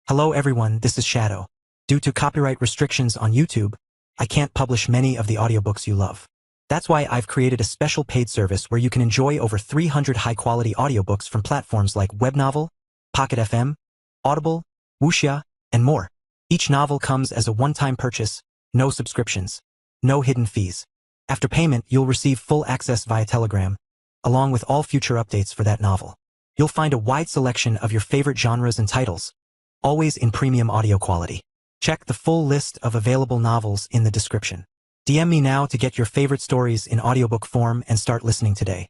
Hello everyone, this is Shadow. Due to copyright restrictions on YouTube, I can't publish many of the audiobooks you love. That's why I've created a special paid service where you can enjoy over 300 high-quality audiobooks from platforms like Webnovel, Pocket FM, Audible, Wuxia, and more. Each novel comes as a one-time purchase, no subscriptions, no hidden fees. After payment, you'll receive full access via Telegram, along with all future updates for that novel. You'll find a wide selection of your favorite genres and titles, always in premium audio quality. Check the full list of available novels in the description. DM me now to get your favorite stories in audiobook form and start listening today.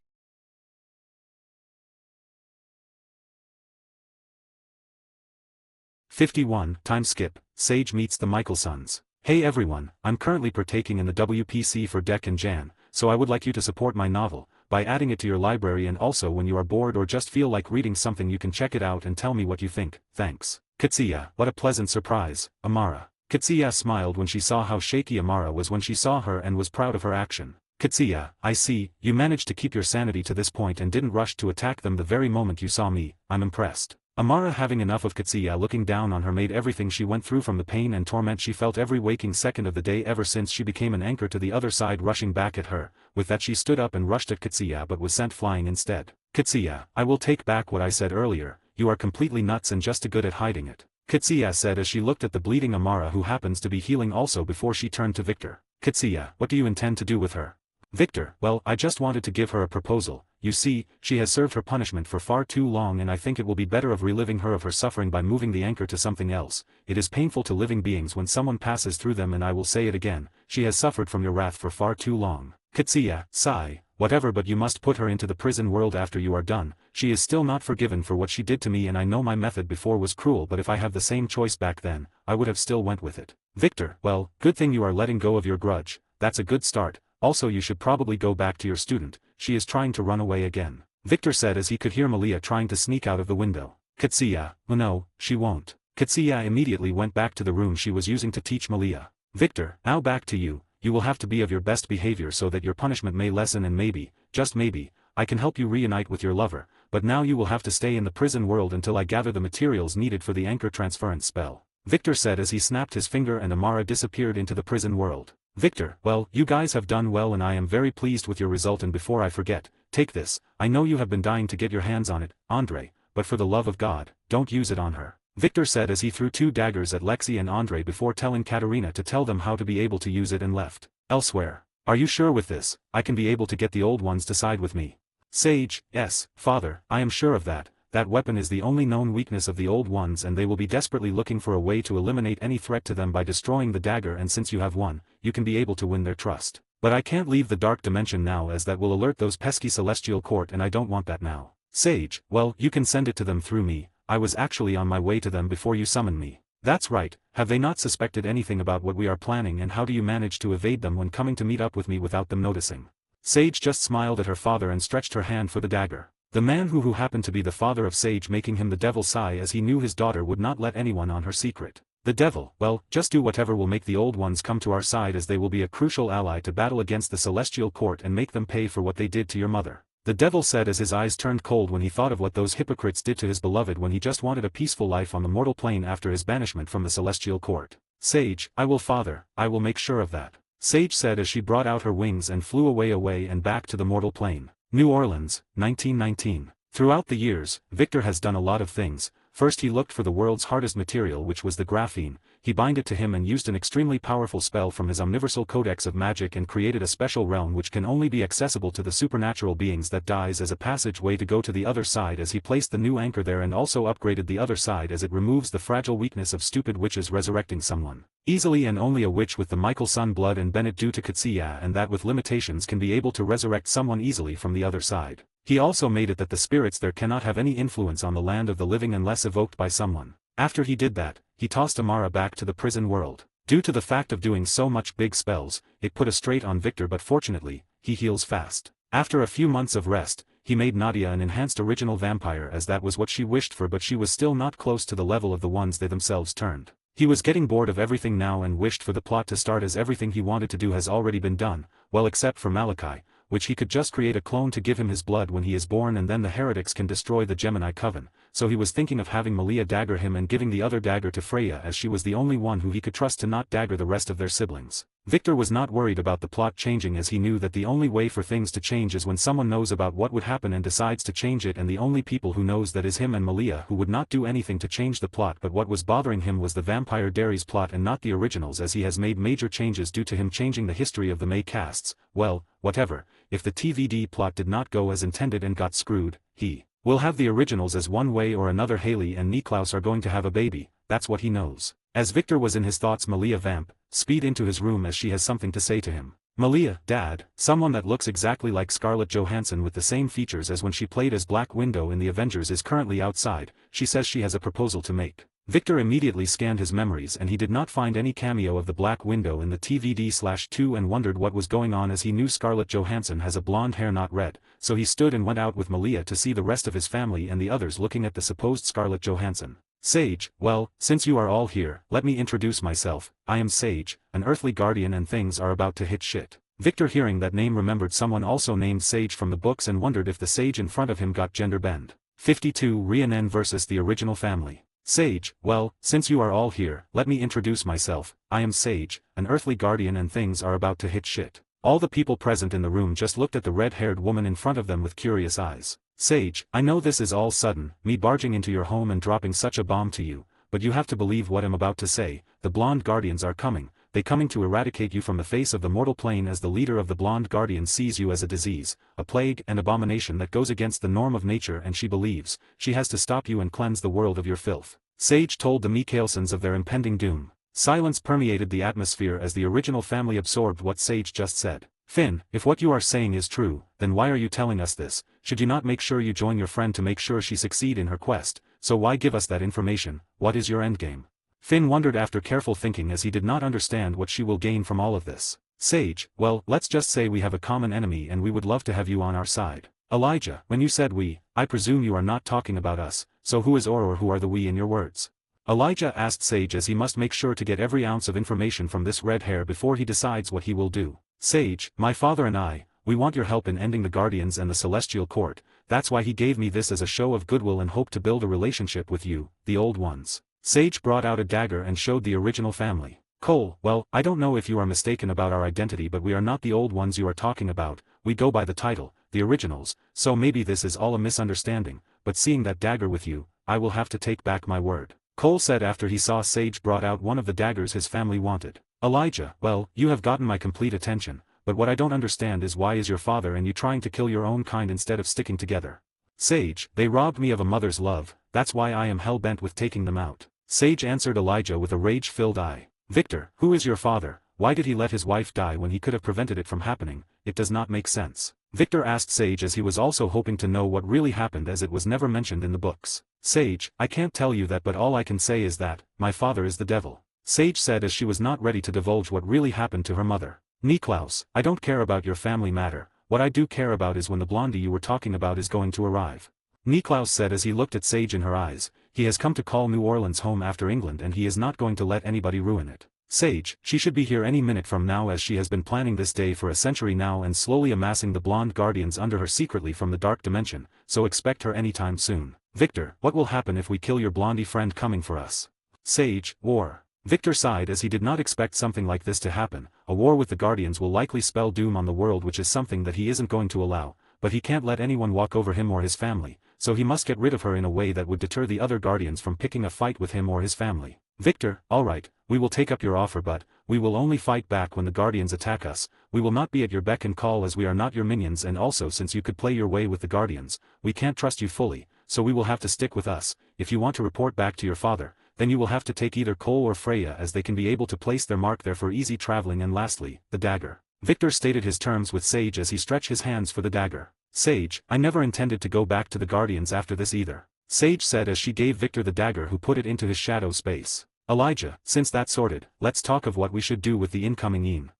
'51 Time skip. Sage meets the Michaelsons. Hey everyone, I'm currently partaking in the WPC for Dec and Jan, so I would like you to support my novel by adding it to your library, and also when you are bored or just feel like reading something you can check it out and tell me what you think. Thanks. Katsuya. What a pleasant surprise, Amara. Katsuya smiled when she saw how shaky Amara was when she saw her and was proud of her action. Katsuya, I see, you managed to keep your sanity to this point and didn't rush to attack them the very moment you saw me. I'm impressed. Amara, having enough of Katsuya looking down on her, made everything she went through from the pain and torment she felt every waking second of the day ever since she became an anchor to the other side, rushing back at her. With that, she stood up and rushed at Katsuya but was sent flying instead. Katsuya, I will take back what I said earlier, you are completely nuts and just too good at hiding it. Katsuya said as she looked at the bleeding Amara, who happens to be healing also, before she turned to Victor. Katsuya, what do you intend to do with her? Victor, well, I just wanted to give her a proposal. You see, she has served her punishment for far too long, and I think it will be better of reliving her of her suffering by moving the anchor to something else. It is painful to living beings when someone passes through them, and I will say it again, she has suffered from your wrath for far too long. Katsuya, sigh, whatever, but you must put her into the prison world after you are done. She is still not forgiven for what she did to me, and I know my method before was cruel, but if I have the same choice back then, I would have still went with it. Victor, well, good thing you are letting go of your grudge, that's a good start. Also, you should probably go back to your student, she is trying to run away again. Victor said as he could hear Malia trying to sneak out of the window. Katsuya, oh no, she won't. Katsuya immediately went back to the room she was using to teach Malia. Victor, now back to you, you will have to be of your best behavior so that your punishment may lessen, and maybe, just maybe, I can help you reunite with your lover, but now you will have to stay in the prison world until I gather the materials needed for the anchor transference spell. Victor said as he snapped his finger and Amara disappeared into the prison world. Victor, well, you guys have done well and I am very pleased with your result, and before I forget, take this, I know you have been dying to get your hands on it, Andre, but for the love of God, don't use it on her. Victor said as he threw 2 daggers at Lexi and Andre before telling Katerina to tell them how to be able to use it, and left. Elsewhere. Are you sure with this? I can be able to get the old ones to side with me. Sage, yes, father, I am sure of that. That weapon is the only known weakness of the old ones, and they will be desperately looking for a way to eliminate any threat to them by destroying the dagger, and since you have one, you can be able to win their trust. But I can't leave the dark dimension now, as that will alert those pesky celestial court, and I don't want that now. Sage, well, you can send it to them through me. I was actually on my way to them before you summoned me. That's right, have they not suspected anything about what we are planning, and how do you manage to evade them when coming to meet up with me without them noticing? Sage just smiled at her father and stretched her hand for the dagger. The man who happened to be the father of Sage, making him the devil sigh as he knew his daughter would not let anyone on her secret. The devil, well, just do whatever will make the old ones come to our side, as they will be a crucial ally to battle against the celestial court and make them pay for what they did to your mother. The devil said as his eyes turned cold when he thought of what those hypocrites did to his beloved when he just wanted a peaceful life on the mortal plane after his banishment from the celestial court. Sage, I will, father, I will make sure of that. Sage said as she brought out her wings and flew away and back to the mortal plane. New Orleans, 1919. Throughout the years, Victor has done a lot of things. First he looked for the world's hardest material, which was the graphene. He bound it to him and used an extremely powerful spell from his omniversal codex of magic and created a special realm which can only be accessible to the supernatural beings that dies as a passageway to go to the other side, as he placed the new anchor there, and also upgraded the other side as it removes the fragile weakness of stupid witches resurrecting someone easily, and only a witch with the Michaelson blood and Bennett due to Katsuya and that with limitations can be able to resurrect someone easily from the other side. He also made it that the spirits there cannot have any influence on the land of the living unless evoked by someone. After he did that, he tossed Amara back to the prison world. Due to the fact of doing so much big spells, it put a straight on Victor, but fortunately, he heals fast. After a few months of rest, he made Nadia an enhanced original vampire, as that was what she wished for, but she was still not close to the level of the ones they themselves turned. He was getting bored of everything now and wished for the plot to start, as everything he wanted to do has already been done, well except for Malachi, which he could just create a clone to give him his blood when he is born, and then the heretics can destroy the Gemini Coven, so he was thinking of having Malia dagger him and giving the other dagger to Freya, as she was the only one who he could trust to not dagger the rest of their siblings. Victor was not worried about the plot changing, as he knew that the only way for things to change is when someone knows about what would happen and decides to change it, and the only people who knows that is him and Malia, who would not do anything to change the plot. But what was bothering him was the Vampire Diaries plot and not the originals, as he has made major changes due to him changing the history of the May casts. Well, whatever, if the TVD plot did not go as intended and got screwed, he will have the originals, as one way or another Haley and Niklaus are going to have a baby. That's what he knows. As Victor was in his thoughts, Malia Vamp speed into his room as she has something to say to him. Malia, Dad, someone that looks exactly like Scarlett Johansson with the same features as when she played as Black Widow in the Avengers is currently outside. She says she has a proposal to make. Victor immediately scanned his memories and he did not find any cameo of the Black Widow in the TVD/2 and wondered what was going on, as he knew Scarlett Johansson has a blonde hair, not red. So he stood and went out with Malia to see the rest of his family and the others looking at the supposed Scarlett Johansson. Sage, well, since you are all here, let me introduce myself. I am Sage, an earthly guardian, and things are about to hit shit. Victor, hearing that name, remembered someone also named Sage from the books and wondered if the Sage in front of him got gender bend. 52 Rhiannon versus the original family. Sage, well, since you are all here, let me introduce myself. I am Sage, an earthly guardian, and things are about to hit shit. All the people present in the room just looked at the red-haired woman in front of them with curious eyes. Sage, I know this is all sudden, me barging into your home and dropping such a bomb to you, but you have to believe what I'm about to say. The blonde guardians are coming. They coming to eradicate you from the face of the mortal plane, as the leader of the blonde guardians sees you as a disease, a plague and abomination that goes against the norm of nature, and she believes she has to stop you and cleanse the world of your filth. Sage told the Mikhaelsons of their impending doom. Silence permeated the atmosphere as the original family absorbed what Sage just said. Finn, if what you are saying is true, then why are you telling us this? Should you not make sure you join your friend to make sure she succeed in her quest? So why give us that information? What is your endgame? Finn wondered after careful thinking, as he did not understand what she will gain from all of this. Sage, well, let's just say we have a common enemy and we would love to have you on our side. Elijah, when you said we, I presume you are not talking about us, so who is or who are the we in your words? Elijah asked Sage, as he must make sure to get every ounce of information from this red hair before he decides what he will do. Sage, my father and I, we want your help in ending the Guardians and the Celestial Court. That's why he gave me this as a show of goodwill and hope to build a relationship with you, the old ones. Sage brought out a dagger and showed the original family. Cole, well, I don't know if you are mistaken about our identity, but we are not the old ones you are talking about. We go by the title, the originals, so maybe this is all a misunderstanding, but seeing that dagger with you, I will have to take back my word. Cole said after he saw Sage brought out one of the daggers his family wanted. Elijah, well, you have gotten my complete attention, but what I don't understand is why is your father and you trying to kill your own kind instead of sticking together? Sage, they robbed me of a mother's love, that's why I am hell-bent with taking them out. Sage answered Elijah with a rage-filled eye. Victor, who is your father? Why did he let his wife die when he could have prevented it from happening? It does not make sense. Victor asked Sage, as he was also hoping to know what really happened, as it was never mentioned in the books. Sage, I can't tell you that, but all I can say is that, my father is the devil. Sage said, as she was not ready to divulge what really happened to her mother. Niklaus, I don't care about your family matter, what I do care about is when the blondie you were talking about is going to arrive. Niklaus said as he looked at Sage in her eyes, he has come to call New Orleans home after England and he is not going to let anybody ruin it. Sage, she should be here any minute from now, as she has been planning this day for a century now and slowly amassing the blonde guardians under her secretly from the dark dimension, so expect her anytime soon. Victor, what will happen if we kill your blondie friend coming for us? Sage, war. Victor sighed as he did not expect something like this to happen. A war with the Guardians will likely spell doom on the world, which is something that he isn't going to allow, but he can't let anyone walk over him or his family, so he must get rid of her in a way that would deter the other Guardians from picking a fight with him or his family. Victor, alright, we will take up your offer, but we will only fight back when the Guardians attack us. We will not be at your beck and call, as we are not your minions, and also since you could play your way with the Guardians, we can't trust you fully, so we will have to stick with us. If you want to report back to your father, then you will have to take either Cole or Freya, as they can be able to place their mark there for easy traveling. And lastly, the dagger. Victor stated his terms with Sage as he stretched his hands for the dagger. Sage, I never intended to go back to the Guardians after this either. Sage said as she gave Victor the dagger, who put it into his shadow space. Elijah, since that's sorted, let's talk of what we should do with the incoming Een.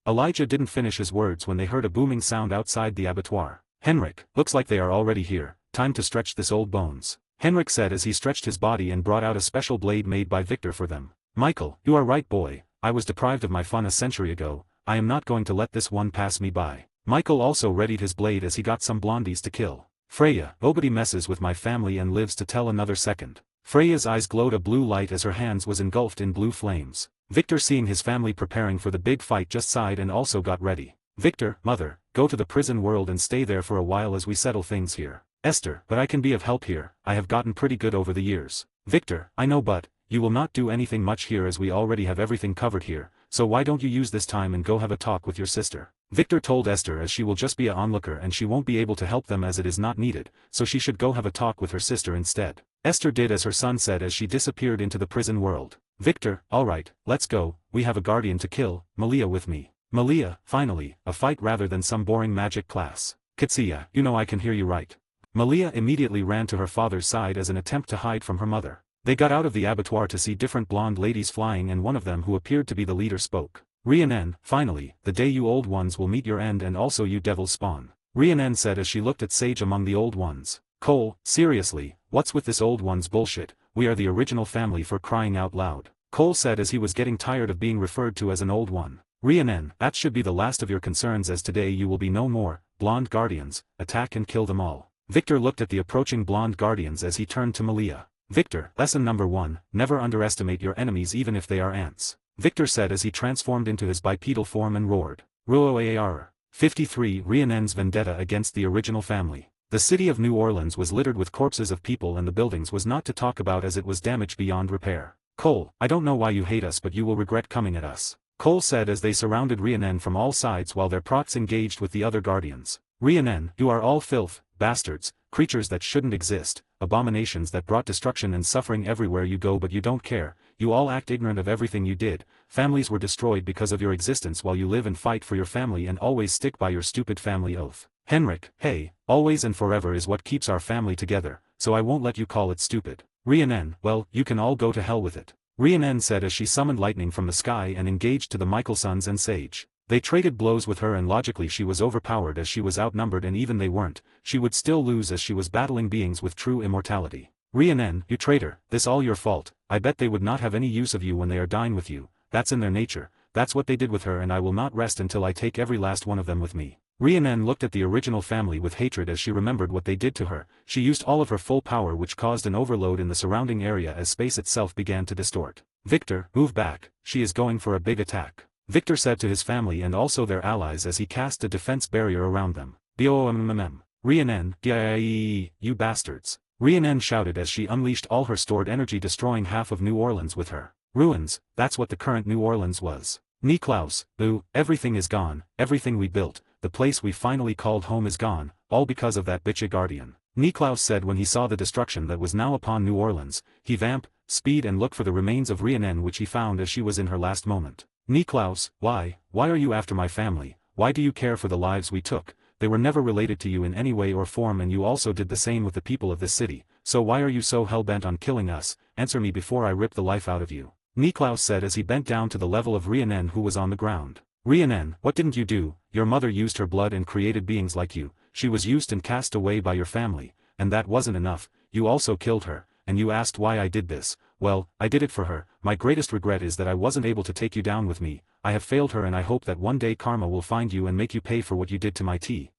Elijah didn't finish his words when they heard a booming sound outside the abattoir. Henrik, looks like they are already here, time to stretch this old bones. Henrik said as he stretched his body and brought out a special blade made by Victor for them. Michael, you are right, boy, I was deprived of my fun a century ago, I am not going to let this one pass me by. Michael also readied his blade as he got some blondies to kill. Freya, nobody messes with my family and lives to tell another second. Freya's eyes glowed a blue light as her hands was engulfed in blue flames. Victor, seeing his family preparing for the big fight, just sighed and also got ready. Victor, mother, go to the prison world and stay there for a while as we settle things here. Esther, but I can be of help here, I have gotten pretty good over the years. Victor, I know, but you will not do anything much here as we already have everything covered here, so why don't you use this time and go have a talk with your sister? Victor told Esther as she will just be an onlooker and she won't be able to help them as it is not needed, so she should go have a talk with her sister instead. Esther did as her son said as she disappeared into the prison world. Victor, alright, let's go, we have a guardian to kill, Malia with me. Malia, finally, a fight rather than some boring magic class. Kitsia, you know I can hear you right. Malia immediately ran to her father's side as an attempt to hide from her mother. They got out of the abattoir to see different blonde ladies flying, and one of them who appeared to be the leader spoke. Rhiannon, finally, the day you old ones will meet your end, and also you devil's spawn. Rhiannon said as she looked at Sage among the old ones. Cole, seriously, what's with this old ones bullshit? We are the original family for crying out loud. Cole said as he was getting tired of being referred to as an old one. Rhiannon, that should be the last of your concerns, as today you will be no more. Blonde guardians, attack and kill them all. Victor looked at the approaching blonde guardians as he turned to Malia. Victor, lesson number 1, never underestimate your enemies even if they are ants. Victor said as he transformed into his bipedal form and roared. Roar. 53 Rhiannon's vendetta against the original family. The city of New Orleans was littered with corpses of people, and the buildings was not to talk about as it was damaged beyond repair. Cole, I don't know why you hate us, but you will regret coming at us. Cole said as they surrounded Rhiannon from all sides while their procs engaged with the other guardians. Rhiannon, you are all filth, bastards, creatures that shouldn't exist, abominations that brought destruction and suffering everywhere you go, but you don't care, you all act ignorant of everything you did. Families were destroyed because of your existence while you live and fight for your family and always stick by your stupid family oath. Henrik, hey, always and forever is what keeps our family together, so I won't let you call it stupid. Rhiannon, well, you can all go to hell with it. Rhiannon said as she summoned lightning from the sky and engaged to the Michaelsons and Sage. They traded blows with her, and logically she was overpowered as she was outnumbered, and even they weren't, she would still lose as she was battling beings with true immortality. Rhiannon, you traitor, this all your fault. I bet they would not have any use of you when they are dying with you, that's in their nature, that's what they did with her, and I will not rest until I take every last one of them with me. Rhiannon looked at the original family with hatred as she remembered what they did to her. She used all of her full power, which caused an overload in the surrounding area as space itself began to distort. Victor, move back, she is going for a big attack. Victor said to his family and also their allies as he cast a defense barrier around them. Rhiannon, you bastards. Rhiannon shouted as she unleashed all her stored energy, destroying half of New Orleans with her. Ruins, that's what the current New Orleans was. Niklaus, boo, everything is gone, everything we built, the place we finally called home is gone, all because of that bitchy guardian. Niklaus said when he saw the destruction that was now upon New Orleans. He vamp, speed and look for the remains of Rhiannon, which he found as she was in her last moment. Niklaus, why are you after my family? Why do you care for the lives we took? They were never related to you in any way or form, and you also did the same with the people of this city, so why are you so hell-bent on killing us? Answer me before I rip the life out of you. Niklaus said as he bent down to the level of Rhiannon, who was on the ground. Rhiannon, what didn't you do? Your mother used her blood and created beings like you. She was used and cast away by your family, and that wasn't enough, you also killed her, and you asked why I did this. Well, I did it for her. My greatest regret is that I wasn't able to take you down with me. I have failed her, and I hope that one day karma will find you and make you pay for what you did to my tea.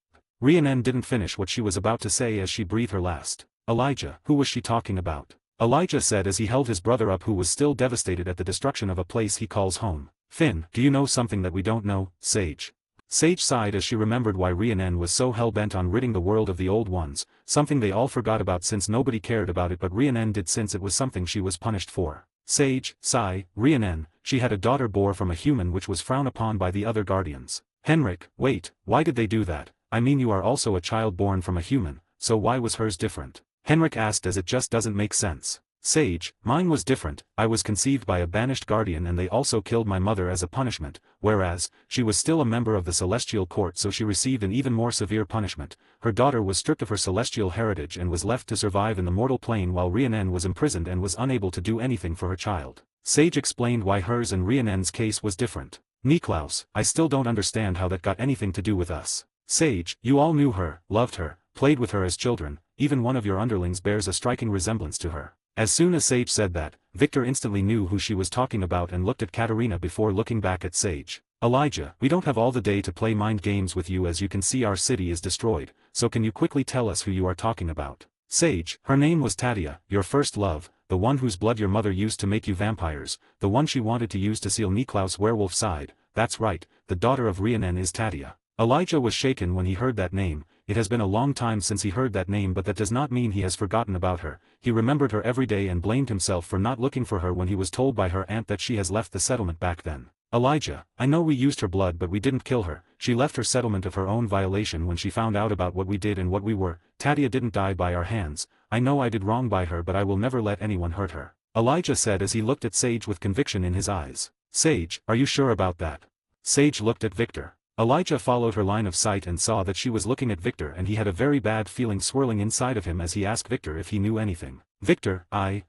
Rhiannon didn't finish what she was about to say as she breathed her last. Elijah, who was she talking about? Elijah said as he held his brother up, who was still devastated at the destruction of a place he calls home. Finn, do you know something that we don't know, Sage? Sage sighed as she remembered why Rhiannon was so hell-bent on ridding the world of the old ones, something they all forgot about since nobody cared about it, but Rhiannon did, since it was something she was punished for. Sage, sigh, Rhiannon, she had a daughter born from a human, which was frowned upon by the other guardians. Henrik, wait, why did they do that? I mean, you are also a child born from a human, so why was hers different? Henrik asked as it just doesn't make sense. Sage, mine was different. I was conceived by a banished guardian and they also killed my mother as a punishment, whereas, she was still a member of the celestial court, so she received an even more severe punishment. Her daughter was stripped of her celestial heritage and was left to survive in the mortal plane, while Rhiannon was imprisoned and was unable to do anything for her child. Sage explained why hers and Rhiannon's case was different. Niklaus, I still don't understand how that got anything to do with us. Sage, you all knew her, loved her, played with her as children, even one of your underlings bears a striking resemblance to her. As soon as Sage said that, Victor instantly knew who she was talking about and looked at Katerina before looking back at Sage. Elijah, we don't have all the day to play mind games with you, as you can see our city is destroyed, so can you quickly tell us who you are talking about? Sage, her name was Tadia, your first love, the one whose blood your mother used to make you vampires, the one she wanted to use to seal Niklaus' werewolf side. That's right, the daughter of Rhiannon is Tadia. Elijah was shaken when he heard that name. It has been a long time since he heard that name, but that does not mean he has forgotten about her. He remembered her every day and blamed himself for not looking for her when he was told by her aunt that she has left the settlement back then. Elijah, I know we used her blood, but we didn't kill her. She left her settlement of her own violation when she found out about what we did and what we were. Tadia didn't die by our hands. I know I did wrong by her, but I will never let anyone hurt her, Elijah said as he looked at Sage with conviction in his eyes. Sage, are you sure about that? Sage looked at Victor. Elijah followed her line of sight and saw that she was looking at Victor, and he had a very bad feeling swirling inside of him as he asked Victor if he knew anything. Victor, I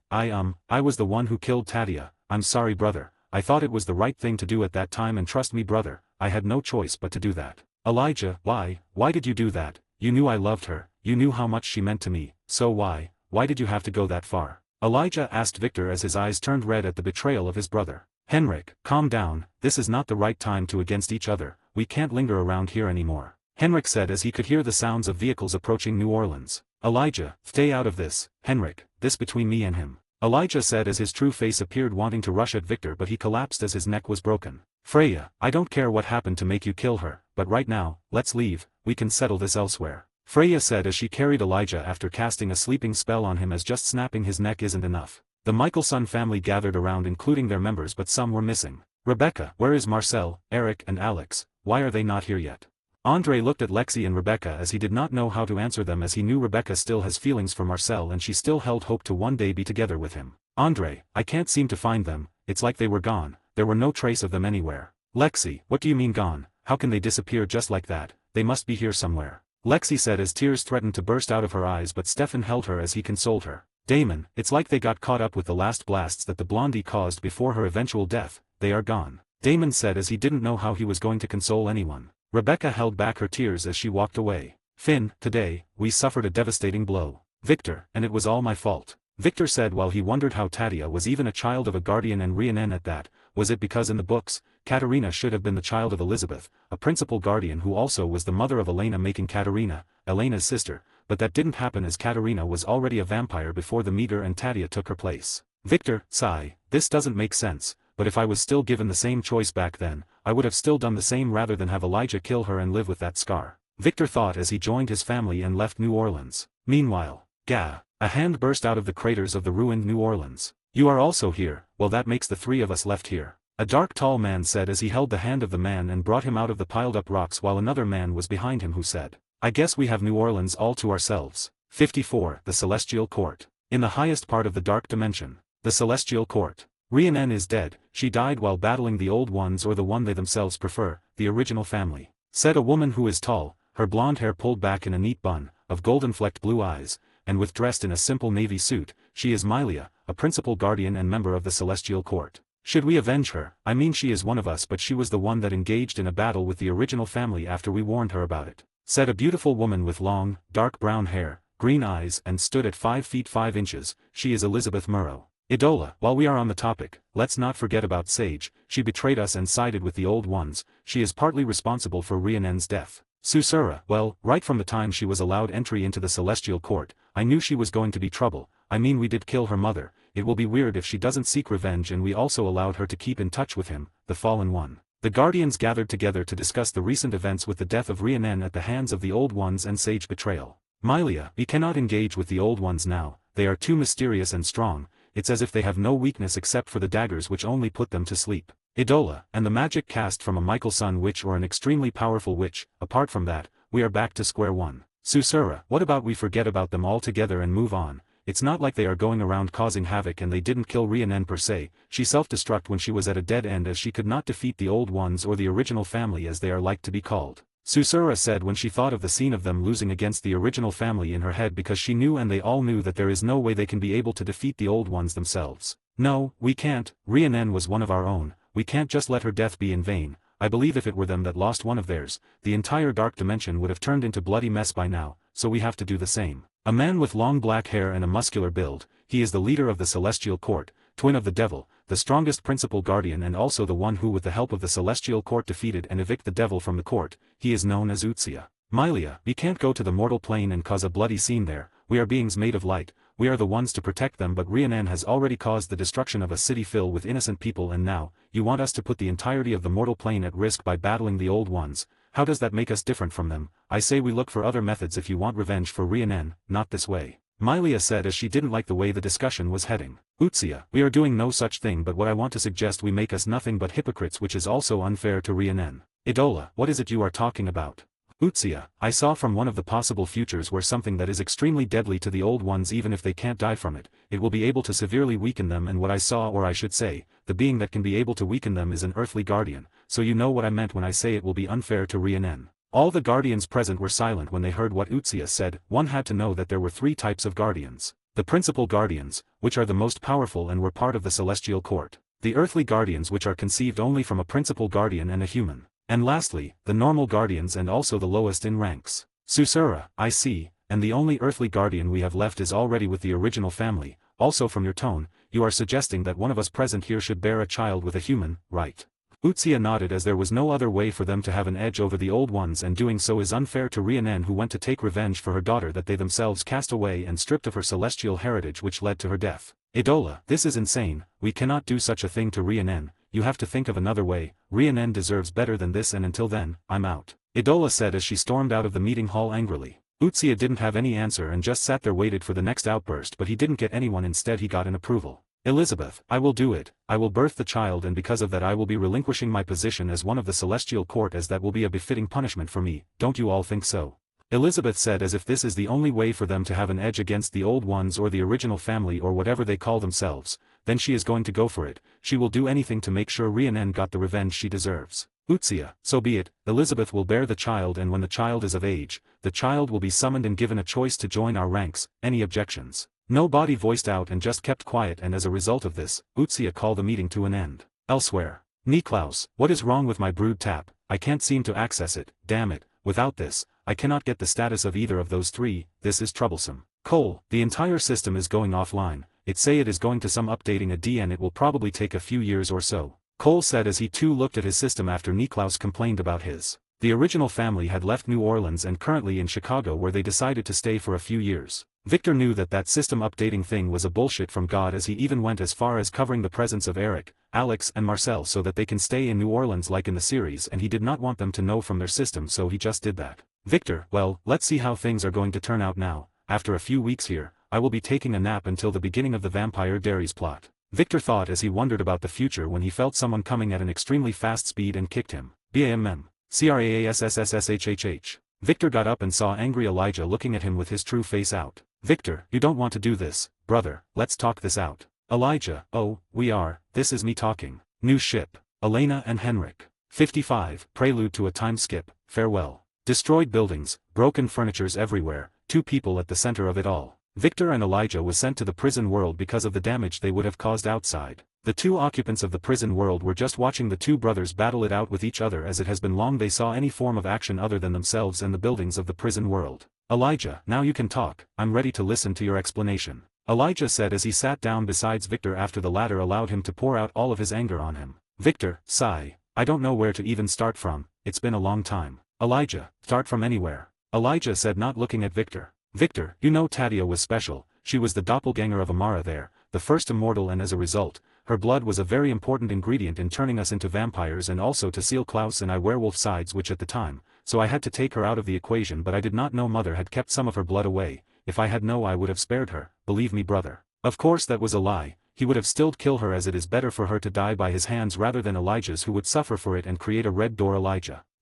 was the one who killed Tadia. I'm sorry, brother. I thought it was the right thing to do at that time, and trust me, brother, I had no choice but to do that. Elijah, why did you do that? You knew I loved her, you knew how much she meant to me, so why did you have to go that far? Elijah asked Victor as his eyes turned red at the betrayal of his brother. Henrik, calm down, this is not the right time to against each other, we can't linger around here anymore, Henrik said as he could hear the sounds of vehicles approaching New Orleans. Elijah, stay out of this, Henrik, this between me and him, Elijah said as his true face appeared, wanting to rush at Victor, but he collapsed as his neck was broken. Freya, I don't care what happened to make you kill her, but right now, let's leave, we can settle this elsewhere, Freya said as she carried Elijah after casting a sleeping spell on him, as just snapping his neck isn't enough. The Michelson family gathered around, including their members, but some were missing. Rebecca, where is Marcel, Eric and Alex, why are they not here yet? Andre looked at Lexi and Rebecca as he did not know how to answer them, as he knew Rebecca still has feelings for Marcel and she still held hope to one day be together with him. Andre, I can't seem to find them, it's like they were gone, there were no trace of them anywhere. Lexi, what do you mean gone? How can they disappear just like that? They must be here somewhere, Lexi said as tears threatened to burst out of her eyes, but Stefan held her as he consoled her. Damon, it's like they got caught up with the last blasts that the blondie caused before her eventual death, they are gone, Damon said as he didn't know how he was going to console anyone. Rebecca held back her tears as she walked away. Finn, today, we suffered a devastating blow. Victor, and it was all my fault, Victor said while he wondered how Tadia was even a child of a guardian and Rhiannon at that. Was it because in the books, Katerina should have been the child of Elizabeth, a principal guardian who also was the mother of Elena, making Katerina, Elena's sister, but that didn't happen as Katerina was already a vampire before the meter and Tadia took her place. Victor, sigh, this doesn't make sense, but if I was still given the same choice back then, I would have still done the same rather than have Elijah kill her and live with that scar, Victor thought as he joined his family and left New Orleans. Meanwhile, Gah, a hand burst out of the craters of the ruined New Orleans. You are also here, well that makes the three of us left here, a dark tall man said as he held the hand of the man and brought him out of the piled up rocks, while another man was behind him who said, I guess we have New Orleans all to ourselves. 54. The Celestial Court. In the highest part of the Dark Dimension. The Celestial Court. Rhiannon is dead, she died while battling the Old Ones, or the one they themselves prefer, the original family, said a woman who is tall, her blonde hair pulled back in a neat bun, of golden-flecked blue eyes, and with dressed in a simple navy suit. She is Mylia, a principal guardian and member of the Celestial Court. Should we avenge her? I mean, she is one of us, but she was the one that engaged in a battle with the original family after we warned her about it, said a beautiful woman with long, dark brown hair, green eyes and stood at 5 feet 5 inches, she is Elizabeth Murrow. Idola, while we are on the topic, let's not forget about Sage, she betrayed us and sided with the Old Ones, she is partly responsible for Rhiannon's death. Susura, well, right from the time she was allowed entry into the Celestial Court, I knew she was going to be trouble. I mean, we did kill her mother, it will be weird if she doesn't seek revenge, and we also allowed her to keep in touch with him, the Fallen One. The Guardians gathered together to discuss the recent events with the death of Rhiannon at the hands of the Old Ones and Sage betrayal. Mylia, we cannot engage with the Old Ones now, they are too mysterious and strong, it's as if they have no weakness except for the daggers which only put them to sleep. Idola, and the magic cast from a Michelson witch or an extremely powerful witch, apart from that, we are back to square one. Susura, what about we forget about them altogether and move on? It's not like they are going around causing havoc, and they didn't kill Rhiannon per se, she self-destruct when she was at a dead end, as she could not defeat the Old Ones or the original family as they are like to be called. Susura said when she thought of the scene of them losing against the original family in her head, because she knew and they all knew that there is no way they can be able to defeat the Old Ones themselves. No, we can't, Rhiannon was one of our own, we can't just let her death be in vain. I believe if it were them that lost one of theirs, the entire Dark Dimension would have turned into bloody mess by now, so we have to do the same. A man with long black hair and a muscular build, he is the leader of the Celestial Court, twin of the devil, the strongest principal guardian and also the one who with the help of the celestial court defeated and evict the devil from the court. He is known as Utsya. Mylia, we can't go to the mortal plane and cause a bloody scene there. We are beings made of light. We are the ones to protect them, but Rhiannon has already caused the destruction of a city filled with innocent people, and now, you want us to put the entirety of the mortal plane at risk by battling the old ones. How does that make us different from them? I say we look for other methods if you want revenge for Rhiannon, not this way. Mylia said as she didn't like the way the discussion was heading. Utsya, we are doing no such thing, but what I want to suggest we make us nothing but hypocrites, which is also unfair to Rhiannon. Idola, what is it you are talking about? Utsya, I saw from one of the possible futures where something that is extremely deadly to the old ones, even if they can't die from it, it will be able to severely weaken them, and what I saw, or I should say, the being that can be able to weaken them is an earthly guardian, so you know what I meant when I say it will be unfair to Rhiannon. All the guardians present were silent when they heard what Utsya said. One had to know that there were three types of guardians. The principal guardians, which are the most powerful and were part of the celestial court. The earthly guardians, which are conceived only from a principal guardian and a human. And lastly, the normal guardians, and also the lowest in ranks. Susura, I see, and the only earthly guardian we have left is already with the original family. Also from your tone, you are suggesting that one of us present here should bear a child with a human, right? Utsya nodded, as there was no other way for them to have an edge over the old ones, and doing so is unfair to Rhiannon, who went to take revenge for her daughter that they themselves cast away and stripped of her celestial heritage, which led to her death. Idola, this is insane. We cannot do such a thing to Rhiannon. You have to think of another way. Rhiannon deserves better than this, and until then, I'm out. Idola said as she stormed out of the meeting hall angrily. Utsya didn't have any answer and just sat there, waited for the next outburst, but he didn't get anyone. Instead he got an approval. Elizabeth, I will do it. I will birth the child, and because of that I will be relinquishing my position as one of the celestial court, as that will be a befitting punishment for me. Don't you all think so? Elizabeth said as if this is the only way for them to have an edge against the old ones or the original family or whatever they call themselves. Then she is going to go for it. She will do anything to make sure Rhiannon got the revenge she deserves. Utsya, so be it. Elizabeth will bear the child, and when the child is of age, the child will be summoned and given a choice to join our ranks. Any objections? Nobody voiced out and just kept quiet, and as a result of this, Utsya called the meeting to an end. Elsewhere. Niklaus, what is wrong with my brood tap? I can't seem to access it. Damn it. Without this, I cannot get the status of either of those three. This is troublesome. Cole, the entire system is going offline. It say it is going to some updating a D, and it will probably take a few years or so. Cole said as he too looked at his system after Niklaus complained about his. The original family had left New Orleans and currently in Chicago, where they decided to stay for a few years. Victor knew that that system updating thing was a bullshit from God, as he even went as far as covering the presence of Eric, Alex and Marcel so that they can stay in New Orleans like in the series, and he did not want them to know from their system, so he just did that. Victor, well, let's see how things are going to turn out now. After a few weeks here, I will be taking a nap until the beginning of the Vampire Diaries plot. Victor thought as he wondered about the future when he felt someone coming at an extremely fast speed and kicked him. BAMM. CRAASSSSHHH. Victor got up and saw angry Elijah looking at him with his true face out. Victor, you don't want to do this, brother, let's talk this out. Elijah, oh, we are, this is me talking. New ship. Elena and Henrik. 55, prelude to a time skip, farewell. Destroyed buildings, broken furnitures everywhere, two people at the center of it all. Victor and Elijah was sent to the prison world because of the damage they would have caused outside. The two occupants of the prison world were just watching the two brothers battle it out with each other, as it has been long they saw any form of action other than themselves and the buildings of the prison world. Elijah, now you can talk. I'm ready to listen to your explanation. Elijah said as he sat down beside Victor after the latter allowed him to pour out all of his anger on him. Victor, sigh. I don't know where to even start from, it's been a long time. Elijah, start from anywhere. Elijah said, not looking at Victor. Victor, you know Tadia was special. She was the doppelganger of Amara there, the first immortal, and as a result, her blood was a very important ingredient in turning us into vampires and also to seal Klaus and I werewolf sides, which at the time, so I had to take her out of the equation, but I did not know Mother had kept some of her blood away. If I had known, I would have spared her, believe me brother. Of course that was a lie. He would have still killed her, as it is better for her to die by his hands rather than Elijah's, who would suffer for it and create a red door.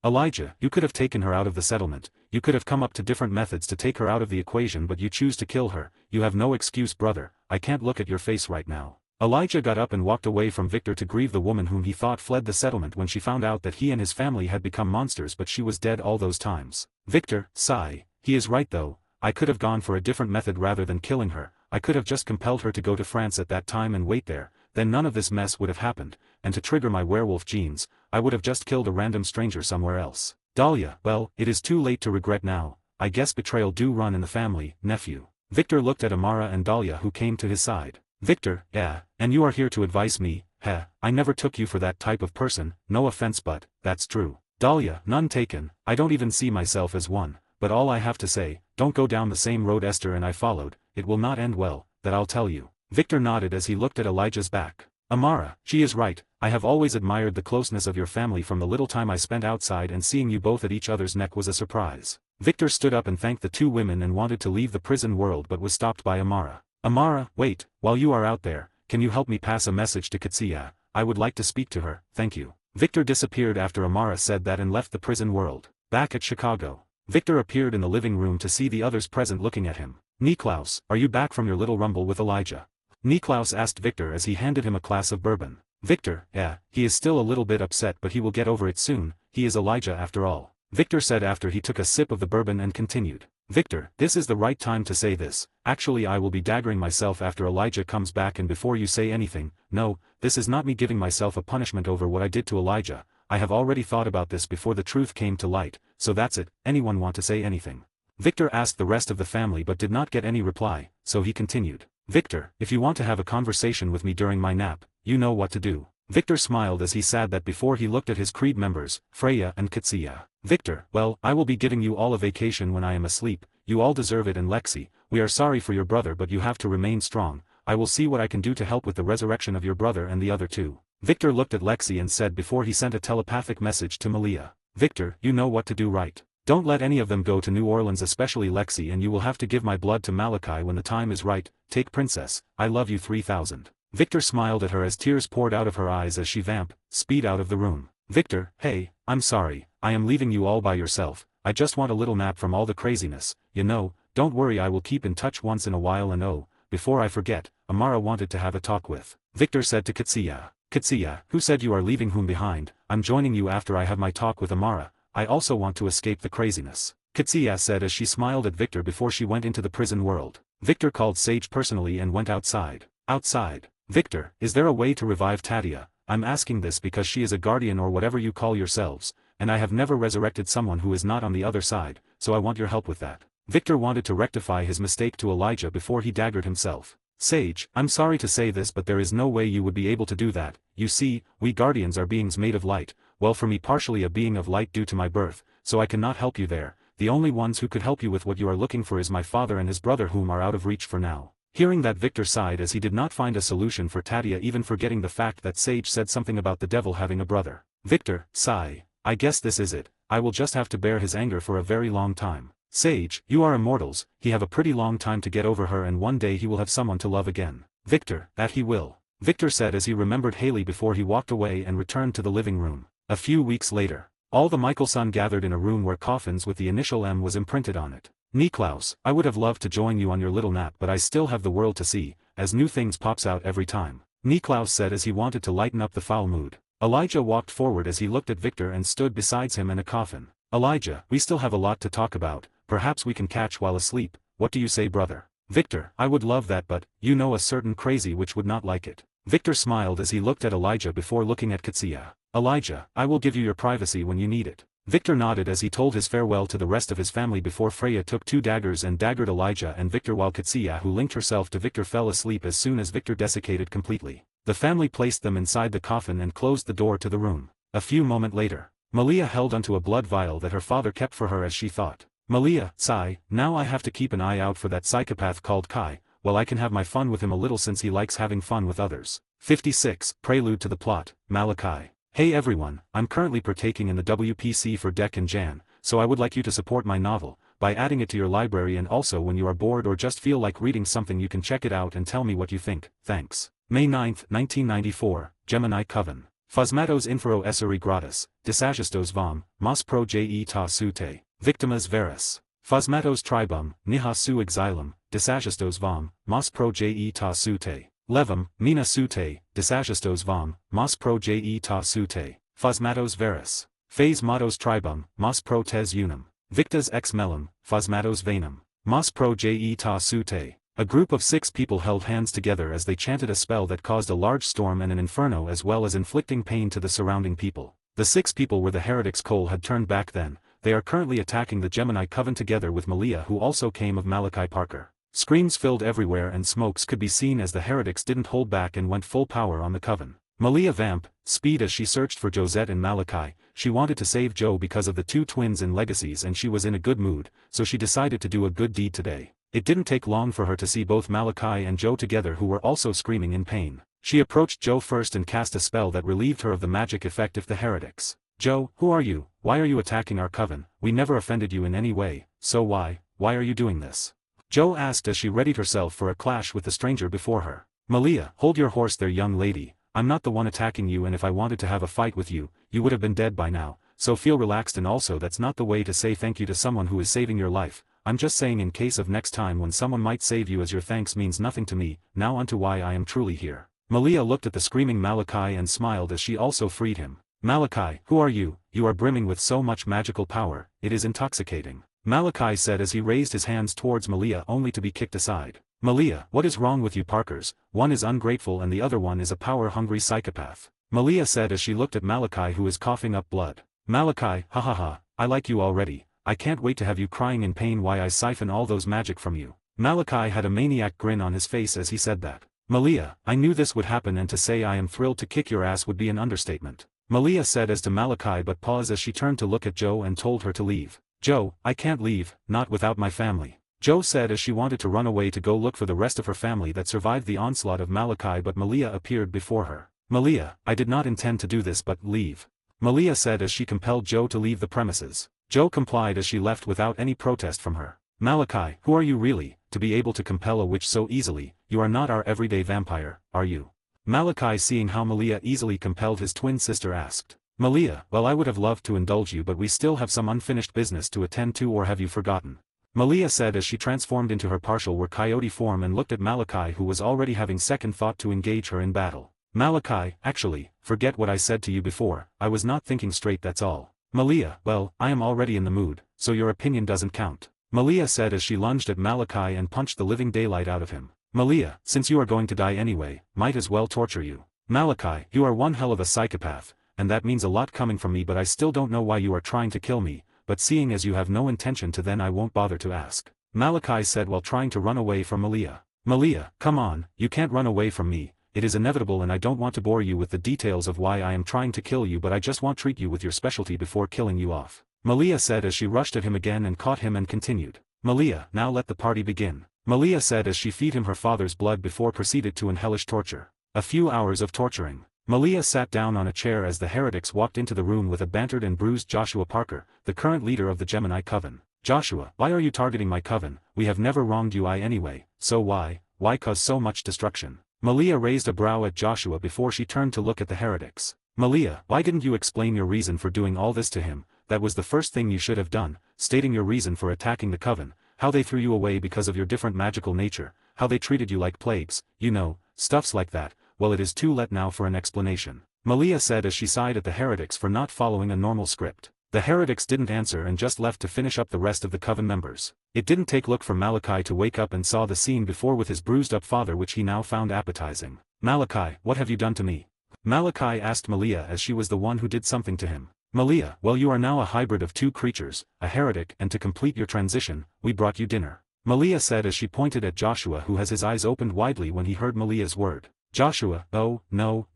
Elijah, you could have taken her out of the settlement, you could have come up to different methods to take her out of the equation, but you choose to kill her. You have no excuse brother. I can't look at your face right now. Elijah got up and walked away from Victor to grieve the woman whom he thought fled the settlement when she found out that he and his family had become monsters, but she was dead all those times. Victor, sigh. He is right though. I could have gone for a different method rather than killing her. I could have just compelled her to go to France at that time and wait there, then none of this mess would have happened, and to trigger my werewolf genes, I would have just killed a random stranger somewhere else. Dahlia, well, it is too late to regret now. I guess betrayal do run in the family, nephew. Victor looked at Amara and Dahlia, who came to his side. Victor, yeah, and you are here to advise me. heh, I never took you for that type of person, no offense but, that's true. Dahlia, none taken, I don't even see myself as one, but all I have to say, don't go down the same road Esther and I followed, it will not end well, that I'll tell you. Victor nodded as he looked at Elijah's back. Amara, she is right, I have always admired the closeness of your family from the little time I spent outside, and seeing you both at each other's neck was a surprise. Victor stood up and thanked the two women and wanted to leave the prison world but was stopped by Amara. Amara, wait, while you are out there, can you help me pass a message to Katsia? I would like to speak to her, thank you. Victor disappeared after Amara said that and left the prison world. Back at Chicago. Victor appeared in the living room to see the others present looking at him. Niklaus, are you back from your little rumble with Elijah? Niklaus asked Victor as he handed him a glass of bourbon. Victor, yeah, he is still a little bit upset but he will get over it soon, he is Elijah after all. Victor said after he took a sip of the bourbon and continued. Victor, this is the right time to say this, actually I will be daggering myself after Elijah comes back, and before you say anything, no, this is not me giving myself a punishment over what I did to Elijah, I have already thought about this before the truth came to light, so that's it, anyone want to say anything? Victor asked the rest of the family but did not get any reply, so he continued. Victor, if you want to have a conversation with me during my nap, you know what to do. Victor smiled as he said that before he looked at his creed members, Freya and Katsia. Victor, well, I will be giving you all a vacation when I am asleep, you all deserve it, and Lexi, we are sorry for your brother but you have to remain strong, I will see what I can do to help with the resurrection of your brother and the other two. Victor looked at Lexi and said before he sent a telepathic message to Malia. Victor, you know what to do, right? Don't let any of them go to New Orleans, especially Lexi, and you will have to give my blood to Malachi when the time is right, take Princess, I love you 3000. Victor smiled at her as tears poured out of her eyes as she speed out of the room. Victor, hey, I'm sorry, I am leaving you all by yourself, I just want a little nap from all the craziness, you know, don't worry, I will keep in touch once in a while, and oh, before I forget, Amara wanted to have a talk with. Victor said to Katsia. Katsia, who said you are leaving whom behind? I'm joining you after I have my talk with Amara, I also want to escape the craziness. Katsia said as she smiled at Victor before she went into the prison world. Victor called Sage personally and went outside. Outside. Victor, is there a way to revive Tadia? I'm asking this because she is a guardian or whatever you call yourselves, and I have never resurrected someone who is not on the other side, so I want your help with that. Victor wanted to rectify his mistake to Elijah before he daggered himself. Sage, I'm sorry to say this but there is no way you would be able to do that, you see, we guardians are beings made of light, well for me partially a being of light due to my birth, so I cannot help you there, the only ones who could help you with what you are looking for is my father and his brother whom are out of reach for now. Hearing that, Victor sighed as he did not find a solution for Tadia, even forgetting the fact that Sage said something about the devil having a brother. Victor, sigh, I guess this is it, I will just have to bear his anger for a very long time. Sage, you are immortals, he have a pretty long time to get over her and one day he will have someone to love again. Victor, that he will. Victor said as he remembered Haley before he walked away and returned to the living room. A few weeks later, all the Michelson gathered in a room where coffins with the initial M was imprinted on it. Niklaus, I would have loved to join you on your little nap but I still have the world to see, as new things pops out every time. Niklaus said as he wanted to lighten up the foul mood. Elijah walked forward as he looked at Victor and stood beside him in a coffin. Elijah, we still have a lot to talk about, perhaps we can catch while asleep, what do you say, brother? Victor, I would love that but, you know a certain crazy witch would not like it. Victor smiled as he looked at Elijah before looking at Katsia. Elijah, I will give you your privacy when you need it. Victor nodded as he told his farewell to the rest of his family before Freya took 2 daggers and daggered Elijah and Victor while Katsia, who linked herself to Victor, fell asleep as soon as Victor desiccated completely. The family placed them inside the coffin and closed the door to the room. A few moments later, Malia held onto a blood vial that her father kept for her as she thought. Malia, sigh, now I have to keep an eye out for that psychopath called Kai, well I can have my fun with him a little since he likes having fun with others. 56, Prelude to the Plot, Malachi. Hey everyone, I'm currently partaking in the WPC for Dec and Jan, so I would like you to support my novel, by adding it to your library, and also when you are bored or just feel like reading something you can check it out and tell me what you think, thanks. May 9, 1994, Gemini Coven. Phasmatos infero esseri gratis, disajustos vam, mas pro je ta sute, victimas veris. Phasmatos tribum, niha su exilum, disajustos vam, mas pro je ta sute. Levum, mina sute, disajustos vam, mas pro je ta sute, phasmatos veris. Phase matos tribum, mas pro tes unum. Victas ex melum, phasmatos venum. Mas pro je ta sute. A group of 6 people held hands together as they chanted a spell that caused a large storm and an inferno as well as inflicting pain to the surrounding people. The 6 people were the heretics Cole had turned back then. They are currently attacking the Gemini Coven together with Malia, who also came of Malachi Parker. Screams filled everywhere and smokes could be seen as the heretics didn't hold back and went full power on the Coven. Malia vamp, speed. As she searched for Josette and Malachi, she wanted to save Joe because of the two twins and legacies, and she was in a good mood, so she decided to do a good deed today. It didn't take long for her to see both Malachi and Joe together, who were also screaming in pain. She approached Joe first and cast a spell that relieved her of the magic effect of the heretics. "Joe, who are you? Why are you attacking our coven? We never offended you in any way, so why are you doing this?" Joe asked as she readied herself for a clash with the stranger before her. "Malia, hold your horse there, young lady. I'm not the one attacking you, and if I wanted to have a fight with you, you would have been dead by now, so feel relaxed, and also that's not the way to say thank you to someone who is saving your life. I'm just saying in case of next time when someone might save you, as your thanks means nothing to me. Now onto why I am truly here." Malia looked at the screaming Malachi and smiled as she also freed him. "Malachi, who are you? You are brimming with so much magical power, it is intoxicating," Malachi said as he raised his hands towards Malia, only to be kicked aside. "Malia, what is wrong with you Parkers? One is ungrateful and the other one is a power-hungry psychopath," Malia said as she looked at Malachi, who is coughing up blood. "Malachi, ha ha ha, I like you already. I can't wait to have you crying in pain while I siphon all those magic from you." Malachi had a maniac grin on his face as he said that. "Malia, I knew this would happen, and to say I am thrilled to kick your ass would be an understatement," Malia said as to Malachi, but paused as she turned to look at Joe and told her to leave. "Joe, I can't leave, not without my family," Joe said as she wanted to run away to go look for the rest of her family that survived the onslaught of Malachi, but Malia appeared before her. "Malia, I did not intend to do this, but leave," Malia said as she compelled Joe to leave the premises. Joe complied as she left without any protest from her. "Malachi, who are you really, to be able to compel a witch so easily? You are not our everyday vampire, are you?" Malachi, seeing how Malia easily compelled his twin sister, asked. "Malia, well, I would have loved to indulge you, but we still have some unfinished business to attend to, or have you forgotten?" Malia said as she transformed into her partial were coyote form and looked at Malachi, who was already having second thought to engage her in battle. "Malachi, actually, forget what I said to you before, I was not thinking straight, that's all." Malia, well, I am already in the mood, so your opinion doesn't count, Malia said as she lunged at Malachi and punched the living daylight out of him. "Malia, since you are going to die anyway, might as well torture you." "Malachi, you are one hell of a psychopath, and that means a lot coming from me, but I still don't know why you are trying to kill me, but seeing as you have no intention to, then I won't bother to ask," Malachi said while trying to run away from Malia. "Malia, come on, you can't run away from me, it is inevitable, and I don't want to bore you with the details of why I am trying to kill you, but I just want to treat you with your specialty before killing you off," Malia said as she rushed at him again and caught him and continued. "Malia, now let the party begin," Malia said as she fed him her father's blood before proceeded to an hellish torture. A few hours of torturing. Malia sat down on a chair as the heretics walked into the room with a battered and bruised Joshua Parker, the current leader of the Gemini Coven. "Joshua, why are you targeting my coven? We have never wronged you anyway, so why cause so much destruction?" Malia raised a brow at Joshua before she turned to look at the heretics. "Malia, why didn't you explain your reason for doing all this to him? That was the first thing you should have done, stating your reason for attacking the coven, how they threw you away because of your different magical nature, how they treated you like plagues, you know, stuffs like that. Well, it is too late now for an explanation," Malia said as she sighed at the heretics for not following a normal script. The heretics didn't answer and just left to finish up the rest of the coven members. It didn't take long for Malachi to wake up and saw the scene before with his bruised up father, which he now found appetizing. "Malachi, what have you done to me?" Malachi asked Malia as she was the one who did something to him. "Malia, well, you are now a hybrid of two creatures, a heretic, and to complete your transition, we brought you dinner," Malia said as she pointed at Joshua, who has his eyes opened widely when he heard Malia's word. "Joshua, oh, no,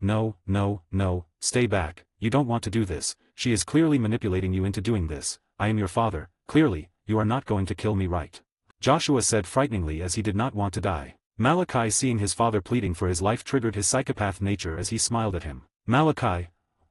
stay back, you don't want to do this, she is clearly manipulating you into doing this, I am your father, clearly, you are not going to kill me, right?" Joshua said frighteningly as he did not want to die. Malachi, seeing his father pleading for his life, triggered his psychopath nature as he smiled at him. "Malachi,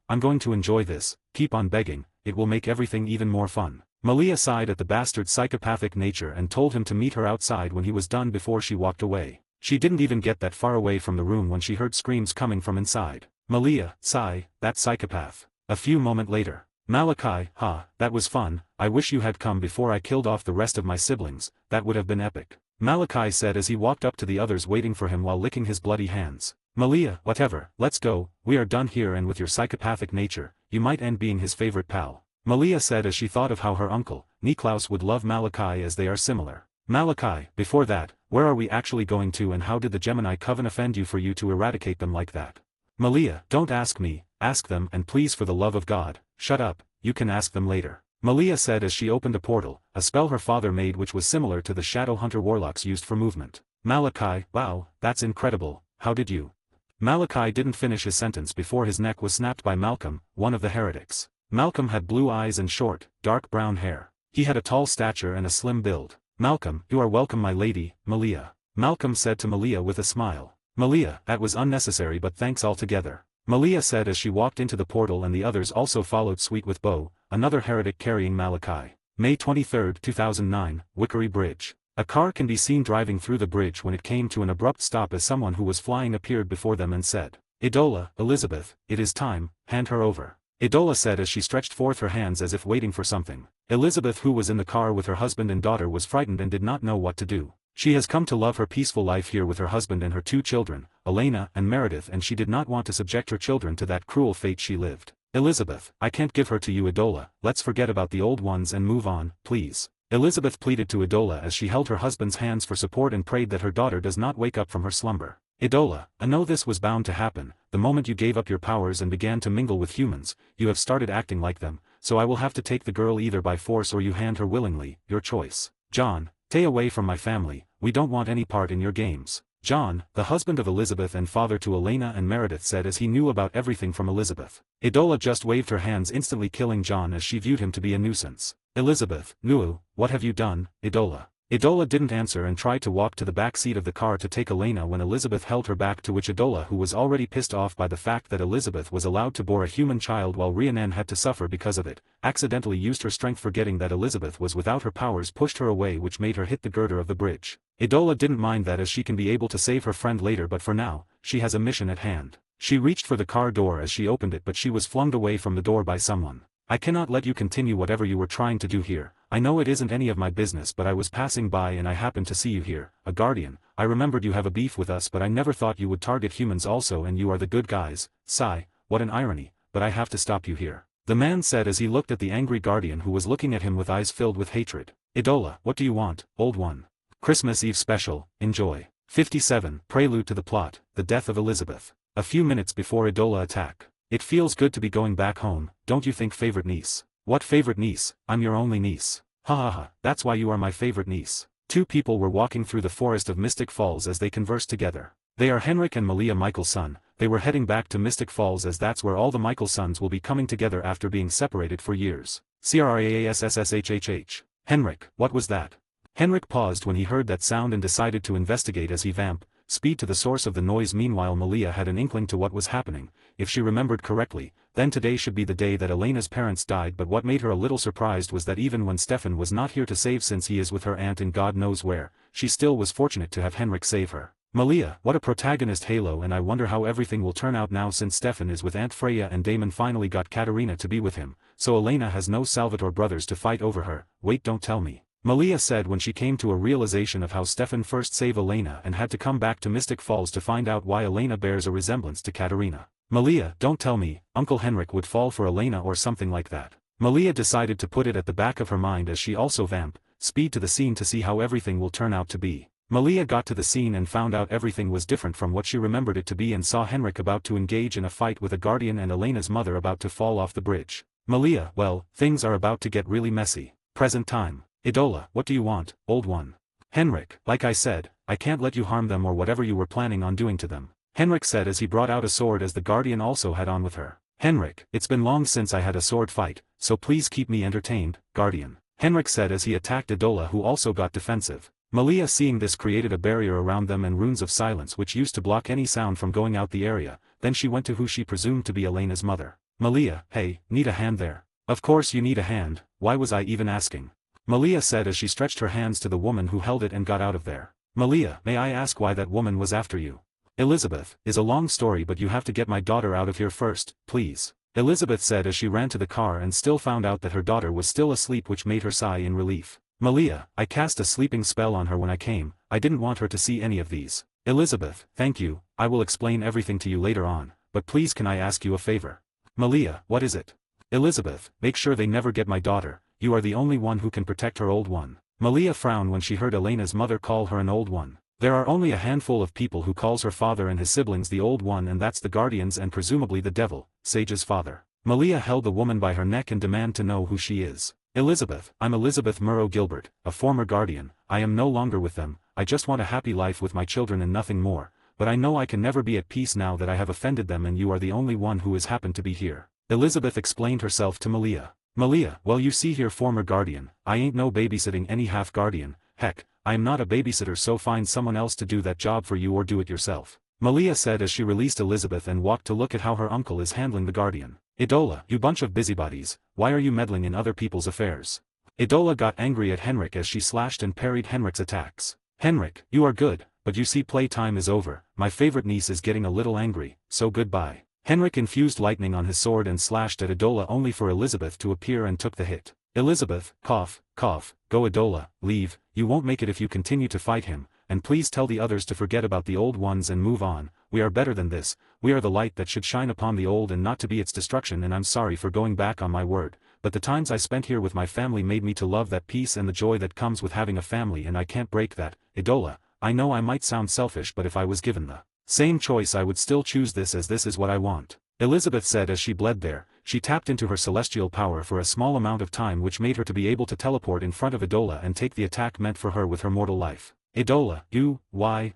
I'm going to enjoy this, keep on begging, it will make everything even more fun." Malia sighed at the bastard's psychopathic nature and told him to meet her outside when he was done before she walked away. She didn't even get that far away from the room when she heard screams coming from inside. "Malia, sigh, that psychopath." A few moments later. "Malachi, that was fun, I wish you had come before I killed off the rest of my siblings, that would have been epic," Malachi said as he walked up to the others waiting for him while licking his bloody hands. "Malia, whatever, let's go, we are done here, and with your psychopathic nature, you might end being his favorite pal," Malia said as she thought of how her uncle, Niklaus, would love Malachi as they are similar. "Malachi, before that, where are we actually going to, and how did the Gemini Coven offend you for you to eradicate them like that?" "Malia, don't ask me, ask them, and please, for the love of God, shut up, you can ask them later," Malia said as she opened a portal, a spell her father made which was similar to the Shadow Hunter warlocks used for movement. "Malachi, wow, that's incredible, how did you Malachi didn't finish his sentence before his neck was snapped by Malcolm, one of the heretics. Malcolm had blue eyes and short, dark brown hair. He had a tall stature and a slim build. "Malcolm, you are welcome, my lady, Malia," Malcolm said to Malia with a smile. "Malia, that was unnecessary, but thanks altogether," Malia said as she walked into the portal, and the others also followed Sweet with Bow, another heretic carrying Malachi. May 23, 2009, Wickery Bridge. A car can be seen driving through the bridge when it came to an abrupt stop as someone who was flying appeared before them and said, "Idola, Elizabeth, it is time, hand her over," Idola said as she stretched forth her hands as if waiting for something. Elizabeth, who was in the car with her husband and daughter, was frightened and did not know what to do. She has come to love her peaceful life here with her husband and her 2 children, Elena and Meredith, and she did not want to subject her children to that cruel fate she lived. "Elizabeth, I can't give her to you, Idola, let's forget about the old ones and move on, please," Elizabeth pleaded to Idola as she held her husband's hands for support and prayed that her daughter does not wake up from her slumber. "Idola, I know this was bound to happen. The moment you gave up your powers and began to mingle with humans, you have started acting like them, so I will have to take the girl either by force or you hand her willingly, your choice. John, stay away from my family, we don't want any part in your games." John, the husband of Elizabeth and father to Elena and Meredith, said as he knew about everything from Elizabeth. Idola just waved her hands, instantly killing John as she viewed him to be a nuisance. "Elizabeth, Nuu, what have you done, Idola?" Idola didn't answer and tried to walk to the back seat of the car to take Elena when Elizabeth held her back, to which Idola, who was already pissed off by the fact that Elizabeth was allowed to bore a human child while Rhiannon had to suffer because of it, accidentally used her strength, forgetting that Elizabeth was without her powers, pushed her away, which made her hit the girder of the bridge. Idola didn't mind that as she can be able to save her friend later, but for now, she has a mission at hand. She reached for the car door as she opened it, but she was flung away from the door by someone. "I cannot let you continue whatever you were trying to do here. I know it isn't any of my business, but I was passing by and I happened to see you here, a guardian. I remembered you have a beef with us, but I never thought you would target humans also, and you are the good guys. Sigh, what an irony, but I have to stop you here," the man said as he looked at the angry guardian who was looking at him with eyes filled with hatred. "Idola, what do you want, old one?" Christmas Eve special, enjoy. 57, Prelude to the plot, the death of Elizabeth. A few minutes before Idola attack. "It feels good to be going back home, don't you think, favorite niece?" "What favorite niece? I'm your only niece." "Ha ha ha, that's why you are my favorite niece." 2 people were walking through the forest of Mystic Falls as they conversed together. They are Henrik and Malia Michelson. They were heading back to Mystic Falls as that's where all the Michelsons will be coming together after being separated for years. CRAASSSHHH. "Henrik, what was that?" Henrik paused when he heard that sound and decided to investigate as he vamped speed to the source of the noise. Meanwhile, Malia had an inkling to what was happening. If she remembered correctly, then today should be the day that Elena's parents died, but what made her a little surprised was that even when Stefan was not here to save, since he is with her aunt in God knows where, she still was fortunate to have Henrik save her. Malia, what a protagonist Halo, and I wonder how everything will turn out now since Stefan is with Aunt Freya and Damon finally got Katerina to be with him, so Elena has no Salvatore brothers to fight over her. Wait, don't tell me. Malia said when she came to a realization of how Stefan first saved Elena and had to come back to Mystic Falls to find out why Elena bears a resemblance to Katerina. "Malia, don't tell me, Uncle Henrik would fall for Elena or something like that." Malia decided to put it at the back of her mind as she also vamped speed to the scene to see how everything will turn out to be. Malia got to the scene and found out everything was different from what she remembered it to be, and saw Henrik about to engage in a fight with a guardian and Elena's mother about to fall off the bridge. Malia, well, things are about to get really messy. Present time. "Idola, what do you want, old one?" "Henrik, like I said, I can't let you harm them or whatever you were planning on doing to them," Henrik said as he brought out a sword as the guardian also had on with her. "Henrik, it's been long since I had a sword fight, so please keep me entertained, guardian," Henrik said as he attacked Idola, who also got defensive. Malia, seeing this, created a barrier around them and runes of silence which used to block any sound from going out the area. Then she went to who she presumed to be Elena's mother. "Malia, hey, need a hand there?" "Of course you need a hand, why was I even asking?" Malia said as she stretched her hands to the woman who held it and got out of there. "Malia, may I ask why that woman was after you?" "Elizabeth, is a long story, but you have to get my daughter out of here first, please," Elizabeth said as she ran to the car and still found out that her daughter was still asleep, which made her sigh in relief. "Malia, I cast a sleeping spell on her when I came, I didn't want her to see any of these." "Elizabeth, thank you, I will explain everything to you later on, but please can I ask you a favor?" "Malia, what is it?" "Elizabeth, make sure they never get my daughter. You are the only one who can protect her, old one." Malia frowned when she heard Elena's mother call her an old one. There are only a handful of people who calls her father and his siblings the old one, and that's the guardians and presumably the devil, Sage's father. Malia held the woman by her neck and demanded to know who she is. "Elizabeth, I'm Elizabeth Murrow Gilbert, a former guardian. I am no longer with them, I just want a happy life with my children and nothing more. but I know I can never be at peace now that I have offended them and you are the only one who has happened to be here. Elizabeth explained herself to Malia. Malia, well you see here former guardian, I ain't no babysitting any half guardian, heck, I am not a babysitter so find someone else to do that job for you or do it yourself. Malia said as she released Elizabeth and walked to look at how her uncle is handling the guardian. Idola, you bunch of busybodies, why are you meddling in other people's affairs? Idola got angry at Henrik as she slashed and parried Henrik's attacks. Henrik, you are good, but you see playtime is over, my favorite niece is getting a little angry, so goodbye. Henrik infused lightning on his sword and slashed at Idola only for Elizabeth to appear and took the hit. Elizabeth, cough, cough, go Idola, leave, you won't make it if you continue to fight him, and please tell the others to forget about the old ones and move on, we are better than this, we are the light that should shine upon the old and not to be its destruction and I'm sorry for going back on my word, but the times I spent here with my family made me to love that peace and the joy that comes with having a family and I can't break that, Idola, I know I might sound selfish but if I was given the same choice I would still choose this as this is what I want. Elizabeth said as she bled there, she tapped into her celestial power for a small amount of time which made her to be able to teleport in front of Idola and take the attack meant for her with her mortal life. Idola, you, why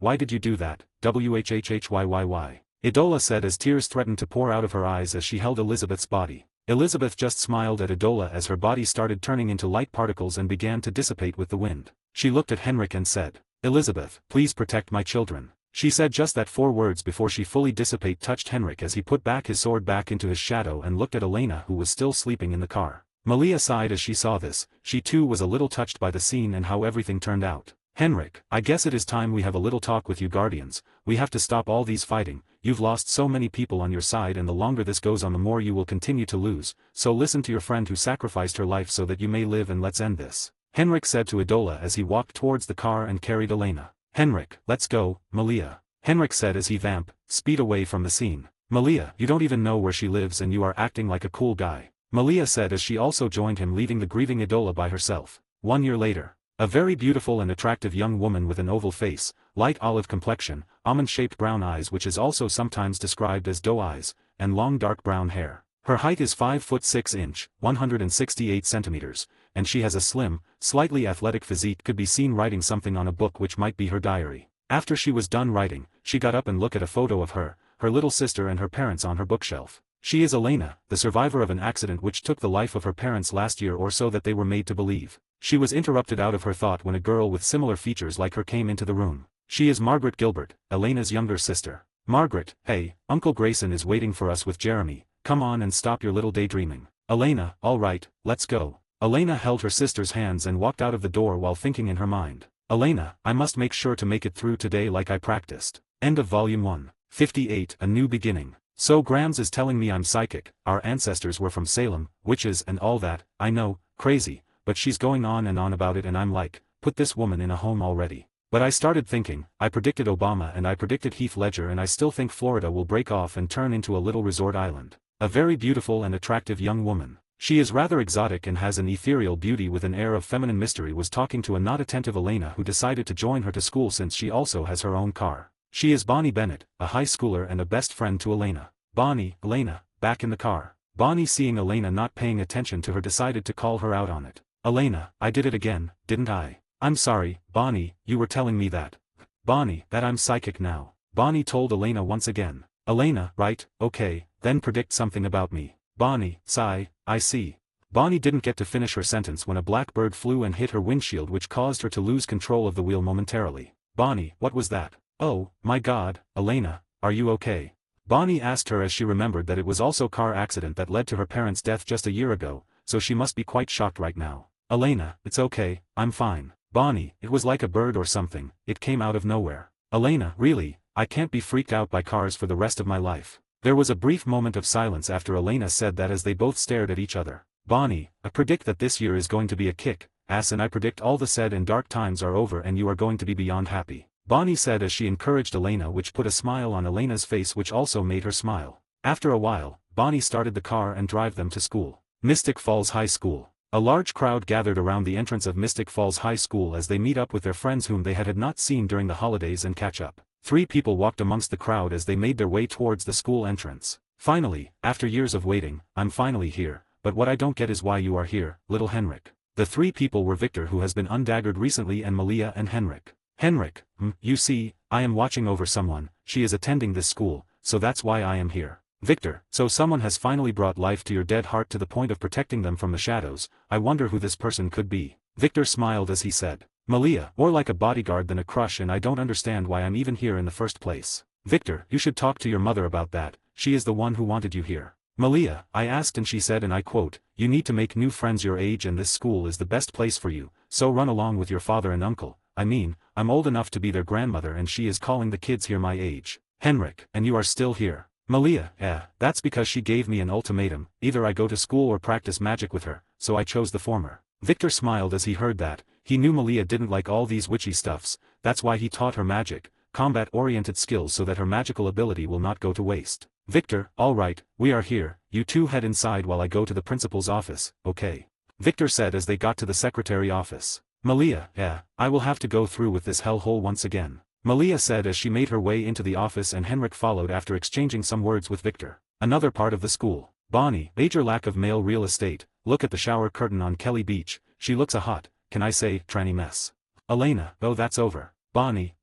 did you do that, why? Idola said as tears threatened to pour out of her eyes as she held Elizabeth's body. Elizabeth just smiled at Idola as her body started turning into light particles and began to dissipate with the wind. She looked at Henrik and said, Elizabeth, please protect my children. She said just that 4 words before she fully dissipate touched Henrik as he put back his sword back into his shadow and looked at Elena who was still sleeping in the car. Malia sighed as she saw this, she too was a little touched by the scene and how everything turned out. Henrik, I guess it is time we have a little talk with you guardians, we have to stop all these fighting, you've lost so many people on your side and the longer this goes on the more you will continue to lose, so listen to your friend who sacrificed her life so that you may live and let's end this. Henrik said to Idola as he walked towards the car and carried Elena. Henrik, let's go, Malia. Henrik said as he speed away from the scene. Malia, you don't even know where she lives and you are acting like a cool guy. Malia said as she also joined him leaving the grieving Idola by herself. 1 year later. A very beautiful and attractive young woman with an oval face, light olive complexion, almond-shaped brown eyes which is also sometimes described as doe eyes, and long dark brown hair. Her height is 5 foot 6 inch, 168 centimeters, and she has a slim, slightly athletic physique could be seen writing something on a book which might be her diary. After she was done writing, she got up and looked at a photo of her little sister and her parents on her bookshelf. She is Elena, the survivor of an accident which took the life of her parents last year or so that they were made to believe. She was interrupted out of her thought when a girl with similar features like her came into the room. She is Margaret Gilbert, Elena's younger sister. Margaret, hey, Uncle Grayson is waiting for us with Jeremy, come on and stop your little daydreaming. Elena, all right, let's go. Elena held her sister's hands and walked out of the door while thinking in her mind. Elena, I must make sure to make it through today like I practiced. End of Volume 1. 58 A New Beginning. So Grams is telling me I'm psychic, our ancestors were from Salem, witches and all that, I know, crazy, but she's going on and on about it and I'm like, put this woman in a home already. But I started thinking, I predicted Obama and I predicted Heath Ledger and I still think Florida will break off and turn into a little resort island. A very beautiful and attractive young woman. She is rather exotic and has an ethereal beauty with an air of feminine mystery was talking to a not attentive Elena who decided to join her to school since she also has her own car. She is Bonnie Bennett, a high schooler and a best friend to Elena. Bonnie, Elena, back in the car. Bonnie seeing Elena not paying attention to her decided to call her out on it. Elena, I did it again, didn't I? I'm sorry, Bonnie, you were telling me that. Bonnie, that I'm psychic now. Bonnie told Elena once again. Elena, right, okay, then predict something about me. Bonnie, sigh, I see. Bonnie didn't get to finish her sentence when a black bird flew and hit her windshield which caused her to lose control of the wheel momentarily. Bonnie, what was that? Oh, my God, Elena, are you okay? Bonnie asked her as she remembered that it was also a car accident that led to her parents' death just a year ago, so she must be quite shocked right now. Elena, it's okay, I'm fine. Bonnie, it was like a bird or something, it came out of nowhere. Elena, really, I can't be freaked out by cars for the rest of my life. There was a brief moment of silence after Elena said that as they both stared at each other. Bonnie, I predict that this year is going to be a kick-ass and I predict all the sad and dark times are over and you are going to be beyond happy. Bonnie said as she encouraged Elena which put a smile on Elena's face which also made her smile. After a while, Bonnie started the car and drive them to school. Mystic Falls High School. A large crowd gathered around the entrance of Mystic Falls High School as they meet up with their friends whom they had not seen during the holidays and catch up. 3 people walked amongst the crowd as they made their way towards the school entrance. Finally, after years of waiting, I'm finally here, but what I don't get is why you are here, little Henrik. The 3 people were Victor who has been undaggered recently and Malia and Henrik. Henrik, you see, I am watching over someone, she is attending this school, so that's why I am here. Victor, so someone has finally brought life to your dead heart to the point of protecting them from the shadows. I wonder who this person could be. Victor smiled as he said. Malia, more like a bodyguard than a crush, and I don't understand why I'm even here in the first place. Victor, you should talk to your mother about that, she is the one who wanted you here. Malia, I asked and she said, and I quote, you need to make new friends your age and this school is the best place for you, so run along with your father and uncle. I mean, I'm old enough to be their grandmother and she is calling the kids here my age. Henrik, and you are still here. Malia, that's because she gave me an ultimatum, either I go to school or practice magic with her, so I chose the former. Victor smiled as he heard that. He knew Malia didn't like all these witchy stuffs, that's why he taught her magic, combat-oriented skills so that her magical ability will not go to waste. Victor, alright, we are here, you two head inside while I go to the principal's office, okay? Victor said as they got to the secretary office. Malia, I will have to go through with this hellhole once again. Malia said as she made her way into the office and Henrik followed after exchanging some words with Victor. Another part of the school. Bonnie, major lack of male real estate, look at the shower curtain on Kelly Beach, she looks a hot, can I say, tranny mess. Elena, oh that's over. Bonnie,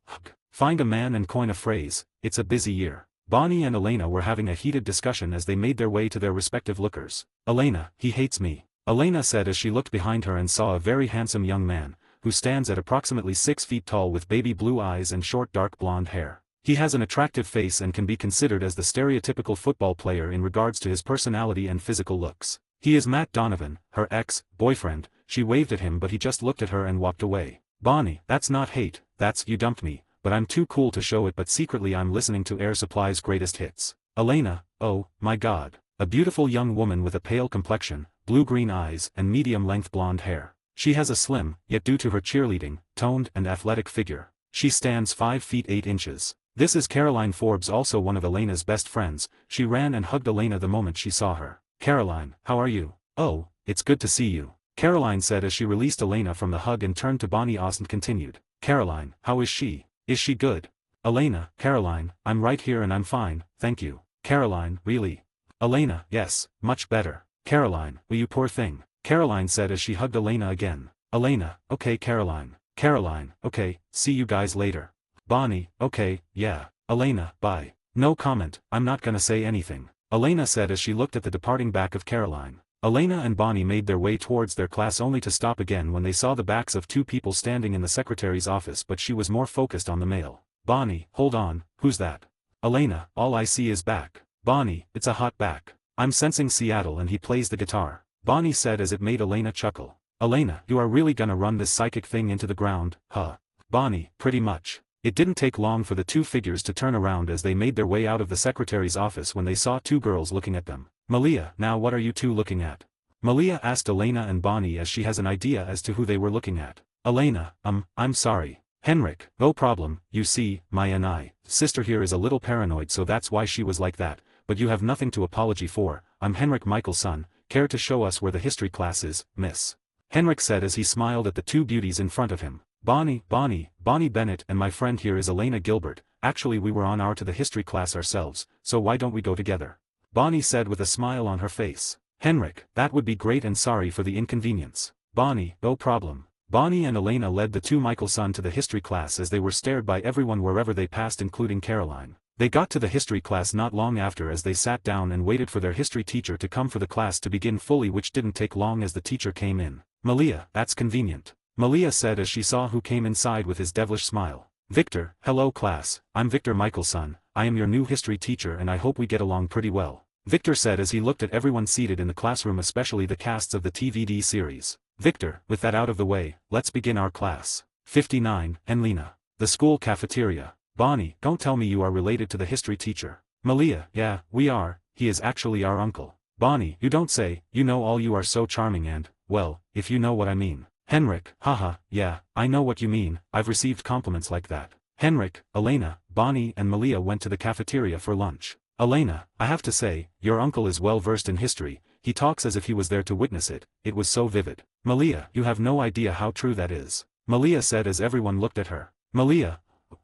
find a man and coin a phrase, it's a busy year. Bonnie and Elena were having a heated discussion as they made their way to their respective lookers. Elena, he hates me. Elena said as she looked behind her and saw a very handsome young man, who stands at approximately 6 feet tall with baby blue eyes and short dark blonde hair. He has an attractive face and can be considered as the stereotypical football player in regards to his personality and physical looks. He is Matt Donovan, her ex-boyfriend. She waved at him but he just looked at her and walked away. Bonnie, that's not hate, that's you dumped me, but I'm too cool to show it, but secretly I'm listening to Air Supply's greatest hits. Elena, oh, my god. A beautiful young woman with a pale complexion, blue-green eyes and medium-length blonde hair. She has a slim, yet due to her cheerleading, toned and athletic figure, she stands 5 feet 8 inches. This is Caroline Forbes, also one of Elena's best friends. She ran and hugged Elena the moment she saw her. Caroline, how are you? Oh, it's good to see you. Caroline said as she released Elena from the hug and turned to Bonnie and continued. Caroline, how is she? Is she good? Elena, Caroline, I'm right here and I'm fine, thank you. Caroline, really? Elena, yes, much better. Caroline, well you poor thing. Caroline said as she hugged Elena again. Elena, okay Caroline. Caroline, okay, see you guys later. Bonnie, okay, yeah. Elena, bye. No comment, I'm not gonna say anything. Elena said as she looked at the departing back of Caroline. Elena and Bonnie made their way towards their class only to stop again when they saw the backs of 2 people standing in the secretary's office, but she was more focused on the mail. Bonnie, hold on, who's that? Elena, all I see is back. Bonnie, it's a hot back. I'm sensing Seattle and he plays the guitar. Bonnie said as it made Elena chuckle. Elena, you are really gonna run this psychic thing into the ground, huh? Bonnie, pretty much. It didn't take long for the 2 figures to turn around as they made their way out of the secretary's office when they saw 2 girls looking at them. Malia, now what are you 2 looking at? Malia asked Elena and Bonnie as she has an idea as to who they were looking at. Elena, I'm sorry. Henrik, no problem, you see, my sister here is a little paranoid, so that's why she was like that, but you have nothing to apology for. I'm Henrik Michael's son, care to show us where the history class is, miss? Henrik said as he smiled at the 2 beauties in front of him. Bonnie Bennett, and my friend here is Elena Gilbert. Actually we were on our to the history class ourselves, so why don't we go together? Bonnie said with a smile on her face. Henrik, that would be great and sorry for the inconvenience. Bonnie, no problem. Bonnie and Elena led the 2 Michael's son to the history class as they were stared by everyone wherever they passed, including Caroline. They got to the history class not long after as they sat down and waited for their history teacher to come for the class to begin fully, which didn't take long as the teacher came in. Malia, that's convenient. Malia said as she saw who came inside with his devilish smile. Victor, hello class, I'm Victor Michael's son, I am your new history teacher and I hope we get along pretty well. Victor said as he looked at everyone seated in the classroom, especially the casts of the TVD series. Victor, with that out of the way, let's begin our class. 59, Enlina. The school cafeteria. Bonnie, don't tell me you are related to the history teacher. Malia, yeah, we are, he is actually our uncle. Bonnie, you don't say, you know all, you are so charming and, well, if you know what I mean. Henrik, haha, yeah, I know what you mean, I've received compliments like that. Henrik, Elena, Bonnie and Malia went to the cafeteria for lunch. Elena, I have to say, your uncle is well versed in history, he talks as if he was there to witness it, it was so vivid. Malia, you have no idea how true that is. Malia said as everyone looked at her. Malia,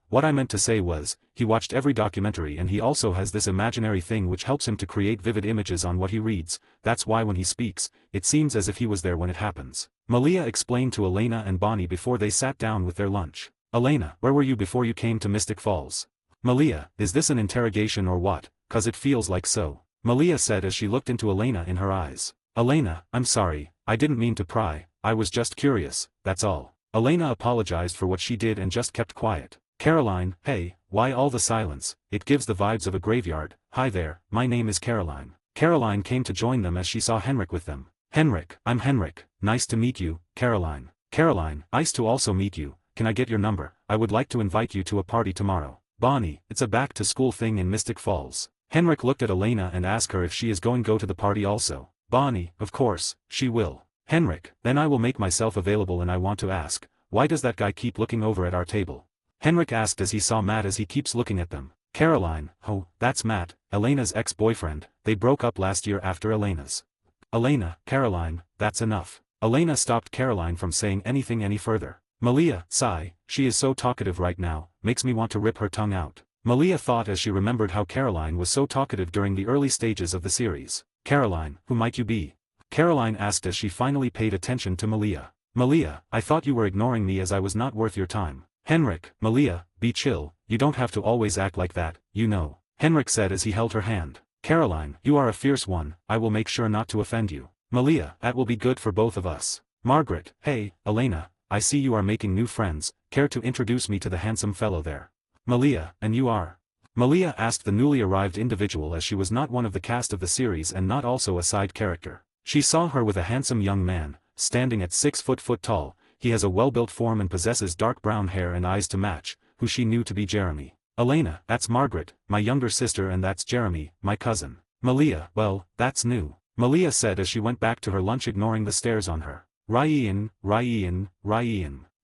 what I meant to say was, he watched every documentary and he also has this imaginary thing which helps him to create vivid images on what he reads, that's why when he speaks, it seems as if he was there when it happens. Malia explained to Elena and Bonnie before they sat down with their lunch. Elena, where were you before you came to Mystic Falls? Malia, is this an interrogation or what, cause it feels like so. Malia said as she looked into Elena in her eyes. Elena, I'm sorry, I didn't mean to pry, I was just curious, that's all. Elena apologized for what she did and just kept quiet. Caroline, hey, why all the silence, it gives the vibes of a graveyard. Hi there, my name is Caroline. Caroline came to join them as she saw Henrik with them. Henrik, I'm Henrik, nice to meet you, Caroline. Caroline, nice to also meet you, can I get your number? I would like to invite you to a party tomorrow. Bonnie, it's a back-to-school thing in Mystic Falls. Henrik looked at Elena and asked her if she is going to go to the party also. Bonnie, of course, she will. Henrik, then I will make myself available and I want to ask, why does that guy keep looking over at our table? Henrik asked as he saw Matt as he keeps looking at them. Caroline, oh, that's Matt, Elena's ex-boyfriend, they broke up last year after Elena's. Elena, Caroline, that's enough. Elena stopped Caroline from saying anything any further. Malia, sigh, she is so talkative right now, makes me want to rip her tongue out. Malia thought as she remembered how Caroline was so talkative during the early stages of the series. Caroline, who might you be? Caroline asked as she finally paid attention to Malia. Malia, I thought you were ignoring me as I was not worth your time. Henrik, Malia, be chill, you don't have to always act like that, you know. Henrik said as he held her hand. Caroline, you are a fierce one, I will make sure not to offend you. Malia, that will be good for both of us. Margaret, hey, Elena, I see you are making new friends, care to introduce me to the handsome fellow there? Malia, and you are? Malia asked the newly arrived individual as she was not one of the cast of the series and not also a side character. She saw her with a handsome young man, standing at 6 foot tall, he has a well-built form and possesses dark brown hair and eyes to match, who she knew to be Jeremy. Elena, that's Margaret, my younger sister and that's Jeremy, my cousin. Malia, well, that's new. Malia said as she went back to her lunch ignoring the stares on her. Ryan.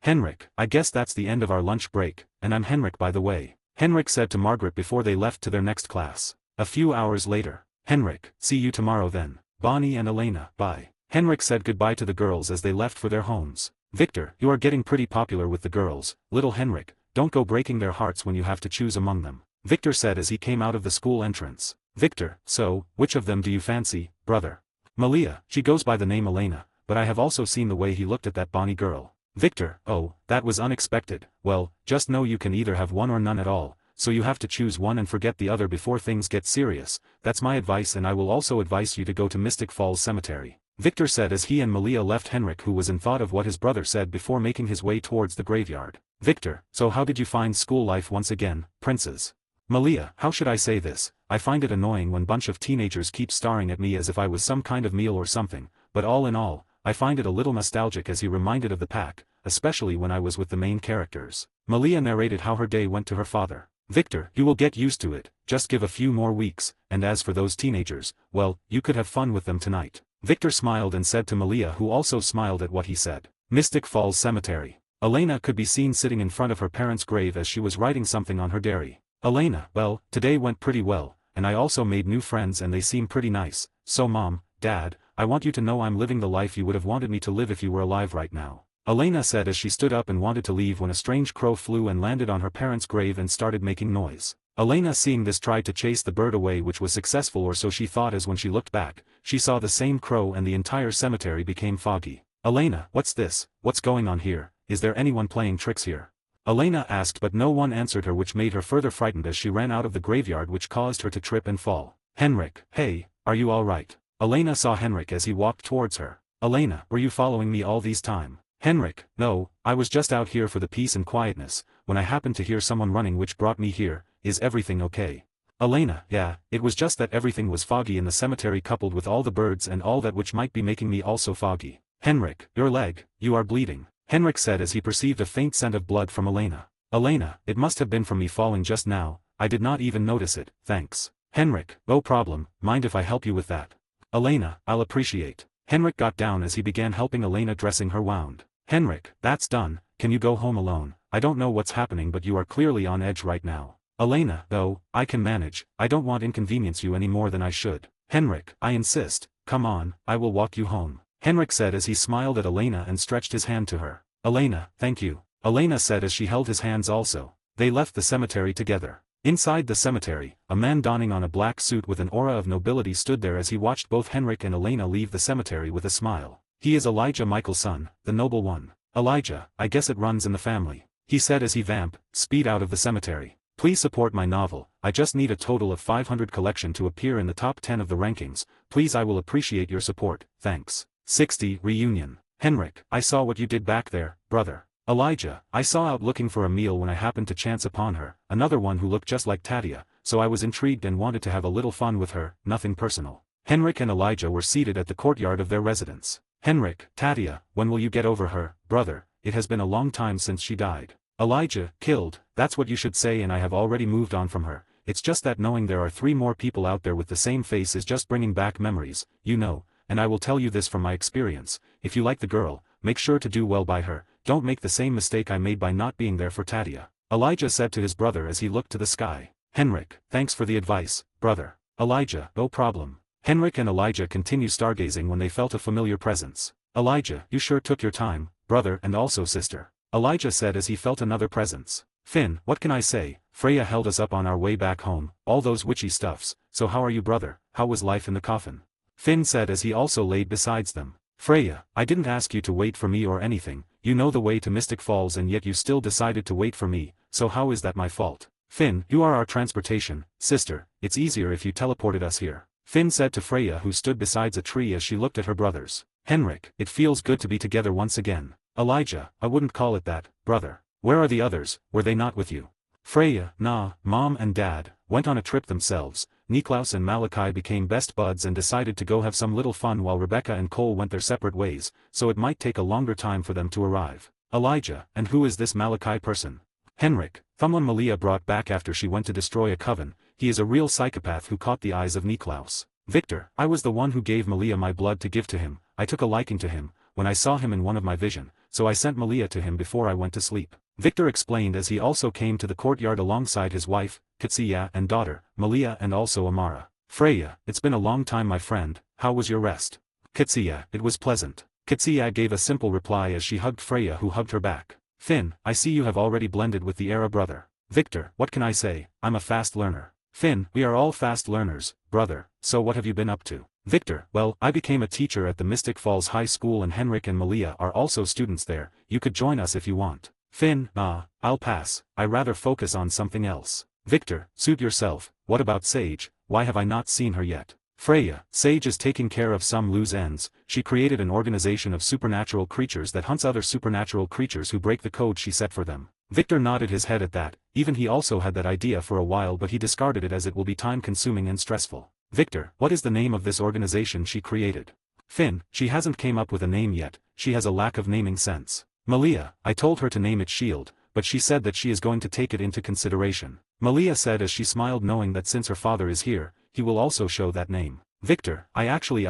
Henrik, I guess that's the end of our lunch break, and I'm Henrik by the way. Henrik said to Margaret before they left to their next class. A few hours later. Henrik, see you tomorrow then. Bonnie and Elena, bye. Henrik said goodbye to the girls as they left for their homes. Victor, you are getting pretty popular with the girls, little Henrik, don't go breaking their hearts when you have to choose among them. Victor said as he came out of the school entrance. Victor, so, which of them do you fancy, brother? Malia, she goes by the name Elena, but I have also seen the way he looked at that Bonnie girl. Victor, oh, that was unexpected, well, just know you can either have one or none at all, so you have to choose one and forget the other before things get serious, that's my advice and I will also advise you to go to Mystic Falls Cemetery. Victor said as he and Malia left Henrik who was in thought of what his brother said before making his way towards the graveyard. Victor, so how did you find school life once again, princes? Malia, how should I say this, I find it annoying when bunch of teenagers keep staring at me as if I was some kind of meal or something, but all in all, I find it a little nostalgic as he reminded of the pack, especially when I was with the main characters. Malia narrated how her day went to her father. Victor, you will get used to it, just give a few more weeks, and as for those teenagers, well, you could have fun with them tonight. Victor smiled and said to Malia who also smiled at what he said. Mystic Falls Cemetery. Elena could be seen sitting in front of her parents' grave as she was writing something on her diary. Elena, well, today went pretty well, and I also made new friends and they seem pretty nice, so Mom, Dad, I want you to know I'm living the life you would have wanted me to live if you were alive right now. Elena said as she stood up and wanted to leave when a strange crow flew and landed on her parents' grave and started making noise. Elena seeing this tried to chase the bird away which was successful or so she thought as when she looked back, she saw the same crow and the entire cemetery became foggy. Elena, what's this, what's going on here, is there anyone playing tricks here? Elena asked but no one answered her which made her further frightened as she ran out of the graveyard which caused her to trip and fall. Henrik, hey, are you alright? Elena saw Henrik as he walked towards her. Elena, were you following me all these time? Henrik, no, I was just out here for the peace and quietness, when I happened to hear someone running which brought me here, is everything okay? Elena, yeah, it was just that everything was foggy in the cemetery coupled with all the birds and all that which might be making me also foggy. Henrik, your leg, you are bleeding, Henrik said as he perceived a faint scent of blood from Elena. Elena, it must have been from me falling just now, I did not even notice it, thanks. Henrik, no problem, mind if I help you with that? Elena, I'll appreciate. Henrik got down as he began helping Elena dressing her wound. Henrik, that's done, can you go home alone, I don't know what's happening but you are clearly on edge right now. Elena, though, I can manage, I don't want inconvenience you any more than I should. Henrik, I insist, come on, I will walk you home. Henrik said as he smiled at Elena and stretched his hand to her. Elena, thank you. Elena said as she held his hands also. They left the cemetery together. Inside the cemetery, a man donning on a black suit with an aura of nobility stood there as he watched both Henrik and Elena leave the cemetery with a smile. He is Elijah Michael's son, the noble one. Elijah, I guess it runs in the family. he said as he speed out of the cemetery. Please support my novel, I just need a total of 500 collection to appear in the top 10 of the rankings, please I will appreciate your support, thanks. 60. Reunion. Henrik, I saw what you did back there, brother. Elijah, I saw out looking for a meal when I happened to chance upon her, another one who looked just like Tatia, so I was intrigued and wanted to have a little fun with her, nothing personal. Henrik and Elijah were seated at the courtyard of their residence. Henrik, Tatia, when will you get over her, brother, it has been a long time since she died. Elijah, killed, that's what you should say and I have already moved on from her, it's just that knowing there are 3 more people out there with the same face is just bringing back memories, you know, and I will tell you this from my experience, if you like the girl, make sure to do well by her, don't make the same mistake I made by not being there for Tatia. Elijah said to his brother as he looked to the sky. Henrik, thanks for the advice, brother. Elijah, no problem. Henrik and Elijah continued stargazing when they felt a familiar presence. Elijah, you sure took your time, brother and also sister. Elijah said as he felt another presence. Finn, what can I say, Freya held us up on our way back home, all those witchy stuffs, so how are you brother, how was life in the coffin? Finn said as he also laid besides them. Freya, I didn't ask you to wait for me or anything, you know the way to Mystic Falls and yet you still decided to wait for me, so how is that my fault? Finn, you are our transportation, sister, it's easier if you teleported us here. Finn said to Freya who stood beside a tree as she looked at her brothers. Henrik, it feels good to be together once again. Elijah, I wouldn't call it that, brother. Where are the others, were they not with you? Freya, nah, mom and dad, went on a trip themselves, Niklaus and Malachi became best buds and decided to go have some little fun while Rebecca and Cole went their separate ways, so it might take a longer time for them to arrive. Elijah, and who is this Malachi person? Henrik, someone Malia brought back after she went to destroy a coven, he is a real psychopath who caught the eyes of Niklaus. Victor, I was the one who gave Malia my blood to give to him, I took a liking to him, when I saw him in one of my vision, so I sent Malia to him before I went to sleep. Victor explained as he also came to the courtyard alongside his wife, Kitsia and daughter, Malia and also Amara. Freya, it's been a long time my friend, how was your rest? Kitsia, it was pleasant. Kitsia gave a simple reply as she hugged Freya who hugged her back. Finn, I see you have already blended with the era brother. Victor, what can I say, I'm a fast learner. Finn, we are all fast learners, brother, so what have you been up to? Victor, well, I became a teacher at the Mystic Falls High School and Henrik and Malia are also students there, you could join us if you want. Finn, I'll pass, I rather focus on something else. Victor, suit yourself, what about Sage, why have I not seen her yet? Freya, Sage is taking care of some loose ends, she created an organization of supernatural creatures that hunts other supernatural creatures who break the code she set for them. Victor nodded his head at that, even he also had that idea for a while but he discarded it as it will be time-consuming and stressful. Victor, what is the name of this organization she created? Finn, she hasn't came up with a name yet, she has a lack of naming sense. Malia, I told her to name it Shield, but she said that she is going to take it into consideration. Malia said as she smiled knowing that since her father is here, he will also show that name. Victor, I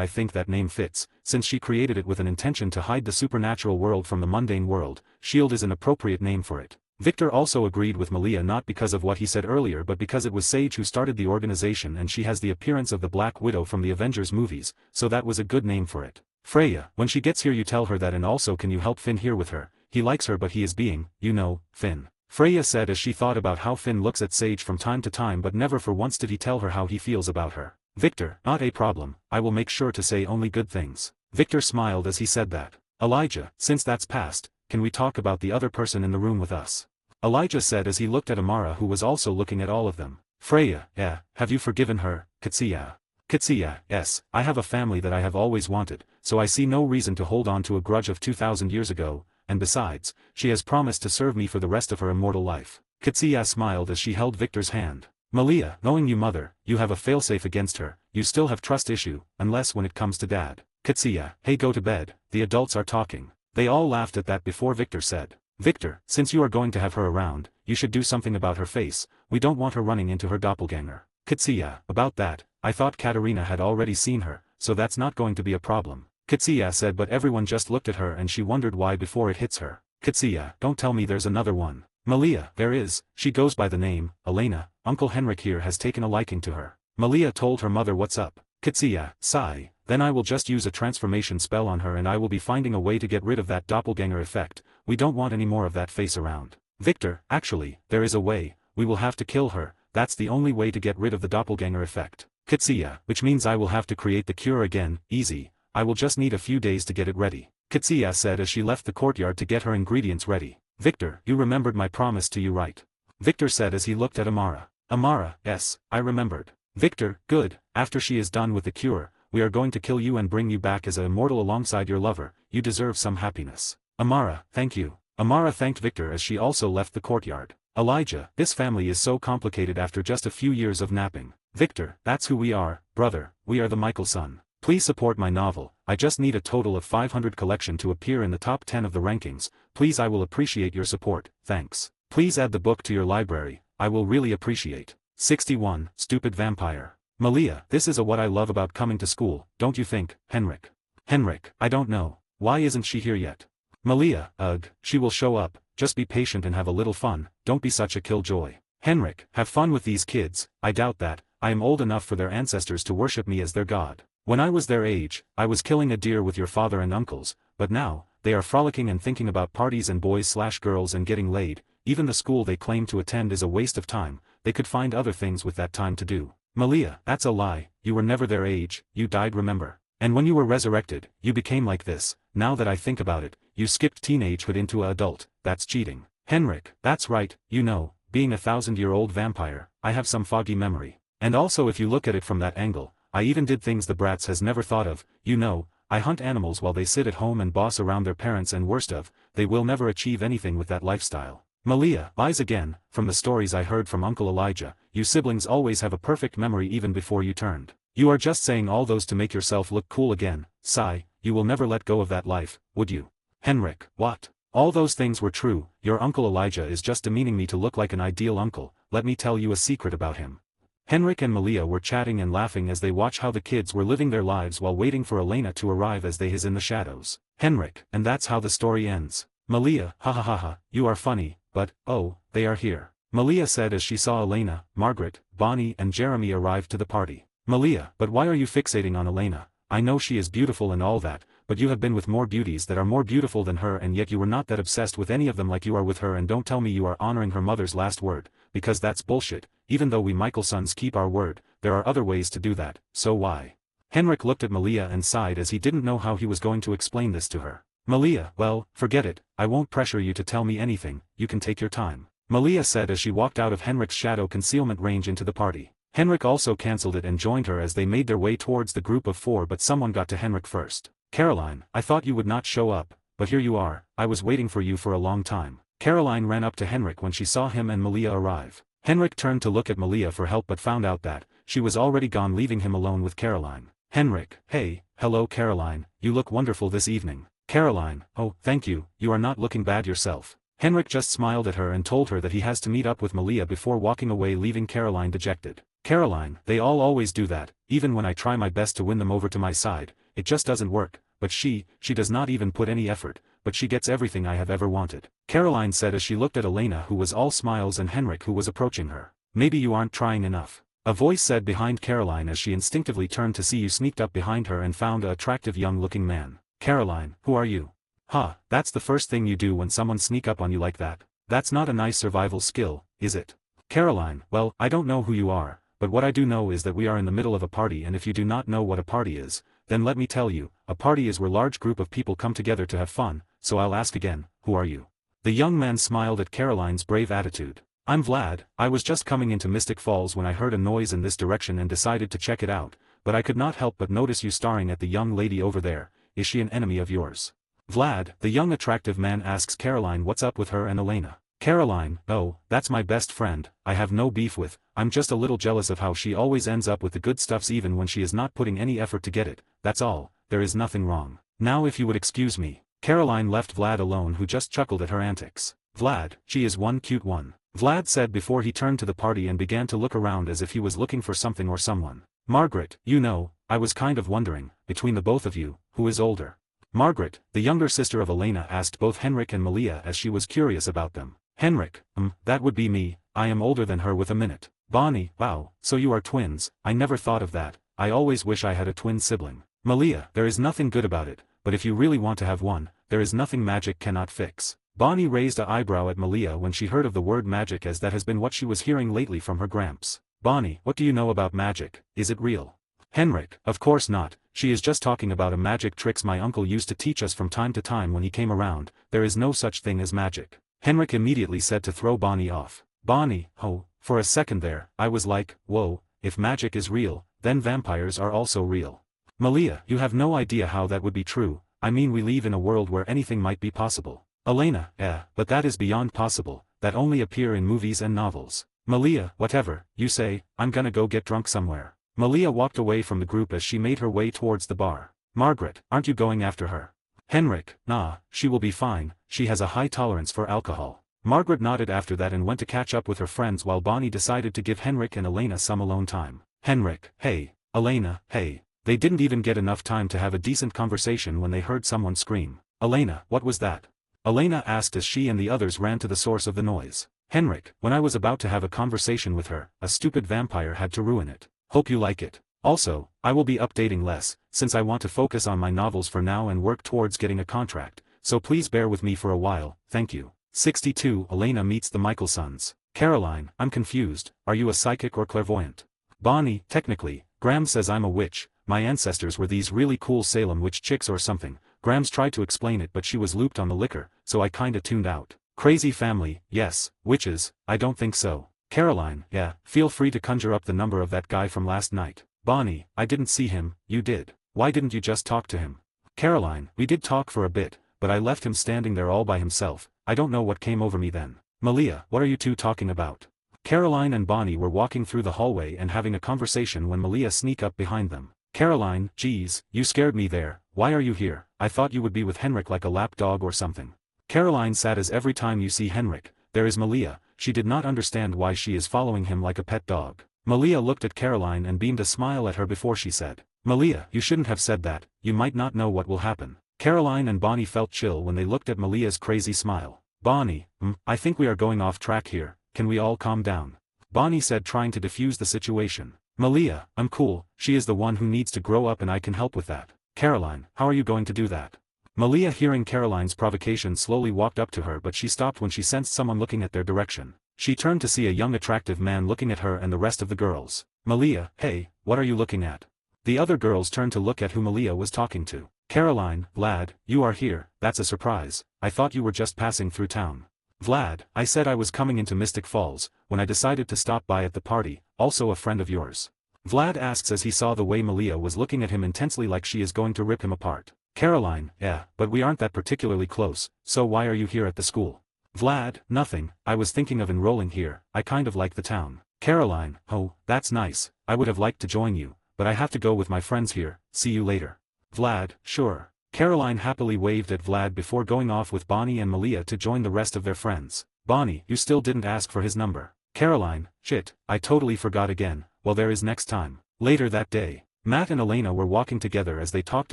think that name fits, since she created it with an intention to hide the supernatural world from the mundane world, Shield is an appropriate name for it. Victor also agreed with Malia not because of what he said earlier but because it was Sage who started the organization and she has the appearance of the Black Widow from the Avengers movies, so that was a good name for it. Freya, when she gets here you tell her that and also can you help Finn here with her, he likes her but he is being, you know, Finn. Freya said as she thought about how Finn looks at Sage from time to time but never for once did he tell her how he feels about her. Victor, not a problem, I will make sure to say only good things. Victor smiled as he said that. Elijah, since that's past, can we talk about the other person in the room with us? Elijah said as he looked at Amara who was also looking at all of them. Freya, yeah, have you forgiven her, Kitsia? Kitsia, yes, I have a family that I have always wanted, so I see no reason to hold on to a grudge of 2,000 years ago, and besides, she has promised to serve me for the rest of her immortal life. Kitsia smiled as she held Victor's hand. Malia, knowing you mother, you have a failsafe against her, you still have trust issue, unless when it comes to dad. Kitsia, hey go to bed, the adults are talking. They all laughed at that before Victor said. Victor, since you are going to have her around, you should do something about her face, we don't want her running into her doppelganger. Kitsia, about that, I thought Katerina had already seen her, so that's not going to be a problem. Kitsia said but everyone just looked at her and she wondered why before it hits her. Kitsia, don't tell me there's another one. Malia, there is, she goes by the name, Elena, Uncle Henrik here has taken a liking to her. Malia told her mother what's up. Kitsia, sigh, then I will just use a transformation spell on her and I will be finding a way to get rid of that doppelganger effect, we don't want any more of that face around. Victor, actually, there is a way, we will have to kill her, that's the only way to get rid of the doppelganger effect. Kitsia, which means I will have to create the cure again, easy, I will just need a few days to get it ready. Kitsia said as she left the courtyard to get her ingredients ready. Victor, you remembered my promise to you, right? Victor said as he looked at Amara. Amara, yes, I remembered. Victor, good, after she is done with the cure, we are going to kill you and bring you back as an immortal alongside your lover, you deserve some happiness. Amara, thank you. Amara thanked Victor as she also left the courtyard. Elijah, this family is so complicated after just a few years of napping. Victor, that's who we are, brother, we are the Michelson. Please support my novel, I just need a total of 500 collection to appear in the top 10 of the rankings, please I will appreciate your support, thanks. Please add the book to your library, I will really appreciate. 61, Stupid Vampire. Malia, this is what I love about coming to school, don't you think, Henrik? Henrik, I don't know, why isn't she here yet? Malia, ugh, she will show up, just be patient and have a little fun, don't be such a killjoy. Henrik, have fun with these kids, I doubt that, I am old enough for their ancestors to worship me as their god. When I was their age, I was killing a deer with your father and uncles, but now, they are frolicking and thinking about parties and boys/girls and getting laid, even the school they claim to attend is a waste of time, they could find other things with that time to do. Malia, that's a lie, you were never their age, you died remember. And when you were resurrected, you became like this, now that I think about it, you skipped teenagehood into a adult, that's cheating. Henrik, that's right, you know, being a 1,000-year-old vampire, I have some foggy memory. And also if you look at it from that angle, I even did things the brats has never thought of, you know, I hunt animals while they sit at home and boss around their parents and worst of, they will never achieve anything with that lifestyle. Malia, lies again, from the stories I heard from Uncle Elijah, you siblings always have a perfect memory even before you turned. You are just saying all those to make yourself look cool again, sigh, you will never let go of that life, would you? Henrik, what? All those things were true, your Uncle Elijah is just demeaning me to look like an ideal uncle, let me tell you a secret about him. Henrik and Malia were chatting and laughing as they watched how the kids were living their lives while waiting for Elena to arrive as they hid in the shadows. Henrik, and that's how the story ends. Malia, ha ha ha ha, you are funny, but, oh, they are here. Malia said as she saw Elena, Margaret, Bonnie and Jeremy arrive to the party. Malia, but why are you fixating on Elena? I know she is beautiful and all that, but you have been with more beauties that are more beautiful than her and yet you were not that obsessed with any of them like you are with her and don't tell me you are honoring her mother's last word, because that's bullshit, even though we Michelsons keep our word, there are other ways to do that, so why? Henrik looked at Malia and sighed as he didn't know how he was going to explain this to her. Malia, well, forget it, I won't pressure you to tell me anything, you can take your time. Malia said as she walked out of Henrik's shadow concealment range into the party. Henrik also cancelled it and joined her as they made their way towards the group of four but someone got to Henrik first. Caroline, I thought you would not show up, but here you are, I was waiting for you for a long time. Caroline ran up to Henrik when she saw him and Malia arrive. Henrik turned to look at Malia for help but found out that, she was already gone leaving him alone with Caroline. Henrik, hey, hello Caroline, you look wonderful this evening. Caroline, oh, thank you, you are not looking bad yourself. Henrik just smiled at her and told her that he has to meet up with Malia before walking away leaving Caroline dejected. Caroline, they all always do that, even when I try my best to win them over to my side, it just doesn't work, but she does not even put any effort, but she gets everything I have ever wanted. Caroline said as she looked at Elena who was all smiles and Henrik who was approaching her. Maybe you aren't trying enough. A voice said behind Caroline as she instinctively turned to see you sneaked up behind her and found a attractive young-looking man. Caroline, who are you? Huh, that's the first thing you do when someone sneak up on you like that. That's not a nice survival skill, is it? Caroline, well, I don't know who you are, but what I do know is that we are in the middle of a party and if you do not know what a party is, then let me tell you, a party is where large group of people come together to have fun, so I'll ask again, who are you? The young man smiled at Caroline's brave attitude. I'm Vlad, I was just coming into Mystic Falls when I heard a noise in this direction and decided to check it out, but I could not help but notice you staring at the young lady over there, is she an enemy of yours? Vlad, the young attractive man asks Caroline what's up with her and Elena. Caroline, oh, that's my best friend, I have no beef with, I'm just a little jealous of how she always ends up with the good stuffs even when she is not putting any effort to get it, that's all, there is nothing wrong. Now if you would excuse me. Caroline left Vlad alone who just chuckled at her antics. Vlad, she is one cute one. Vlad said before he turned to the party and began to look around as if he was looking for something or someone. Margaret, you know, I was kind of wondering, between the both of you, who is older? Margaret, the younger sister of Elena asked both Henrik and Malia as she was curious about them. Henrik, that would be me, I am older than her with a minute. Bonnie, wow, so you are twins, I never thought of that, I always wish I had a twin sibling. Malia, there is nothing good about it, but if you really want to have one, there is nothing magic cannot fix. Bonnie raised an eyebrow at Malia when she heard of the word magic as that has been what she was hearing lately from her gramps. Bonnie, what do you know about magic, is it real? Henrik, of course not, she is just talking about a magic tricks my uncle used to teach us from time to time when he came around, there is no such thing as magic. Henrik immediately said to throw Bonnie off. Bonnie, oh, for a second there, I was like, whoa, if magic is real, then vampires are also real. Malia, you have no idea how that would be true, I mean we live in a world where anything might be possible. Elena, but that is beyond possible, that only appear in movies and novels. Malia, whatever, you say, I'm gonna go get drunk somewhere. Malia walked away from the group as she made her way towards the bar. Margaret, aren't you going after her? Henrik, nah, she will be fine, she has a high tolerance for alcohol. Margaret nodded after that and went to catch up with her friends while Bonnie decided to give Henrik and Elena some alone time. Henrik, hey, Elena, hey. They didn't even get enough time to have a decent conversation when they heard someone scream. Elena, what was that? Elena asked as she and the others ran to the source of the noise. Henrik, when I was about to have a conversation with her, a stupid vampire had to ruin it. Hope you like it. Also, I will be updating less, since I want to focus on my novels for now and work towards getting a contract, so please bear with me for a while, thank you. 62 Elena meets the Michaelsons. Caroline, I'm confused, are you a psychic or clairvoyant? Bonnie, technically, Graham says I'm a witch, my ancestors were these really cool Salem witch chicks or something. Grams tried to explain it but she was looped on the liquor, so I kinda tuned out. Crazy family, yes, witches, I don't think so. Caroline, yeah, feel free to conjure up the number of that guy from last night. Bonnie, I didn't see him, you did. Why didn't you just talk to him? Caroline, we did talk for a bit, but I left him standing there all by himself, I don't know what came over me then. Malia, what are you two talking about? Caroline and Bonnie were walking through the hallway and having a conversation when Malia sneaked up behind them. Caroline, geez, you scared me there, why are you here? I thought you would be with Henrik like a lap dog or something. Caroline sat as every time you see Henrik, there is Malia, she did not understand why she is following him like a pet dog. Malia looked at Caroline and beamed a smile at her before she said, Malia, you shouldn't have said that, you might not know what will happen. Caroline and Bonnie felt chill when they looked at Malia's crazy smile. Bonnie, I think we are going off track here, can we all calm down? Bonnie said trying to defuse the situation. Malia, I'm cool, she is the one who needs to grow up and I can help with that. Caroline, how are you going to do that? Malia hearing Caroline's provocation slowly walked up to her but she stopped when she sensed someone looking at their direction. She turned to see a young attractive man looking at her and the rest of the girls. Malia, hey, what are you looking at? The other girls turned to look at who Malia was talking to. Caroline, Vlad, you are here, that's a surprise, I thought you were just passing through town. Vlad, I said I was coming into Mystic Falls, when I decided to stop by at the party, also a friend of yours. Vlad asks as he saw the way Malia was looking at him intensely like she is going to rip him apart. Caroline, yeah, but we aren't that particularly close, so why are you here at the school? Vlad, nothing, I was thinking of enrolling here, I kind of like the town. Caroline, oh, that's nice, I would have liked to join you, but I have to go with my friends here, see you later. Vlad, sure. Caroline happily waved at Vlad before going off with Bonnie and Malia to join the rest of their friends. Bonnie, you still didn't ask for his number. Caroline, shit, I totally forgot again, well there is next time. Later that day, Matt and Elena were walking together as they talked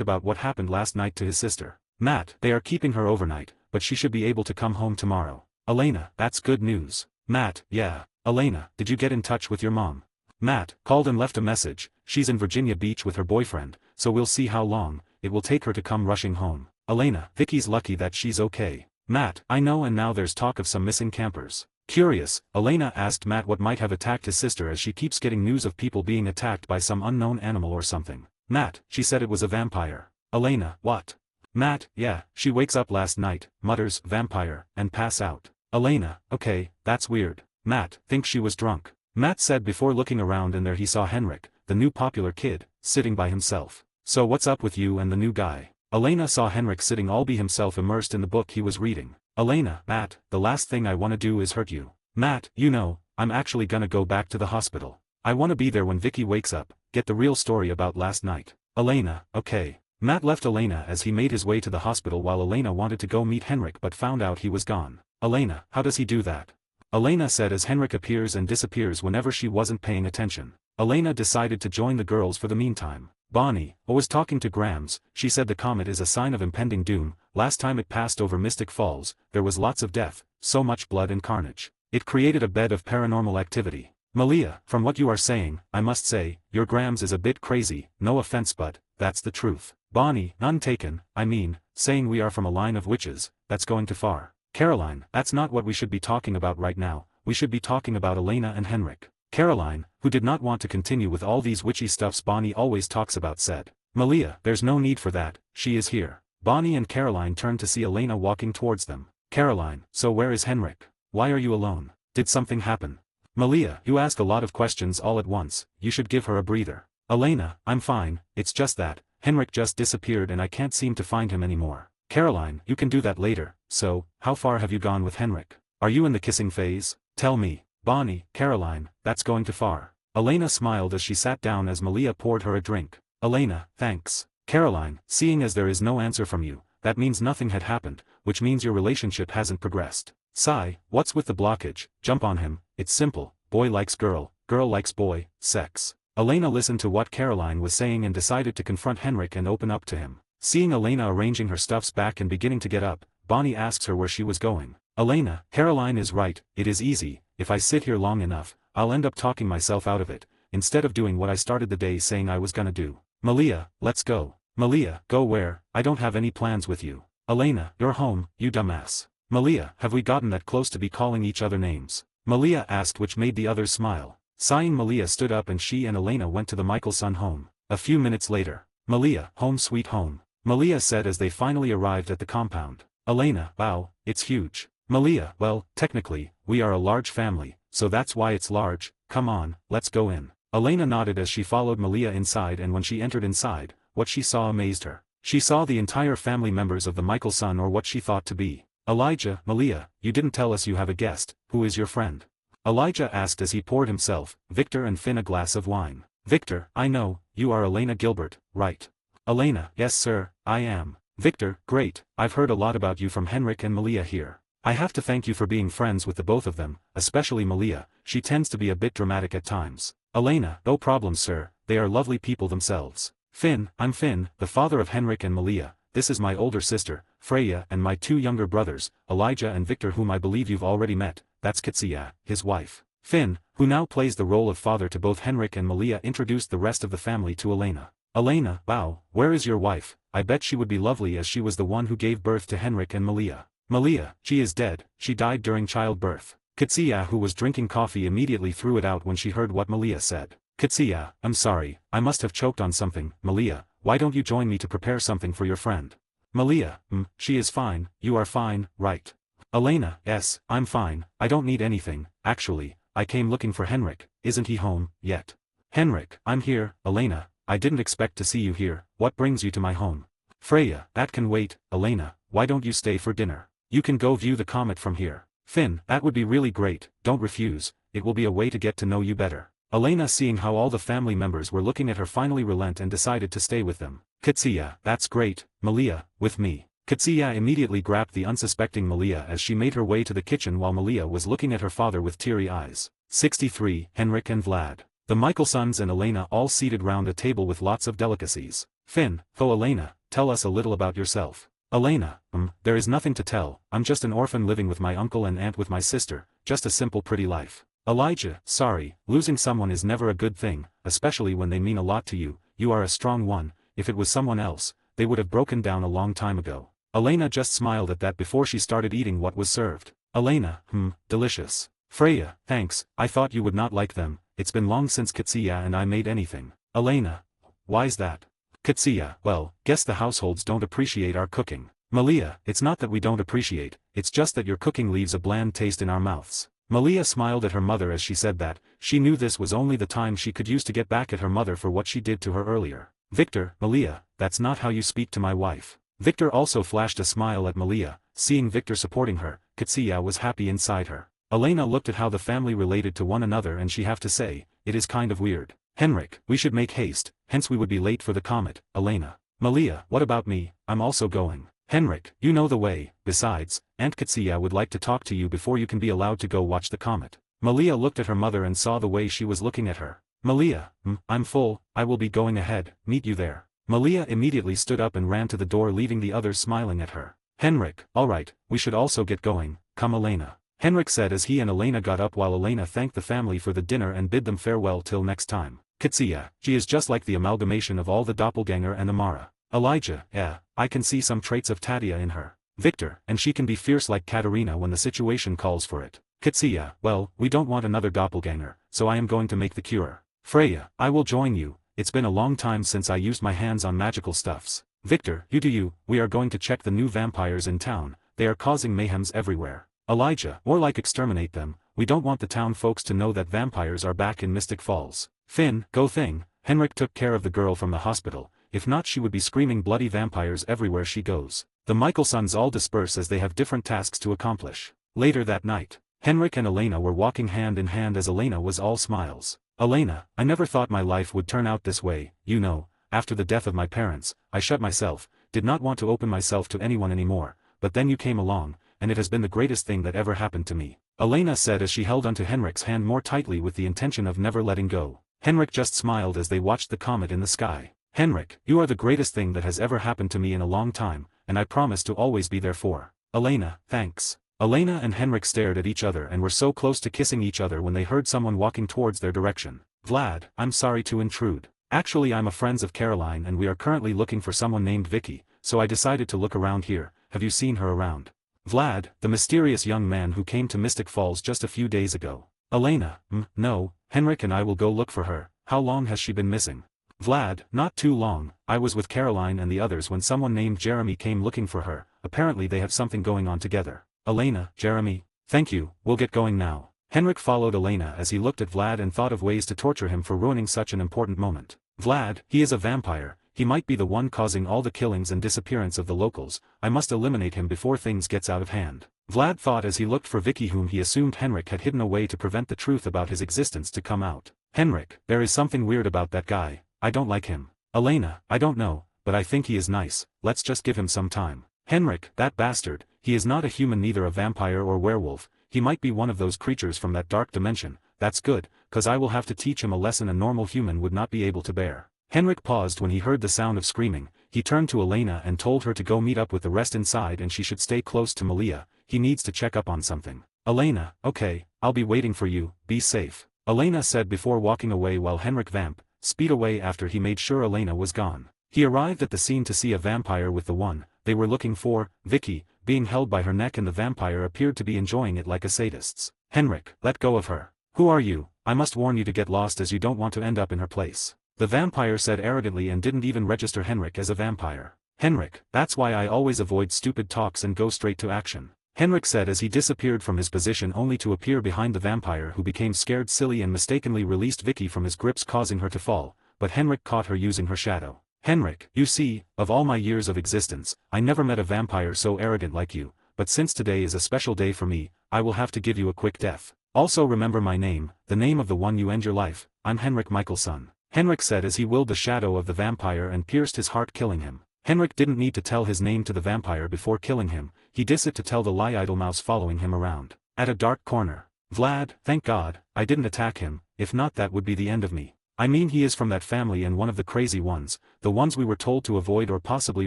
about what happened last night to his sister. Matt, they are keeping her overnight, but she should be able to come home tomorrow. Elena, that's good news. Matt, yeah. Elena, did you get in touch with your mom? Matt, called and left a message, she's in Virginia Beach with her boyfriend, so we'll see how long it will take her to come rushing home. Elena, Vicky's lucky that she's okay. Matt, I know, and now there's talk of some missing campers. Curious, Elena asked Matt what might have attacked his sister as she keeps getting news of people being attacked by some unknown animal or something. Matt, she said it was a vampire. Elena, what? Matt, yeah, she wakes up last night, mutters, vampire, and pass out. Elena, okay, that's weird. Matt, thinks she was drunk. Matt said before looking around and there he saw Henrik, the new popular kid, sitting by himself. So what's up with you and the new guy? Elena saw Henrik sitting all by himself immersed in the book he was reading. Elena, Matt, the last thing I wanna do is hurt you. Matt, you know, I'm actually gonna go back to the hospital. I wanna be there when Vicky wakes up, get the real story about last night. Elena, okay. Matt left Elena as he made his way to the hospital while Elena wanted to go meet Henrik but found out he was gone. Elena, how does he do that? Elena said as Henrik appears and disappears whenever she wasn't paying attention. Elena decided to join the girls for the meantime. Bonnie, was talking to Grams, she said the comet is a sign of impending doom, last time it passed over Mystic Falls, there was lots of death, so much blood and carnage. It created a bed of paranormal activity. Malia, from what you are saying, I must say, your Grams is a bit crazy, no offense but, that's the truth. Bonnie, none taken, I mean, saying we are from a line of witches, that's going too far. Caroline, that's not what we should be talking about right now, we should be talking about Elena and Henrik. Caroline, who did not want to continue with all these witchy stuffs Bonnie always talks about, said. Malia, there's no need for that, she is here. Bonnie and Caroline turned to see Elena walking towards them. Caroline, so where is Henrik? Why are you alone? Did something happen? Malia, you ask a lot of questions all at once, you should give her a breather. Elena, I'm fine, it's just that, Henrik just disappeared and I can't seem to find him anymore. Caroline, you can do that later, so, how far have you gone with Henrik? Are you in the kissing phase? Tell me. Bonnie, Caroline, that's going too far. Elena smiled as she sat down as Malia poured her a drink. Elena, thanks. Caroline, seeing as there is no answer from you, that means nothing had happened, which means your relationship hasn't progressed. Sigh, what's with the blockage? Jump on him, it's simple, boy likes girl likes boy, sex. Elena listened to what Caroline was saying and decided to confront Henrik and open up to him. Seeing Elena arranging her stuffs back and beginning to get up, Bonnie asks her where she was going. Elena, Caroline is right, it is easy, if I sit here long enough, I'll end up talking myself out of it, instead of doing what I started the day saying I was gonna do. Malia, let's go. Malia, go where? I don't have any plans with you. Elena, you're home, you dumbass. Malia, have we gotten that close to be calling each other names? Malia asked, which made the others smile. Sighing, Malia stood up and she and Elena went to the Michelson home. A few minutes later. Malia, home sweet home. Malia said as they finally arrived at the compound. Elena, wow, it's huge. Malia, well, technically, we are a large family, so that's why it's large, come on, let's go in. Elena nodded as she followed Malia inside, and when she entered inside, what she saw amazed her. She saw the entire family members of the Michelson, or what she thought to be. Elijah, Malia, you didn't tell us you have a guest, who is your friend? Elijah asked as he poured himself, Victor and Finn a glass of wine. Victor, I know, you are Elena Gilbert, right? Elena, yes sir, I am. Victor, great, I've heard a lot about you from Henrik and Malia here. I have to thank you for being friends with the both of them, especially Malia, she tends to be a bit dramatic at times. Elena, no problem sir, they are lovely people themselves. Finn, I'm Finn, the father of Henrik and Malia, this is my older sister, Freya, and my two younger brothers, Elijah and Victor, whom I believe you've already met, that's Kitsia, his wife. Finn, who now plays the role of father to both Henrik and Malia, introduced the rest of the family to Elena. Elena, wow, where is your wife? I bet she would be lovely as she was the one who gave birth to Henrik and Malia. Malia, she is dead, she died during childbirth. Kitsia, who was drinking coffee, immediately threw it out when she heard what Malia said. Kitsia, I'm sorry, I must have choked on something. Malia, why don't you join me to prepare something for your friend? Malia, she is fine, you are fine, right? Elena, yes, I'm fine, I don't need anything, actually, I came looking for Henrik, isn't he home, yet? Henrik, I'm here, Elena, I didn't expect to see you here, what brings you to my home? Freya, that can wait, Elena, why don't you stay for dinner? You can go view the comet from here. Finn, that would be really great, don't refuse, it will be a way to get to know you better. Elena, seeing how all the family members were looking at her, finally relent and decided to stay with them. Kitsia, that's great, Malia, with me. Kitsia immediately grabbed the unsuspecting Malia as she made her way to the kitchen while Malia was looking at her father with teary eyes. 63, Henrik and Vlad. The Michelsons and Elena all seated round a table with lots of delicacies. Finn, Elena, tell us a little about yourself. Elena, there is nothing to tell, I'm just an orphan living with my uncle and aunt with my sister, just a simple pretty life. Elijah, sorry, losing someone is never a good thing, especially when they mean a lot to you, you are a strong one, if it was someone else, they would have broken down a long time ago. Elena just smiled at that before she started eating what was served. Elena, delicious. Freya, thanks, I thought you would not like them, it's been long since Kitsia and I made anything. Elena, why's that? Kitsia, well, guess the households don't appreciate our cooking. Malia, it's not that we don't appreciate, it's just that your cooking leaves a bland taste in our mouths. Malia smiled at her mother as she said that, she knew this was only the time she could use to get back at her mother for what she did to her earlier. Victor, Malia, that's not how you speak to my wife. Victor also flashed a smile at Malia, seeing Victor supporting her, Kitsia was happy inside her. Elena looked at how the family related to one another and she have to say, it is kind of weird. Henrik, we should make haste, hence we would be late for the comet, Elena. Malia, what about me, I'm also going. Henrik, you know the way, besides, Aunt Kitsia would like to talk to you before you can be allowed to go watch the comet. Malia looked at her mother and saw the way she was looking at her. Malia, I'm full, I will be going ahead, meet you there. Malia immediately stood up and ran to the door, leaving the others smiling at her. Henrik, alright, we should also get going, come Elena. Henrik said as he and Elena got up while Elena thanked the family for the dinner and bid them farewell till next time. Kitsia, she is just like the amalgamation of all the doppelganger and Amara. Elijah, yeah, I can see some traits of Tadia in her. Victor, and she can be fierce like Katerina when the situation calls for it. Kitsia, well, we don't want another doppelganger, so I am going to make the cure. Freya, I will join you, it's been a long time since I used my hands on magical stuffs. Victor, you do you, we are going to check the new vampires in town, they are causing mayhems everywhere. Elijah, or like exterminate them, we don't want the town folks to know that vampires are back in Mystic Falls. Finn, go thing, Henrik took care of the girl from the hospital, if not she would be screaming bloody vampires everywhere she goes. The Michaelsons all disperse as they have different tasks to accomplish. Later that night, Henrik and Elena were walking hand in hand as Elena was all smiles. Elena, I never thought my life would turn out this way, you know, after the death of my parents, I shut myself, did not want to open myself to anyone anymore, but then you came along, and it has been the greatest thing that ever happened to me. Elena said as she held onto Henrik's hand more tightly with the intention of never letting go. Henrik just smiled as they watched the comet in the sky. Henrik, you are the greatest thing that has ever happened to me in a long time, and I promise to always be there for. Elena, thanks. Elena and Henrik stared at each other and were so close to kissing each other when they heard someone walking towards their direction. Vlad, I'm sorry to intrude. Actually I'm a friend of Caroline and we are currently looking for someone named Vicky, so I decided to look around here. Have you seen her around? Vlad, the mysterious young man who came to Mystic Falls just a few days ago. Elena, no, Henrik and I will go look for her. How long has she been missing? Vlad, not too long, I was with Caroline and the others when someone named Jeremy came looking for her, apparently they have something going on together. Elena, Jeremy, thank you, we'll get going now. Henrik followed Elena as he looked at Vlad and thought of ways to torture him for ruining such an important moment. Vlad, he is a vampire, he might be the one causing all the killings and disappearance of the locals, I must eliminate him before things gets out of hand. Vlad thought as he looked for Vicky whom he assumed Henrik had hidden away to prevent the truth about his existence to come out. Henrik, there is something weird about that guy, I don't like him. Elena, I don't know, but I think he is nice, let's just give him some time. Henrik, that bastard, he is not a human neither a vampire or werewolf, he might be one of those creatures from that dark dimension, that's good, cause I will have to teach him a lesson a normal human would not be able to bear. Henrik paused when he heard the sound of screaming, he turned to Elena and told her to go meet up with the rest inside and she should stay close to Malia, he needs to check up on something. Elena, okay, I'll be waiting for you, be safe. Elena said before walking away while Henrik speed away after he made sure Elena was gone. He arrived at the scene to see a vampire with the one they were looking for, Vicky, being held by her neck and the vampire appeared to be enjoying it like a sadist. Henrik, let go of her. Who are you? I must warn you to get lost as you don't want to end up in her place. The vampire said arrogantly and didn't even register Henrik as a vampire. Henrik, that's why I always avoid stupid talks and go straight to action. Henrik said as he disappeared from his position only to appear behind the vampire who became scared silly and mistakenly released Vicky from his grips causing her to fall, but Henrik caught her using her shadow. Henrik, you see, of all my years of existence, I never met a vampire so arrogant like you, but since today is a special day for me, I will have to give you a quick death. Also remember my name, the name of the one you end your life, I'm Henrik Michaelsson. Henrik said as he willed the shadow of the vampire and pierced his heart killing him. Henrik didn't need to tell his name to the vampire before killing him, he did it to tell the idle mouse following him around. At a dark corner. Vlad, thank God, I didn't attack him, if not that would be the end of me. I mean he is from that family and one of the crazy ones, the ones we were told to avoid or possibly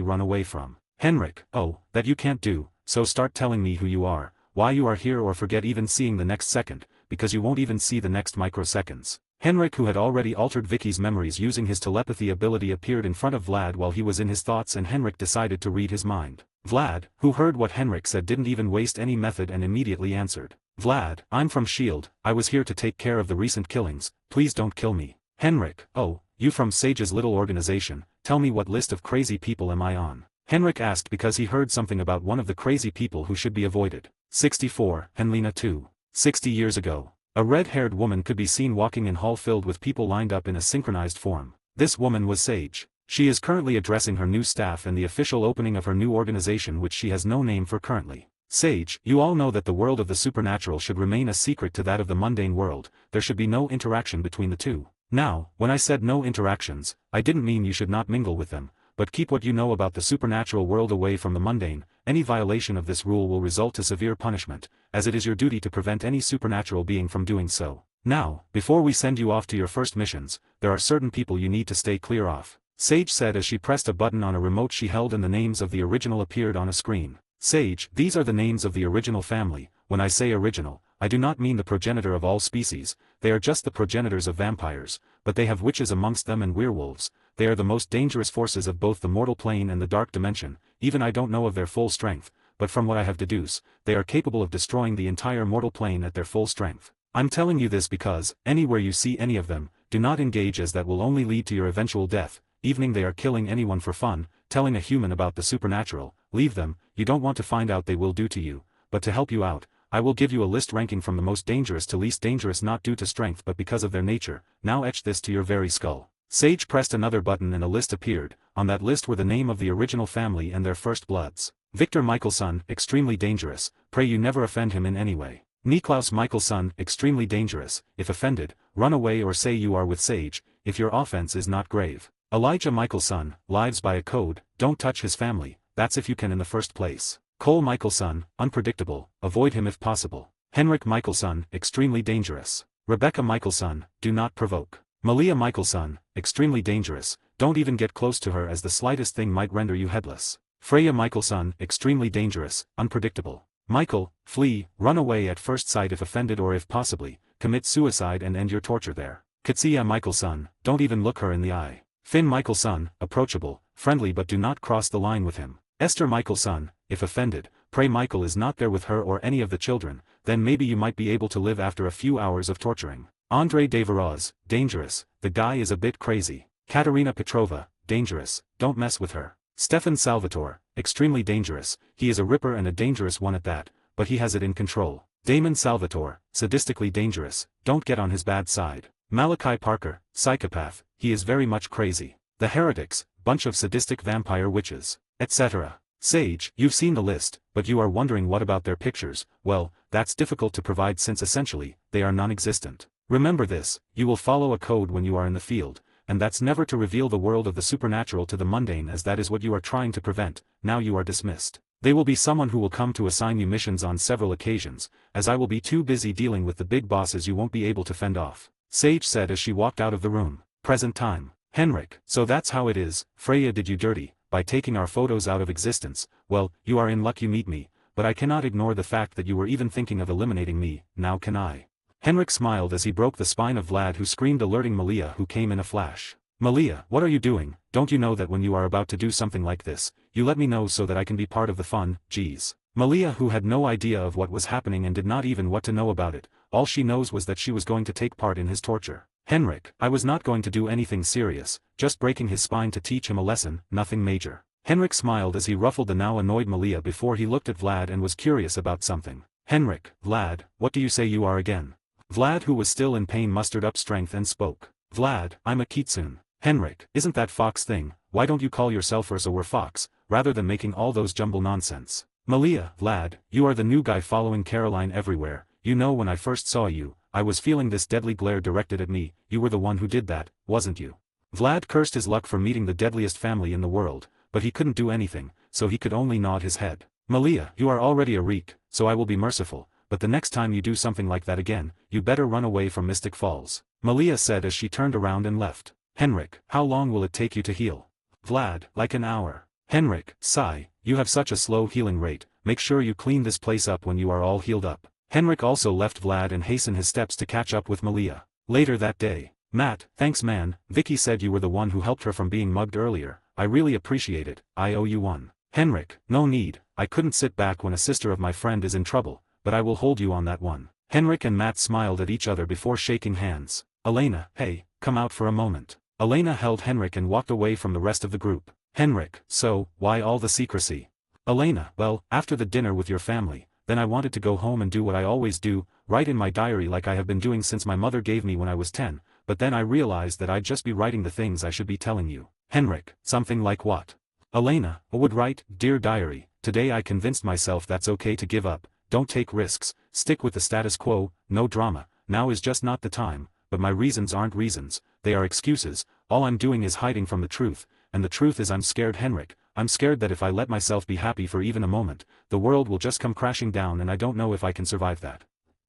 run away from. Henrik, oh, that you can't do, so start telling me who you are, why you are here or forget even seeing the next second, because you won't even see the next microseconds. Henrik who had already altered Vicky's memories using his telepathy ability appeared in front of Vlad while he was in his thoughts and Henrik decided to read his mind. Vlad, who heard what Henrik said didn't even waste any method and immediately answered. Vlad, I'm from S.H.I.E.L.D., I was here to take care of the recent killings, please don't kill me. Henrik, oh, you from Sage's little organization, tell me what list of crazy people am I on? Henrik asked because he heard something about one of the crazy people who should be avoided. 64, Henlina 2. 60 years ago. A red-haired woman could be seen walking in hall filled with people lined up in a synchronized form. This woman was Sage. She is currently addressing her new staff and the official opening of her new organization which she has no name for currently. Sage, you all know that the world of the supernatural should remain a secret to that of the mundane world, there should be no interaction between the two. Now, when I said no interactions, I didn't mean you should not mingle with them, but keep what you know about the supernatural world away from the mundane. Any violation of this rule will result to severe punishment, as it is your duty to prevent any supernatural being from doing so. Now, before we send you off to your first missions, there are certain people you need to stay clear of. Sage said as she pressed a button on a remote she held and the names of the original appeared on a screen. Sage, these are the names of the original family. When I say original, I do not mean the progenitor of all species, they are just the progenitors of vampires, but they have witches amongst them and werewolves. They are the most dangerous forces of both the mortal plane and the dark dimension, even I don't know of their full strength, but from what I have deduced, they are capable of destroying the entire mortal plane at their full strength. I'm telling you this because, anywhere you see any of them, do not engage as that will only lead to your eventual death. Evening they are killing anyone for fun, telling a human about the supernatural, leave them, you don't want to find out they will do to you, but to help you out, I will give you a list ranking from the most dangerous to least dangerous, not due to strength but because of their nature. Now etch this to your very skull. Sage pressed another button and a list appeared. On that list were the name of the original family and their first bloods. Victor Michelson, extremely dangerous, pray you never offend him in any way. Niklaus Michelson, extremely dangerous, if offended, run away or say you are with Sage, if your offense is not grave. Elijah Michelson, lives by a code, don't touch his family, that's if you can in the first place. Cole Michelson, unpredictable, avoid him if possible. Henrik Michelson, extremely dangerous. Rebecca Michelson, do not provoke. Malia Michelson, extremely dangerous, don't even get close to her as the slightest thing might render you headless. Freya Michelson, extremely dangerous, unpredictable. Michael, flee, run away at first sight if offended or if possibly, commit suicide and end your torture there. Katsia Michelson, don't even look her in the eye. Finn Michelson, approachable, friendly but do not cross the line with him. Esther Michelson, if offended, pray Michael is not there with her or any of the children, then maybe you might be able to live after a few hours of torturing. Andrei Deveroz, dangerous, the guy is a bit crazy. Katerina Petrova, dangerous, don't mess with her. Stefan Salvatore, extremely dangerous, he is a ripper and a dangerous one at that, but he has it in control. Damon Salvatore, sadistically dangerous, don't get on his bad side. Malachi Parker, psychopath, he is very much crazy. The Heretics, bunch of sadistic vampire witches, etc. Sage, you've seen the list, but you are wondering what about their pictures. Well, that's difficult to provide since essentially, they are non-existent. Remember this, you will follow a code when you are in the field, and that's never to reveal the world of the supernatural to the mundane, as that is what you are trying to prevent. Now you are dismissed. They will be someone who will come to assign you missions on several occasions, as I will be too busy dealing with the big bosses you won't be able to fend off. Sage said as she walked out of the room. Present time. Henrik, so that's how it is, Freya did you dirty, by taking our photos out of existence. Well, you are in luck you meet me, but I cannot ignore the fact that you were even thinking of eliminating me, now can I? Henrik smiled as he broke the spine of Vlad, who screamed, alerting Malia, who came in a flash. Malia, what are you doing? Don't you know that when you are about to do something like this, you let me know so that I can be part of the fun? Geez. Malia, who had no idea of what was happening and did not even what to know about it, all she knows was that she was going to take part in his torture. Henrik, I was not going to do anything serious, just breaking his spine to teach him a lesson, nothing major. Henrik smiled as he ruffled the now annoyed Malia before he looked at Vlad and was curious about something. Henrik, Vlad, what do you say you are again? Vlad, who was still in pain, mustered up strength and spoke. Vlad, I'm a kitsune. Henrik, isn't that fox thing? Why don't you call yourself Ursa or Fox, rather than making all those jumble nonsense? Malia, Vlad, you are the new guy following Caroline everywhere. You know, when I first saw you, I was feeling this deadly glare directed at me. You were the one who did that, wasn't you? Vlad cursed his luck for meeting the deadliest family in the world, but he couldn't do anything, so he could only nod his head. Malia, you are already a reek, so I will be merciful, but the next time you do something like that again, you better run away from Mystic Falls. Malia said as she turned around and left. Henrik, how long will it take you to heal? Vlad, like an hour. Henrik, sigh, you have such a slow healing rate, make sure you clean this place up when you are all healed up. Henrik also left Vlad and hastened his steps to catch up with Malia. Later that day. Matt, thanks man, Vicky said you were the one who helped her from being mugged earlier, I really appreciate it, I owe you one. Henrik, no need, I couldn't sit back when a sister of my friend is in trouble, but I will hold you on that one. Henrik and Matt smiled at each other before shaking hands. Elena, hey, come out for a moment. Elena held Henrik and walked away from the rest of the group. Henrik, so, why all the secrecy? Elena, well, after the dinner with your family, then I wanted to go home and do what I always do, write in my diary like I have been doing since my mother gave me when I was 10, but then I realized that I'd just be writing the things I should be telling you. Henrik, something like what? Elena, I would write, Dear Diary, today I convinced myself that's okay to give up, don't take risks, stick with the status quo, no drama, now is just not the time, but my reasons aren't reasons, they are excuses, all I'm doing is hiding from the truth, and the truth is I'm scared Henrik, I'm scared that if I let myself be happy for even a moment, the world will just come crashing down and I don't know if I can survive that.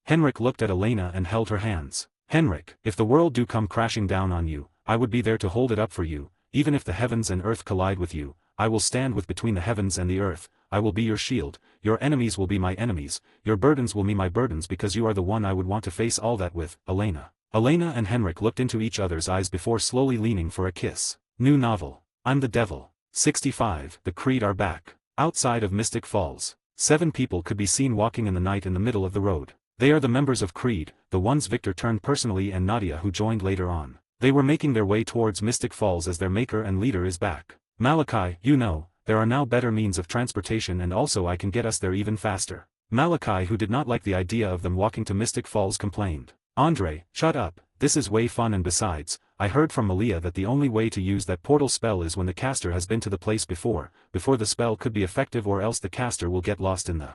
Henrik looked at Elena and held her hands. Henrik, if the world do come crashing down on you, I would be there to hold it up for you, even if the heavens and earth collide with you, I will stand with between the heavens and the earth, I will be your shield, your enemies will be my enemies, your burdens will be my burdens because you are the one I would want to face all that with, Elena. Elena and Henrik looked into each other's eyes before slowly leaning for a kiss. New novel. I'm the Devil. 65. The Creed are back. Outside of Mystic Falls, 7 people could be seen walking in the night in the middle of the road. They are the members of Creed, the ones Victor turned personally and Nadia who joined later on. They were making their way towards Mystic Falls as their maker and leader is back. Malachi, you know, there are now better means of transportation and also I can get us there even faster. Malachi, who did not like the idea of them walking to Mystic Falls, complained. Andre, shut up, this is way fun, and besides, I heard from Malia that the only way to use that portal spell is when the caster has been to the place before the spell could be effective, or else the caster will get lost in the,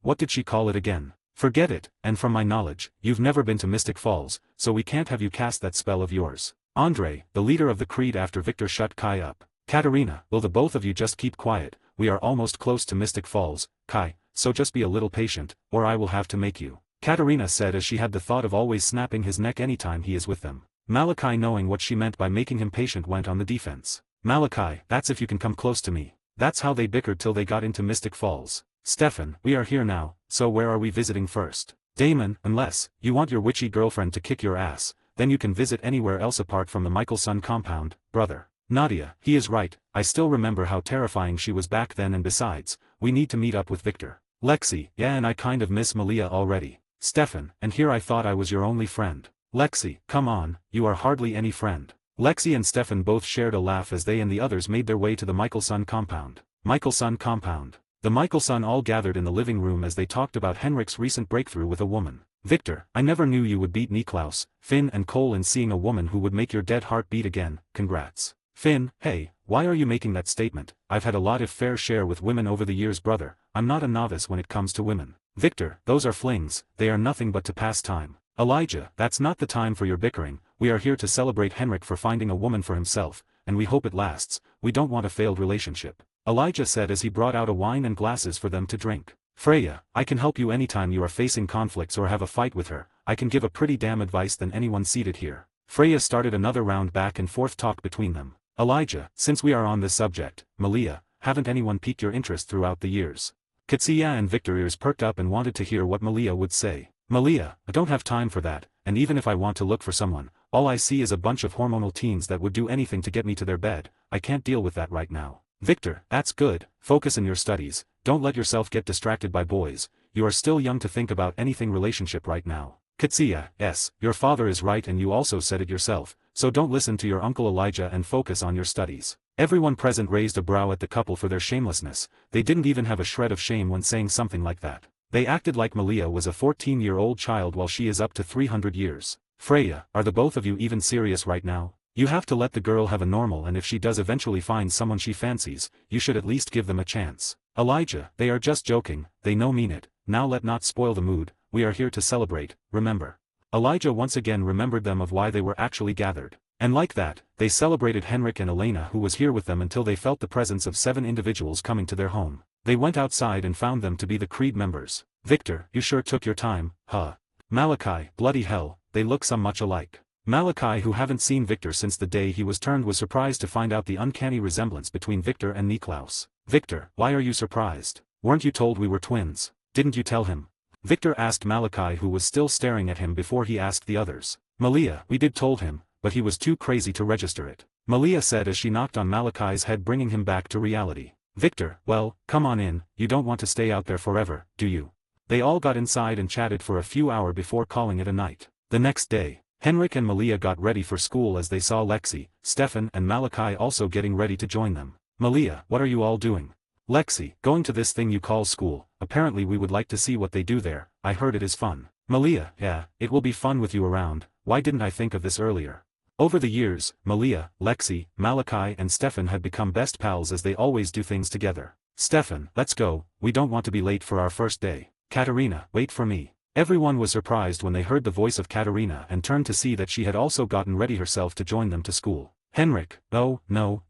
what did she call it again? Forget it, and from my knowledge, you've never been to Mystic Falls, so we can't have you cast that spell of yours. Andre, the leader of the Creed, after Victor shut Kai up. Katerina, will the both of you just keep quiet, we are almost close to Mystic Falls, Kai, so just be a little patient, or I will have to make you. Katerina said, as she had the thought of always snapping his neck anytime he is with them. Malachi, knowing what she meant by making him patient, went on the defense. Malachi, that's if you can come close to me. That's how they bickered till they got into Mystic Falls. Stefan, we are here now, so where are we visiting first? Damon, unless you want your witchy girlfriend to kick your ass, then you can visit anywhere else apart from the Michelson compound, brother. Nadia, he is right, I still remember how terrifying she was back then, and besides, we need to meet up with Victor. Lexi, yeah, and I kind of miss Malia already. Stefan, and here I thought I was your only friend. Lexi, come on, you are hardly any friend. Lexi and Stefan both shared a laugh as they and the others made their way to the Michelson compound. Michelson compound. The Michelson all gathered in the living room as they talked about Henrik's recent breakthrough with a woman. Victor, I never knew you would beat Niklaus, Finn and Cole in seeing a woman who would make your dead heart beat again, congrats. Finn, hey, why are you making that statement? I've had a lot of fair share with women over the years, brother, I'm not a novice when it comes to women. Victor, those are flings, they are nothing but to pass time. Elijah, that's not the time for your bickering, we are here to celebrate Henrik for finding a woman for himself, and we hope it lasts, we don't want a failed relationship. Elijah said as he brought out a wine and glasses for them to drink. Freya, I can help you anytime you are facing conflicts or have a fight with her, I can give a pretty damn advice than anyone seated here. Freya started another round back and forth talk between them. Elijah, since we are on this subject, Malia, haven't anyone piqued your interest throughout the years? Katsia and Victor ears perked up and wanted to hear what Malia would say. Malia, I don't have time for that, and even if I want to look for someone, all I see is a bunch of hormonal teens that would do anything to get me to their bed, I can't deal with that right now. Victor, that's good, focus in your studies, don't let yourself get distracted by boys, you are still young to think about anything relationship right now. Katsia, yes, your father is right and you also said it yourself, so don't listen to your uncle Elijah and focus on your studies. Everyone present raised a brow at the couple for their shamelessness, they didn't even have a shred of shame when saying something like that. They acted like Malia was a 14-year-old child while she is up to 300 years. Freya, are the both of you even serious right now? You have to let the girl have a normal, and if she does eventually find someone she fancies, you should at least give them a chance. Elijah, they are just joking, they no mean it, now let not spoil the mood, we are here to celebrate, remember. Elijah once again remembered them of why they were actually gathered. And like that, they celebrated Henrik and Elena, who was here with them, until they felt the presence of 7 individuals coming to their home. They went outside and found them to be the Creed members. Victor, you sure took your time, huh? Malachi, bloody hell, they look so much alike. Malachi, who haven't seen Victor since the day he was turned, was surprised to find out the uncanny resemblance between Victor and Niklaus. Victor, why are you surprised? Weren't you told we were twins? Didn't you tell him? Victor asked Malachi, who was still staring at him before he asked the others. Malia, we did told him, but he was too crazy to register it. Malia said as she knocked on Malachi's head, bringing him back to reality. Victor, well, come on in, you don't want to stay out there forever, do you? They all got inside and chatted for a few hours before calling it a night. The next day, Henrik and Malia got ready for school as they saw Lexi, Stefan and Malachi also getting ready to join them. Malia, what are you all doing? Lexi, going to this thing you call school, apparently we would like to see what they do there, I heard it is fun. Malia, yeah, it will be fun with you around, why didn't I think of this earlier? Over the years, Malia, Lexi, Malachi and Stefan had become best pals as they always do things together. Stefan, let's go, we don't want to be late for our first day. Katerina, wait for me. Everyone was surprised when they heard the voice of Katerina and turned to see that she had also gotten ready herself to join them to school. Henrik, oh, no,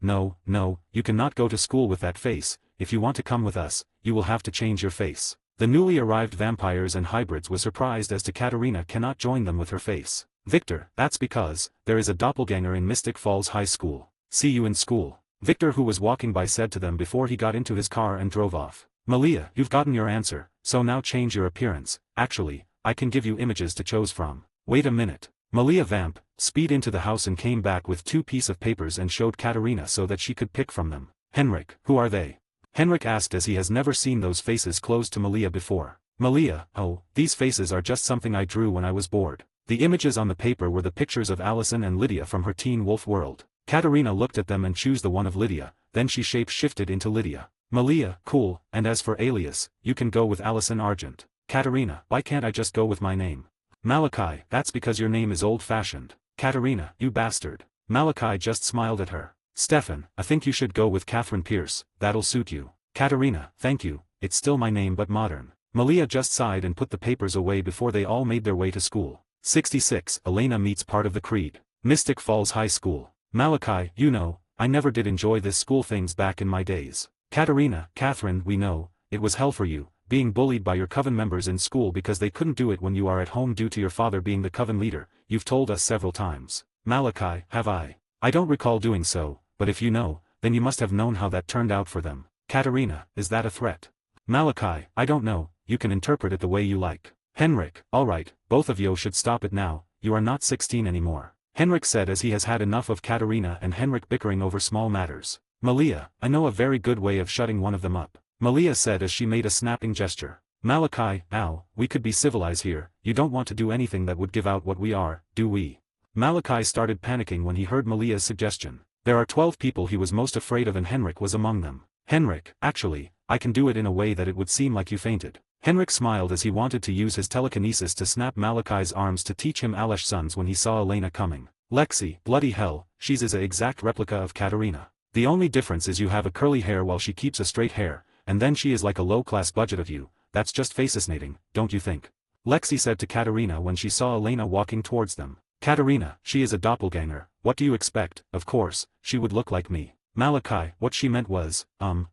you cannot go to school with that face, if you want to come with us, you will have to change your face. The newly arrived vampires and hybrids was surprised as to Katerina cannot join them with her face. Victor, that's because, there is a doppelganger in Mystic Falls High School. See you in school. Victor, who was walking by, said to them before he got into his car and drove off. Malia, you've gotten your answer, so now change your appearance, actually, I can give you images to choose from. Wait a minute. Malia vamp, speed into the house and came back with 2 pieces of papers and showed Katerina so that she could pick from them. Henrik, who are they? Henrik asked as he has never seen those faces close to Malia before. Malia, oh, these faces are just something I drew when I was bored. The images on the paper were the pictures of Allison and Lydia from her Teen Wolf world. Katerina looked at them and chose the one of Lydia, then she shape-shifted into Lydia. Malia, cool, and as for alias, you can go with Allison Argent. Katerina, why can't I just go with my name? Malachi, that's because your name is old-fashioned. Katerina, you bastard. Malachi just smiled at her. Stefan, I think you should go with Catherine Pierce, that'll suit you. Katerina, thank you, it's still my name but modern. Malia just sighed and put the papers away before they all made their way to school. 66. Elena meets part of the creed. Mystic Falls High School. Malachi, you know, I never did enjoy this school things back in my days. Katerina, Catherine, we know, it was hell for you, being bullied by your coven members in school because they couldn't do it when you are at home due to your father being the coven leader, you've told us several times. Malachi, have I? I don't recall doing so, but if you know, then you must have known how that turned out for them. Katerina, is that a threat? Malachi, I don't know, you can interpret it the way you like. Henrik, alright, both of you should stop it now, you are not 16 anymore. Henrik said as he has had enough of Katerina and Henrik bickering over small matters. Malia, I know a very good way of shutting one of them up. Malia said as she made a snapping gesture. Malachi, ow, we could be civilized here, you don't want to do anything that would give out what we are, do we? Malachi started panicking when he heard Malia's suggestion. There are 12 people he was most afraid of and Henrik was among them. Henrik, actually, I can do it in a way that it would seem like you fainted. Henrik smiled as he wanted to use his telekinesis to snap Malachi's arms to teach him Alash Sons when he saw Elena coming. Lexi, bloody hell, she's an exact replica of Katerina. The only difference is you have a curly hair while she keeps a straight hair, and then she is like a low-class budget of you, that's just fascinating, don't you think? Lexi said to Katerina when she saw Elena walking towards them. Katerina, she is a doppelganger, what do you expect? Of course, she would look like me. Malachi, what she meant was,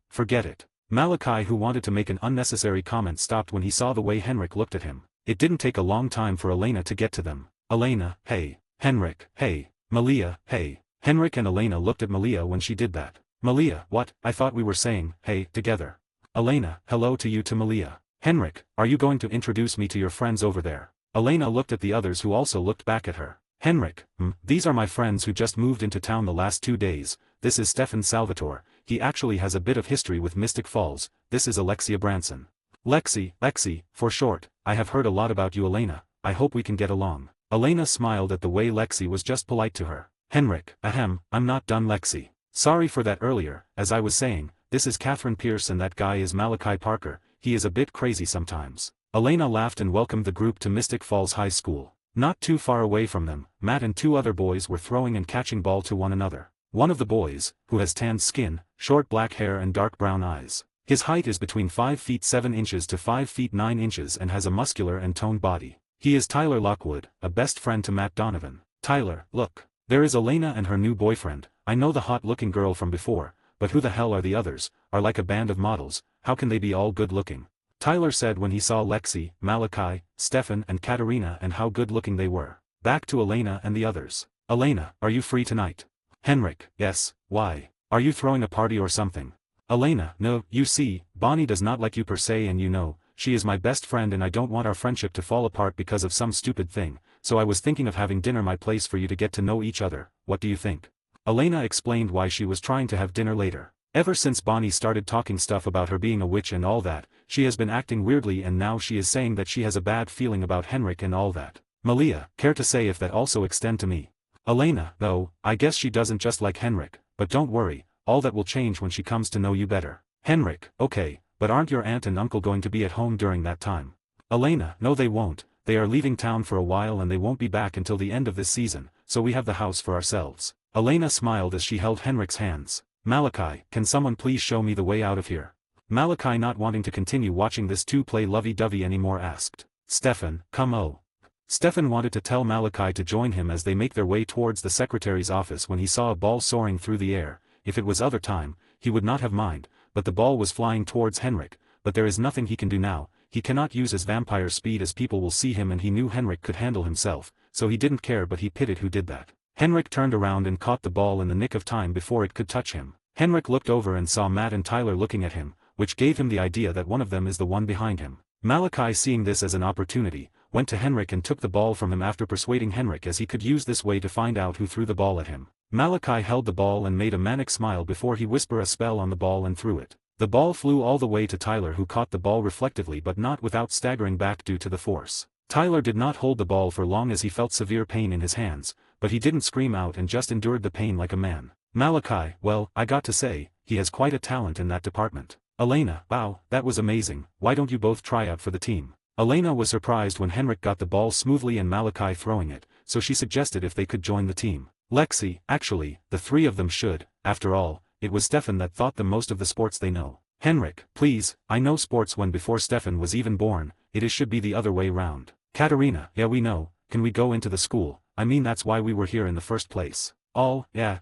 forget it. Malachi, who wanted to make an unnecessary comment, stopped when he saw the way Henrik looked at him. It didn't take a long time for Elena to get to them. Elena, hey. Henrik, hey. Malia, hey. Henrik and Elena looked at Malia when she did that. Malia, what? I thought we were saying, hey, together. Elena, hello to you to Malia. Henrik, are you going to introduce me to your friends over there? Elena looked at the others who also looked back at her. Henrik, these are my friends who just moved into town the last 2 days, this is Stefan Salvatore, he actually has a bit of history with Mystic Falls, this is Alexia Branson. Lexi, for short, I have heard a lot about you Elena, I hope we can get along. Elena smiled at the way Lexi was just polite to her. Henrik, ahem, I'm not done Lexi. Sorry for that earlier, as I was saying, this is Catherine Pierce and that guy is Malachi Parker, he is a bit crazy sometimes. Elena laughed and welcomed the group to Mystic Falls High School. Not too far away from them, Matt and 2 other boys were throwing and catching ball to one another. One of the boys, who has tanned skin, short black hair and dark brown eyes. His height is between 5 feet 7 inches to 5 feet 9 inches and has a muscular and toned body. He is Tyler Lockwood, a best friend to Matt Donovan. Tyler, look. There is Elena and her new boyfriend, I know the hot-looking girl from before, but who the hell are the others, are like a band of models, how can they be all good-looking? Tyler said when he saw Lexi, Malachi, Stefan and Katerina and how good-looking they were. Back to Elena and the others. Elena, are you free tonight? Henrik, yes, why? Are you throwing a party or something? Elena, no, you see, Bonnie does not like you per se and you know, she is my best friend and I don't want our friendship to fall apart because of some stupid thing, so I was thinking of having dinner my place for you to get to know each other, what do you think? Elena explained why she was trying to have dinner later. Ever since Bonnie started talking stuff about her being a witch and all that, she has been acting weirdly and now she is saying that she has a bad feeling about Henrik and all that. Malia, care to say if that also extend to me? Elena, though, I guess she doesn't just like Henrik, but don't worry, all that will change when she comes to know you better. Henrik, okay, but aren't your aunt and uncle going to be at home during that time? Elena, no they won't, they are leaving town for a while and they won't be back until the end of this season, so we have the house for ourselves. Elena smiled as she held Henrik's hands. Malachi, can someone please show me the way out of here? Malachi, not wanting to continue watching this two play lovey-dovey anymore, asked. Stefan, come oh. Stefan wanted to tell Malachi to join him as they make their way towards the secretary's office when he saw a ball soaring through the air. If it was other time, he would not have mind, but the ball was flying towards Henrik, but there is nothing he can do now, he cannot use his vampire speed as people will see him and he knew Henrik could handle himself, so he didn't care but he pitied who did that. Henrik turned around and caught the ball in the nick of time before it could touch him. Henrik looked over and saw Matt and Tyler looking at him, which gave him the idea that one of them is the one behind him. Malachi, seeing this as an opportunity, went to Henrik and took the ball from him after persuading Henrik as he could use this way to find out who threw the ball at him. Malachi held the ball and made a manic smile before he whispered a spell on the ball and threw it. The ball flew all the way to Tyler, who caught the ball reflectively but not without staggering back due to the force. Tyler did not hold the ball for long as he felt severe pain in his hands, but he didn't scream out and just endured the pain like a man. Malachi, well, I got to say, he has quite a talent in that department. Elena, wow, that was amazing, why don't you both try out for the team? Elena was surprised when Henrik got the ball smoothly and Malachi throwing it, so she suggested if they could join the team. Lexi, actually, the three of them should, after all, it was Stefan that taught them most of the sports they know. Henrik, please, I know sports when before Stefan was even born, should be the other way round. Katerina, yeah we know, can we go into the school, I mean that's why we were here in the first place. All, yeah,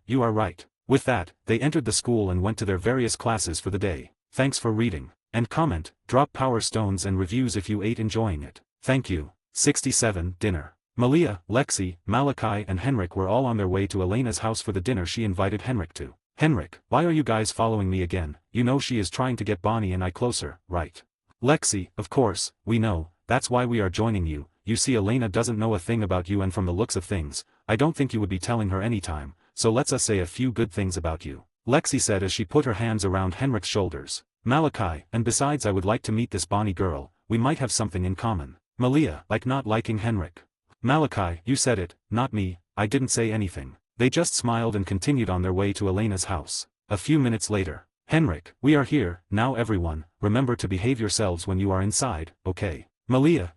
you are right. With that, they entered the school and went to their various classes for the day. Thanks for reading. And comment, drop power stones and reviews if you ate enjoying it. Thank you. 67, Dinner. Malia, Lexi, Malachi and Henrik were all on their way to Elena's house for the dinner she invited Henrik to. Henrik, why are you guys following me again? You know she is trying to get Bonnie and I closer, right? Lexi, of course, we know, that's why we are joining you. You see Elena doesn't know a thing about you and from the looks of things, I don't think you would be telling her anytime, so let's us say a few good things about you. Lexi said as she put her hands around Henrik's shoulders. Malachi, and besides I would like to meet this Bonnie girl, we might have something in common. Malia, like not liking Henrik. Malachi, you said it, not me, I didn't say anything. They just smiled and continued on their way to Elena's house. A few minutes later. Henrik, we are here, now everyone, remember to behave yourselves when you are inside, okay? Malia,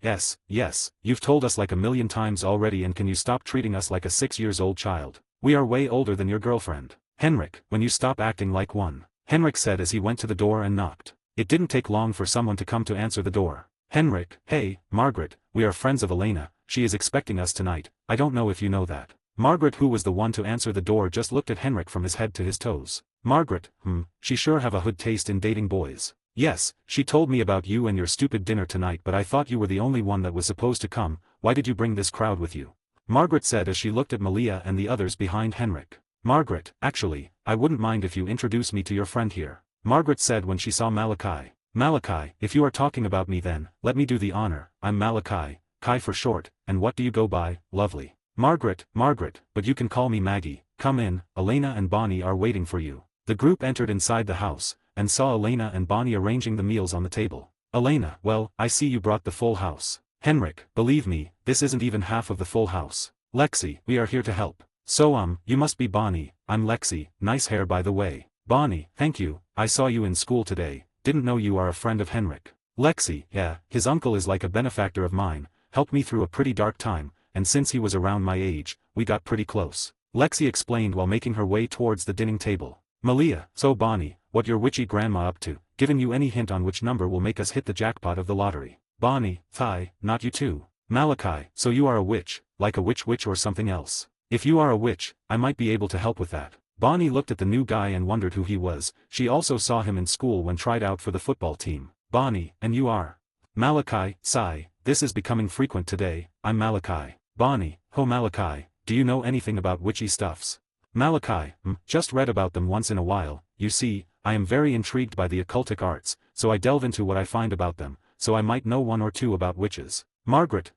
yes, you've told us like a million times already and can you stop treating us like a 6-year-old child? We are way older than your girlfriend. Henrik, when you stop acting like one. Henrik said as he went to the door and knocked. It didn't take long for someone to come to answer the door. Henrik, hey, Margaret, we are friends of Elena, she is expecting us tonight, I don't know if you know that. Margaret, who was the one to answer the door, just looked at Henrik from his head to his toes. Margaret, she sure have a hood taste in dating boys. Yes, she told me about you and your stupid dinner tonight but I thought you were the only one that was supposed to come, why did you bring this crowd with you? Margaret said as she looked at Malia and the others behind Henrik. Margaret, actually, I wouldn't mind if you introduce me to your friend here. Margaret said when she saw Malachi. Malachi, if you are talking about me then, let me do the honor, I'm Malachi, Kai for short, and what do you go by, lovely? Margaret, but you can call me Maggie, come in, Elena and Bonnie are waiting for you. The group entered inside the house, and saw Elena and Bonnie arranging the meals on the table. Elena, well, I see you brought the full house. Henrik, believe me, this isn't even half of the full house. Lexi, we are here to help. So you must be Bonnie, I'm Lexi, nice hair by the way. Bonnie, thank you, I saw you in school today, didn't know you are a friend of Henrik. Lexi, yeah, his uncle is like a benefactor of mine, helped me through a pretty dark time, and since he was around my age, we got pretty close. Lexi explained while making her way towards the dining table. Malia, so Bonnie, what your witchy grandma up to, given you any hint on which number will make us hit the jackpot of the lottery? Bonnie, Thai, not you too. Malachi, so you are a witch, like a witch or something else. If you are a witch, I might be able to help with that. Bonnie looked at the new guy and wondered who he was, she also saw him in school when tried out for the football team. Bonnie, and you are? Malachi, sigh, this is becoming frequent today, I'm Malachi. Bonnie, oh Malachi, do you know anything about witchy stuffs? Malachi, just read about them once in a while, you see, I am very intrigued by the occultic arts, so I delve into what I find about them, so I might know one or two about witches. Margaret,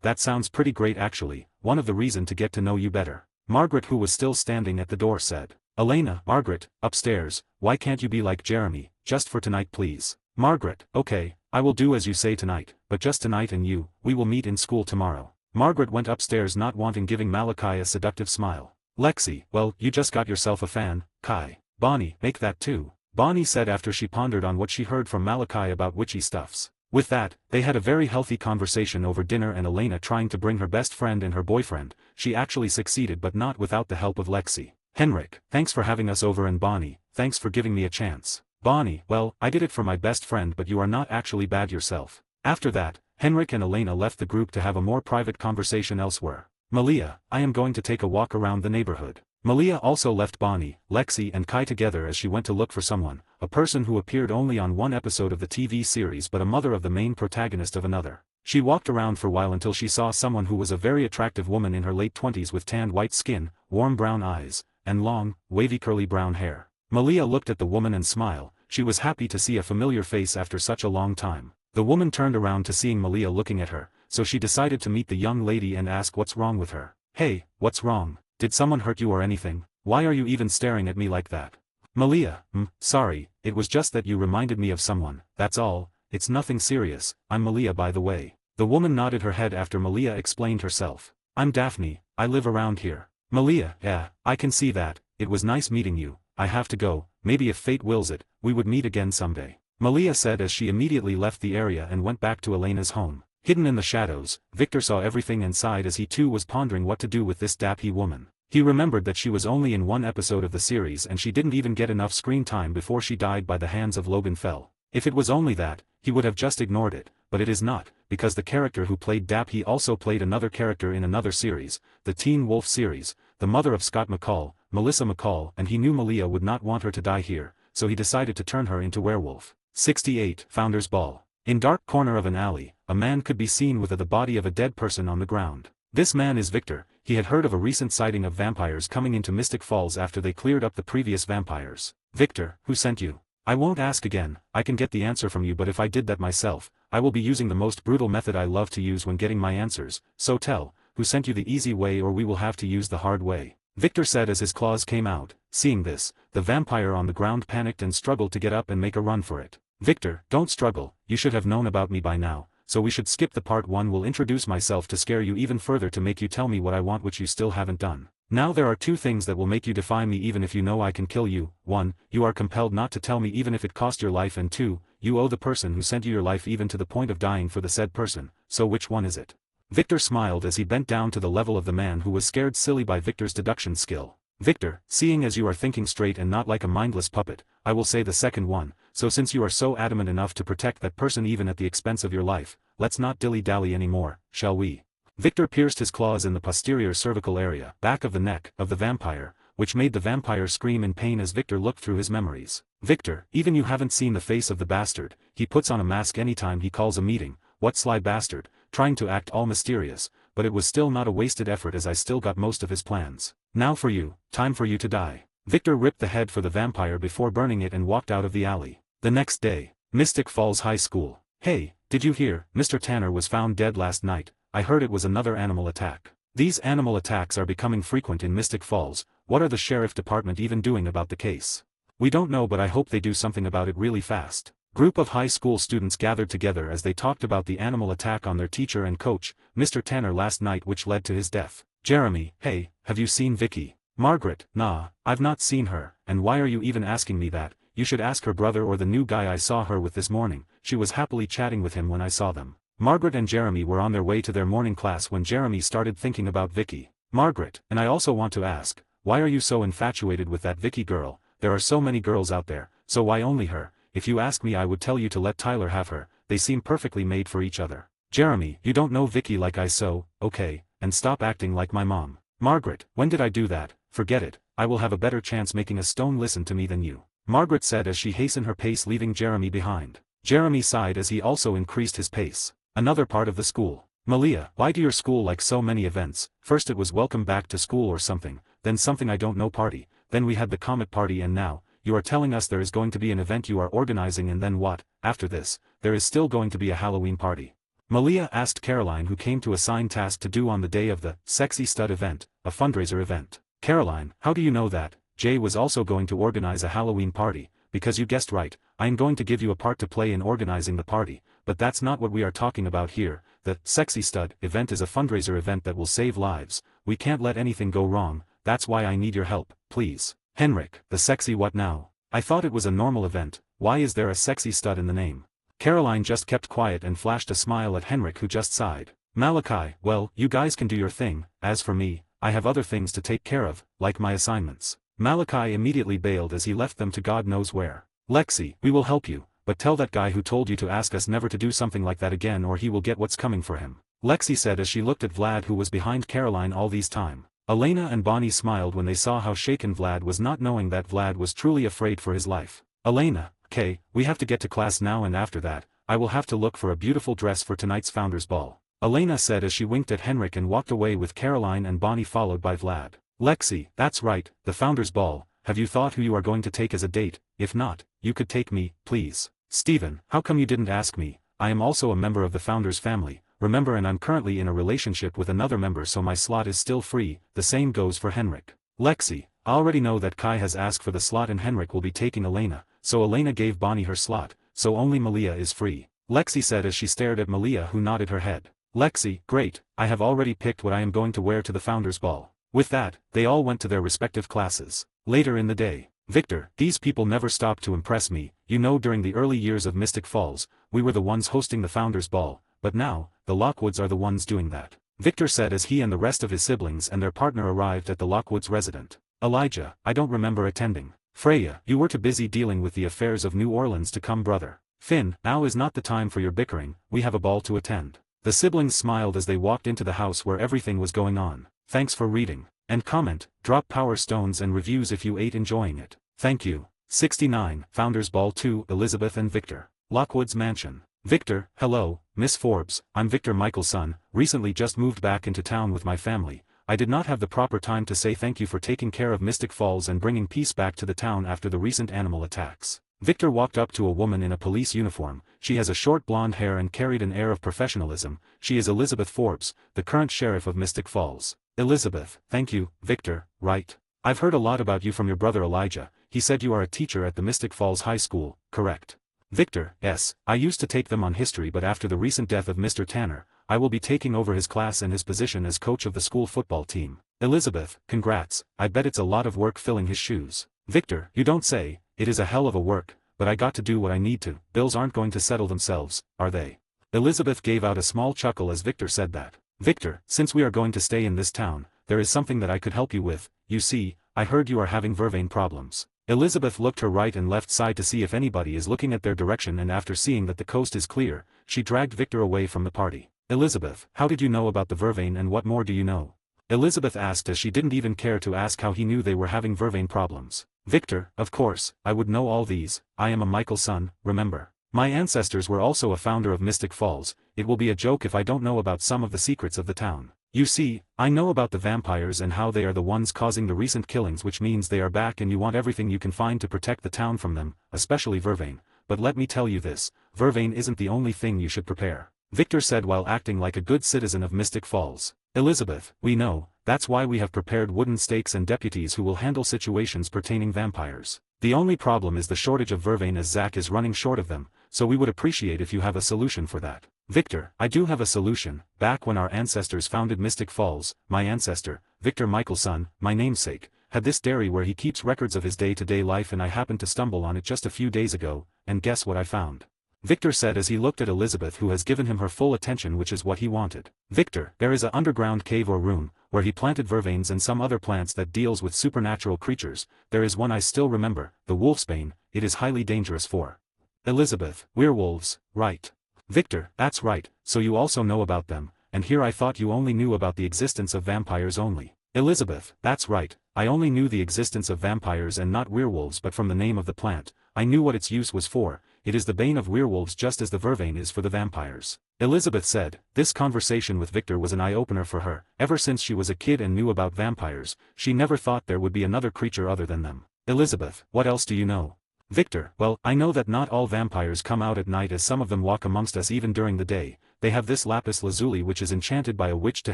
that sounds pretty great actually, one of the reason to get to know you better. Margaret, who was still standing at the door, said. Elena, Margaret, upstairs, why can't you be like Jeremy, just for tonight please? Margaret, okay, I will do as you say tonight, but just tonight and you, we will meet in school tomorrow. Margaret went upstairs not wanting giving Malachi a seductive smile. Lexi, well, you just got yourself a fan, Kai. Bonnie, make that too. Bonnie said after she pondered on what she heard from Malachi about witchy stuffs. With that, they had a very healthy conversation over dinner and Elena trying to bring her best friend and her boyfriend, she actually succeeded but not without the help of Lexi. Henrik, thanks for having us over and Bonnie, thanks for giving me a chance. Bonnie, well, I did it for my best friend but you are not actually bad yourself. After that, Henrik and Elena left the group to have a more private conversation elsewhere. Malia, I am going to take a walk around the neighborhood. Malia also left Bonnie, Lexi and Kai together as she went to look for someone, a person who appeared only on one episode of the TV series but a mother of the main protagonist of another. She walked around for a while until she saw someone who was a very attractive woman in her late 20s with tanned white skin, warm brown eyes, and long, wavy curly brown hair. Malia looked at the woman and smiled, she was happy to see a familiar face after such a long time. The woman turned around to seeing Malia looking at her, so she decided to meet the young lady and ask what's wrong with her. Hey, what's wrong? Did someone hurt you or anything? Why are you even staring at me like that? Malia, sorry, it was just that you reminded me of someone, that's all, it's nothing serious, I'm Malia by the way. The woman nodded her head after Malia explained herself. I'm Daphne, I live around here. Malia, yeah, I can see that, it was nice meeting you, I have to go, maybe if fate wills it, we would meet again someday. Malia said as she immediately left the area and went back to Elena's home. Hidden in the shadows, Victor saw everything and sighed as he too was pondering what to do with this Daphne woman. He remembered that she was only in one episode of the series and she didn't even get enough screen time before she died by the hands of Logan Fell. If it was only that, he would have just ignored it, but it is not, because the character who played Daphne also played another character in another series, the Teen Wolf series, the mother of Scott McCall, Melissa McCall, and he knew Malia would not want her to die here, so he decided to turn her into werewolf. 68. Founders Ball. In dark corner of an alley, a man could be seen with the body of a dead person on the ground. This man is Victor. He had heard of a recent sighting of vampires coming into Mystic Falls after they cleared up the previous vampires. Victor, who sent you? I won't ask again, I can get the answer from you, but if I did that myself, I will be using the most brutal method I love to use when getting my answers, so tell, who sent you the easy way or we will have to use the hard way. Victor said as his claws came out. Seeing this, the vampire on the ground panicked and struggled to get up and make a run for it. Victor, don't struggle, you should have known about me by now, so we should skip the part 1. Will introduce myself to scare you even further to make you tell me what I want which you still haven't done. Now there are 2 things that will make you defy me even if you know I can kill you. 1. You are compelled not to tell me even if it cost your life, and 2. You owe the person who sent you your life even to the point of dying for the said person, so which one is it? Victor smiled as he bent down to the level of the man who was scared silly by Victor's deduction skill. Victor, seeing as you are thinking straight and not like a mindless puppet, I will say the second one, so since you are so adamant enough to protect that person even at the expense of your life, let's not dilly-dally anymore, shall we? Victor pierced his claws in the posterior cervical area, back of the neck, of the vampire, which made the vampire scream in pain as Victor looked through his memories. Victor, even you haven't seen the face of the bastard, he puts on a mask anytime he calls a meeting, what sly bastard, trying to act all mysterious, but it was still not a wasted effort as I still got most of his plans. Now for you, time for you to die. Victor ripped the head for the vampire before burning it and walked out of the alley. The next day, Mystic Falls High School. Hey, did you hear, Mr. Tanner was found dead last night, I heard it was another animal attack. These animal attacks are becoming frequent in Mystic Falls, what are the sheriff department even doing about the case? We don't know, but I hope they do something about it really fast. Group of high school students gathered together as they talked about the animal attack on their teacher and coach, Mr. Tanner last night, which led to his death. Jeremy, hey, have you seen Vicky? Margaret, nah, I've not seen her, and why are you even asking me that? You should ask her brother or the new guy I saw her with this morning, she was happily chatting with him when I saw them. Margaret and Jeremy were on their way to their morning class when Jeremy started thinking about Vicky. Margaret, and I also want to ask, why are you so infatuated with that Vicky girl? There are so many girls out there, so why only her? If you ask me, I would tell you to let Tyler have her, they seem perfectly made for each other. Jeremy, you don't know Vicky like I so, okay, and stop acting like my mom. Margaret, when did I do that? Forget it, I will have a better chance making a stone listen to me than you. Margaret said as she hastened her pace, leaving Jeremy behind. Jeremy sighed as he also increased his pace. Another part of the school. Malia, why do your school like so many events? First it was welcome back to school or something, then something I don't know party, then we had the comet party, and now, you are telling us there is going to be an event you are organizing, and then what? After this, there is still going to be a Halloween party. Malia asked Caroline, who came to assign task to do on the day of the Sexy Stud event, a fundraiser event. Caroline, how do you know that? Jay was also going to organize a Halloween party, because you guessed right, I am going to give you a part to play in organizing the party, but that's not what we are talking about here. The Sexy Stud event is a fundraiser event that will save lives, we can't let anything go wrong, that's why I need your help, please. Henrik, the sexy what now? I thought it was a normal event, why is there a Sexy Stud in the name? Caroline just kept quiet and flashed a smile at Henrik, who just sighed. Malachi, well, you guys can do your thing, as for me, I have other things to take care of, like my assignments. Malachi immediately bailed as he left them to God knows where. Lexi, we will help you, but tell that guy who told you to ask us never to do something like that again, or he will get what's coming for him. Lexi said as she looked at Vlad, who was behind Caroline all this time. Elena and Bonnie smiled when they saw how shaken Vlad was, not knowing that Vlad was truly afraid for his life. Elena, okay, we have to get to class now, and after that, I will have to look for a beautiful dress for tonight's Founders Ball. Elena said as she winked at Henrik and walked away with Caroline and Bonnie, followed by Vlad. Lexi, that's right, the Founders Ball, have you thought who you are going to take as a date? If not, you could take me, please. Steven, how come you didn't ask me? I am also a member of the Founders family, remember, and I'm currently in a relationship with another member, so my slot is still free, the same goes for Henrik. Lexi, I already know that Kai has asked for the slot and Henrik will be taking Elena, so Elena gave Bonnie her slot, so only Malia is free. Lexi said as she stared at Malia, who nodded her head. Lexi, great, I have already picked what I am going to wear to the Founders Ball. With that, they all went to their respective classes. Later in the day, Victor, these people never stopped to impress me. You know, during the early years of Mystic Falls, we were the ones hosting the Founders Ball, but now, the Lockwoods are the ones doing that. Victor said as he and the rest of his siblings and their partner arrived at the Lockwoods residence. Elijah, I don't remember attending. Freya, you were too busy dealing with the affairs of New Orleans to come, brother. Finn, now is not the time for your bickering, we have a ball to attend. The siblings smiled as they walked into the house where everything was going on. Thanks for reading. And comment, drop power stones and reviews if you ate enjoying it. Thank you. 69, Founders Ball 2, Elizabeth and Victor. Lockwood's Mansion. Victor, hello, Miss Forbes, I'm Victor Michael's son, recently just moved back into town with my family. I did not have the proper time to say thank you for taking care of Mystic Falls and bringing peace back to the town after the recent animal attacks. Victor walked up to a woman in a police uniform. She has a short blonde hair and carried an air of professionalism. She is Elizabeth Forbes, the current sheriff of Mystic Falls. Elizabeth, thank you, Victor, right? I've heard a lot about you from your brother Elijah. He said you are a teacher at the Mystic Falls High School, correct? Victor, yes, I used to take them on history, but after the recent death of Mr. Tanner, I will be taking over his class and his position as coach of the school football team. Elizabeth, congrats, I bet it's a lot of work filling his shoes. Victor, you don't say, it is a hell of a work, but I got to do what I need to. Bills aren't going to settle themselves, are they? Elizabeth gave out a small chuckle as Victor said that. Victor, since we are going to stay in this town, there is something that I could help you with. You see, I heard you are having vervain problems. Elizabeth looked her right and left side to see if anybody is looking at their direction, and after seeing that the coast is clear, she dragged Victor away from the party. Elizabeth, how did you know about the vervain and what more do you know? Elizabeth asked as she didn't even care to ask how he knew they were having vervain problems. Victor, of course, I would know all these. I am a Michael's son, remember. My ancestors were also a founder of Mystic Falls. It will be a joke if I don't know about some of the secrets of the town. You see, I know about the vampires and how they are the ones causing the recent killings, which means they are back and you want everything you can find to protect the town from them, especially vervain. But let me tell you this, vervain isn't the only thing you should prepare. Victor said while acting like a good citizen of Mystic Falls. Elizabeth, we know, that's why we have prepared wooden stakes and deputies who will handle situations pertaining vampires. The only problem is the shortage of vervain, as Zack is running short of them, so we would appreciate if you have a solution for that. Victor, I do have a solution. Back when our ancestors founded Mystic Falls, my ancestor, Victor Michael's son, my namesake, had this dairy where he keeps records of his day-to-day life, and I happened to stumble on it just a few days ago, and guess what I found? Victor said as he looked at Elizabeth, who has given him her full attention, which is what he wanted. Victor, there is an underground cave or room, where he planted vervains and some other plants that deals with supernatural creatures. There is one I still remember, the wolfsbane. It is highly dangerous for Elizabeth, werewolves, right? Victor, that's right, so you also know about them, and here I thought you only knew about the existence of vampires only. Elizabeth, that's right, I only knew the existence of vampires and not werewolves, but from the name of the plant, I knew what its use was for. It is the bane of werewolves just as the vervain is for the vampires. Elizabeth said, this conversation with Victor was an eye-opener for her. Ever since she was a kid and knew about vampires, she never thought there would be another creature other than them. Elizabeth, what else do you know? Victor, well, I know that not all vampires come out at night, as some of them walk amongst us even during the day. They have this lapis lazuli which is enchanted by a witch to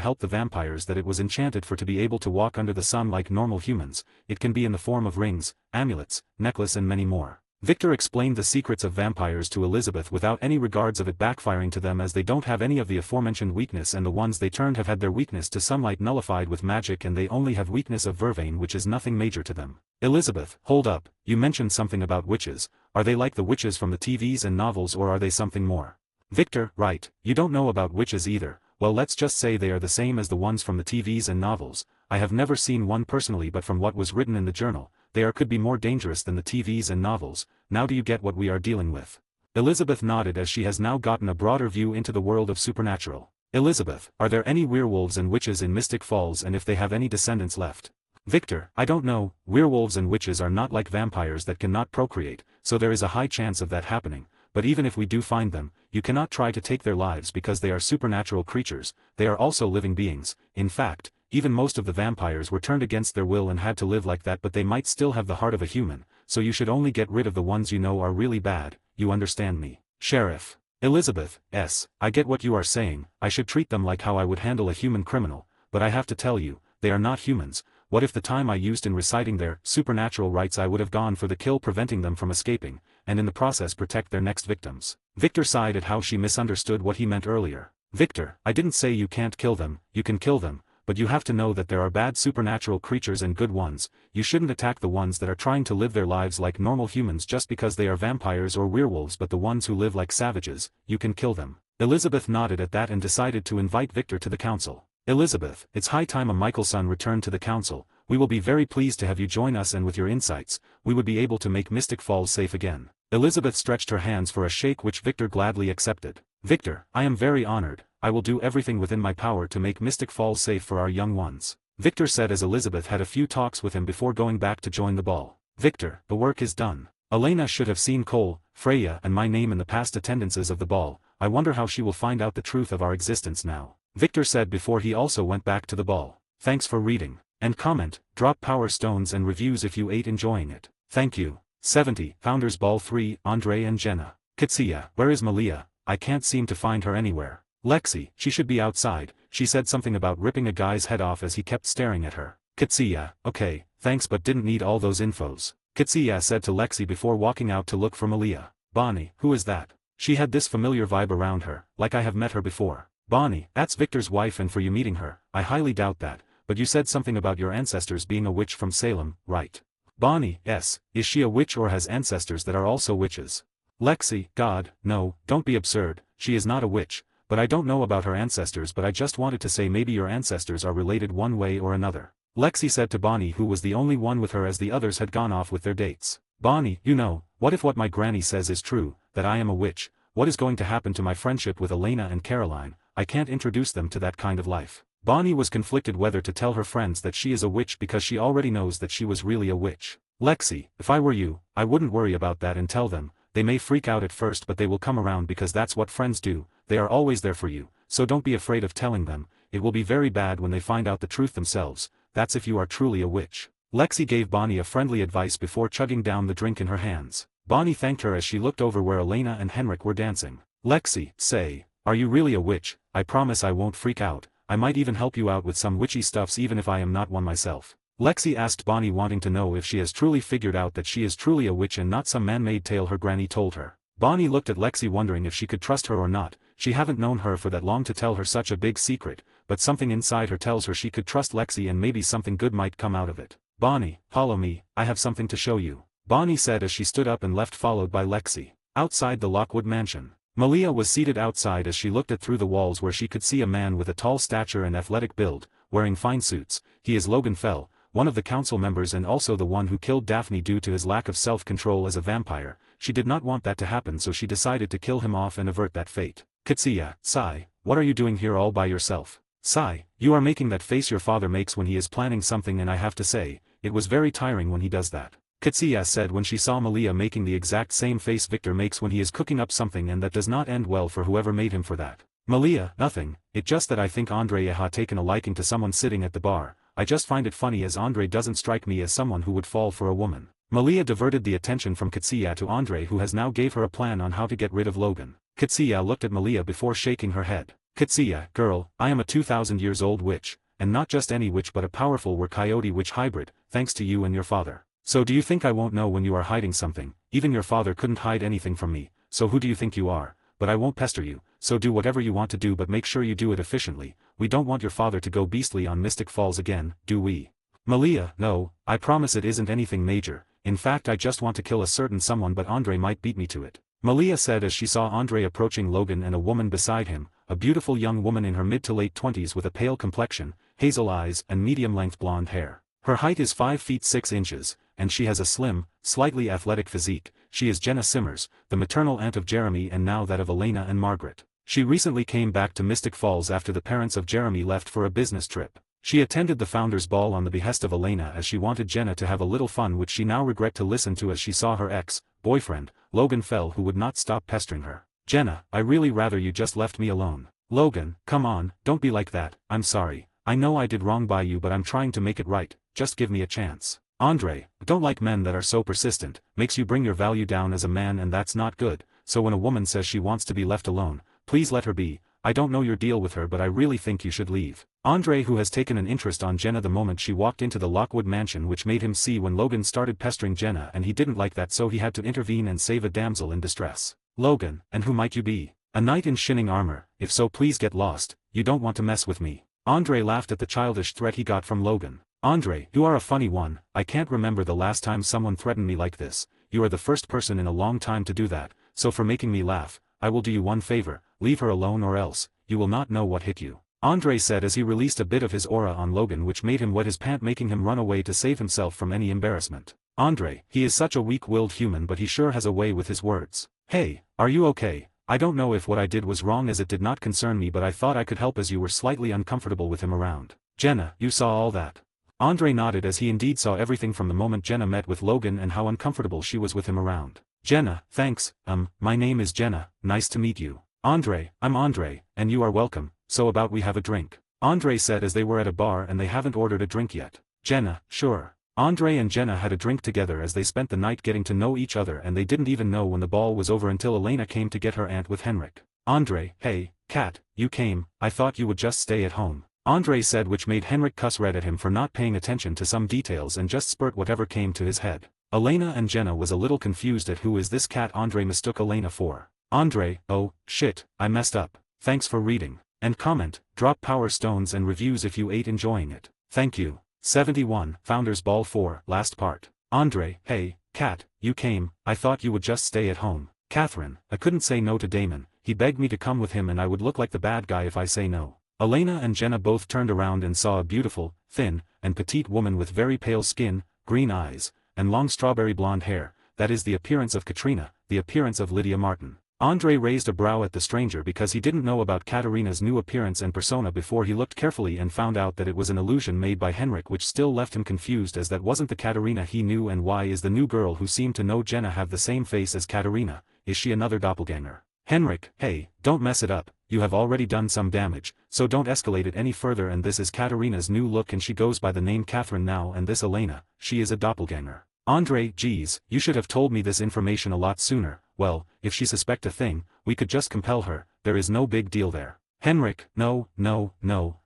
help the vampires that it was enchanted for, to be able to walk under the sun like normal humans. It can be in the form of rings, amulets, necklace and many more. Victor explained the secrets of vampires to Elizabeth without any regards of it backfiring to them, as they don't have any of the aforementioned weakness, and the ones they turned have had their weakness to sunlight nullified with magic, and they only have weakness of vervain, which is nothing major to them. Elizabeth, hold up, you mentioned something about witches. Are they like the witches from the TVs and novels, or are they something more? Victor, right, you don't know about witches either. Well, let's just say they are the same as the ones from the TVs and novels. I have never seen one personally, but from what was written in the journal, they could be more dangerous than the TVs and novels. Now do you get what we are dealing with? Elizabeth nodded, as she has now gotten a broader view into the world of supernatural. Elizabeth, are there any werewolves and witches in Mystic Falls, and if they have any descendants left? Victor, I don't know. Werewolves and witches are not like vampires that cannot procreate, so there is a high chance of that happening. But even if we do find them, you cannot try to take their lives because they are supernatural creatures. They are also living beings. In fact, even most of the vampires were turned against their will and had to live like that, but they might still have the heart of a human, so you should only get rid of the ones you know are really bad. You understand me, Sheriff? Elizabeth, yes, I get what you are saying. I should treat them like how I would handle a human criminal, but I have to tell you, they are not humans. what if the time I used in reciting their supernatural rites I would have gone for the kill, preventing them from escaping, and in the process protect their next victims. Victor sighed at how she misunderstood what he meant earlier. Victor, I didn't say you can't kill them, you can kill them, but you have to know that there are bad supernatural creatures and good ones. You shouldn't attack the ones that are trying to live their lives like normal humans just because they are vampires or werewolves, but the ones who live like savages, you can kill them. Elizabeth nodded at that and decided to invite Victor to the council. Elizabeth, it's high time a Michelson returned to the council. We will be very pleased to have you join us, and with your insights, we would be able to make Mystic Falls safe again. Elizabeth stretched her hands for a shake, which Victor gladly accepted. Victor, I am very honored. I will do everything within my power to make Mystic Falls safe for our young ones, Victor said as Elizabeth had a few talks with him before going back to join the ball. Victor, the work is done. Elena should have seen Cole, Freya and my name in the past attendances of the ball. I wonder how she will find out the truth of our existence now, Victor said before he also went back to the ball. Thanks for reading. And comment, drop power stones and reviews if you ate enjoying it. Thank you. 70, Founders Ball 3, Andre and Jenna. Kitsia, where is Malia? I can't seem to find her anywhere. Lexi, she should be outside. She said something about ripping a guy's head off as he kept staring at her. Kitsia, okay, thanks, but didn't need all those infos, Kitsia said to Lexi before walking out to look for Malia. Bonnie, who is that? She had this familiar vibe around her, like I have met her before. Bonnie, that's Victor's wife, and for you meeting her, I highly doubt that, but you said something about your ancestors being a witch from Salem, right? Bonnie, yes, is she a witch or has ancestors that are also witches? Lexi, God, no, don't be absurd, she is not a witch. But I don't know about her ancestors, but I just wanted to say maybe your ancestors are related one way or another, Lexi said to Bonnie, who was the only one with her as the others had gone off with their dates. Bonnie, you know, what if what my granny says is true, that I am a witch? What is going to happen to my friendship with Elena and Caroline? I can't introduce them to that kind of life. Bonnie was conflicted whether to tell her friends that she is a witch because she already knows that she was really a witch. Lexi, if I were you, I wouldn't worry about that and tell them. They may freak out at first, but they will come around because that's what friends do. They are always there for you, so don't be afraid of telling them. It will be very bad when they find out the truth themselves. That's if you are truly a witch. Lexi gave Bonnie a friendly advice before chugging down the drink in her hands. Bonnie thanked her as she looked over where Elena and Henrik were dancing. Lexi, say, are you really a witch? I promise I won't freak out. I might even help you out with some witchy stuffs even if I am not one myself. Lexi asked Bonnie, wanting to know if she has truly figured out that she is truly a witch and not some man-made tale her granny told her. Bonnie looked at Lexi wondering if she could trust her or not. She haven't known her for that long to tell her such a big secret, but something inside her tells her she could trust Lexi and maybe something good might come out of it. Bonnie, follow me, I have something to show you, Bonnie said as she stood up and left, followed by Lexi. Outside the Lockwood mansion, Malia was seated outside as she looked at through the walls where she could see a man with a tall stature and athletic build, wearing fine suits. He is Logan Fell, one of the council members and also the one who killed Daphne due to his lack of self-control as a vampire. She did not want that to happen, so she decided to kill him off and avert that fate. Kitsia, Sai, what are you doing here all by yourself? Sai, you are making that face your father makes when he is planning something, and I have to say, it was very tiring when he does that, Kitsia said when she saw Malia making the exact same face Victor makes when he is cooking up something, and that does not end well for whoever made him for that. Malia, nothing, it just that I think Andre ha taken a liking to someone sitting at the bar. I just find it funny as Andre doesn't strike me as someone who would fall for a woman. Malia diverted the attention from Kitsia to Andre, who has now gave her a plan on how to get rid of Logan. Kitsia looked at Malia before shaking her head. Kitsia, girl, I am a 2000 years old witch, and not just any witch but a powerful coyote witch hybrid, thanks to you and your father. So do you think I won't know when you are hiding something? Even your father couldn't hide anything from me, so who do you think you are? But I won't pester you, so do whatever you want to do, but make sure you do it efficiently. We don't want your father to go beastly on Mystic Falls again, do we? Malia, no, I promise it isn't anything major. In fact, I just want to kill a certain someone, but Andre might beat me to it, Malia said as she saw Andre approaching Logan and a woman beside him, a beautiful young woman in her mid to late 20s with a pale complexion, hazel eyes and medium-length blonde hair. Her height is 5 feet 6 inches, and she has a slim, slightly athletic physique. She is Jenna Simmers, the maternal aunt of Jeremy and now that of Elena and Margaret. She recently came back to Mystic Falls after the parents of Jeremy left for a business trip. She attended the Founders Ball on the behest of Elena as she wanted Jenna to have a little fun, which she now regret to listen to as she saw her ex-boyfriend, Logan Fell, who would not stop pestering her. Jenna, I really rather you just left me alone. Logan, come on, don't be like that. I'm sorry. I know I did wrong by you, but I'm trying to make it right. Just give me a chance. Andre, don't like men that are so persistent, makes you bring your value down as a man, and that's not good. So when a woman says she wants to be left alone, please let her be. I don't know your deal with her, but I really think you should leave. Andre, who has taken an interest on Jenna the moment she walked into the Lockwood mansion, which made him see when Logan started pestering Jenna, and he didn't like that, so he had to intervene and save a damsel in distress. Logan, and who might you be? A knight in shining armor? If so, please get lost, you don't want to mess with me. Andre laughed at the childish threat he got from Logan. Andre, you are a funny one. I can't remember the last time someone threatened me like this. You are the first person in a long time to do that, so for making me laugh, I will do you one favor, leave her alone or else, you will not know what hit you. Andre said as he released a bit of his aura on Logan, which made him wet his pant, making him run away to save himself from any embarrassment. Andre, he is such a weak-willed human, but he sure has a way with his words. Hey, are you okay? I don't know if what I did was wrong, as it did not concern me, but I thought I could help as you were slightly uncomfortable with him around. Jenna, you saw all that? Andre nodded, as he indeed saw everything from the moment Jenna met with Logan and how uncomfortable she was with him around. Jenna, thanks, my name is Jenna, nice to meet you. Andre, I'm Andre, and you are welcome, so about we have a drink? Andre said as they were at a bar and they haven't ordered a drink yet. Jenna, sure. Andre and Jenna had a drink together as they spent the night getting to know each other, and they didn't even know when the ball was over until Elena came to get her aunt with Henrik. Andre, hey, Kat, you came, I thought you would just stay at home. Andre said, which made Henrik cuss red at him for not paying attention to some details and just spurt whatever came to his head. Elena and Jenna was a little confused at who is this Kat Andre mistook Elena for. Andre, oh, shit, I messed up. Thanks for reading. And comment, drop power stones and reviews if you ate enjoying it. Thank you. 71, Founders Ball 4, last part. Andre, hey, Kat, you came, I thought you would just stay at home. Catherine, I couldn't say no to Damon, he begged me to come with him and I would look like the bad guy if I say no. Elena and Jenna both turned around and saw a beautiful, thin, and petite woman with very pale skin, green eyes, and long strawberry blonde hair. That is the appearance of Katrina, the appearance of Lydia Martin. Andre raised a brow at the stranger because he didn't know about Katerina's new appearance and persona before he looked carefully and found out that it was an illusion made by Henrik, which still left him confused as that wasn't the Katerina he knew. And why is the new girl who seemed to know Jenna have the same face as Katerina? Is she another doppelganger? Henrik, hey, don't mess it up, you have already done some damage, so don't escalate it any further. And this is Katerina's new look and she goes by the name Catherine now, and this Elena, she is a doppelganger. Andre, geez, you should have told me this information a lot sooner. Well, if she suspect a thing, we could just compel her, there is no big deal there. Henrik, no,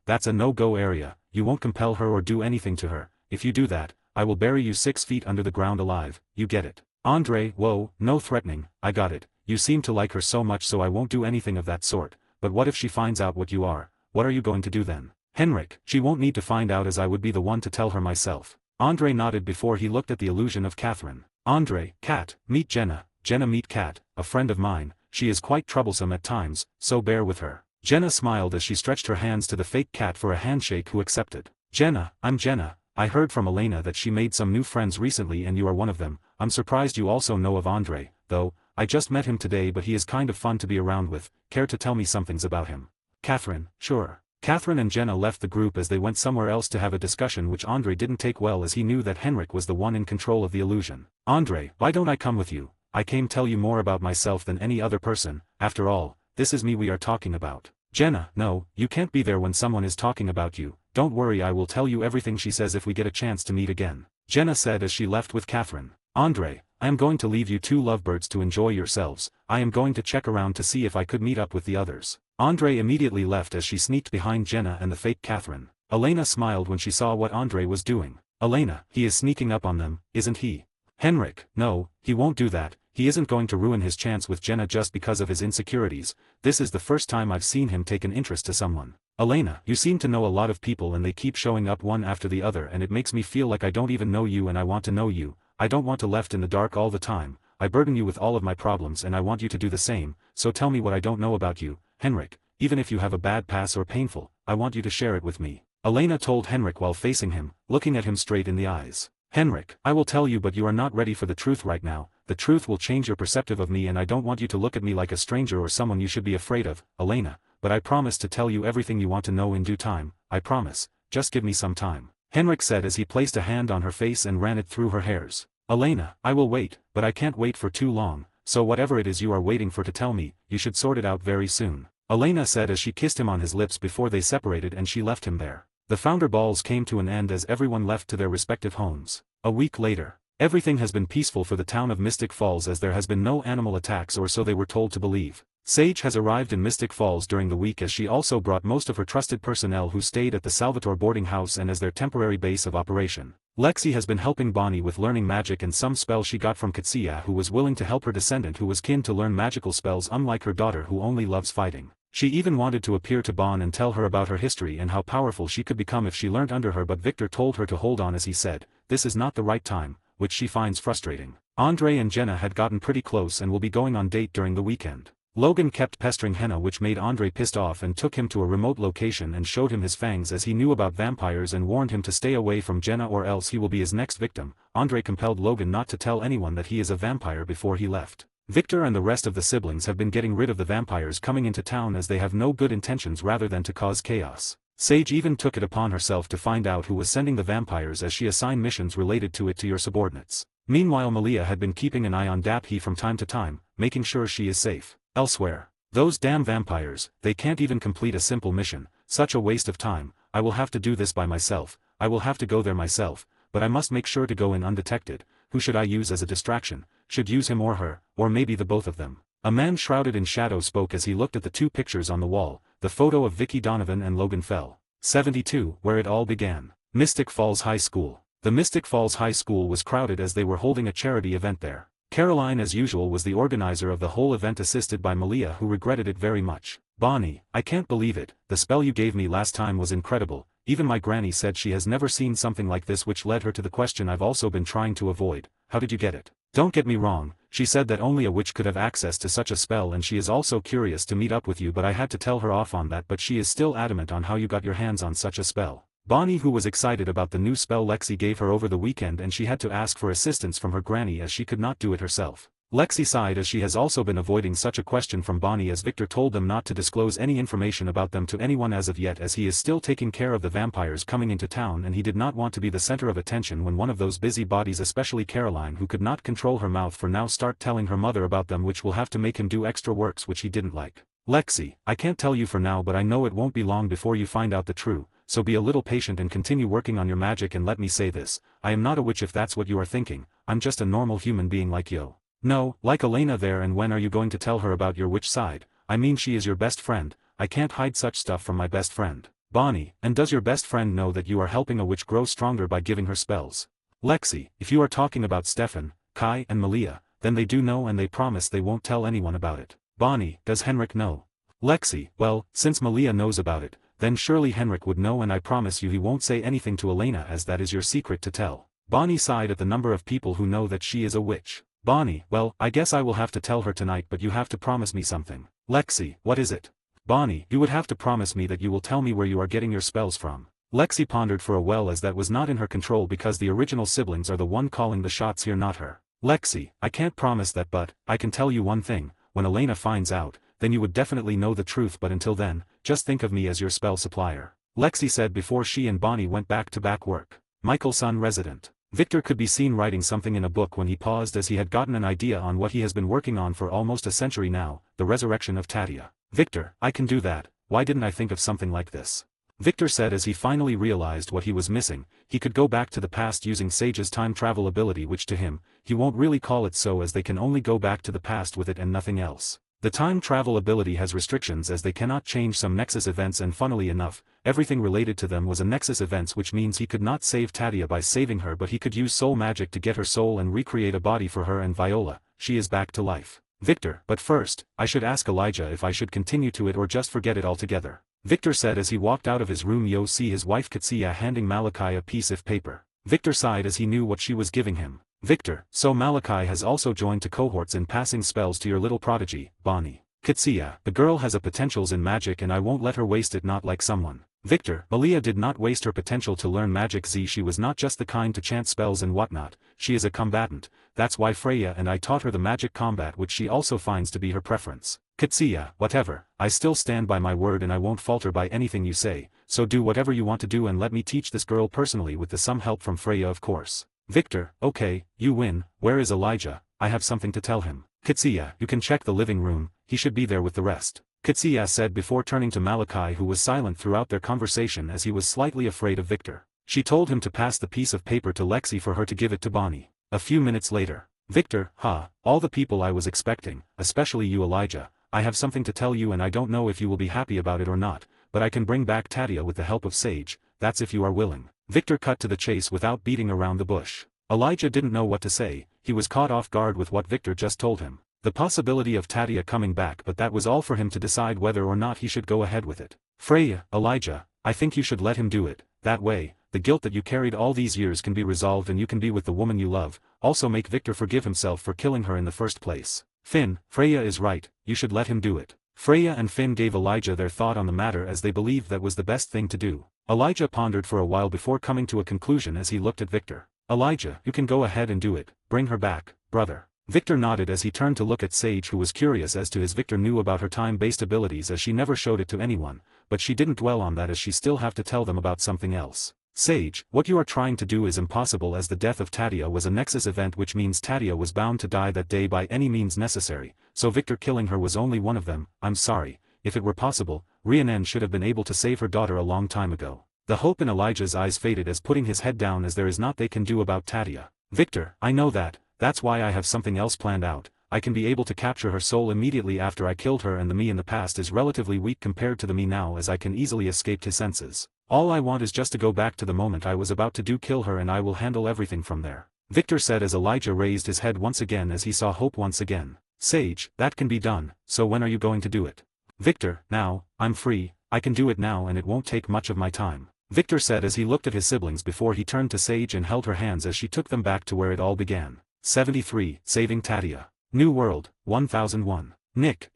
that's a no-go area, you won't compel her or do anything to her. If you do that, I will bury you 6 feet under the ground alive, you get it. Andre, whoa, no threatening, I got it, you seem to like her so much so I won't do anything of that sort, but what if she finds out what you are, what are you going to do then? Henrik, she won't need to find out as I would be the one to tell her myself. Andre nodded before he looked at the illusion of Catherine. Andre, Kat, meet Jenna. Jenna, meet Kat, a friend of mine, she is quite troublesome at times, so bear with her. Jenna smiled as she stretched her hands to the fake Kat for a handshake, who accepted. Jenna, I'm Jenna, I heard from Elena that she made some new friends recently and you are one of them. I'm surprised you also know of Andre, though, I just met him today but he is kind of fun to be around with, care to tell me some things about him? Catherine, sure. Catherine and Jenna left the group as they went somewhere else to have a discussion, which Andre didn't take well as he knew that Henrik was the one in control of the illusion. Andre, why don't I come with you? I came tell you more about myself than any other person, after all, this is me we are talking about. Jenna, no, you can't be there when someone is talking about you, don't worry, I will tell you everything she says if we get a chance to meet again. Jenna said as she left with Catherine. Andre, I am going to leave you two lovebirds to enjoy yourselves, I am going to check around to see if I could meet up with the others. Andre immediately left as she sneaked behind Jenna and the fake Catherine. Elena smiled when she saw what Andre was doing. Elena, he is sneaking up on them, isn't he? Henrik, no, he won't do that. He isn't going to ruin his chance with Jenna just because of his insecurities. This is the first time I've seen him take an interest to someone. Elena, you seem to know a lot of people and they keep showing up one after the other and it makes me feel like I don't even know you and I want to know you. I don't want to left in the dark all the time. I burden you with all of my problems and I want you to do the same, so tell me what I don't know about you, Henrik. Even if you have a bad past or painful, I want you to share it with me. Elena told Henrik while facing him, looking at him straight in the eyes. Henrik, I will tell you but you are not ready for the truth right now. The truth will change your perspective of me and I don't want you to look at me like a stranger or someone you should be afraid of, Elena, but I promise to tell you everything you want to know in due time, I promise, just give me some time. Henrik said as he placed a hand on her face and ran it through her hairs. Elena, I will wait, but I can't wait for too long, so whatever it is you are waiting for to tell me, you should sort it out very soon. Elena said as she kissed him on his lips before they separated and she left him there. The founder balls came to an end as everyone left to their respective homes. A week later. Everything has been peaceful for the town of Mystic Falls as there has been no animal attacks, or so they were told to believe. Sage has arrived in Mystic Falls during the week as she also brought most of her trusted personnel who stayed at the Salvatore boarding house and as their temporary base of operation. Lexi has been helping Bonnie with learning magic and some spells she got from Katsuya, who was willing to help her descendant who was kin to learn magical spells unlike her daughter who only loves fighting. She even wanted to appear to Bon and tell her about her history and how powerful she could become if she learnt under her, but Victor told her to hold on as he said, this is not the right time, which she finds frustrating. Andre and Jenna had gotten pretty close and will be going on date during the weekend. Logan kept pestering Henna, which made Andre pissed off and took him to a remote location and showed him his fangs as he knew about vampires and warned him to stay away from Jenna or else he will be his next victim. Andre compelled Logan not to tell anyone that he is a vampire before he left. Victor and the rest of the siblings have been getting rid of the vampires coming into town as they have no good intentions rather than to cause chaos. Sage even took it upon herself to find out who was sending the vampires as she assigned missions related to it to your subordinates. Meanwhile, Malia had been keeping an eye on Daphi from time to time, making sure she is safe. Elsewhere. Those damn vampires, they can't even complete a simple mission, such a waste of time. I will have to do this by myself, I will have to go there myself, but I must make sure to go in undetected. Who should I use as a distraction? Should use him or her, or maybe the both of them. A man shrouded in shadow spoke as he looked at the two pictures on the wall, the photo of Vicky Donovan and Logan Fell. 72, where it all began. Mystic Falls High School. The Mystic Falls High School was crowded as they were holding a charity event there. Caroline as usual was the organizer of the whole event, assisted by Malia, who regretted it very much. Bonnie, I can't believe it, the spell you gave me last time was incredible, even my granny said she has never seen something like this, which led her to the question I've also been trying to avoid, how did you get it? Don't get me wrong, she said that only a witch could have access to such a spell and she is also curious to meet up with you, but I had to tell her off on that, but she is still adamant on how you got your hands on such a spell. Bonnie, who was excited about the new spell Lexi gave her over the weekend, and she had to ask for assistance from her granny as she could not do it herself. Lexi sighed as she has also been avoiding such a question from Bonnie, as Victor told them not to disclose any information about them to anyone as of yet, as he is still taking care of the vampires coming into town and he did not want to be the center of attention when one of those busy bodies, especially Caroline, who could not control her mouth for now, start telling her mother about them, which will have to make him do extra works which he didn't like. Lexi, I can't tell you for now, but I know it won't be long before you find out the truth. So be a little patient and continue working on your magic, and let me say this, I am not a witch if that's what you are thinking, I'm just a normal human being like you. No, like Elena there. And when are you going to tell her about your witch side? I mean, she is your best friend, I can't hide such stuff from my best friend. Bonnie, and does your best friend know that you are helping a witch grow stronger by giving her spells? Lexi, if you are talking about Stefan, Kai and Malia, then they do know and they promise they won't tell anyone about it. Bonnie, does Henrik know? Lexi, well, since Malia knows about it, then surely Henrik would know, and I promise you he won't say anything to Elena, as that is your secret to tell. Bonnie sighed at the number of people who know that she is a witch. Bonnie, well, I guess I will have to tell her tonight, but you have to promise me something. Lexi, what is it? Bonnie, you would have to promise me that you will tell me where you are getting your spells from. Lexi pondered for a while, as that was not in her control because the original siblings are the one calling the shots here, not her. Lexi, I can't promise that, but I can tell you one thing, when Elena finds out, then you would definitely know the truth, but until then, just think of me as your spell supplier. Lexi said before she and Bonnie went back to back work. Michelson resident. Victor could be seen writing something in a book when he paused, as he had gotten an idea on what he has been working on for almost a century now, the resurrection of Tatia. Victor, I can do that, why didn't I think of something like this? Victor said as he finally realized what he was missing. He could go back to the past using Sage's time travel ability, which to him, he won't really call it so, as they can only go back to the past with it and nothing else. The time travel ability has restrictions as they cannot change some Nexus events, and funnily enough, everything related to them was a Nexus events, which means he could not save Tatia by saving her, but he could use soul magic to get her soul and recreate a body for her, and Viola, she is back to life. Victor, but first, I should ask Elijah if I should continue to it or just forget it altogether. Victor said as he walked out of his room. Yo see his wife Katsuya handing Malachi a piece of paper. Victor sighed as he knew what she was giving him. Victor, so Malachi has also joined to cohorts in passing spells to your little prodigy, Bonnie. Katsuya, the girl has a potentials in magic and I won't let her waste it, not like someone. Victor, Malia did not waste her potential to learn magic. She was not just the kind to chant spells and whatnot, she is a combatant, that's why Freya and I taught her the magic combat, which she also finds to be her preference. Katsuya, whatever, I still stand by my word and I won't falter by anything you say, so do whatever you want to do and let me teach this girl personally with some help from Freya, of course. Victor, okay, you win. Where is Elijah? I have something to tell him. Katsuya, you can check the living room, he should be there with the rest. Katsuya said before turning to Malachi, who was silent throughout their conversation as he was slightly afraid of Victor. She told him to pass the piece of paper to Lexi for her to give it to Bonnie. A few minutes later. Victor, all the people I was expecting, especially you Elijah, I have something to tell you and I don't know if you will be happy about it or not, but I can bring back Tadia with the help of Sage, that's if you are willing. Victor cut to the chase without beating around the bush. Elijah didn't know what to say, he was caught off guard with what Victor just told him. The possibility of Tadia coming back, but that was all for him to decide whether or not he should go ahead with it. Freya, Elijah, I think you should let him do it, that way, the guilt that you carried all these years can be resolved and you can be with the woman you love, also make Victor forgive himself for killing her in the first place. Finn, Freya is right, you should let him do it. Freya and Finn gave Elijah their thought on the matter as they believed that was the best thing to do. Elijah pondered for a while before coming to a conclusion as he looked at Victor. Elijah, you can go ahead and do it, bring her back, brother. Victor nodded as he turned to look at Sage, who was curious as to his Victor knew about her time-based abilities as she never showed it to anyone, but she didn't dwell on that as she still have to tell them about something else. Sage, what you are trying to do is impossible as the death of Tadia was a Nexus event, which means Tadia was bound to die that day by any means necessary, so Victor killing her was only one of them. I'm sorry, if it were possible, Rhiannon should have been able to save her daughter a long time ago. The hope in Elijah's eyes faded as putting his head down as there is not they can do about Tadia. Victor, I know that, that's why I have something else planned out. I can be able to capture her soul immediately after I killed her, and the me in the past is relatively weak compared to the me now as I can easily escape his senses. All I want is just to go back to the moment I was about to kill her and I will handle everything from there. Victor said as Elijah raised his head once again as he saw hope once again. Sage, that can be done, so when are you going to do it? Victor, now, I'm free, I can do it now and it won't take much of my time. Victor said as he looked at his siblings before he turned to Sage and held her hands as she took them back to where it all began. 73, Saving Tadia. New World, 1001. Nick,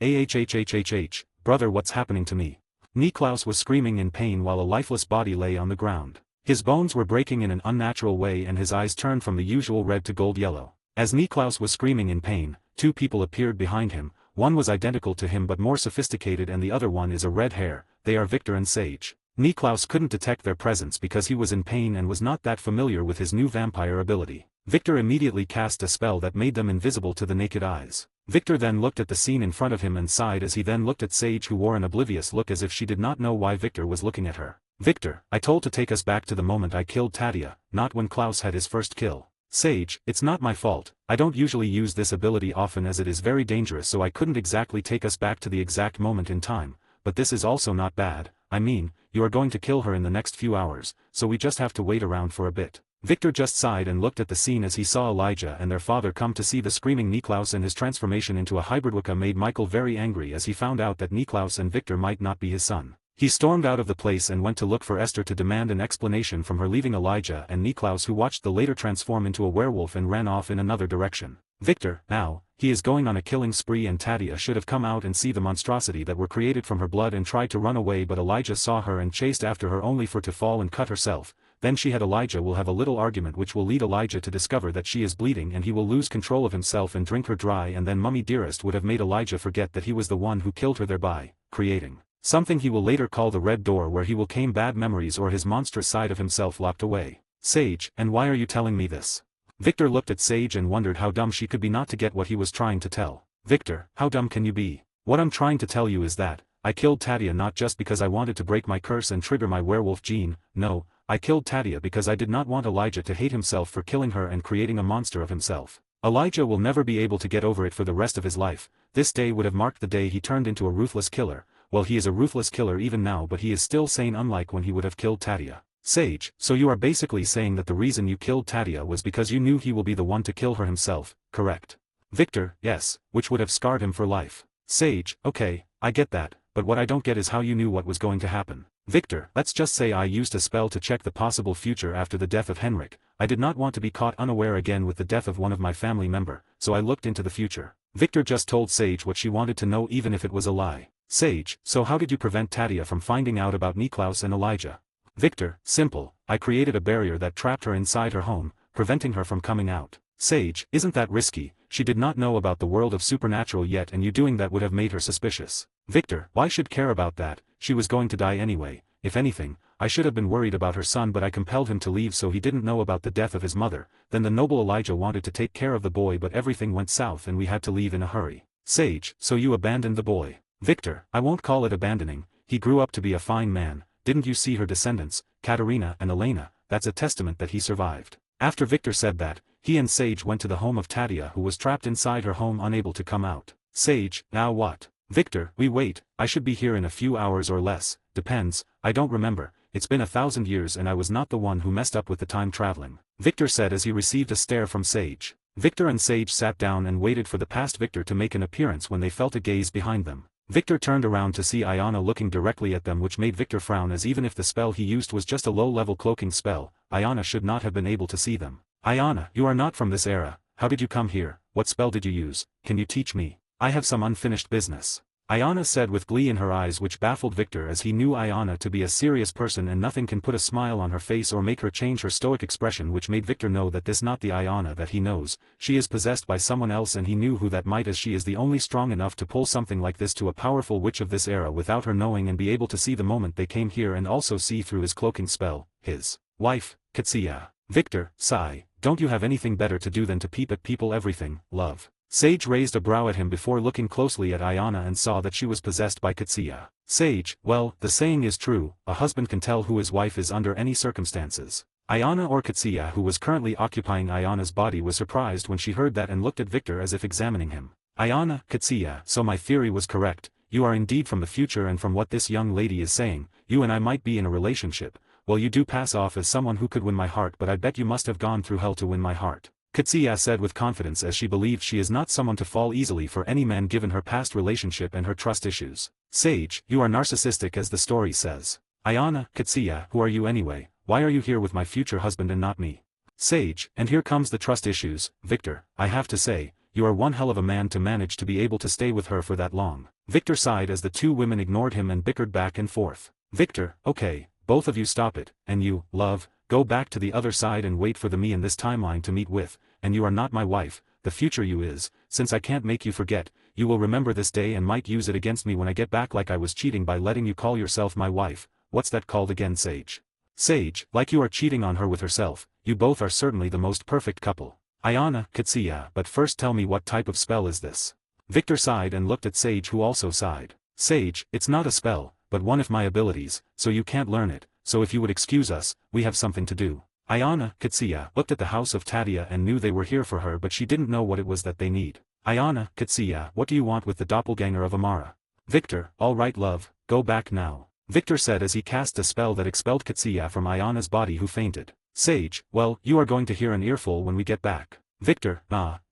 brother, what's happening to me? Niklaus was screaming in pain while a lifeless body lay on the ground. His bones were breaking in an unnatural way and his eyes turned from the usual red to gold yellow. As Niklaus was screaming in pain, two people appeared behind him. One was identical to him but more sophisticated and the other one is a red hair. They are Victor and Sage. Niklaus couldn't detect their presence because he was in pain and was not that familiar with his new vampire ability. Victor immediately cast a spell that made them invisible to the naked eyes. Victor then looked at the scene in front of him and sighed as he then looked at Sage, who wore an oblivious look as if she did not know why Victor was looking at her. Victor, I told to take us back to the moment I killed Tadia, not when Klaus had his first kill. Sage, it's not my fault, I don't usually use this ability often as it is very dangerous, so I couldn't exactly take us back to the exact moment in time, but this is also not bad. I mean, you are going to kill her in the next few hours, so we just have to wait around for a bit. Victor just sighed and looked at the scene as he saw Elijah and their father come to see the screaming Niklaus, and his transformation into a hybrid Wicca made Michael very angry as he found out that Niklaus and Victor might not be his son. He stormed out of the place and went to look for Esther to demand an explanation from her, leaving Elijah and Niklaus, who watched the later transform into a werewolf and ran off in another direction. Victor, now, he is going on a killing spree, and Tadia should have come out and see the monstrosity that were created from her blood and tried to run away, but Elijah saw her and chased after her only for to fall and cut herself. Then she had Elijah will have a little argument which will lead Elijah to discover that she is bleeding and he will lose control of himself and drink her dry, and then Mummy Dearest would have made Elijah forget that he was the one who killed her, thereby creating something he will later call the Red Door, where he will claim bad memories or his monstrous side of himself locked away. Sage, and why are you telling me this? Victor looked at Sage and wondered how dumb she could be not to get what he was trying to tell. Victor, how dumb can you be? What I'm trying to tell you is that I killed Tadia not just because I wanted to break my curse and trigger my werewolf gene. No, I killed Tadia because I did not want Elijah to hate himself for killing her and creating a monster of himself. Elijah will never be able to get over it for the rest of his life. This day would have marked the day he turned into a ruthless killer. Well, he is a ruthless killer even now, but he is still sane, unlike when he would have killed Tadia. Sage, so you are basically saying that the reason you killed Tadia was because you knew he will be the one to kill her himself, correct? Victor, yes, which would have scarred him for life. Sage, okay, I get that, but what I don't get is how you knew what was going to happen. Victor, let's just say I used a spell to check the possible future after the death of Henrik. I did not want to be caught unaware again with the death of one of my family member, so I looked into the future. Victor just told Sage what she wanted to know, even if it was a lie. Sage, so how did you prevent Tadia from finding out about Niklaus and Elijah? Victor, simple, I created a barrier that trapped her inside her home, preventing her from coming out. Sage, isn't that risky? She did not know about the world of supernatural yet, and you doing that would have made her suspicious. Victor, why should care about that? She was going to die anyway. If anything, I should have been worried about her son, but I compelled him to leave so he didn't know about the death of his mother. Then the noble Elijah wanted to take care of the boy, but everything went south and we had to leave in a hurry. Sage, so you abandoned the boy. Victor, I won't call it abandoning, he grew up to be a fine man. Didn't you see her descendants, Katerina and Elena? That's a testament that he survived. After Victor said that, he and Sage went to the home of Tadia, who was trapped inside her home unable to come out. Sage, now what? Victor, we wait, I should be here in a few hours or less, depends, I don't remember, it's been 1,000 years and I was not the one who messed up with the time traveling, Victor said as he received a stare from Sage. Victor and Sage sat down and waited for the past Victor to make an appearance when they felt a gaze behind them. Victor turned around to see Ayana looking directly at them, which made Victor frown, as even if the spell he used was just a low-level cloaking spell, Ayana should not have been able to see them. Ayana, you are not from this era, how did you come here, what spell did you use, can you teach me? I have some unfinished business. Ayana said with glee in her eyes, which baffled Victor as he knew Ayana to be a serious person and nothing can put a smile on her face or make her change her stoic expression, which made Victor know that this not the Ayana that he knows, she is possessed by someone else, and he knew who that might, as she is the only strong enough to pull something like this to a powerful witch of this era without her knowing and be able to see the moment they came here and also see through his cloaking spell, his wife, Katsuya. Victor, sigh, don't you have anything better to do than to peep at people? Everything, love. Sage raised a brow at him before looking closely at Ayana and saw that she was possessed by Katsuya. Sage, well, the saying is true, a husband can tell who his wife is under any circumstances. Ayana, or Katsuya, who was currently occupying Ayana's body, was surprised when she heard that and looked at Victor as if examining him. Ayana, Katsuya, so my theory was correct, you are indeed from the future, and from what this young lady is saying, you and I might be in a relationship. Well, you do pass off as someone who could win my heart, but I bet you must have gone through hell to win my heart. Katsuya said with confidence, as she believed she is not someone to fall easily for any man given her past relationship and her trust issues. Sage, you are narcissistic as the story says. Ayana, Katsuya, who are you anyway, why are you here with my future husband and not me? Sage, and here comes the trust issues, Victor, I have to say, you are one hell of a man to manage to be able to stay with her for that long. Victor sighed as the two women ignored him and bickered back and forth. Victor, okay, both of you stop it, and you, love, go back to the other side and wait for the me in this timeline to meet with, and you are not my wife, the future you is, since I can't make you forget, you will remember this day and might use it against me when I get back, like I was cheating by letting you call yourself my wife. What's that called again, Sage? Sage, like you are cheating on her with herself, you both are certainly the most perfect couple. Ayana, Katsuya, but first tell me, what type of spell is this? Victor sighed and looked at Sage, who also sighed. Sage, it's not a spell, but one of my abilities, so you can't learn it, so if you would excuse us, we have something to do. Ayana, Katsuya, looked at the house of Tadia and knew they were here for her, but she didn't know what it was that they need. Ayana, Katsuya, what do you want with the doppelganger of Amara? Victor, all right love, go back now. Victor said as he cast a spell that expelled Katsuya from Ayana's body, who fainted. Sage, well, you are going to hear an earful when we get back. Victor,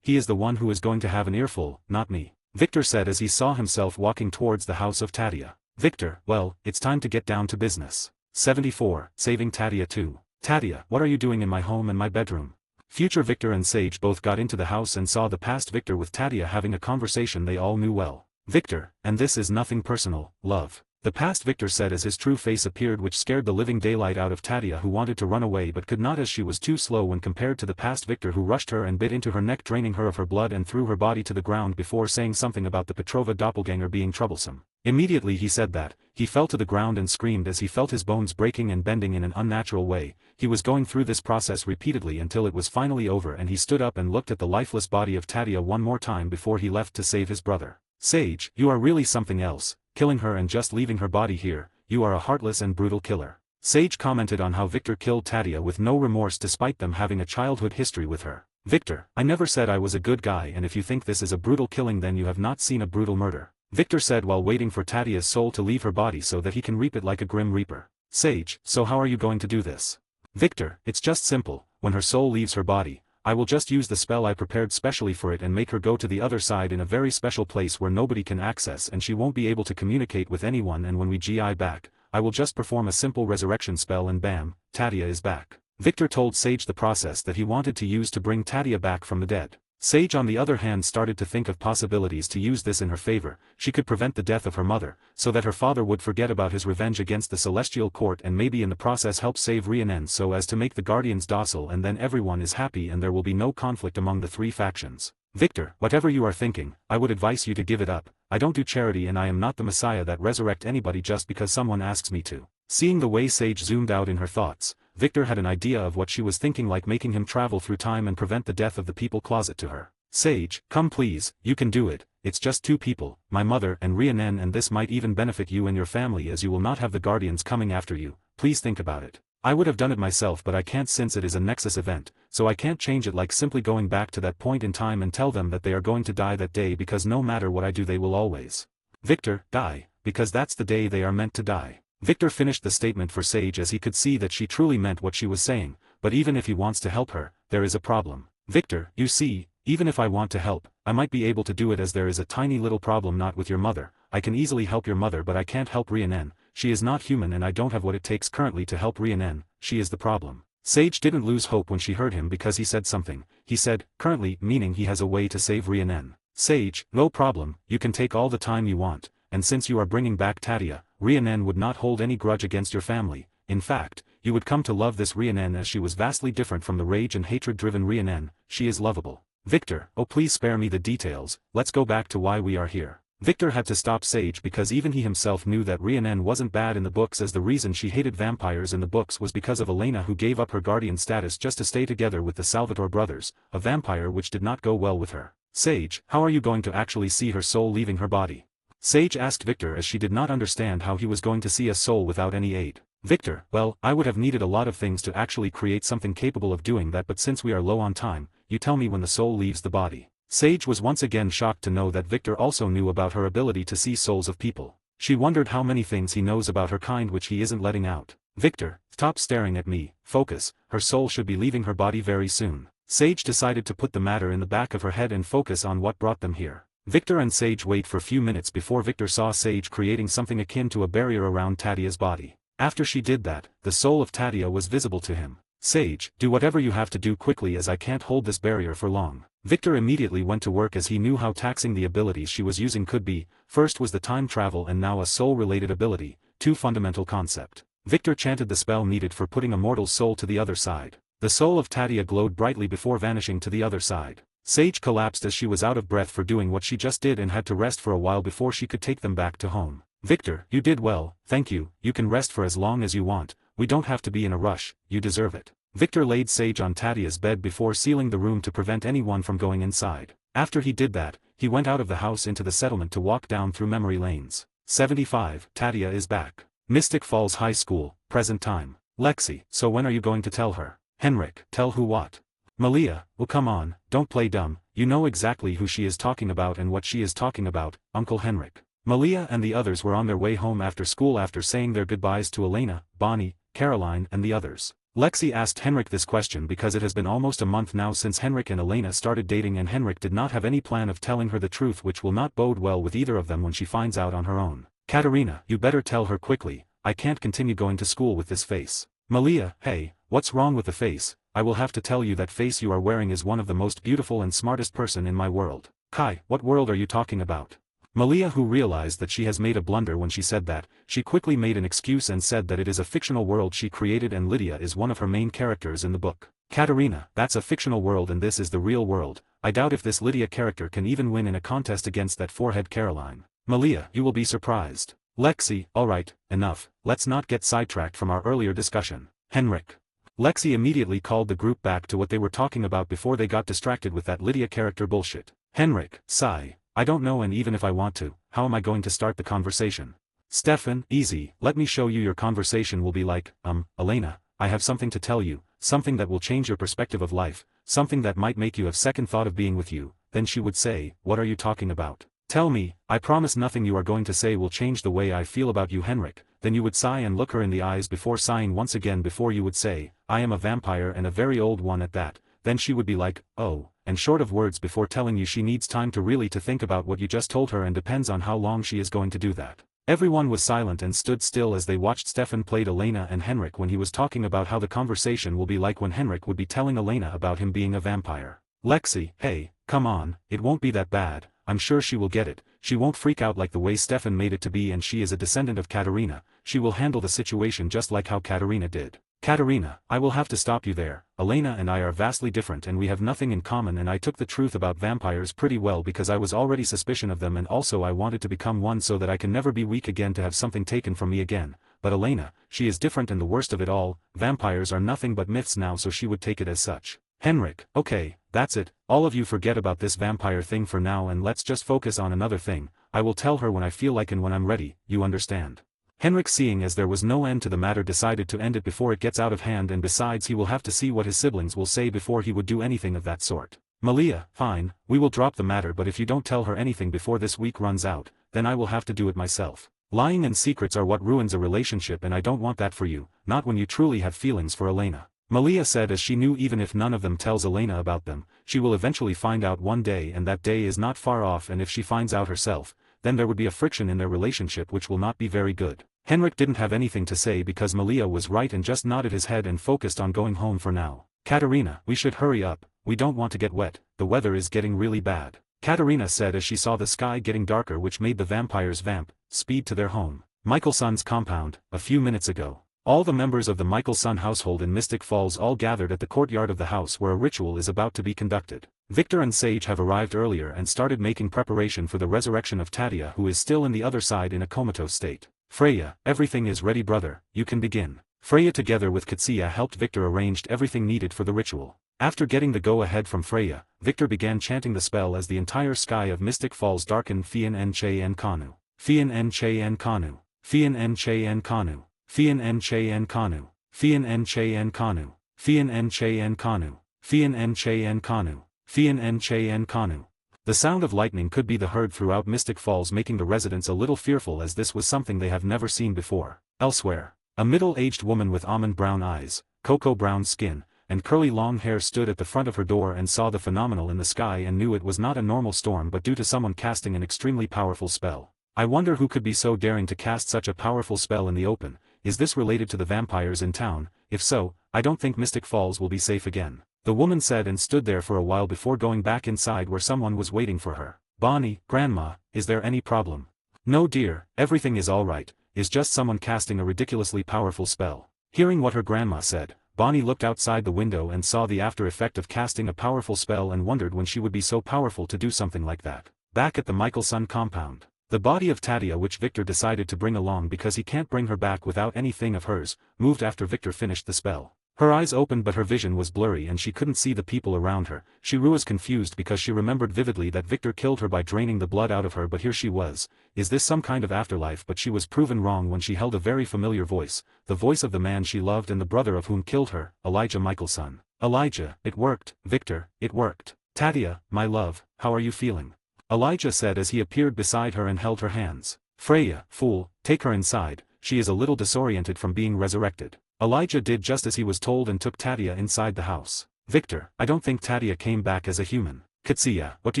he is the one who is going to have an earful, not me. Victor said as he saw himself walking towards the house of Tadia. Victor, well, it's time to get down to business. 74, saving Tadia too. Tadia, what are you doing in my home and my bedroom? Future Victor and Sage both got into the house and saw the past Victor with Tadia having a conversation they all knew well. Victor, and this is nothing personal, love. The past Victor said as his true face appeared, which scared the living daylight out of Tadia, who wanted to run away but could not as she was too slow when compared to the past Victor, who rushed her and bit into her neck, draining her of her blood and threw her body to the ground before saying something about the Petrova doppelganger being troublesome. Immediately he said that, he fell to the ground and screamed as he felt his bones breaking and bending in an unnatural way. He was going through this process repeatedly until it was finally over, and he stood up and looked at the lifeless body of Tadia one more time before he left to save his brother. Sage, you are really something else, killing her and just leaving her body here, you are a heartless and brutal killer. Sage commented on how Victor killed Tadia with no remorse despite them having a childhood history with her. Victor, I never said I was a good guy, and if you think this is a brutal killing then you have not seen a brutal murder. Victor said while waiting for Tadia's soul to leave her body so that he can reap it like a grim reaper. Sage, so how are you going to do this? Victor, it's just simple, when her soul leaves her body, I will just use the spell I prepared specially for it and make her go to the other side in a very special place where nobody can access and she won't be able to communicate with anyone, and when we GI back, I will just perform a simple resurrection spell and bam, Tadia is back. Victor told Sage the process that he wanted to use to bring Tadia back from the dead. Sage on the other hand started to think of possibilities to use this in her favor. She could prevent the death of her mother, so that her father would forget about his revenge against the Celestial Court and maybe in the process help save Rhiannon so as to make the Guardians docile, and then everyone is happy and there will be no conflict among the three factions. Victor, whatever you are thinking, I would advise you to give it up. I don't do charity and I am not the Messiah that resurrect anybody just because someone asks me to. Seeing the way Sage zoomed out in her thoughts, Victor had an idea of what she was thinking, like making him travel through time and prevent the death of the people closet to her. Sage, come please, you can do it, it's just two people, my mother and Rhiannon, and this might even benefit you and your family as you will not have the Guardians coming after you, please think about it. I would have done it myself but I can't since it is a Nexus event, so I can't change it like simply going back to that point in time and tell them that they are going to die that day, because no matter what I do they will always. Victor, die, because that's the day they are meant to die. Victor finished the statement for Sage as he could see that she truly meant what she was saying, but even if he wants to help her, there is a problem. Victor, you see, even if I want to help, I might be able to do it as there is a tiny little problem not with your mother. I can easily help your mother but I can't help Rhiannon. She is not human and I don't have what it takes currently to help Rhiannon. She is the problem. Sage didn't lose hope when she heard him because he said something. He said, currently, meaning he has a way to save Rhiannon. Sage, no problem, you can take all the time you want, and since you are bringing back Tatia, Rhiannon would not hold any grudge against your family. In fact, you would come to love this Rhiannon as she was vastly different from the rage and hatred-driven Rhiannon. She is lovable. Victor, oh please spare me the details, let's go back to why we are here. Victor had to stop Sage because even he himself knew that Rhiannon wasn't bad in the books, as the reason she hated vampires in the books was because of Elena, who gave up her guardian status just to stay together with the Salvatore brothers, a vampire, which did not go well with her. Sage, how are you going to actually see her soul leaving her body? Sage asked Victor as she did not understand how he was going to see a soul without any aid. Victor, well, I would have needed a lot of things to actually create something capable of doing that, but since we are low on time, you tell me when the soul leaves the body. Sage was once again shocked to know that Victor also knew about her ability to see souls of people. She wondered how many things he knows about her kind which he isn't letting out. Victor, stop staring at me, focus, her soul should be leaving her body very soon. Sage decided to put the matter in the back of her head and focus on what brought them here. Victor and Sage wait for a few minutes before Victor saw Sage creating something akin to a barrier around Tatia's body. After she did that, the soul of Tatia was visible to him. Sage, do whatever you have to do quickly as I can't hold this barrier for long. Victor immediately went to work as he knew how taxing the abilities she was using could be. First was the time travel and now a soul-related ability, two fundamental concept. Victor chanted the spell needed for putting a mortal soul to the other side. The soul of Tatia glowed brightly before vanishing to the other side. Sage collapsed as she was out of breath for doing what she just did and had to rest for a while before she could take them back to home. Victor, you did well, thank you, you can rest for as long as you want, we don't have to be in a rush, you deserve it. Victor laid Sage on Tatia's bed before sealing the room to prevent anyone from going inside. After he did that, he went out of the house into the settlement to walk down through memory lanes. 75. Tatia is back. Mystic Falls High School, present time. Lexi, so when are you going to tell her? Henrik, tell who what? Malia, well come on, don't play dumb, you know exactly who she is talking about and what she is talking about, Uncle Henrik. Malia and the others were on their way home after school after saying their goodbyes to Elena, Bonnie, Caroline and the others. Lexi asked Henrik this question because it has been almost a month now since Henrik and Elena started dating and Henrik did not have any plan of telling her the truth, which will not bode well with either of them when she finds out on her own. Katerina, you better tell her quickly, I can't continue going to school with this face. Malia, hey, what's wrong with the face? I will have to tell you that face you are wearing is one of the most beautiful and smartest person in my world. Kai, what world are you talking about? Malia, who realized that she has made a blunder when she said that, she quickly made an excuse and said that it is a fictional world she created and Lydia is one of her main characters in the book. Katerina, that's a fictional world and this is the real world. I doubt if this Lydia character can even win in a contest against that forehead Caroline. Malia, you will be surprised. Lexi, alright, enough, let's not get sidetracked from our earlier discussion. Henrik. Lexi immediately called the group back to what they were talking about before they got distracted with that Lydia character bullshit. Henrik, sigh. I don't know, and even if I want to, how am I going to start the conversation? Stefan, easy, let me show you your conversation will be like, Elena, I have something to tell you, something that will change your perspective of life, something that might make you have second thought of being with you. Then she would say, what are you talking about? Tell me, I promise nothing you are going to say will change the way I feel about you, Henrik. Then you would sigh and look her in the eyes before sighing once again before you would say, I am a vampire and a very old one at that. Then she would be like, oh, and short of words before telling you she needs time to really to think about what you just told her and depends on how long she is going to do that. Everyone was silent and stood still as they watched Stefan played Elena and Henrik when he was talking about how the conversation will be like when Henrik would be telling Elena about him being a vampire. Lexi, hey, come on, it won't be that bad, I'm sure she will get it, she won't freak out like the way Stefan made it to be, and she is a descendant of Katerina, she will handle the situation just like how Katerina did. Katerina, I will have to stop you there, Elena and I are vastly different and we have nothing in common, and I took the truth about vampires pretty well because I was already suspicious of them and also I wanted to become one so that I can never be weak again to have something taken from me again, but Elena, she is different and the worst of it all, vampires are nothing but myths now, so she would take it as such. Henrik, okay, that's it, all of you forget about this vampire thing for now and let's just focus on another thing, I will tell her when I feel like and when I'm ready, you understand? Henrik, seeing as there was no end to the matter, decided to end it before it gets out of hand, and besides he will have to see what his siblings will say before he would do anything of that sort. Malia, fine, we will drop the matter, but if you don't tell her anything before this week runs out, then I will have to do it myself. Lying and secrets are what ruins a relationship, and I don't want that for you, not when you truly have feelings for Elena. Malia said, as she knew even if none of them tells Elena about them, she will eventually find out one day, and that day is not far off, and if she finds out herself, then there would be a friction in their relationship which will not be very good. Henrik didn't have anything to say because Malia was right and just nodded his head and focused on going home for now. Katerina, we should hurry up, we don't want to get wet, the weather is getting really bad. Katerina said as she saw the sky getting darker, which made the vampires speed to their home, Michaelson's compound, a few minutes ago. All the members of the Michelson household in Mystic Falls all gathered at the courtyard of the house where a ritual is about to be conducted. Victor and Sage have arrived earlier and started making preparation for the resurrection of Tadia, who is still in the other side in a comatose state. Freya, everything is ready brother, you can begin. Freya together with Katsia helped Victor arranged everything needed for the ritual. After getting the go-ahead from Freya, Victor began chanting the spell as the entire sky of Mystic Falls darkened. Fian en che en kanu. Fian en che en kanu. Fian en che en kanu. Fian en che en kanu. Fian en che en kanu. Fian en che en kanu. Fian en che en kanu. Fian en che en kanu. The sound of lightning could be heard throughout Mystic Falls, making the residents a little fearful as this was something they have never seen before. Elsewhere, a middle-aged woman with almond brown eyes, cocoa brown skin, and curly long hair stood at the front of her door and saw the phenomenal in the sky and knew it was not a normal storm but due to someone casting an extremely powerful spell. I wonder who could be so daring to cast such a powerful spell in the open. Is this related to the vampires in town? If so, I don't think Mystic Falls will be safe again. The woman said and stood there for a while before going back inside where someone was waiting for her. Bonnie, Grandma, is there any problem? No dear, everything is alright, is just someone casting a ridiculously powerful spell. Hearing what her grandma said, Bonnie looked outside the window and saw the after effect of casting a powerful spell and wondered when she would be so powerful to do something like that. Back at the Michelson compound, the body of Tadia, which Victor decided to bring along because he can't bring her back without anything of hers, moved after Victor finished the spell. Her eyes opened but her vision was blurry and she couldn't see the people around her. She was confused because she remembered vividly that Victor killed her by draining the blood out of her, but here she was. Is this some kind of afterlife? But she was proven wrong when she held a very familiar voice, the voice of the man she loved and the brother of whom killed her, Elijah Michelson. Elijah, it worked, Victor, it worked. Tadia, my love, how are you feeling? Elijah said as he appeared beside her and held her hands. Freya, fool, take her inside, she is a little disoriented from being resurrected. Elijah did just as he was told and took Tadia inside the house. Victor, I don't think Tadia came back as a human. Katsia, what do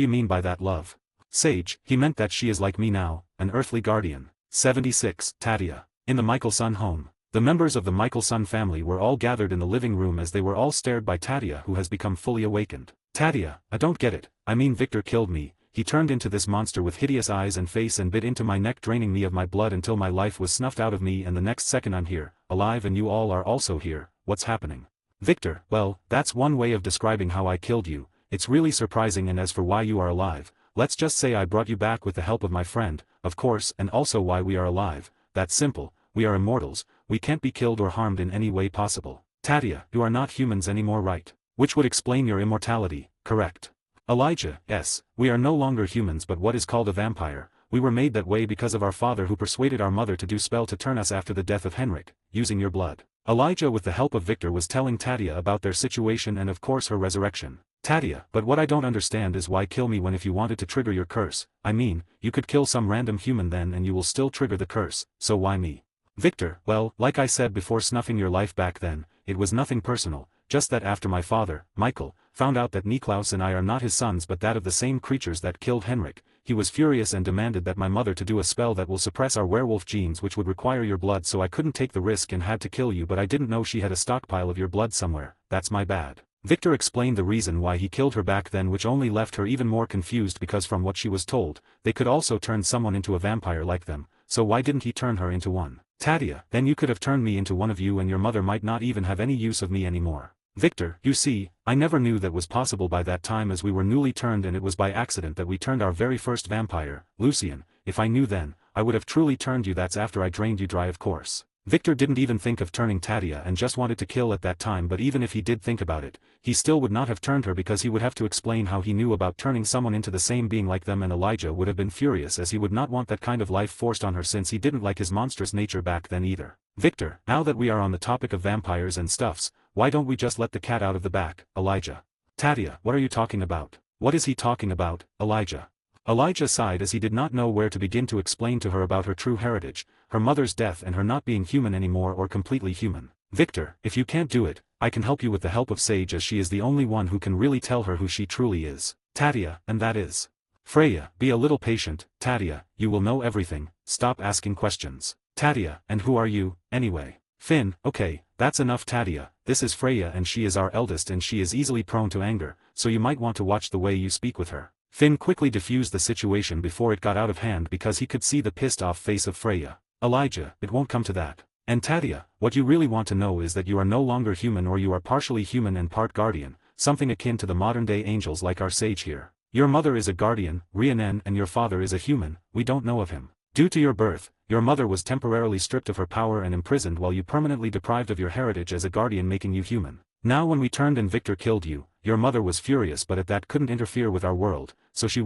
you mean by that, love? Sage, he meant that she is like me now, an earthly guardian. 76. Tadia. In the Michelson home, the members of the Michelson family were all gathered in the living room as they were all stared by Tadia, who has become fully awakened. Tadia, I don't get it, I mean Victor killed me. He turned into this monster with hideous eyes and face and bit into my neck, draining me of my blood until my life was snuffed out of me, and the next second I'm here, alive, and you all are also here. What's happening? Victor, well, that's one way of describing how I killed you. It's really surprising, and as for why you are alive, let's just say I brought you back with the help of my friend, of course, and also why we are alive. That's simple, we are immortals, we can't be killed or harmed in any way possible. Tadia, you are not humans anymore, right? Which would explain your immortality, correct? Elijah, yes, we are no longer humans but what is called a vampire. We were made that way because of our father who persuaded our mother to do spell to turn us after the death of Henrik, using your blood. Elijah with the help of Victor was telling Tadia about their situation and of course her resurrection. Tadia, but what I don't understand is why kill me when if you wanted to trigger your curse, I mean, you could kill some random human then and you will still trigger the curse, so why me? Victor, well, like I said before, snuffing your life back then, it was nothing personal, just that after my father, Michael, found out that Niklaus and I are not his sons but that of the same creatures that killed Henrik, he was furious and demanded that my mother to do a spell that will suppress our werewolf genes, which would require your blood, so I couldn't take the risk and had to kill you, but I didn't know she had a stockpile of your blood somewhere. That's my bad. Victor explained the reason why he killed her back then, which only left her even more confused because from what she was told, they could also turn someone into a vampire like them, so why didn't he turn her into one? Tadia, then you could have turned me into one of you and your mother might not even have any use of me anymore. Victor, you see, I never knew that was possible by that time as we were newly turned, and it was by accident that we turned our very first vampire, Lucian. If I knew then, I would have truly turned you. That's after I drained you dry, of course. Victor didn't even think of turning Tadia and just wanted to kill at that time, but even if he did think about it, he still would not have turned her because he would have to explain how he knew about turning someone into the same being like them, and Elijah would have been furious as he would not want that kind of life forced on her since he didn't like his monstrous nature back then either. Victor, now that we are on the topic of vampires and stuffs, why don't we just let the cat out of the bag, Elijah? Tadia, what are you talking about? What is he talking about, Elijah? Elijah sighed as he did not know where to begin to explain to her about her true heritage, her mother's death and her not being human anymore or completely human. Victor, if you can't do it, I can help you with the help of Sage, as she is the only one who can really tell her who she truly is. Tadia, and that is Freya. Be a little patient, Tadia, you will know everything, stop asking questions. Tadia, and who are you, anyway? Finn, okay, that's enough Tadia, this is Freya and she is our eldest and she is easily prone to anger, so you might want to watch the way you speak with her. Finn quickly diffused the situation before it got out of hand because he could see the pissed off face of Freya. Elijah, it won't come to that. And Tadia, what you really want to know is that you are no longer human, or you are partially human and part guardian, something akin to the modern-day angels like our sage here. Your mother is a guardian, Rhiannon, and your father is a human, we don't know of him. Due to your birth, your mother was temporarily stripped of her power and imprisoned while you permanently deprived of your heritage as a guardian, making you human. Now when we turned and Victor killed you, your mother was furious but at that couldn't interfere with our world, so she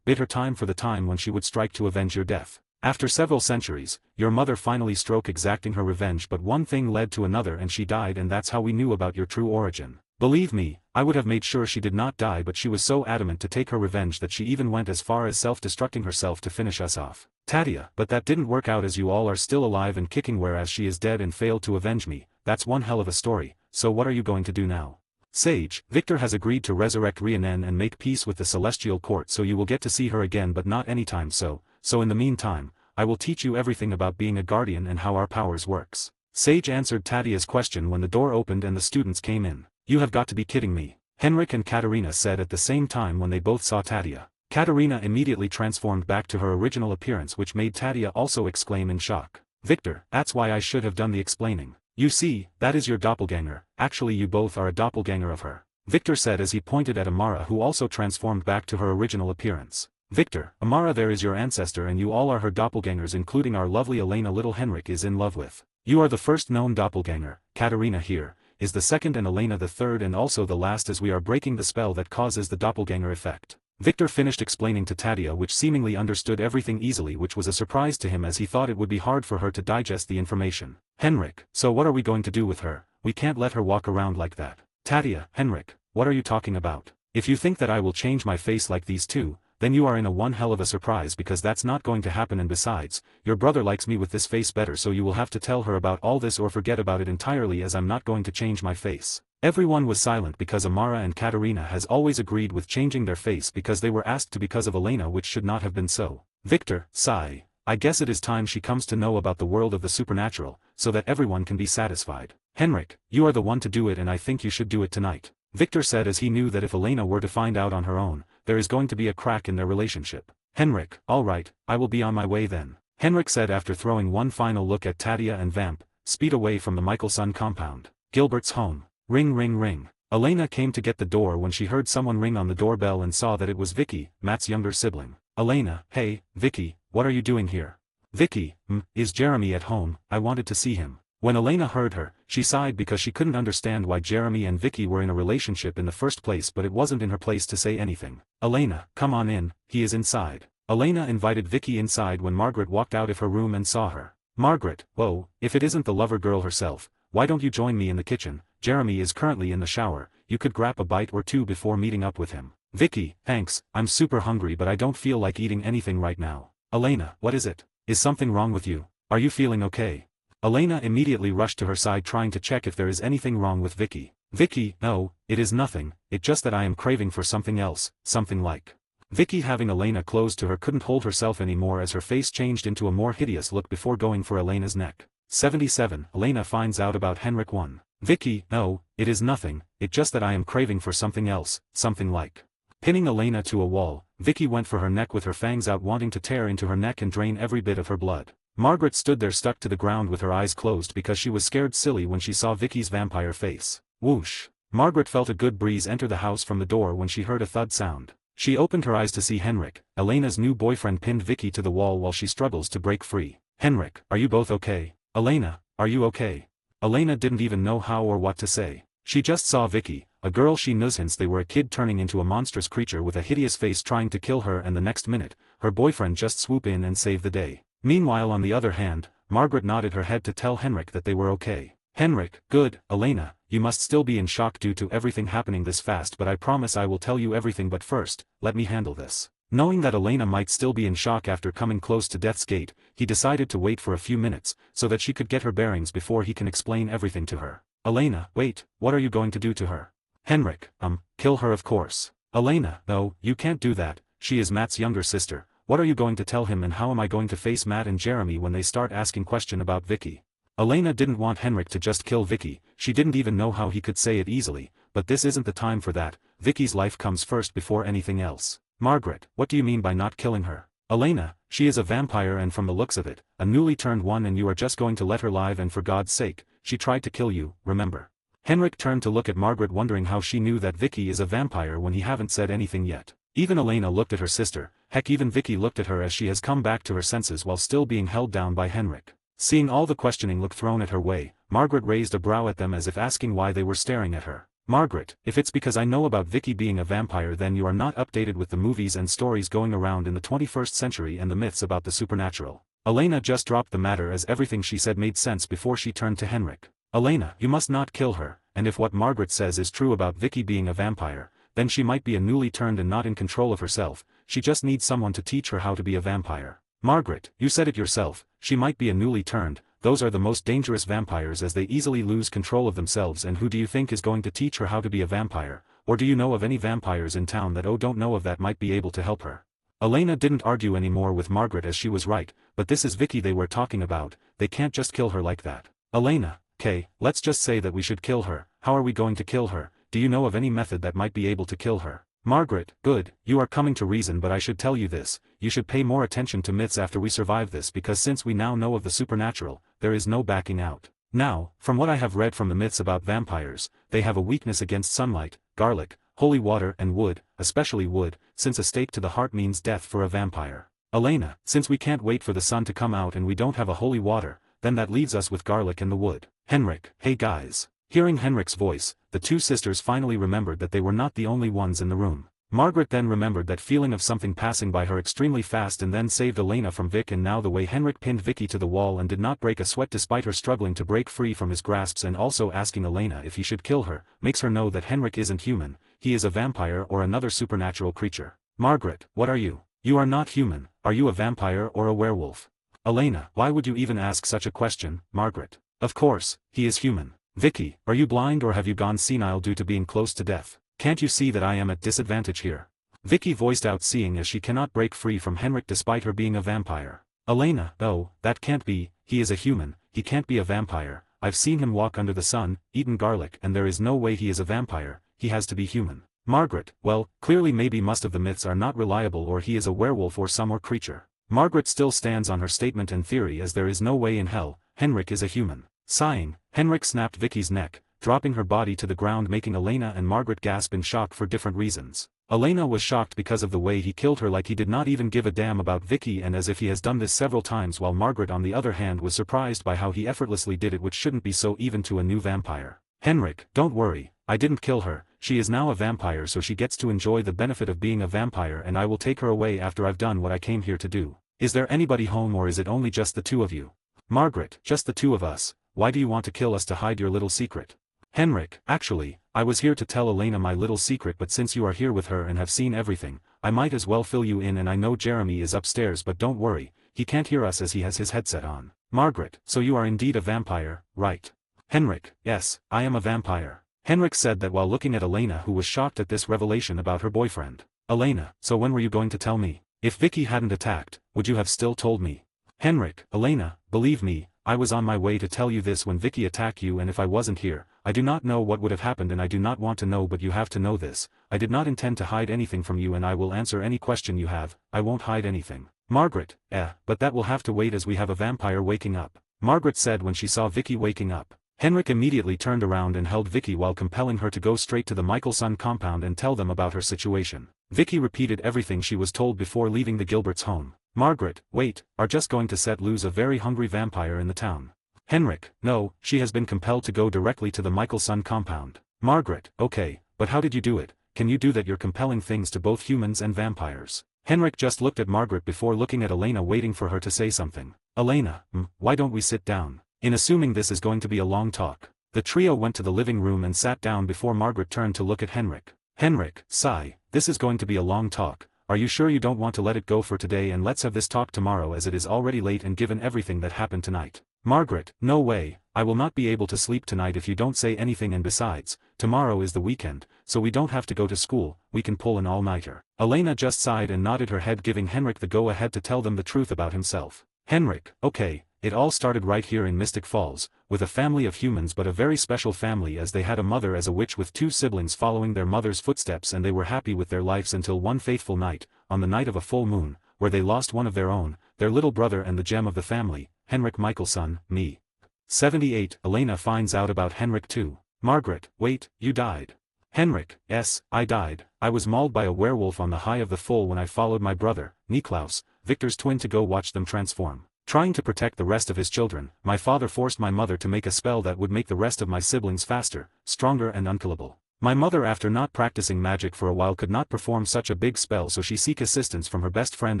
bid her time for the time when she would strike to avenge your death. After several centuries, your mother finally struck exacting her revenge, but one thing led to another and she died, and that's how we knew about your true origin. Believe me, I would have made sure she did not die, but she was so adamant to take her revenge that she even went as far as self-destructing herself to finish us off. Tadia, but that didn't work out as you all are still alive and kicking, whereas she is dead and failed to avenge me. That's one hell of a story, so what are you going to do now? Sage, Victor has agreed to resurrect Rhiannon and make peace with the Celestial Court, so you will get to see her again, but not anytime so in the meantime, I will teach you everything about being a guardian and how our powers works. Sage answered Tadia's question when the door opened and the students came in. You have got to be kidding me, Henrik and Katarina said at the same time when they both saw Tadia. Katarina immediately transformed back to her original appearance, which made Tadia also exclaim in shock. Victor, that's why I should have done the explaining. You see, that is your doppelganger, actually you both are a doppelganger of her, Victor said as he pointed at Amara, who also transformed back to her original appearance. Victor, Amara, there is your ancestor and you all are her doppelgangers, including our lovely Elena little Henrik is in love with. You are the first known doppelganger, Katarina here is the second and Elena the third and also the last, as we are breaking the spell that causes the doppelganger effect. Victor finished explaining to Tadia, which seemingly understood everything easily, which was a surprise to him as he thought it would be hard for her to digest the information. Henrik, so what are we going to do with her? We can't let her walk around like that. Tadia, Henrik, what are you talking about? If you think that I will change my face like these two, then you are in a one hell of a surprise, because that's not going to happen, and besides, your brother likes me with this face better, so you will have to tell her about all this or forget about it entirely, as I'm not going to change my face. Everyone was silent because Amara and Katarina has always agreed with changing their face because they were asked to because of Elena, which should not have been so. Victor, sigh. I guess it is time she comes to know about the world of the supernatural, so that everyone can be satisfied. Henrik, you are the one to do it and I think you should do it tonight. Victor said as he knew that if Elena were to find out on her own, there is going to be a crack in their relationship. Henrik, all right, I will be on my way then. Henrik said after throwing one final look at Tadia and Vamp, speed away from the Michelson compound. Gilbert's home. Ring ring ring. Elena came to get the door when she heard someone ring on the doorbell and saw that it was Vicky, Matt's younger sibling. Elena, hey, Vicky, what are you doing here? Vicky, is Jeremy at home? I wanted to see him. When Elena heard her, she sighed because she couldn't understand why Jeremy and Vicky were in a relationship in the first place, but it wasn't in her place to say anything. Elena, come on in, he is inside. Elena invited Vicky inside when Margaret walked out of her room and saw her. Margaret, whoa, if it isn't the lover girl herself, why don't you join me in the kitchen? Jeremy is currently in the shower, you could grab a bite or two before meeting up with him. Vicky, thanks, I'm super hungry but I don't feel like eating anything right now. Elena, what is it? Is something wrong with you? Are you feeling okay? Elena immediately rushed to her side trying to check if there is anything wrong with Vicky. Vicky, no, it is nothing, it's just that I am craving for something else, something like. Vicky, having Elena close to her, couldn't hold herself anymore as her face changed into a more hideous look before going for Elena's neck. 77. Elena finds out about Henrik 1. Vicky, no, it is nothing, it's just that I am craving for something else, something like. Pinning Elena to a wall, Vicky went for her neck with her fangs out, wanting to tear into her neck and drain every bit of her blood. Margaret stood there stuck to the ground with her eyes closed because she was scared silly when she saw Vicky's vampire face. Whoosh. Margaret felt a good breeze enter the house from the door when she heard a thud sound. She opened her eyes to see Henrik, Elena's new boyfriend, pinned Vicky to the wall while she struggles to break free. Henrik, are you both okay? Elena, are you okay? Elena didn't even know how or what to say. She just saw Vicky, a girl she knew since they were a kid, turning into a monstrous creature with a hideous face trying to kill her, and the next minute, her boyfriend just swoop in and save the day. Meanwhile, on the other hand, Margaret nodded her head to tell Henrik that they were okay. Henrik, good. Elena, you must still be in shock due to everything happening this fast, but I promise I will tell you everything, but first, let me handle this. Knowing that Elena might still be in shock after coming close to death's gate, he decided to wait for a few minutes, so that she could get her bearings before he can explain everything to her. Elena, wait, what are you going to do to her? Henrik, kill her of course. Elena, no, you can't do that, she is Matt's younger sister. What are you going to tell him and how am I going to face Matt and Jeremy when they start asking question about Vicky? Elena didn't want Henrik to just kill Vicky, she didn't even know how he could say it easily, but this isn't the time for that, Vicky's life comes first before anything else. Margaret, what do you mean by not killing her? Elena, she is a vampire and from the looks of it, a newly turned one and you are just going to let her live and for God's sake, she tried to kill you, remember? Henrik turned to look at Margaret wondering how she knew that Vicky is a vampire when he haven't said anything yet. Even Elena looked at her sister, heck even Vicky looked at her as she has come back to her senses while still being held down by Henrik. Seeing all the questioning look thrown at her way, Margaret raised a brow at them as if asking why they were staring at her. Margaret, if it's because I know about Vicky being a vampire then you are not updated with the movies and stories going around in the 21st century and the myths about the supernatural. Elena just dropped the matter as everything she said made sense before she turned to Henrik. Elena, you must not kill her, and if what Margaret says is true about Vicky being a vampire, then she might be a newly turned and not in control of herself, she just needs someone to teach her how to be a vampire. Margaret, you said it yourself, she might be a newly turned, those are the most dangerous vampires as they easily lose control of themselves and who do you think is going to teach her how to be a vampire, or do you know of any vampires in town that don't know of that might be able to help her? Elena didn't argue anymore with Margaret as she was right, but this is Vicky they were talking about, they can't just kill her like that. Elena, okay, let's just say that we should kill her, how are we going to kill her, do you know of any method that might be able to kill her? Margaret, good, you are coming to reason but I should tell you this, you should pay more attention to myths after we survive this because since we now know of the supernatural, there is no backing out. Now, from what I have read from the myths about vampires, they have a weakness against sunlight, garlic, holy water and wood, especially wood, since a stake to the heart means death for a vampire. Elena, since we can't wait for the sun to come out and we don't have a holy water, then that leaves us with garlic and the wood. Henrik, hey guys. Hearing Henrik's voice, the two sisters finally remembered that they were not the only ones in the room. Margaret then remembered that feeling of something passing by her extremely fast and then saved Elena from Vic and now the way Henrik pinned Vicky to the wall and did not break a sweat despite her struggling to break free from his grasps and also asking Elena if he should kill her, makes her know that Henrik isn't human, he is a vampire or another supernatural creature. Margaret, what are you? You are not human, are you a vampire or a werewolf? Elena, why would you even ask such a question, Margaret? Of course, he is human. Vicky, are you blind or have you gone senile due to being close to death? Can't you see that I am at disadvantage here? Vicky voiced out seeing as she cannot break free from Henrik despite her being a vampire. Elena, oh, that can't be, he is a human, he can't be a vampire, I've seen him walk under the sun, eaten garlic and there is no way he is a vampire, he has to be human. Margaret, well, clearly maybe most of the myths are not reliable or he is a werewolf or some more creature. Margaret still stands on her statement and theory as there is no way in hell, Henrik is a human. Sighing, Henrik snapped Vicky's neck, dropping her body to the ground making Elena and Margaret gasp in shock for different reasons. Elena was shocked because of the way he killed her like he did not even give a damn about Vicky and as if he has done this several times while Margaret on the other hand was surprised by how he effortlessly did it which shouldn't be so even to a new vampire. Henrik, don't worry, I didn't kill her, she is now a vampire so she gets to enjoy the benefit of being a vampire and I will take her away after I've done what I came here to do. Is there anybody home or is it only just the two of you? Margaret, just the two of us. Why do you want to kill us to hide your little secret? Henrik, actually, I was here to tell Elena my little secret but since you are here with her and have seen everything, I might as well fill you in and I know Jeremy is upstairs but don't worry, he can't hear us as he has his headset on. Margaret, so you are indeed a vampire, right? Henrik, yes, I am a vampire. Henrik said that while looking at Elena who was shocked at this revelation about her boyfriend. Elena, so when were you going to tell me? If Vicky hadn't attacked, would you have still told me? Henrik, Elena, believe me, I was on my way to tell you this when Vicky attacked you and if I wasn't here, I do not know what would have happened and I do not want to know but you have to know this, I did not intend to hide anything from you and I will answer any question you have, I won't hide anything. Margaret, but that will have to wait as we have a vampire waking up. Margaret said when she saw Vicky waking up. Henrik immediately turned around and held Vicky while compelling her to go straight to the Michelson compound and tell them about her situation. Vicky repeated everything she was told before leaving the Gilberts' home. Margaret, wait, are just going to set loose a very hungry vampire in the town. Henrik, no, she has been compelled to go directly to the Michelson compound. Margaret, okay, but how did you do it? Can you do that? You're compelling things to both humans and vampires. Henrik just looked at Margaret before looking at Elena waiting for her to say something. Elena, why don't we sit down? In assuming this is going to be a long talk. The trio went to the living room and sat down before Margaret turned to look at Henrik. Henrik, sigh, this is going to be a long talk. are you sure you don't want to let it go for today and let's have this talk tomorrow as it is already late and given everything that happened tonight? Margaret, no way, I will not be able to sleep tonight if you don't say anything, and besides, tomorrow is the weekend, so we don't have to go to school, we can pull an all-nighter. Elena just sighed and nodded her head, giving Henrik the go-ahead to tell them the truth about himself. Henrik, okay, it all started right here in Mystic Falls, with a family of humans, but a very special family, as they had a mother as a witch with 2 siblings following their mother's footsteps, and they were happy with their lives until one fateful night, on the night of a full moon, where they lost one of their own, their little brother and the gem of the family, Henrik Michelson, me. 78. Elena finds out about Henrik too. Margaret, wait, you died. Henrik, yes, I died. I was mauled by a werewolf on the High of the Full when I followed my brother, Niklaus, Victor's twin, to go watch them transform. Trying to protect the rest of his children, my father forced my mother to make a spell that would make the rest of my siblings faster, stronger and unkillable. My mother, after not practicing magic for a while, could not perform such a big spell, so she seek assistance from her best friend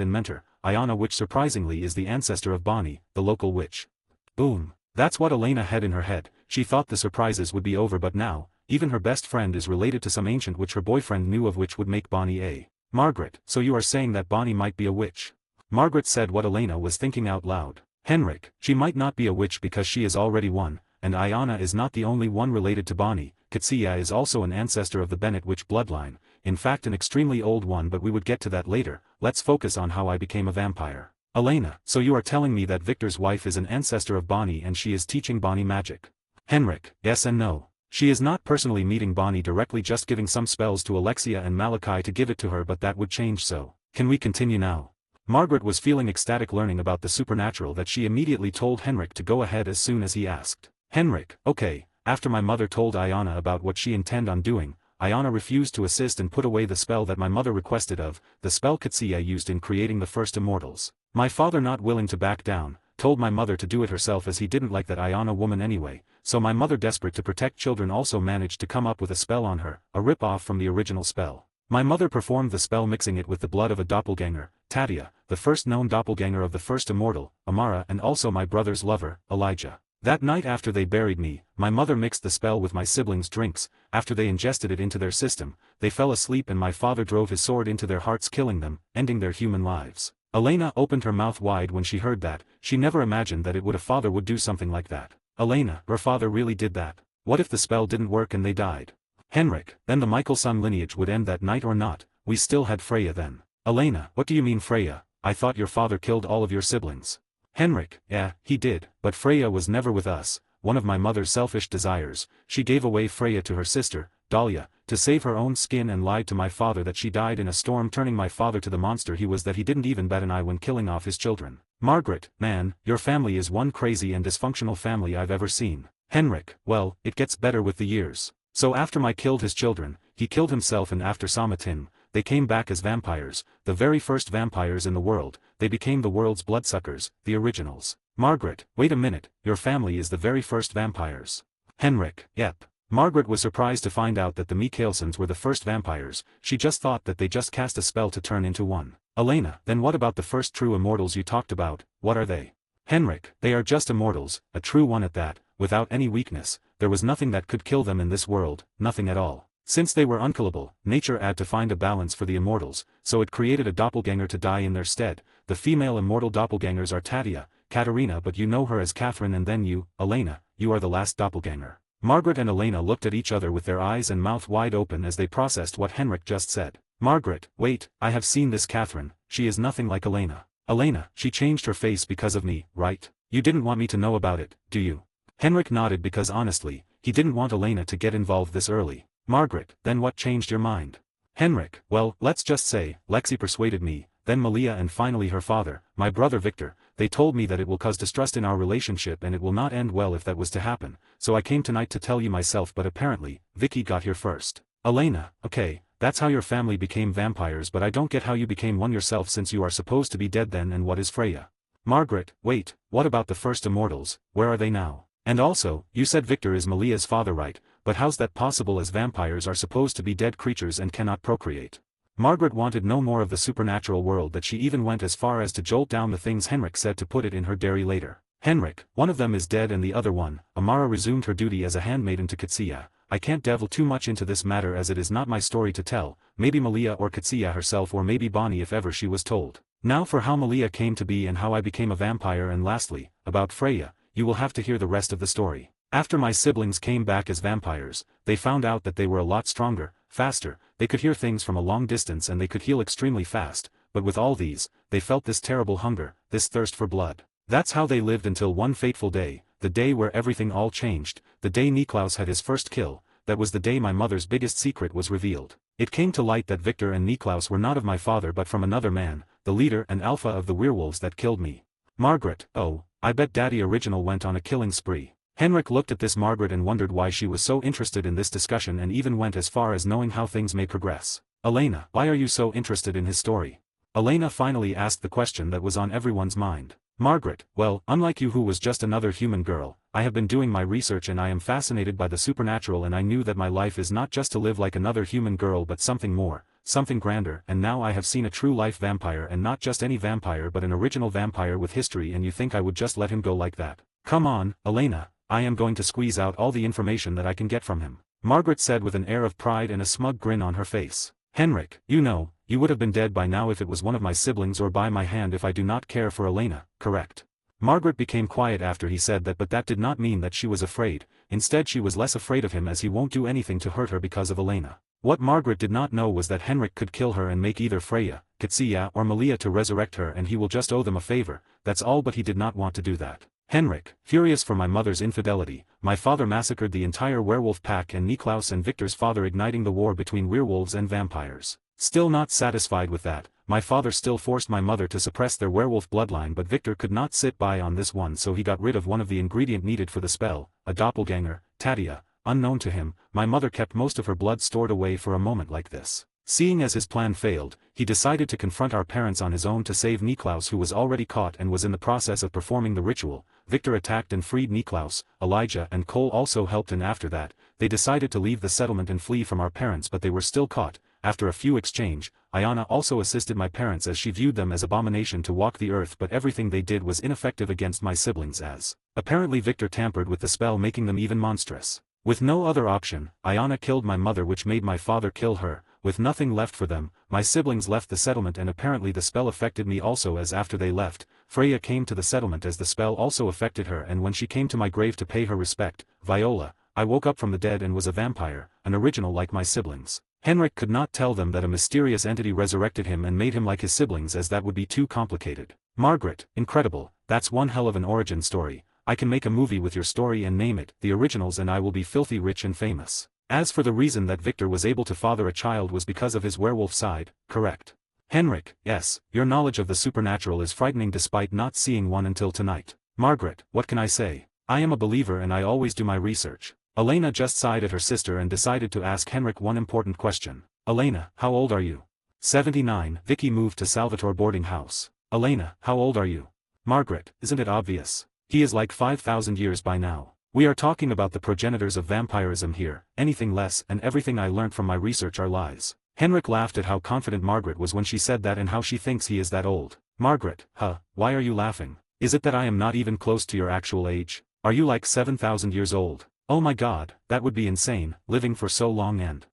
and mentor, Ayana, which surprisingly is the ancestor of Bonnie, the local witch. Boom. That's what Elena had in her head. She thought the surprises would be over, but now, even her best friend is related to some ancient witch her boyfriend knew of, which would make Bonnie a Margaret, so you are saying that Bonnie might be a witch? Margaret said what Elena was thinking out loud. Henrik, she might not be a witch because she is already one, and Ayana is not the only one related to Bonnie. Katsia is also an ancestor of the Bennett witch bloodline, in fact an extremely old one, but we would get to that later. Let's focus on how I became a vampire. Elena, so you are telling me that Victor's wife is an ancestor of Bonnie and she is teaching Bonnie magic? Henrik, yes and no. She is not personally meeting Bonnie directly, just giving some spells to Alexia and Malachi to give it to her, but that would change, so. Can we continue now? Margaret was feeling ecstatic learning about the supernatural that she immediately told Henrik to go ahead as soon as he asked. Henrik, okay, after my mother told Ayana about what she intended on doing, Ayana refused to assist and put away the spell that my mother requested of, the spell Katsia used in creating the first immortals. My father, not willing to back down, told my mother to do it herself, as he didn't like that Ayana woman anyway, so my mother, desperate to protect children, also managed to come up with a spell on her, a rip-off from the original spell. My mother performed the spell mixing it with the blood of a doppelganger, Tatia, the first known doppelganger of the first immortal, Amara, and also my brother's lover, Elijah. That night after they buried me, my mother mixed the spell with my siblings' drinks. After they ingested it into their system, they fell asleep and my father drove his sword into their hearts, killing them, ending their human lives. Elena opened her mouth wide when she heard that. She never imagined that a father would do something like that. Elena, her father really did that? What if the spell didn't work and they died? Henrik, then the Michelson lineage would end that night or not? We still had Freya then. Elena, what do you mean Freya? I thought your father killed all of your siblings. Henrik, yeah, he did, but Freya was never with us. One of my mother's selfish desires, she gave away Freya to her sister, Dahlia, to save her own skin, and lied to my father that she died in a storm, turning my father to the monster he was, that he didn't even bat an eye when killing off his children. Margaret, man, your family is one crazy and dysfunctional family I've ever seen. Henrik, well, it gets better with the years. So after my killed his children, he killed himself, and after Samatin, they came back as vampires, the very first vampires in the world. They became the world's bloodsuckers, the originals. Margaret, wait a minute, your family is the very first vampires. Henrik, yep. Margaret was surprised to find out that the Michaelsons were the first vampires. She just thought that they just cast a spell to turn into one. Elena, then what about the first true immortals you talked about? What are they? Henrik, they are just immortals, a true one at that, without any weakness. There was nothing that could kill them in this world, nothing at all. Since they were unkillable, nature had to find a balance for the immortals, so it created a doppelganger to die in their stead. The female immortal doppelgangers are Tatia, Katerina, but you know her as Catherine, and then you, Elena, you are the last doppelganger. Margaret and Elena looked at each other with their eyes and mouth wide open as they processed what Henrik just said. Margaret, wait, I have seen this Catherine, she is nothing like Elena. Elena, she changed her face because of me, right? You didn't want me to know about it, do you? Henrik nodded, because honestly, he didn't want Elena to get involved this early. Margaret, then what changed your mind? Henrik, well, let's just say, Lexi persuaded me, then Malia, and finally her father, my brother Victor. They told me that it will cause distrust in our relationship and it will not end well if that was to happen, so I came tonight to tell you myself, but apparently, Vicky got here first. Elena, okay, that's how your family became vampires, but I don't get how you became one yourself since you are supposed to be dead then, and what is Freya? Margaret, wait, what about the first immortals, where are they now? And also, you said Victor is Malia's father, right? But how's that possible, as vampires are supposed to be dead creatures and cannot procreate? Margaret wanted no more of the supernatural world, that she even went as far as to jolt down the things Henrik said to put it in her dairy later. Henrik, one of them is dead and the other one, Amara resumed her duty as a handmaiden to Katsuya. I can't delve too much into this matter as it is not my story to tell, maybe Malia or Katsuya herself or maybe Bonnie if ever she was told. Now for how Malia came to be and how I became a vampire and lastly, about Freya, you will have to hear the rest of the story. After my siblings came back as vampires, they found out that they were a lot stronger, faster, they could hear things from a long distance and they could heal extremely fast, but with all these, they felt this terrible hunger, this thirst for blood. That's how they lived until one fateful day, the day where everything all changed, the day Niklaus had his first kill, that was the day my mother's biggest secret was revealed. It came to light that Victor and Niklaus were not of my father but from another man, the leader and alpha of the werewolves that killed me. Margaret, oh, I bet Daddy Original went on a killing spree. Henrik looked at this Margaret and wondered why she was so interested in this discussion and even went as far as knowing how things may progress. Elena, why are you so interested in his story? Elena finally asked the question that was on everyone's mind. Margaret, well, unlike you who was just another human girl, I have been doing my research and I am fascinated by the supernatural and I knew that my life is not just to live like another human girl but something more, something grander, and now I have seen a true life vampire and not just any vampire but an original vampire with history and you think I would just let him go like that? Come on, Elena, I am going to squeeze out all the information that I can get from him. Margaret said with an air of pride and a smug grin on her face. Henrik, you know, you would have been dead by now if it was one of my siblings or by my hand if I do not care for Elena, correct? Margaret became quiet after he said that but that did not mean that she was afraid, instead she was less afraid of him as he won't do anything to hurt her because of Elena. What Margaret did not know was that Henrik could kill her and make either Freya, Katsuya or Malia to resurrect her and he will just owe them a favor, that's all but he did not want to do that. Henrik, furious for my mother's infidelity, my father massacred the entire werewolf pack and Niklaus and Victor's father igniting the war between werewolves and vampires. Still not satisfied with that, my father still forced my mother to suppress their werewolf bloodline but Victor could not sit by on this one so he got rid of one of the ingredient needed for the spell, a doppelganger, Tadia, unknown to him, my mother kept most of her blood stored away for a moment like this. Seeing as his plan failed, he decided to confront our parents on his own to save Niklaus who was already caught and was in the process of performing the ritual. Victor attacked and freed Niklaus, Elijah and Cole also helped and after that, they decided to leave the settlement and flee from our parents but they were still caught. After a few exchange, Ayana also assisted my parents as she viewed them as abomination to walk the earth but everything they did was ineffective against my siblings as apparently Victor tampered with the spell making them even monstrous. With no other option, Ayana killed my mother which made my father kill her. With nothing left for them, my siblings left the settlement and apparently the spell affected me also as after they left, Freya came to the settlement as the spell also affected her and when she came to my grave to pay her respect, Viola, I woke up from the dead and was a vampire, an original like my siblings. Henrik could not tell them that a mysterious entity resurrected him and made him like his siblings as that would be too complicated. Margaret, incredible, that's one hell of an origin story. I can make a movie with your story and name it, The Originals and I will be filthy rich and famous. As for the reason that Victor was able to father a child was because of his werewolf side, correct? Henrik, yes, your knowledge of the supernatural is frightening despite not seeing one until tonight. Margaret, what can I say? I am a believer and I always do my research. Elena just sighed at her sister and decided to ask Henrik one important question. Elena, how old are you? 79. Vicky moved to Salvatore boarding house. Elena, how old are you? Margaret, isn't it obvious? He is like 5,000 years by now. We are talking about the progenitors of vampirism here, anything less and everything I learnt from my research are lies. Henrik laughed at how confident Margaret was when she said that and how she thinks he is that old. Margaret, why are you laughing? Is it that I am not even close to your actual age? Are you like 7,000 years old? Oh my god, that would be insane, living for so long and...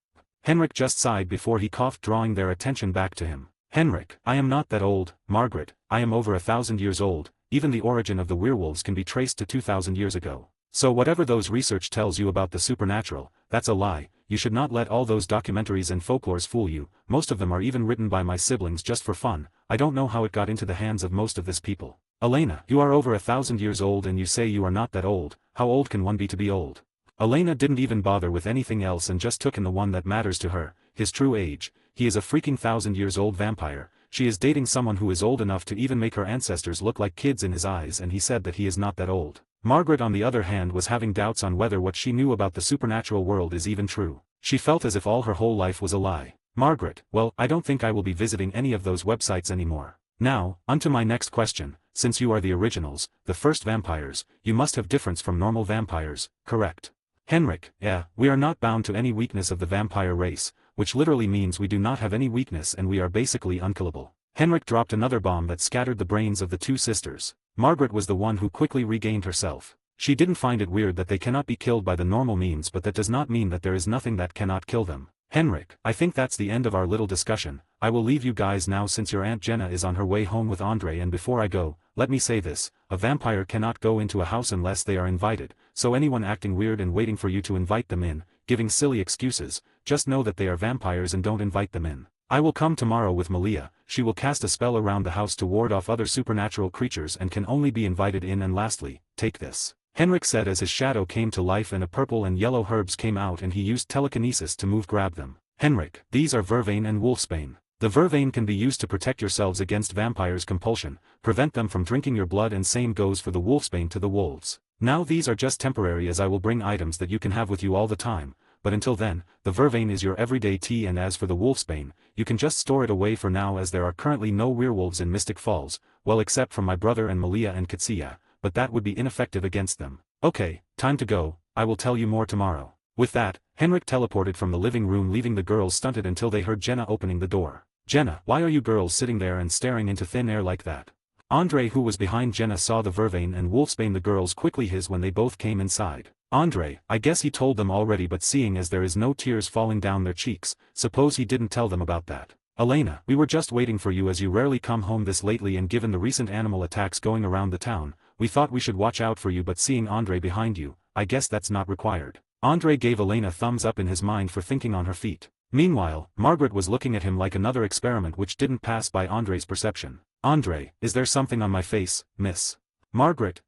Henrik just sighed before he coughed drawing their attention back to him. Henrik, I am not that old, Margaret, I am over 1,000 years old, even the origin of the werewolves can be traced to 2,000 years ago. So whatever those research tells you about the supernatural, that's a lie, you should not let all those documentaries and folklores fool you, most of them are even written by my siblings just for fun, I don't know how it got into the hands of most of this people. Elena, you are over 1,000 years old and you say you are not that old, how old can one be to be old? Elena didn't even bother with anything else and just took in the one that matters to her, his true age. He is a freaking 1,000 years old vampire, she is dating someone who is old enough to even make her ancestors look like kids in his eyes and he said that he is not that old. Margaret on the other hand was having doubts on whether what she knew about the supernatural world is even true. She felt as if all her whole life was a lie. Margaret, well, I don't think I will be visiting any of those websites anymore. Now, onto my next question, since you are the originals, the first vampires, you must have difference from normal vampires, correct? Henrik, yeah, we are not bound to any weakness of the vampire race, which literally means we do not have any weakness and we are basically unkillable. Henrik dropped another bomb that scattered the brains of the two sisters. Margaret was the one who quickly regained herself. She didn't find it weird that they cannot be killed by the normal means, but that does not mean that there is nothing that cannot kill them. Henrik, I think that's the end of our little discussion. I will leave you guys now since your Aunt Jenna is on her way home with Andre, and before I go, let me say this, a vampire cannot go into a house unless they are invited, so anyone acting weird and waiting for you to invite them in, giving silly excuses, just know that they are vampires and don't invite them in. I will come tomorrow with Malia. She will cast a spell around the house to ward off other supernatural creatures and can only be invited in, and lastly, take this. Henrik said as his shadow came to life and a purple and yellow herbs came out and he used telekinesis to grab them. Henrik, these are vervain and wolfsbane. The vervain can be used to protect yourselves against vampires' compulsion, prevent them from drinking your blood, and same goes for the wolfsbane to the wolves. Now these are just temporary, as I will bring items that you can have with you all the time, but until then, the vervain is your everyday tea, and as for the wolfsbane, you can just store it away for now, as there are currently no werewolves in Mystic Falls, well except from my brother and Malia and Katsia, but that would be ineffective against them. Okay, time to go, I will tell you more tomorrow. With that, Henrik teleported from the living room, leaving the girls stunted until they heard Jenna opening the door. Jenna, why are you girls sitting there and staring into thin air like that? Andre, who was behind Jenna, saw the vervain and wolfsbane the girls quickly his when they both came inside. Andre, I guess he told them already, but seeing as there is no tears falling down their cheeks, suppose he didn't tell them about that. Elena, we were just waiting for you, as you rarely come home this lately, and given the recent animal attacks going around the town, we thought we should watch out for you, but seeing Andre behind you, I guess that's not required. Andre gave Elena thumbs up in his mind for thinking on her feet. Meanwhile, Margaret was looking at him like another experiment which didn't pass by Andre's perception. Andre, is there something on my face, miss? Margaret,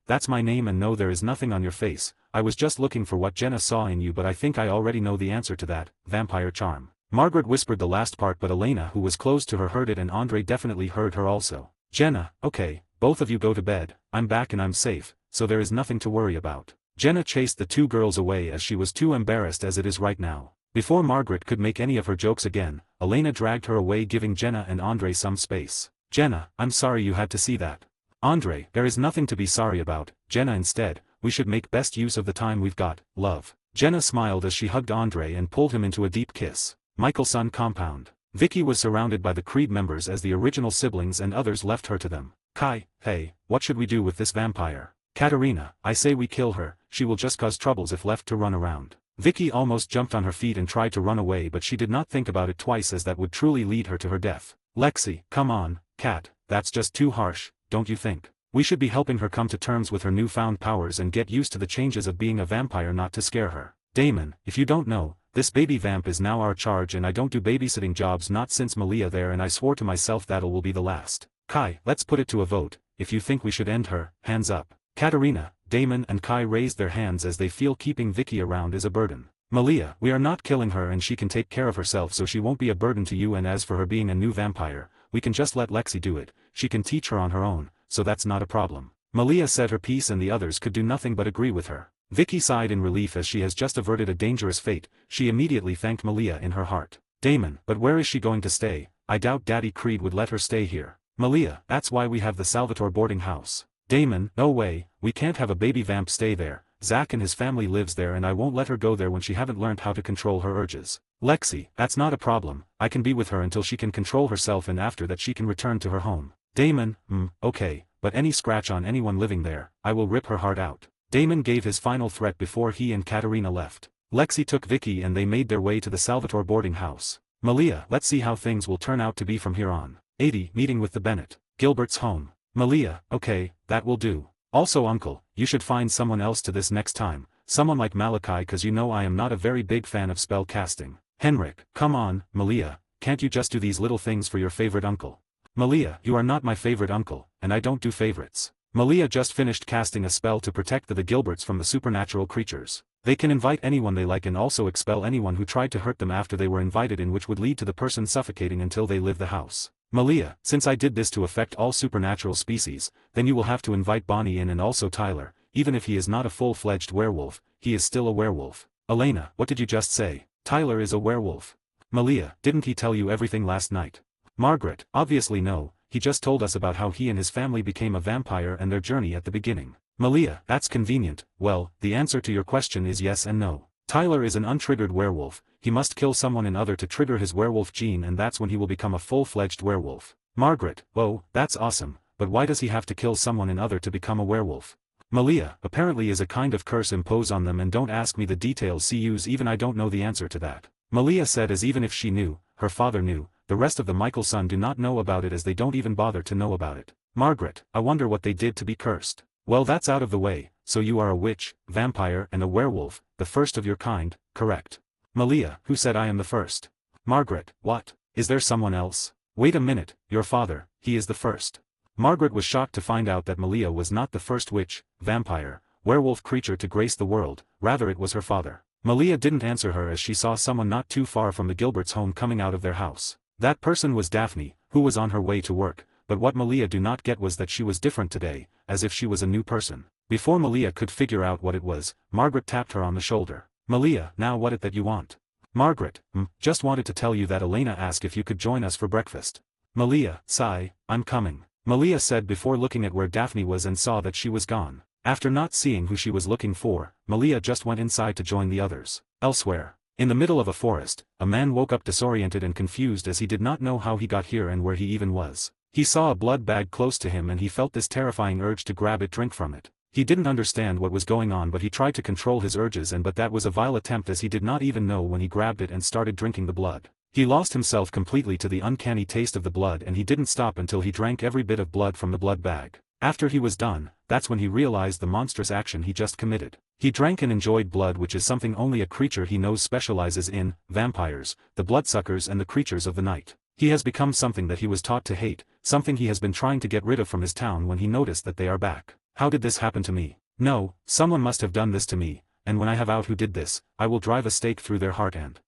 that's my name, and no, there is nothing on your face. I was just looking for what Jenna saw in you, but I think I already know the answer to that, vampire charm. Margaret whispered the last part, but Elena, who was close to her, heard it, and Andre definitely heard her also. Jenna, okay, both of you go to bed, I'm back and I'm safe, so there is nothing to worry about. Jenna chased the two girls away as she was too embarrassed as it is right now. Before Margaret could make any of her jokes again, Elena dragged her away, giving Jenna and Andre some space. Jenna, I'm sorry you had to see that. Andre, there is nothing to be sorry about, Jenna. Instead, we should make best use of the time we've got, love. Jenna smiled as she hugged Andre and pulled him into a deep kiss. Michelson compound. Vicky was surrounded by the Creed members as the original siblings and others left her to them. Kai, hey, what should we do with this vampire? Katerina, I say we kill her, she will just cause troubles if left to run around. Vicky almost jumped on her feet and tried to run away, but she did not think about it twice, as that would truly lead her to her death. Lexi, come on, Kat, that's just too harsh, don't you think? We should be helping her come to terms with her newfound powers and get used to the changes of being a vampire, not to scare her. Damon, if you don't know, this baby vamp is now our charge, and I don't do babysitting jobs not since Malia there, and I swore to myself that'll will be the last. Kai, let's put it to a vote. If you think we should end her, hands up. Katerina, Damon and Kai raised their hands as they feel keeping Vicky around is a burden. Malia, we are not killing her and she can take care of herself, so she won't be a burden to you, and as for her being a new vampire, we can just let Lexi do it, she can teach her on her own, so that's not a problem. Malia said her piece and the others could do nothing but agree with her. Vicky sighed in relief as she has just averted a dangerous fate. She immediately thanked Malia in her heart. Damon, but where is she going to stay? I doubt Daddy Creed would let her stay here. Malia, that's why we have the Salvatore boarding house. Damon, no way, we can't have a baby vamp stay there. Zach and his family lives there, and I won't let her go there when she haven't learned how to control her urges. Lexi, that's not a problem, I can be with her until she can control herself, and after that she can return to her home. Damon, okay, but any scratch on anyone living there, I will rip her heart out. Damon gave his final threat before he and Katerina left. Lexi took Vicky and they made their way to the Salvatore boarding house. Malia, let's see how things will turn out to be from here on. 80, meeting with the Bennett. Gilbert's home. Malia, okay, that will do. Also uncle, you should find someone else to this next time, someone like Malachi, cause you know I am not a very big fan of spell casting. Henrik, come on, Malia, can't you just do these little things for your favorite uncle? Malia, you are not my favorite uncle, and I don't do favorites. Malia just finished casting a spell to protect the Gilberts from the supernatural creatures. They can invite anyone they like and also expel anyone who tried to hurt them after they were invited in, which would lead to the person suffocating until they leave the house. Malia, since I did this to affect all supernatural species, then you will have to invite Bonnie in, and also Tyler, even if he is not a full-fledged werewolf, he is still a werewolf. Elena, what did you just say? Tyler is a werewolf. Malia, didn't he tell you everything last night? Margaret, obviously no, he just told us about how he and his family became a vampire and their journey at the beginning. Malia, that's convenient. Well, the answer to your question is yes and no. Tyler is an untriggered werewolf, he must kill someone in other to trigger his werewolf gene, and that's when he will become a full-fledged werewolf. Margaret, whoa, that's awesome, but why does he have to kill someone in order to become a werewolf? Malia, apparently is a kind of curse imposed on them, and don't ask me the details, CUs, even I don't know the answer to that. Malia said, as even if she knew, her father knew, the rest of the Michelson do not know about it, as they don't even bother to know about it. Margaret, I wonder what they did to be cursed. Well, that's out of the way. So you are a witch, vampire and a werewolf, the first of your kind, correct? Malia, who said I am the first? Margaret, what? Is there someone else? Wait a minute, your father, he is the first. Margaret was shocked to find out that Malia was not the first witch, vampire, werewolf creature to grace the world, rather it was her father. Malia didn't answer her as she saw someone not too far from the Gilberts' home coming out of their house. That person was Daphne, who was on her way to work, but what Malia do not get was that she was different today, as if she was a new person. Before Malia could figure out what it was, Margaret tapped her on the shoulder. Malia, now what it that you want? Margaret, just wanted to tell you that Elena asked if you could join us for breakfast. Malia, sigh, I'm coming. Malia said before looking at where Daphne was and saw that she was gone. After not seeing who she was looking for, Malia just went inside to join the others. Elsewhere, in the middle of a forest, a man woke up disoriented and confused as he did not know how he got here and where he even was. He saw a blood bag close to him and he felt this terrifying urge to grab it, drink from it. He didn't understand what was going on, but he tried to control his urges, but that was a vile attempt, as he did not even know when he grabbed it and started drinking the blood. He lost himself completely to the uncanny taste of the blood, and he didn't stop until he drank every bit of blood from the blood bag. After he was done, that's when he realized the monstrous action he just committed. He drank and enjoyed blood, which is something only a creature he knows specializes in, vampires, the bloodsuckers and the creatures of the night. He has become something that he was taught to hate, something he has been trying to get rid of from his town when he noticed that they are back. How did this happen to me? No, someone must have done this to me, and when I have out who did this, I will drive a stake through their heart and...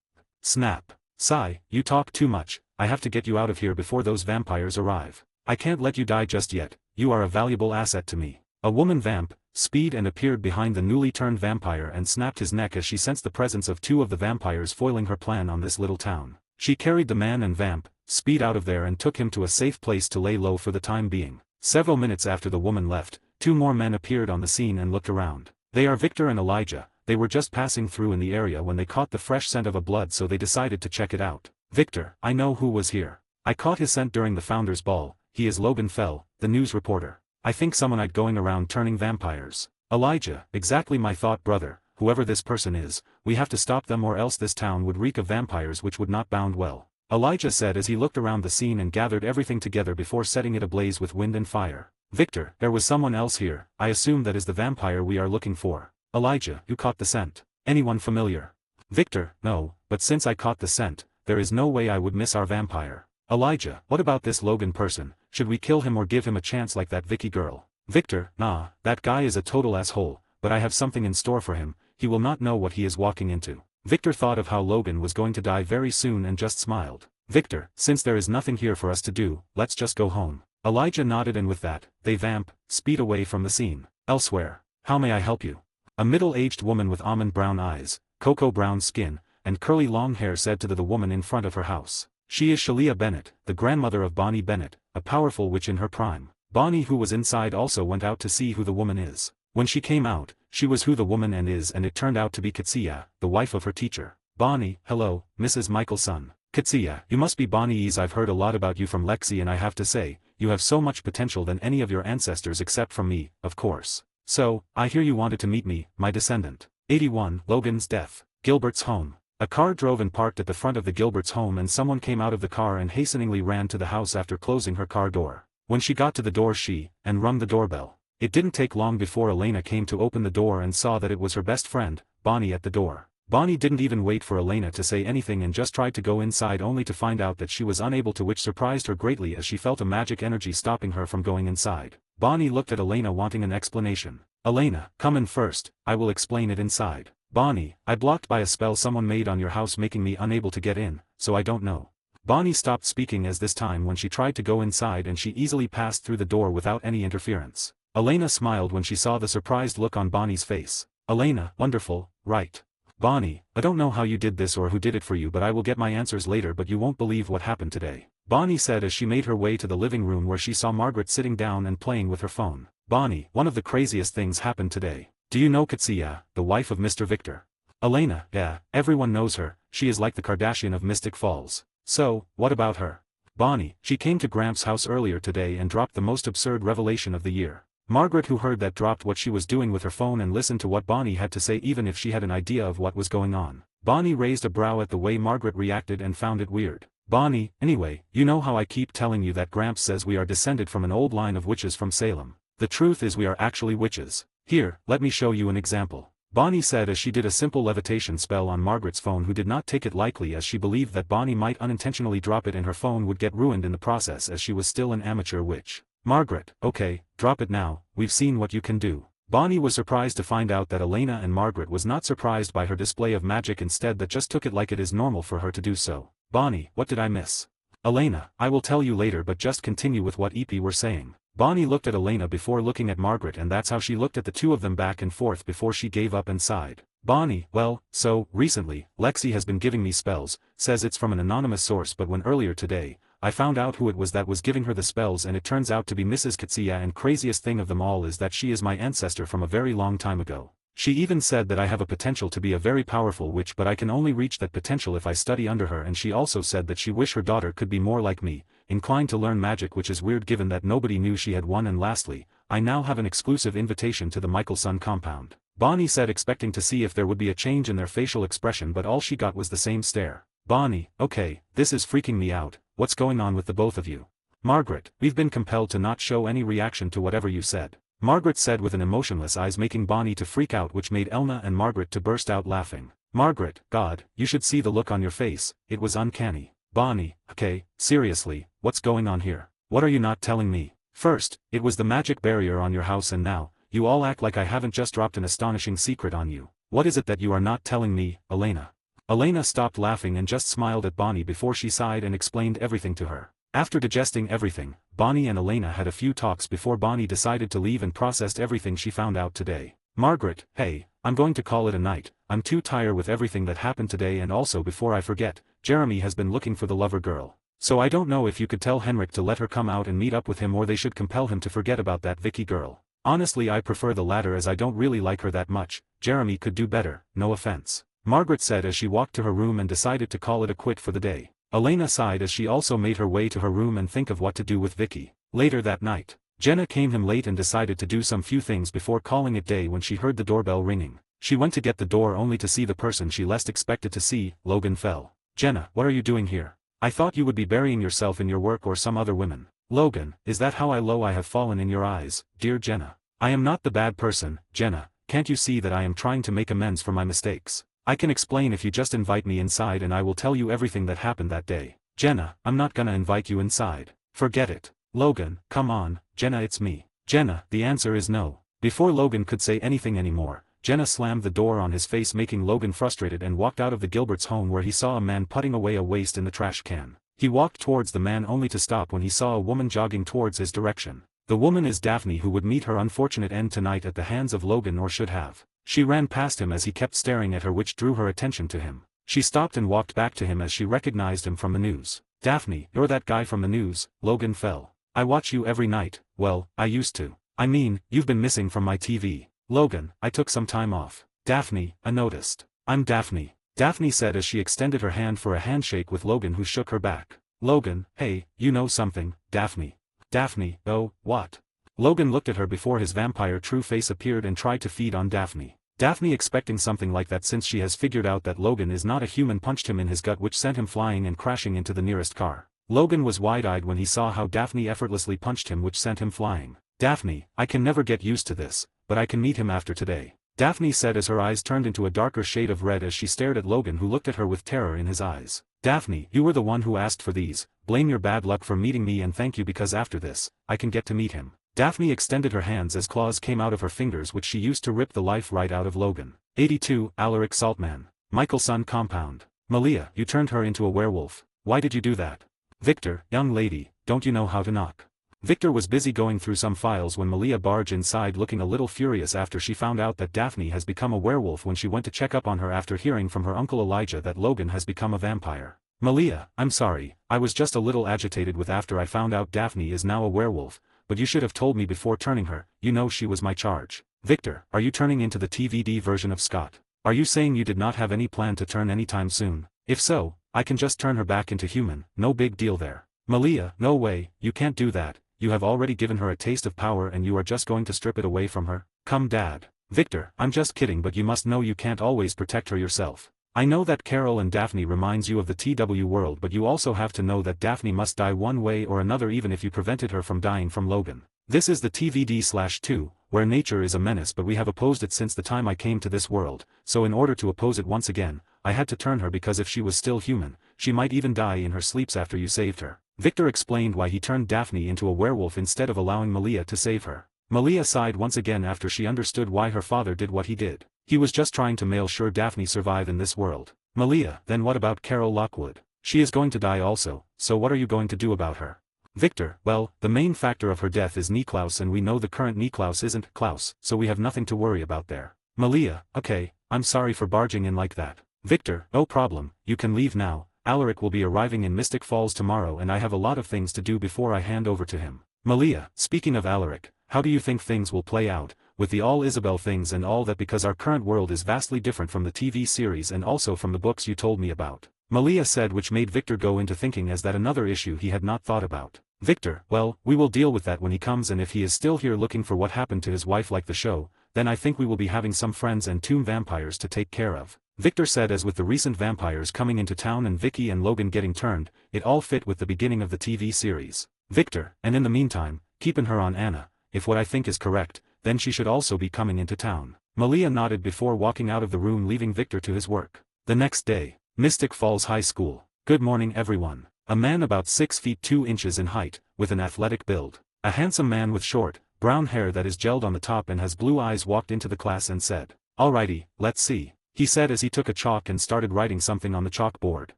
Snap. Sigh, you talk too much, I have to get you out of here before those vampires arrive. I can't let you die just yet, you are a valuable asset to me. A woman vamp, speed and appeared behind the newly turned vampire and snapped his neck as she sensed the presence of two of the vampires foiling her plan on this little town. She carried the man and vamp, speed out of there and took him to a safe place to lay low for the time being. Several minutes after the woman left, two more men appeared on the scene and looked around. They are Victor and Elijah. They were just passing through in the area when they caught the fresh scent of a blood, so they decided to check it out. Victor, I know who was here. I caught his scent during the Founders Ball. He is Logan Fell, the news reporter. I think someone I'd going around turning vampires. Elijah, exactly my thought, brother. Whoever this person is, we have to stop them or else this town would reek of vampires, which would not bound well. Elijah said as he looked around the scene and gathered everything together before setting it ablaze with wind and fire. Victor, there was someone else here. I assume that is the vampire we are looking for. Elijah, who caught the scent? Anyone familiar? Victor, no, but since I caught the scent, there is no way I would miss our vampire. Elijah, what about this Logan person? Should we kill him or give him a chance like that Vicky girl? Victor, nah, that guy is a total asshole, but I have something in store for him. He will not know what he is walking into. Victor thought of how Logan was going to die very soon and just smiled. Victor, since there is nothing here for us to do, let's just go home. Elijah nodded, and with that, they vamp, speed away from the scene. Elsewhere. How may I help you? A middle-aged woman with almond brown eyes, cocoa brown skin, and curly long hair said to the woman in front of her house. She is Shalia Bennett, the grandmother of Bonnie Bennett, a powerful witch in her prime. Bonnie, who was inside, also went out to see who the woman is. When she came out, she was who the woman is, and it turned out to be Katsia, the wife of her teacher. Bonnie, hello, Mrs. Michelson. Katsia, you must be Bonnie's. I've heard a lot about you from Lexi, and I have to say, you have so much potential than any of your ancestors except from me, of course. So, I hear you wanted to meet me, my descendant. 81. Logan's death. Gilbert's home. A car drove and parked at the front of the Gilberts' home, and someone came out of the car and hasteningly ran to the house after closing her car door. When she got to the door, she rung the doorbell. It didn't take long before Elena came to open the door and saw that it was her best friend, Bonnie, at the door. Bonnie didn't even wait for Elena to say anything and just tried to go inside, only to find out that she was unable to, which surprised her greatly as she felt a magic energy stopping her from going inside. Bonnie looked at Elena wanting an explanation. Elena, come in first, I will explain it inside. Bonnie, I blocked by a spell someone made on your house, making me unable to get in, so I don't know. Bonnie stopped speaking as this time when she tried to go inside, and she easily passed through the door without any interference. Elena smiled when she saw the surprised look on Bonnie's face. Elena, wonderful, right? Bonnie, I don't know how you did this or who did it for you, but I will get my answers later, but you won't believe what happened today. Bonnie said as she made her way to the living room where she saw Margaret sitting down and playing with her phone. Bonnie, one of the craziest things happened today. Do you know Katsia, the wife of Mr. Victor? Elena, yeah, everyone knows her, she is like the Kardashian of Mystic Falls. So, what about her? Bonnie, she came to Gramps' house earlier today and dropped the most absurd revelation of the year. Margaret, who heard that, dropped what she was doing with her phone and listened to what Bonnie had to say even if she had an idea of what was going on. Bonnie raised a brow at the way Margaret reacted and found it weird. Bonnie, anyway, you know how I keep telling you that Gramps says we are descended from an old line of witches from Salem. The truth is we are actually witches. Here, let me show you an example. Bonnie said as she did a simple levitation spell on Margaret's phone, who did not take it lightly as she believed that Bonnie might unintentionally drop it and her phone would get ruined in the process as she was still an amateur witch. Margaret, okay, drop it now, we've seen what you can do. Bonnie was surprised to find out that Elena and Margaret was not surprised by her display of magic, instead that just took it like it is normal for her to do so. Bonnie, what did I miss? Elena, I will tell you later, but just continue with what EP were saying. Bonnie looked at Elena before looking at Margaret, and that's how she looked at the two of them back and forth before she gave up and sighed. Bonnie, well, so, recently, Lexi has been giving me spells, says it's from an anonymous source, but when earlier today, I found out who it was that was giving her the spells, and it turns out to be Mrs. Katsia, and craziest thing of them all is that she is my ancestor from a very long time ago. She even said that I have a potential to be a very powerful witch, but I can only reach that potential if I study under her, and she also said that she wished her daughter could be more like me, inclined to learn magic, which is weird given that nobody knew she had one. And lastly, I now have an exclusive invitation to the Michelson compound. Bonnie said, expecting to see if there would be a change in their facial expression, but all she got was the same stare. Bonnie, okay, this is freaking me out, what's going on with the both of you? Margaret, we've been compelled to not show any reaction to whatever you said. Margaret said with an emotionless eyes, making Bonnie to freak out, which made Elna and Margaret to burst out laughing. Margaret, God, you should see the look on your face, it was uncanny. Bonnie, okay, seriously, what's going on here? What are you not telling me? First, it was the magic barrier on your house, and now, you all act like I haven't just dropped an astonishing secret on you. What is it that you are not telling me, Elena? Elena stopped laughing and just smiled at Bonnie before she sighed and explained everything to her. After digesting everything, Bonnie and Elena had a few talks before Bonnie decided to leave and processed everything she found out today. Margaret, hey, I'm going to call it a night, I'm too tired with everything that happened today, and also before I forget, Jeremy has been looking for the lover girl. So I don't know if you could tell Henrik to let her come out and meet up with him, or they should compel him to forget about that Vicky girl. Honestly, I prefer the latter as I don't really like her that much. Jeremy could do better, no offense. Margaret said as she walked to her room and decided to call it a quit for the day. Elena sighed as she also made her way to her room and think of what to do with Vicky. Later that night, Jenna came home late and decided to do some few things before calling it day when she heard the doorbell ringing. She went to get the door only to see the person she least expected to see, Logan Fell. Jenna, what are you doing here? I thought you would be burying yourself in your work or some other women. Logan, is that how low I have fallen in your eyes, dear Jenna? I am not the bad person, Jenna, can't you see that I am trying to make amends for my mistakes? I can explain if you just invite me inside and I will tell you everything that happened that day. Jenna, I'm not gonna invite you inside. Forget it. Logan, come on, Jenna, it's me. Jenna, the answer is no. Before Logan could say anything anymore, Jenna slammed the door on his face, making Logan frustrated, and walked out of the Gilberts' home where he saw a man putting away a waste in the trash can. He walked towards the man only to stop when he saw a woman jogging towards his direction. The woman is Daphne, who would meet her unfortunate end tonight at the hands of Logan, or should have. She ran past him as he kept staring at her, which drew her attention to him. She stopped and walked back to him as she recognized him from the news. Daphne, you're that guy from the news, Logan Fell. I watch you every night. Well, I used to. I mean, you've been missing from my TV. Logan, I took some time off. Daphne, I noticed. I'm Daphne. Daphne said as she extended her hand for a handshake with Logan, who shook her back. Logan, hey, you know something, Daphne. Daphne, oh, what? Logan looked at her before his vampire true face appeared and tried to feed on Daphne. Daphne, expecting something like that since she has figured out that Logan is not a human, punched him in his gut, which sent him flying and crashing into the nearest car. Logan was wide-eyed when he saw how Daphne effortlessly punched him, which sent him flying. Daphne, I can never get used to this, but I can meet him after today. Daphne said as her eyes turned into a darker shade of red as she stared at Logan, who looked at her with terror in his eyes. Daphne, you were the one who asked for these, blame your bad luck for meeting me, and thank you because after this, I can get to meet him. Daphne extended her hands as claws came out of her fingers, which she used to rip the life right out of Logan. 82, Alaric Saltman. Michelson compound. Malia, you turned her into a werewolf. Why did you do that? Victor, young lady, don't you know how to knock? Victor was busy going through some files when Malia barged inside, looking a little furious after she found out that Daphne has become a werewolf when she went to check up on her after hearing from her uncle Elijah that Logan has become a vampire. Malia, I'm sorry, I was just a little agitated with after I found out Daphne is now a werewolf, but you should have told me before turning her, you know she was my charge. Victor, are you turning into the TVD version of Scott? Are you saying you did not have any plan to turn anytime soon? If so, I can just turn her back into human, no big deal there. Malia, no way, you can't do that, you have already given her a taste of power and you are just going to strip it away from her? Come Dad. Victor, I'm just kidding, but you must know you can't always protect her yourself. I know that Carol and Daphne reminds you of the TW world, but you also have to know that Daphne must die one way or another even if you prevented her from dying from Logan. This is the TVD/2, where nature is a menace, but we have opposed it since the time I came to this world, so in order to oppose it once again, I had to turn her because if she was still human, she might even die in her sleeps after you saved her. Victor explained why he turned Daphne into a werewolf instead of allowing Malia to save her. Malia sighed once again after she understood why her father did what he did. He was just trying to make sure Daphne survive in this world. Malia, then what about Carol Lockwood? She is going to die also, so what are you going to do about her? Victor, well, the main factor of her death is Niklaus and we know the current Niklaus isn't Klaus, so we have nothing to worry about there. Malia, okay, I'm sorry for barging in like that. Victor, no problem, you can leave now. Alaric will be arriving in Mystic Falls tomorrow and I have a lot of things to do before I hand over to him. Malia, speaking of Alaric, how do you think things will play out, with the all Isabel things and all that, because our current world is vastly different from the TV series and also from the books you told me about? Malia said, which made Victor go into thinking as that another issue he had not thought about. Victor, well, we will deal with that when he comes, and if he is still here looking for what happened to his wife like the show, then I think we will be having some friends and tomb vampires to take care of. Victor said, as with the recent vampires coming into town and Vicky and Logan getting turned, it all fit with the beginning of the TV series. Victor, and in the meantime, keeping her on Anna, if what I think is correct, then she should also be coming into town. Malia nodded before walking out of the room, leaving Victor to his work. The next day, Mystic Falls High School. Good morning everyone. A man about 6 feet 2 inches in height, with an athletic build. A handsome man with short, brown hair that is gelled on the top and has blue eyes walked into the class and said, "Alrighty, let's see," he said as he took a chalk and started writing something on the chalkboard.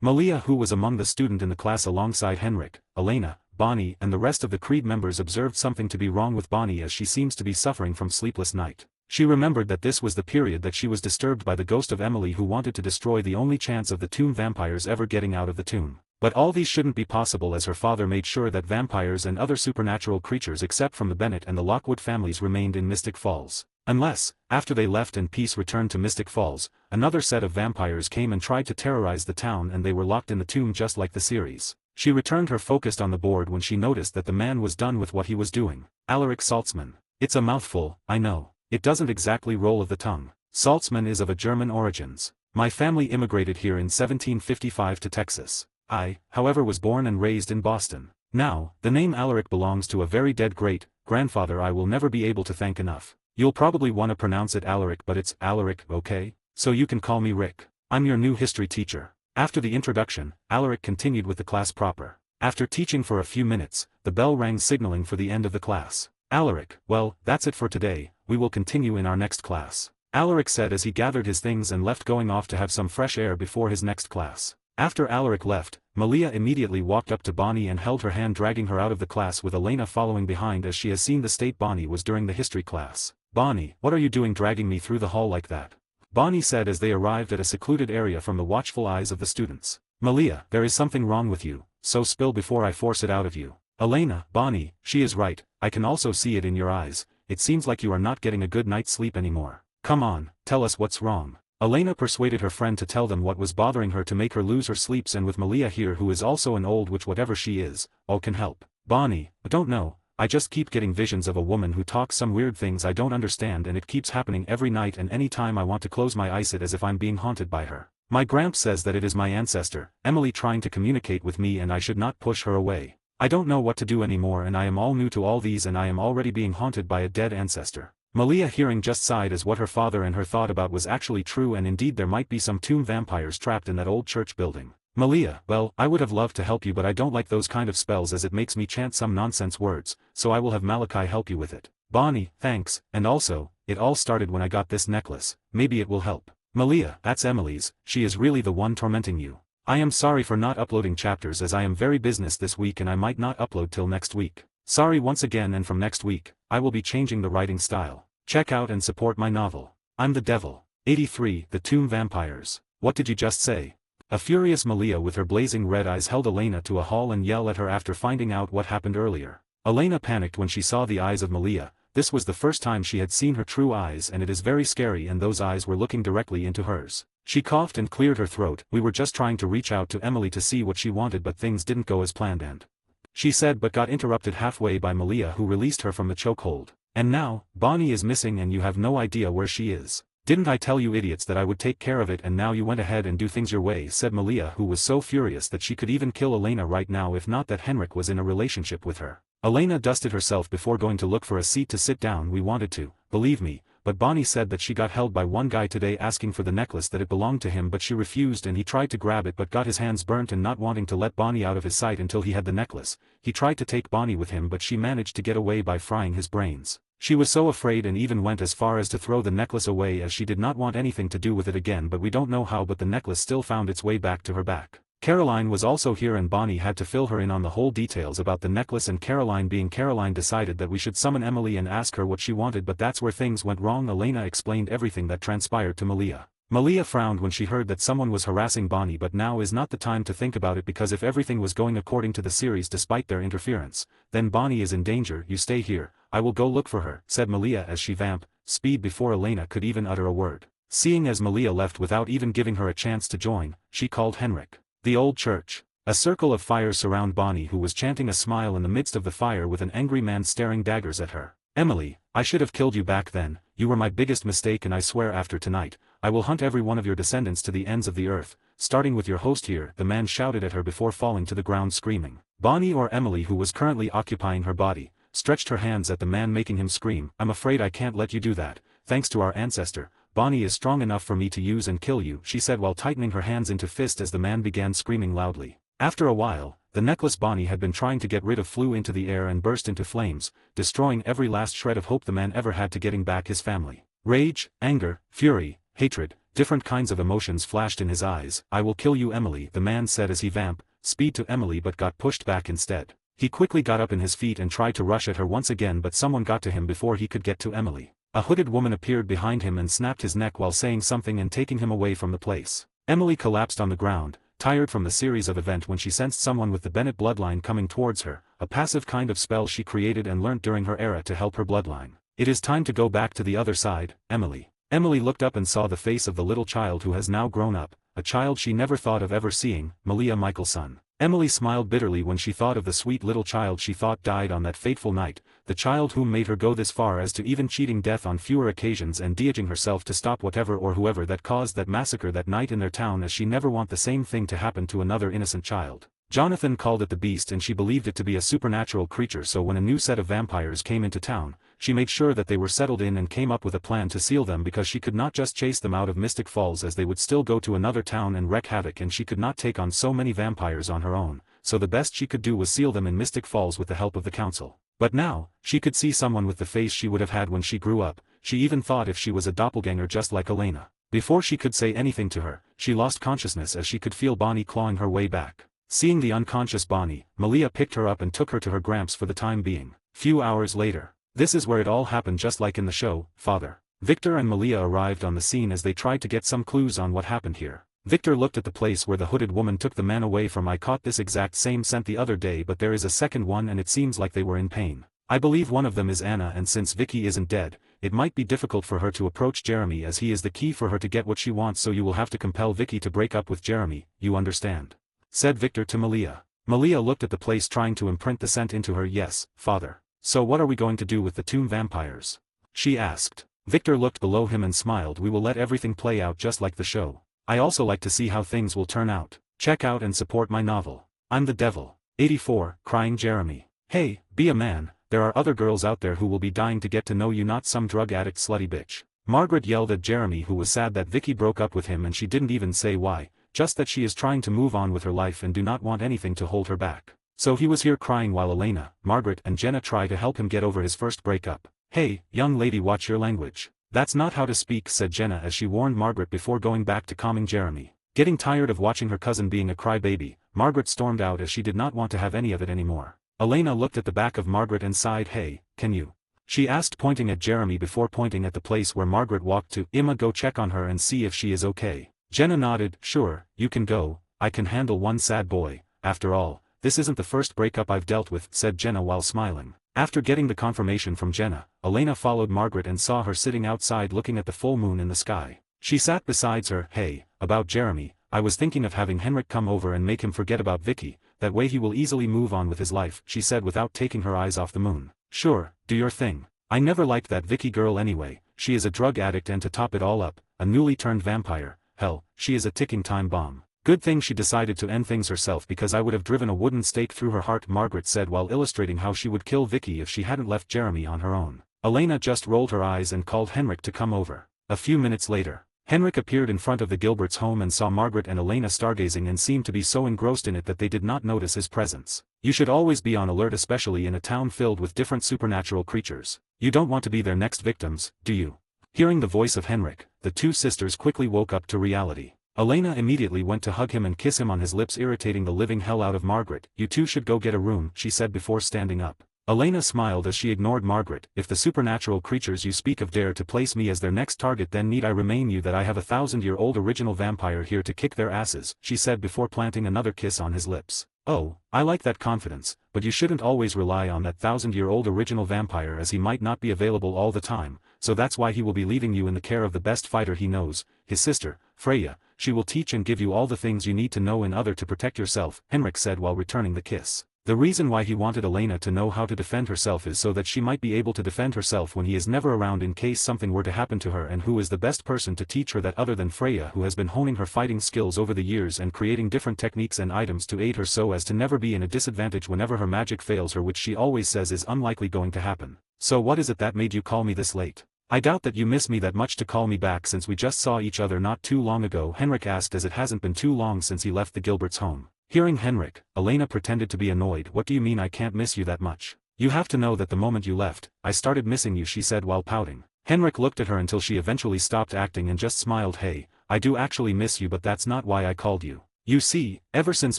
Malia, who was among the student in the class alongside Henrik, Elena, Bonnie and the rest of the Creed members, observed something to be wrong with Bonnie as she seems to be suffering from sleepless night. She remembered that this was the period that she was disturbed by the ghost of Emily, who wanted to destroy the only chance of the tomb vampires ever getting out of the tomb. But all these shouldn't be possible, as her father made sure that vampires and other supernatural creatures except from the Bennett and the Lockwood families remained in Mystic Falls. Unless, after they left and peace returned to Mystic Falls, another set of vampires came and tried to terrorize the town and they were locked in the tomb just like the series. She returned her focus on the board when she noticed that the man was done with what he was doing. Alaric Saltzman. It's a mouthful, I know. It doesn't exactly roll of the tongue. Saltzman is of a German origins. My family immigrated here in 1755 to Texas. I, however, was born and raised in Boston. Now, the name Alaric belongs to a very dead great-grandfather I will never be able to thank enough. You'll probably want to pronounce it Alaric, but it's Alaric, okay? So you can call me Rick. I'm your new history teacher. After the introduction, Alaric continued with the class proper. After teaching for a few minutes, the bell rang signaling for the end of the class. Alaric, well, that's it for today, we will continue in our next class. Alaric said as he gathered his things and left, going off to have some fresh air before his next class. After Alaric left, Malia immediately walked up to Bonnie and held her hand, dragging her out of the class, with Elena following behind as she has seen the state Bonnie was during the history class. Bonnie, what are you doing dragging me through the hall like that? Bonnie said as they arrived at a secluded area from the watchful eyes of the students. Malia, there is something wrong with you, so spill before I force it out of you. Elena, Bonnie, she is right, I can also see it in your eyes, it seems like you are not getting a good night's sleep anymore. Come on, tell us what's wrong. Elena persuaded her friend to tell them what was bothering her to make her lose her sleeps, and with Malia here, who is also an old witch, whatever she is, all can help. Bonnie, I don't know, I just keep getting visions of a woman who talks some weird things I don't understand, and it keeps happening every night, and any time I want to close my eyes it as if I'm being haunted by her. My gramp says that it is my ancestor, Emily, trying to communicate with me, and I should not push her away. I don't know what to do anymore, and I am all new to all these, and I am already being haunted by a dead ancestor. Malia, hearing, just sighed as what her father and her thought about was actually true, and indeed there might be some tomb vampires trapped in that old church building. Malia, well, I would have loved to help you, but I don't like those kind of spells as it makes me chant some nonsense words, so I will have Malachi help you with it. Bonnie, thanks, and also, it all started when I got this necklace, maybe it will help. Malia, that's Emily's, she is really the one tormenting you. I am sorry for not uploading chapters as I am very business this week and I might not upload till next week. Sorry once again, and from next week, I will be changing the writing style. Check out and support my novel. I'm the Devil. 83, The Tomb Vampires. What did you just say? A furious Malia with her blazing red eyes held Elena to a hall and yelled at her after finding out what happened earlier. Elena panicked when she saw the eyes of Malia. This was the first time she had seen her true eyes, and it is very scary, and those eyes were looking directly into hers. She coughed and cleared her throat. We were just trying to reach out to Emily to see what she wanted, but things didn't go as planned, and she said but got interrupted halfway by Malia who released her from the chokehold. And now, Bonnie is missing and you have no idea where she is. Didn't I tell you idiots that I would take care of it and now you went ahead and do things your way, said Malia, who was so furious that she could even kill Elena right now if not that Henrik was in a relationship with her. Elena dusted herself before going to look for a seat to sit down. We wanted to, believe me, but Bonnie said that she got held by one guy today asking for the necklace, that it belonged to him, but she refused and he tried to grab it but got his hands burnt, and not wanting to let Bonnie out of his sight until he had the necklace, he tried to take Bonnie with him but she managed to get away by frying his brains. She was so afraid and even went as far as to throw the necklace away as she did not want anything to do with it again, but we don't know how, but the necklace still found its way back to her back. Caroline was also here and Bonnie had to fill her in on the whole details about the necklace, and Caroline decided that we should summon Emily and ask her what she wanted, but that's where things went wrong. Elena explained everything that transpired to Malia. Malia frowned when she heard that someone was harassing Bonnie, but now is not the time to think about it because if everything was going according to the series despite their interference, then Bonnie is in danger. You stay here, I will go look for her, said Malia as she vamped speed before Elena could even utter a word. Seeing as Malia left without even giving her a chance to join, she called Henrik. The old church. A circle of fires surround Bonnie, who was chanting a smile in the midst of the fire with an angry man staring daggers at her. Emily, I should have killed you back then, you were my biggest mistake, and I swear after tonight, I will hunt every one of your descendants to the ends of the earth, starting with your host here, the man shouted at her before falling to the ground screaming. Bonnie, or Emily, who was currently occupying her body, stretched her hands at the man making him scream. I'm afraid I can't let you do that. Thanks to our ancestor, Bonnie is strong enough for me to use and kill you, she said while tightening her hands into fist as the man began screaming loudly. After a while, the necklace Bonnie had been trying to get rid of flew into the air and burst into flames, destroying every last shred of hope the man ever had to getting back his family. Rage, anger, fury, hatred, different kinds of emotions flashed in his eyes. I will kill you, Emily, the man said as he vamped speed to Emily but got pushed back instead. He quickly got up in his feet and tried to rush at her once again, but someone got to him before he could get to Emily. A hooded woman appeared behind him and snapped his neck while saying something and taking him away from the place. Emily collapsed on the ground, tired from the series of events, when she sensed someone with the Bennett bloodline coming towards her, a passive kind of spell she created and learnt during her era to help her bloodline. It is time to go back to the other side, Emily. Emily looked up and saw the face of the little child who has now grown up, a child she never thought of ever seeing, Malia Michelson. Emily smiled bitterly when she thought of the sweet little child she thought died on that fateful night, the child whom made her go this far as to even cheating death on fewer occasions and de-aging herself to stop whatever or whoever that caused that massacre that night in their town, as she never want the same thing to happen to another innocent child. Jonathan called it the beast and she believed it to be a supernatural creature, so when a new set of vampires came into town, she made sure that they were settled in and came up with a plan to seal them, because she could not just chase them out of Mystic Falls as they would still go to another town and wreak havoc, and she could not take on so many vampires on her own, so the best she could do was seal them in Mystic Falls with the help of the council. But now, she could see someone with the face she would have had when she grew up. She even thought if she was a doppelganger just like Elena. Before she could say anything to her, she lost consciousness as she could feel Bonnie clawing her way back. Seeing the unconscious Bonnie, Malia picked her up and took her to her gramps for the time being. Few hours later. This is where it all happened just like in the show, Father. Victor and Malia arrived on the scene as they tried to get some clues on what happened here. Victor looked at the place where the hooded woman took the man away from. I caught this exact same scent the other day, but there is a second one and it seems like they were in pain. I believe one of them is Anna, and since Vicky isn't dead, it might be difficult for her to approach Jeremy as he is the key for her to get what she wants, so you will have to compel Vicky to break up with Jeremy, you understand? Said Victor to Malia. Malia looked at the place trying to imprint the scent into her. Yes, Father. So what are we going to do with the tomb vampires? She asked. Victor looked below him and smiled. We will let everything play out just like the show. I also like to see how things will turn out. Check out and support my novel. I'm the Devil. 84, crying Jeremy. Hey, be a man, there are other girls out there who will be dying to get to know you, not some drug addict slutty bitch. Margaret yelled at Jeremy, who was sad that Vicky broke up with him, and she didn't even say why, just that she is trying to move on with her life and do not want anything to hold her back. So he was here crying while Elena, Margaret and Jenna try to help him get over his first breakup. Hey, young lady, watch your language. That's not how to speak, said Jenna as she warned Margaret before going back to calming Jeremy. Getting tired of watching her cousin being a crybaby, Margaret stormed out as she did not want to have any of it anymore. Elena looked at the back of Margaret and sighed. Hey, can you? She asked, pointing at Jeremy before pointing at the place where Margaret walked to. Emma, go check on her and see if she is okay. Jenna nodded. Sure, you can go, I can handle one sad boy, after all. This isn't the first breakup I've dealt with, said Jenna while smiling. After getting the confirmation from Jenna, Elena followed Margaret and saw her sitting outside looking at the full moon in the sky. She sat beside her. Hey, about Jeremy, I was thinking of having Henrik come over and make him forget about Vicky, that way he will easily move on with his life, she said without taking her eyes off the moon. Sure, do your thing. I never liked that Vicky girl anyway, she is a drug addict and to top it all up, a newly turned vampire, hell, she is a ticking time bomb. Good thing she decided to end things herself because I would have driven a wooden stake through her heart, Margaret said while illustrating how she would kill Vicky if she hadn't left Jeremy on her own. Elena just rolled her eyes and called Henrik to come over. A few minutes later, Henrik appeared in front of the Gilberts' home and saw Margaret and Elena stargazing and seemed to be so engrossed in it that they did not notice his presence. You should always be on alert, especially in a town filled with different supernatural creatures. You don't want to be their next victims, do you? Hearing the voice of Henrik, the two sisters quickly woke up to reality. Elena immediately went to hug him and kiss him on his lips, irritating the living hell out of Margaret. You two should go get a room, she said before standing up. Elena smiled as she ignored Margaret. If the supernatural creatures you speak of dare to place me as their next target, then need I remain you that I have a 1,000-year-old original vampire here to kick their asses, she said before planting another kiss on his lips. Oh, I like that confidence, but you shouldn't always rely on that 1,000-year-old original vampire as he might not be available all the time, so that's why he will be leaving you in the care of the best fighter he knows, his sister, Freya. She will teach and give you all the things you need to know in order to protect yourself, Henrik said while returning the kiss. The reason why he wanted Elena to know how to defend herself is so that she might be able to defend herself when he is never around in case something were to happen to her, and who is the best person to teach her that other than Freya, who has been honing her fighting skills over the years and creating different techniques and items to aid her so as to never be in a disadvantage whenever her magic fails her, which she always says is unlikely going to happen. So what is it that made you call me this late? I doubt that you miss me that much to call me back since we just saw each other not too long ago, Henrik asked, as it hasn't been too long since he left the Gilberts' home. Hearing Henrik, Elena pretended to be annoyed. What do you mean I can't miss you that much? You have to know that the moment you left, I started missing you, she said while pouting. Henrik looked at her until she eventually stopped acting and just smiled. Hey, I do actually miss you, but that's not why I called you. You see, ever since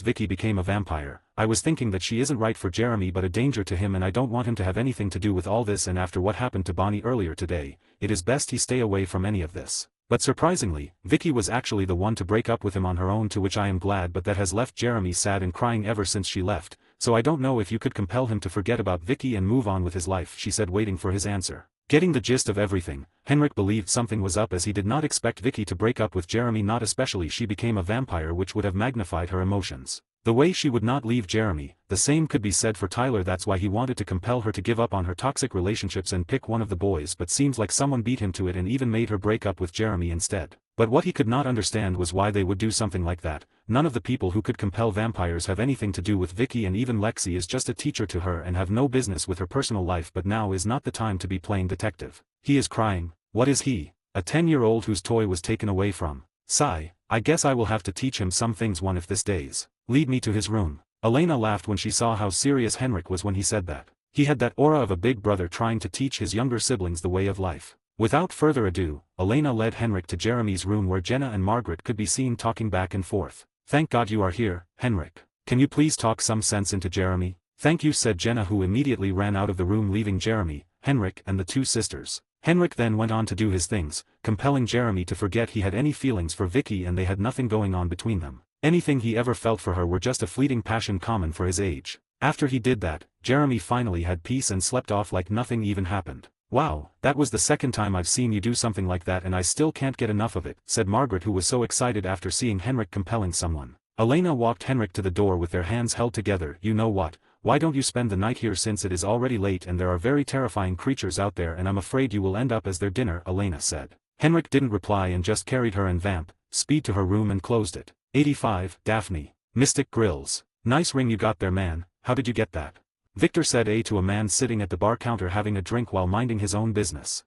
Vicky became a vampire, I was thinking that she isn't right for Jeremy but a danger to him, and I don't want him to have anything to do with all this, and after what happened to Bonnie earlier today, it is best he stay away from any of this. But surprisingly, Vicky was actually the one to break up with him on her own, to which I am glad, but that has left Jeremy sad and crying ever since she left, so I don't know if you could compel him to forget about Vicky and move on with his life, she said waiting for his answer. Getting the gist of everything, Henrik believed something was up as he did not expect Vicky to break up with Jeremy, not especially she became a vampire, which would have magnified her emotions. The way she would not leave Jeremy, the same could be said for Tyler. That's why he wanted to compel her to give up on her toxic relationships and pick one of the boys, but seems like someone beat him to it and even made her break up with Jeremy instead. But what he could not understand was why they would do something like that. None of the people who could compel vampires have anything to do with Vicky, and even Lexi is just a teacher to her and have no business with her personal life. But now is not the time to be playing detective. He is crying. What is he? A 10-year-old whose toy was taken away from. Sigh, I guess I will have to teach him some things one of these days. Lead me to his room. Elena laughed when she saw how serious Henrik was when he said that. He had that aura of a big brother trying to teach his younger siblings the way of life. Without further ado, Elena led Henrik to Jeremy's room where Jenna and Margaret could be seen talking back and forth. Thank God you are here, Henrik. Can you please talk some sense into Jeremy? Thank you, said Jenna, who immediately ran out of the room, leaving Jeremy, Henrik and the two sisters. Henrik then went on to do his things, compelling Jeremy to forget he had any feelings for Vicky, and they had nothing going on between them. Anything he ever felt for her were just a fleeting passion common for his age. After he did that, Jeremy finally had peace and slept off like nothing even happened. Wow, that was the second time I've seen you do something like that and I still can't get enough of it, said Margaret, who was so excited after seeing Henrik compelling someone. Elena walked Henrik to the door with their hands held together. You know what? Why don't you spend the night here since it is already late and there are very terrifying creatures out there and I'm afraid you will end up as their dinner, Elena said. Henrik didn't reply and just carried her and vamp speed to her room and closed it. 85, Daphne. Mystic Grills. Nice ring you got there, man. How did you get that? Victor said to a man sitting at the bar counter having a drink while minding his own business.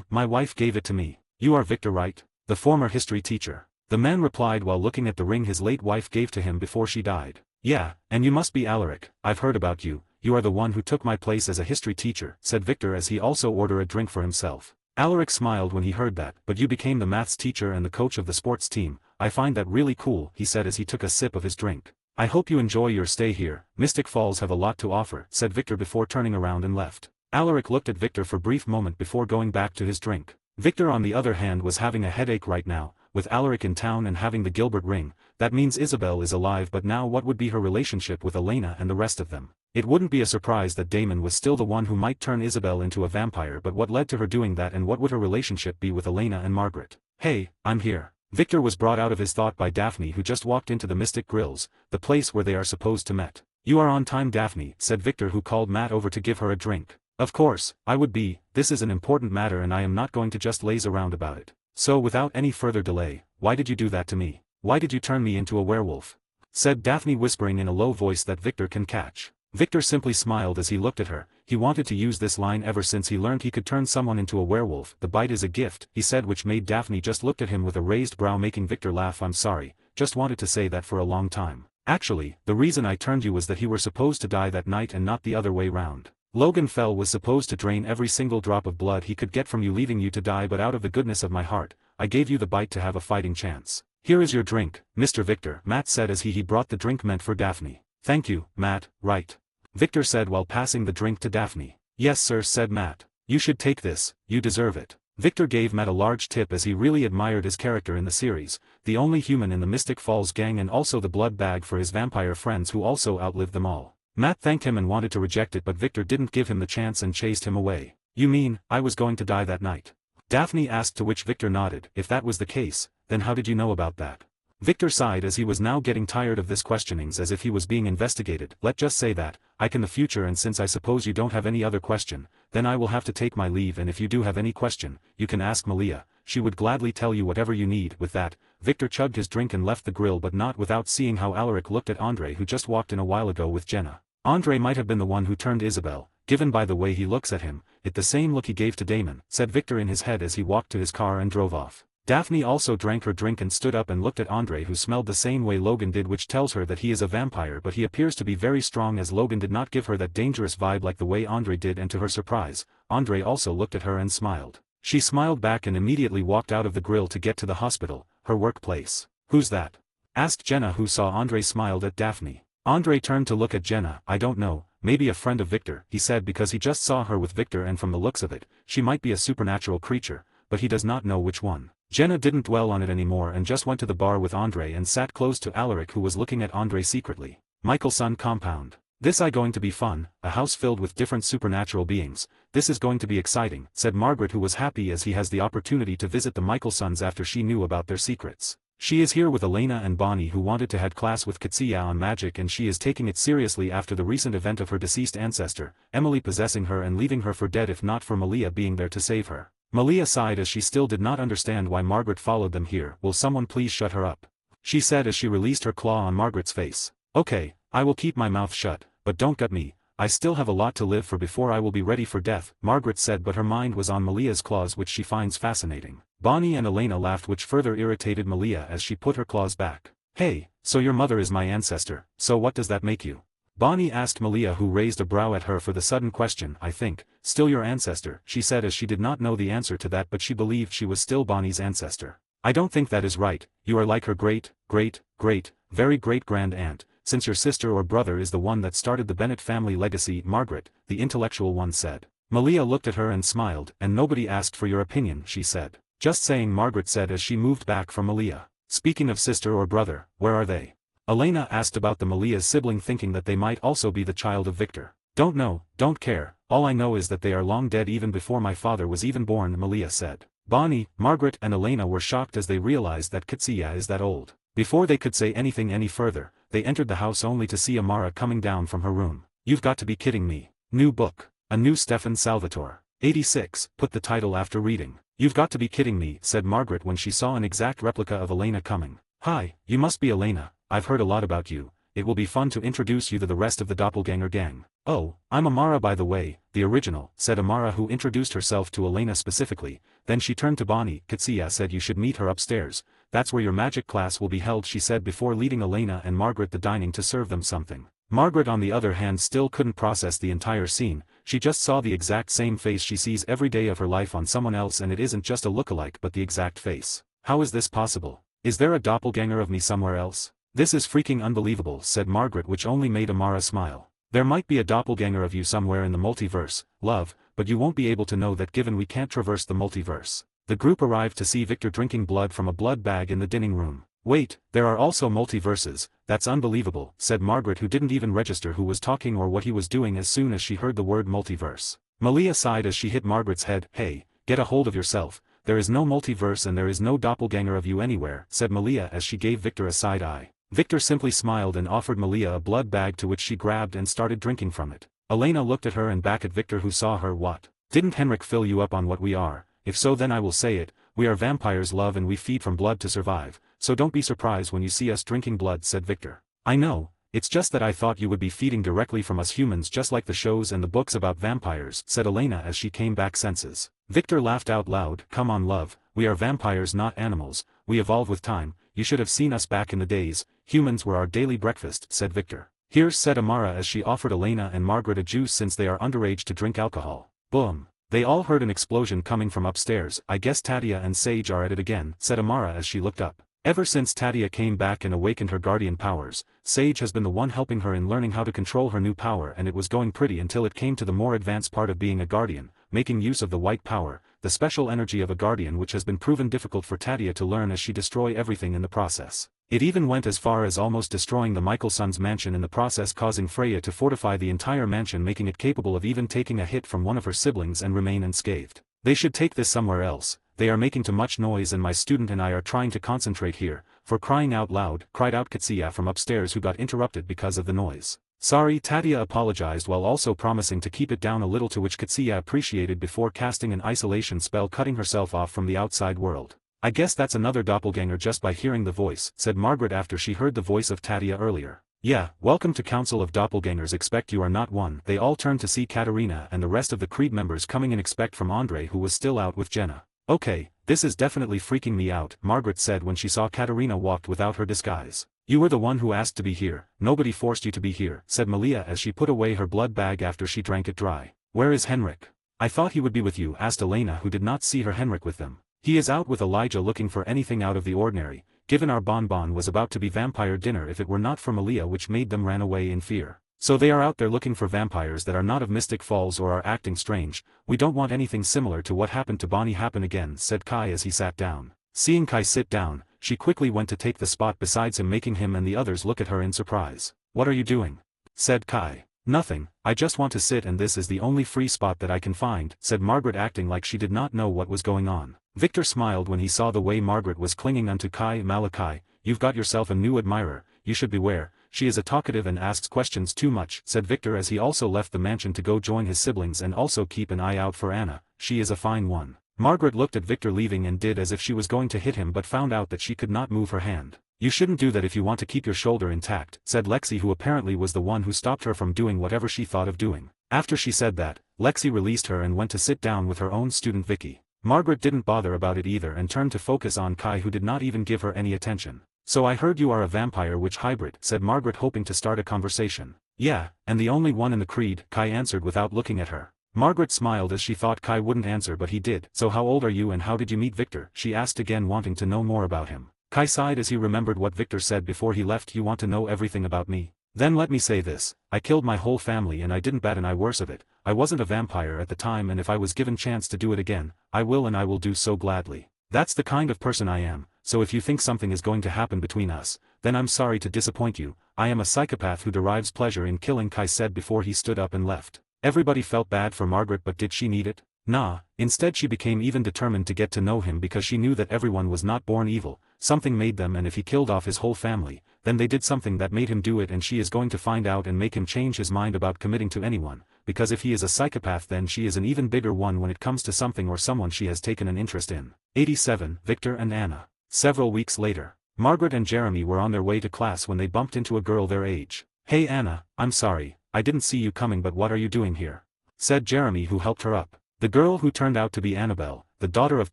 My wife gave it to me. You are Victor, right? The former history teacher. The man replied while looking at the ring his late wife gave to him before she died. Yeah, and you must be Alaric. I've heard about you. You are the one who took my place as a history teacher, said Victor as he also ordered a drink for himself. Alaric smiled when he heard that. But you became the maths teacher and the coach of the sports team. I find that really cool, he said as he took a sip of his drink. I hope you enjoy your stay here. Mystic Falls have a lot to offer, said Victor before turning around and left. Alaric looked at Victor for a brief moment before going back to his drink. Victor, on the other hand, was having a headache right now. With Alaric in town and having the Gilbert ring, that means Isabel is alive, but now what would be her relationship with Elena and the rest of them? It wouldn't be a surprise that Damon was still the one who might turn Isabel into a vampire, but what led to her doing that, and what would her relationship be with Elena and Margaret? Hey, I'm here. Victor was brought out of his thought by Daphne, who just walked into the Mystic Grills, the place where they are supposed to meet. You are on time, Daphne, said Victor, who called Matt over to give her a drink. Of course, I would be. This is an important matter and I am not going to just laze around about it. So without any further delay, why did you do that to me? Why did you turn me into a werewolf? Said Daphne, whispering in a low voice that Victor can catch. Victor simply smiled as he looked at her. He wanted to use this line ever since he learned he could turn someone into a werewolf. The bite is a gift, he said, which made Daphne just look at him with a raised brow, making Victor laugh. I'm sorry, just wanted to say that for a long time. Actually, the reason I turned you was that you were supposed to die that night and not the other way round. Logan Fell was supposed to drain every single drop of blood he could get from you, leaving you to die, but out of the goodness of my heart, I gave you the bite to have a fighting chance. Here is your drink, Mr. Victor, Matt said as he brought the drink meant for Daphne. Thank you, Matt, right? Victor said while passing the drink to Daphne. Yes sir, said Matt. You should take this, you deserve it. Victor gave Matt a large tip as he really admired his character in the series, the only human in the Mystic Falls gang and also the blood bag for his vampire friends who also outlived them all. Matt thanked him and wanted to reject it, but Victor didn't give him the chance and chased him away. You mean, I was going to die that night? Daphne asked, to which Victor nodded. If that was the case, then how did you know about that? Victor sighed as he was now getting tired of this questionings, as if he was being investigated. Let's just say that, I can the future, and since I suppose you don't have any other question, then I will have to take my leave, and if you do have any question, you can ask Malia, she would gladly tell you whatever you need. With that, Victor chugged his drink and left the grill, but not without seeing how Alaric looked at Andre, who just walked in a while ago with Jenna. Andre might have been the one who turned Isabel, given by the way he looks at him, it the same look he gave to Damon, said Victor in his head as he walked to his car and drove off. Daphne also drank her drink and stood up and looked at Andre, who smelled the same way Logan did, which tells her that he is a vampire, but he appears to be very strong, as Logan did not give her that dangerous vibe like the way Andre did, and to her surprise, Andre also looked at her and smiled. She smiled back and immediately walked out of the grill to get to the hospital, her workplace. Who's that? Asked Jenna, who saw Andre smiled at Daphne. Andre turned to look at Jenna. I don't know, maybe a friend of Victor, he said, because he just saw her with Victor and from the looks of it, she might be a supernatural creature, but he does not know which one. Jenna didn't dwell on it anymore and just went to the bar with Andre and sat close to Alaric, who was looking at Andre secretly. Michelson compound. This is going to be fun, a house filled with different supernatural beings. This is going to be exciting, said Margaret, who was happy as he has the opportunity to visit the Michelsons after she knew about their secrets. She is here with Elena and Bonnie, who wanted to had class with Katsuya on magic, and she is taking it seriously after the recent event of her deceased ancestor, Emily, possessing her and leaving her for dead if not for Malia being there to save her. Malia sighed as she still did not understand why Margaret followed them here. Will someone please shut her up? She said as she released her claw on Margaret's face. Okay, I will keep my mouth shut, but don't gut me. I still have a lot to live for before I will be ready for death, Margaret said, but her mind was on Malia's claws, which she finds fascinating. Bonnie and Elena laughed, which further irritated Malia as she put her claws back. Hey, so your mother is my ancestor, so what does that make you? Bonnie asked Malia, who raised a brow at her for the sudden question. I think, still your ancestor, she said as she did not know the answer to that, but she believed she was still Bonnie's ancestor. I don't think that is right, you are like her very great-grand aunt, since your sister or brother is the one that started the Bennett family legacy, Margaret, the intellectual one, said. Malia looked at her and smiled. And nobody asked for your opinion, she said. Just saying, Margaret said as she moved back from Malia. Speaking of sister or brother, where are they? Elena asked about the Malia's sibling, thinking that they might also be the child of Victor. Don't know, don't care, all I know is that they are long dead even before my father was even born, Malia said. Bonnie, Margaret and Elena were shocked as they realized that Katsuya is that old. Before they could say anything any further, they entered the house only to see Amara coming down from her room. You've got to be kidding me. New book. A new Stefan Salvatore. 86, put the title after reading. You've got to be kidding me, said Margaret when she saw an exact replica of Elena coming. Hi, you must be Elena, I've heard a lot about you. It will be fun to introduce you to the rest of the doppelganger gang. Oh, I'm Amara by the way, the original, said Amara, who introduced herself to Elena specifically. Then she turned to Bonnie. Katsuya said you should meet her upstairs. That's where your magic class will be held, she said before leading Elena and Margaret the dining to serve them something. Margaret on the other hand still couldn't process the entire scene. She just saw the exact same face she sees every day of her life on someone else, and it isn't just a lookalike but the exact face. How is this possible? Is there a doppelganger of me somewhere else? This is freaking unbelievable, said Margaret, which only made Amara smile. There might be a doppelganger of you somewhere in the multiverse, love, but you won't be able to know that given we can't traverse the multiverse. The group arrived to see Victor drinking blood from a blood bag in the dining room. Wait, there are also multiverses, that's unbelievable, said Margaret, who didn't even register who was talking or what he was doing as soon as she heard the word multiverse. Malia sighed as she hit Margaret's head. Hey, get a hold of yourself, there is no multiverse and there is no doppelganger of you anywhere, said Malia as she gave Victor a side eye. Victor simply smiled and offered Malia a blood bag, to which she grabbed and started drinking from it. Elena looked at her and back at Victor, who saw her. What? Didn't Henrik fill you up on what we are? If so, then I will say it, we are vampires, love, and we feed from blood to survive, so don't be surprised when you see us drinking blood, said Victor. I know, it's just that I thought you would be feeding directly from us humans just like the shows and the books about vampires, said Elena as she came back senses. Victor laughed out loud. Come on, love, we are vampires, not animals, we evolve with time, you should have seen us back in the days, humans were our daily breakfast, said Victor. Here, said Amara as she offered Elena and Margaret a juice since they are underage to drink alcohol. Boom. They all heard an explosion coming from upstairs. I guess Tatia and Sage are at it again, said Amara as she looked up. Ever since Tatia came back and awakened her guardian powers, Sage has been the one helping her in learning how to control her new power, and it was going pretty until it came to the more advanced part of being a guardian, making use of the white power, the special energy of a guardian, which has been proven difficult for Tatia to learn as she destroy everything in the process. It even went as far as almost destroying the Michaelsons' mansion in the process, causing Freya to fortify the entire mansion, making it capable of even taking a hit from one of her siblings and remain unscathed. They should take this somewhere else, they are making too much noise and my student and I are trying to concentrate here, for crying out loud, cried out Katsuya from upstairs, who got interrupted because of the noise. Sorry, Tatia apologized while also promising to keep it down a little, to which Katsuya appreciated before casting an isolation spell, cutting herself off from the outside world. I guess that's another doppelganger just by hearing the voice, said Margaret after she heard the voice of Tatia earlier. Yeah, welcome to Council of Doppelgangers, expect you are not one. They all turned to see Katerina and the rest of the Creed members coming in, expect from Andre, who was still out with Jenna. Okay, this is definitely freaking me out, Margaret said when she saw Katerina walked without her disguise. You were the one who asked to be here, nobody forced you to be here, said Malia as she put away her blood bag after she drank it dry. Where is Henrik? I thought he would be with you, asked Elena, who did not see her Henrik with them. He is out with Elijah looking for anything out of the ordinary, given our bonbon was about to be vampire dinner if it were not for Malia, which made them ran away in fear. So they are out there looking for vampires that are not of Mystic Falls or are acting strange. We don't want anything similar to what happened to Bonnie happen again, said Kai as he sat down. Seeing Kai sit down, she quickly went to take the spot besides him, making him and the others look at her in surprise. What are you doing? Said Kai. Nothing, I just want to sit, and this is the only free spot that I can find, said Margaret, acting like she did not know what was going on. Victor smiled when he saw the way Margaret was clinging onto Kai. Malachi, you've got yourself a new admirer, you should beware, she is a talkative and asks questions too much, said Victor as he also left the mansion to go join his siblings and also keep an eye out for Anna, she is a fine one. Margaret looked at Victor leaving and did as if she was going to hit him, but found out that she could not move her hand. You shouldn't do that if you want to keep your shoulder intact, said Lexi, who apparently was the one who stopped her from doing whatever she thought of doing. After she said that, Lexi released her and went to sit down with her own student Vicky. Margaret didn't bother about it either and turned to focus on Kai, who did not even give her any attention. So I heard you are a vampire witch hybrid, said Margaret, hoping to start a conversation. Yeah, and the only one in the Creed, Kai answered without looking at her. Margaret smiled as she thought Kai wouldn't answer, but he did. So how old are you and how did you meet Victor? She asked again, wanting to know more about him. Kai sighed as he remembered what Victor said before he left. You want to know everything about me? Then let me say this, I killed my whole family and I didn't bat an eye worse of it. I wasn't a vampire at the time, and if I was given chance to do it again, I will, and I will do so gladly. That's the kind of person I am, so if you think something is going to happen between us, then I'm sorry to disappoint you. I am a psychopath who derives pleasure in killing, Kai said before he stood up and left. Everybody felt bad for Margaret, but did she need it? Nah, instead she became even determined to get to know him because she knew that everyone was not born evil, something made them, and if he killed off his whole family, then they did something that made him do it, and she is going to find out and make him change his mind about committing to anyone, because if he is a psychopath then she is an even bigger one when it comes to something or someone she has taken an interest in. 87. Victor and Anna. Several weeks later, Margaret and Jeremy were on their way to class when they bumped into a girl their age. Hey Anna, I'm sorry, I didn't see you coming, but what are you doing here? Said Jeremy, who helped her up. The girl, who turned out to be Annabelle, the daughter of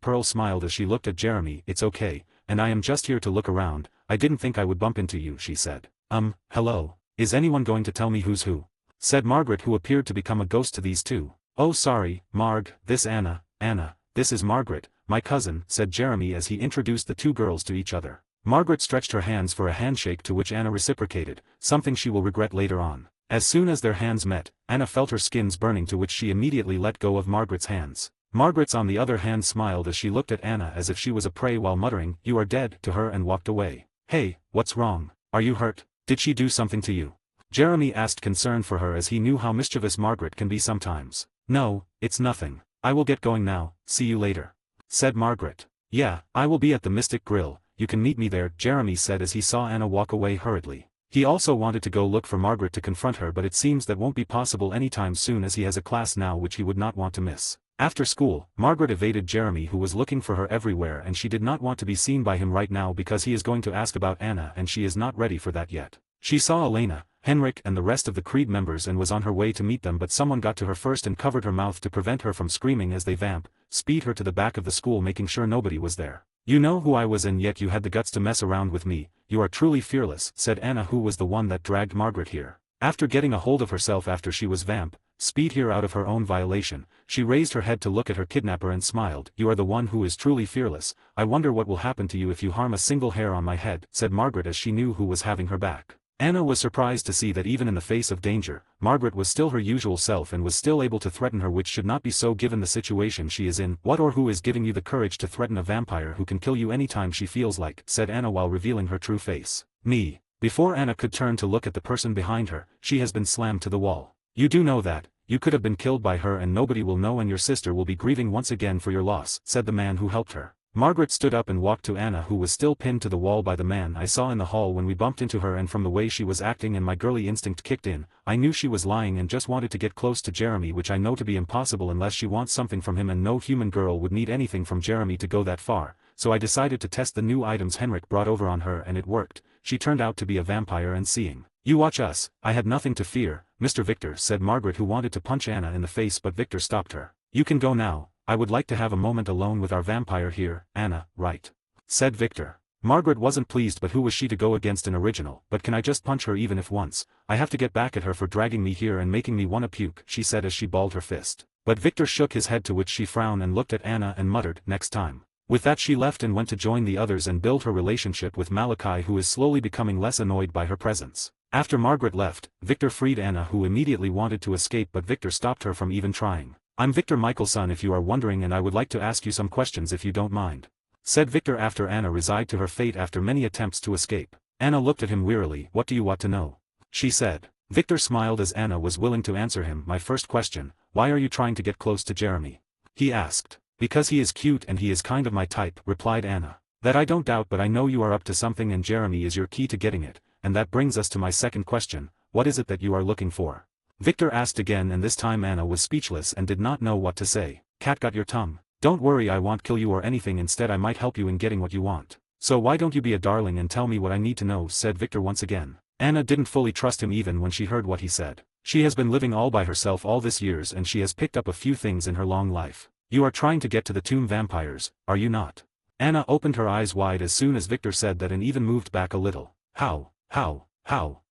Pearl, smiled as she looked at Jeremy. It's okay, and I am just here to look around. I didn't think I would bump into you, she said. Hello, is anyone going to tell me who's who? Said Margaret, who appeared to become a ghost to these two. Oh sorry, Marg, this Anna, this is Margaret, my cousin, said Jeremy as he introduced the two girls to each other. Margaret stretched her hands for a handshake, to which Anna reciprocated, something she will regret later on. As soon as their hands met, Anna felt her skins burning, to which she immediately let go of Margaret's hands. Margaret's on the other hand smiled as she looked at Anna as if she was a prey while muttering, "You are dead," to her and walked away. Hey, what's wrong? Are you hurt? Did she do something to you? Jeremy asked, concerned for her as he knew how mischievous Margaret can be sometimes. No, it's nothing. I will get going now, see you later. Said Margaret. Yeah, I will be at the Mystic Grill. you can meet me there, Jeremy said as he saw Anna walk away hurriedly. He also wanted to go look for Margaret to confront her, but it seems that won't be possible anytime soon as he has a class now which he would not want to miss. After school, Margaret evaded Jeremy, who was looking for her everywhere, and she did not want to be seen by him right now because he is going to ask about Anna and she is not ready for that yet. She saw Elena, Henrik and the rest of the Creed members and was on her way to meet them, but someone got to her first and covered her mouth to prevent her from screaming as they speed her to the back of the school, making sure nobody was there. You know who I was and yet you had the guts to mess around with me, you are truly fearless, said Anna, who was the one that dragged Margaret here. After getting a hold of herself after she was speed here out of her own violation, she raised her head to look at her kidnapper and smiled. You are the one who is truly fearless. I wonder what will happen to you if you harm a single hair on my head, said Margaret as she knew who was having her back. Anna was surprised to see that even in the face of danger, Margaret was still her usual self and was still able to threaten her, which should not be so given the situation she is in. What or who is giving you the courage to threaten a vampire who can kill you anytime she feels like, said Anna while revealing her true face. Me. Before Anna could turn to look at the person behind her, she has been slammed to the wall. You do know that, you could have been killed by her and nobody will know and your sister will be grieving once again for your loss, said the man who helped her. Margaret stood up and walked to Anna, who was still pinned to the wall by the man I saw in the hall when we bumped into her, and from the way she was acting and my girly instinct kicked in, I knew she was lying and just wanted to get close to Jeremy, which I know to be impossible unless she wants something from him, and no human girl would need anything from Jeremy to go that far, so I decided to test the new items Henrik brought over on her and it worked. She turned out to be a vampire and seeing. You watch us, I had nothing to fear, Mr. Victor, said Margaret, who wanted to punch Anna in the face but Victor stopped her. You can go now. I would like to have a moment alone with our vampire here, Anna, right? Said Victor. Margaret wasn't pleased, but who was she to go against an original? But can I just punch her even if once? I have to get back at her for dragging me here and making me wanna puke, she said as she balled her fist. But Victor shook his head, to which she frowned and looked at Anna and muttered, next time. With that she left and went to join the others and build her relationship with Malachi, who is slowly becoming less annoyed by her presence. After Margaret left, Victor freed Anna, who immediately wanted to escape, but Victor stopped her from even trying. I'm Victor Michelson, if you are wondering, and I would like to ask you some questions if you don't mind, said Victor after Anna resigned to her fate after many attempts to escape. Anna looked at him wearily. What do you want to know? She said. Victor smiled as Anna was willing to answer him. My first question, why are you trying to get close to Jeremy? He asked. Because he is cute and he is kind of my type, replied Anna. That I don't doubt, but I know you are up to something and Jeremy is your key to getting it, and that brings us to my second question, what is it that you are looking for? Victor asked again, and this time Anna was speechless and did not know what to say. Cat got your tongue. Don't worry, I won't kill you or anything, instead I might help you in getting what you want. So why don't you be a darling and tell me what I need to know, said Victor once again. Anna didn't fully trust him even when she heard what he said. She has been living all by herself all this years and she has picked up a few things in her long life. You are trying to get to the tomb vampires, are you not? Anna opened her eyes wide as soon as Victor said that and even moved back a little. How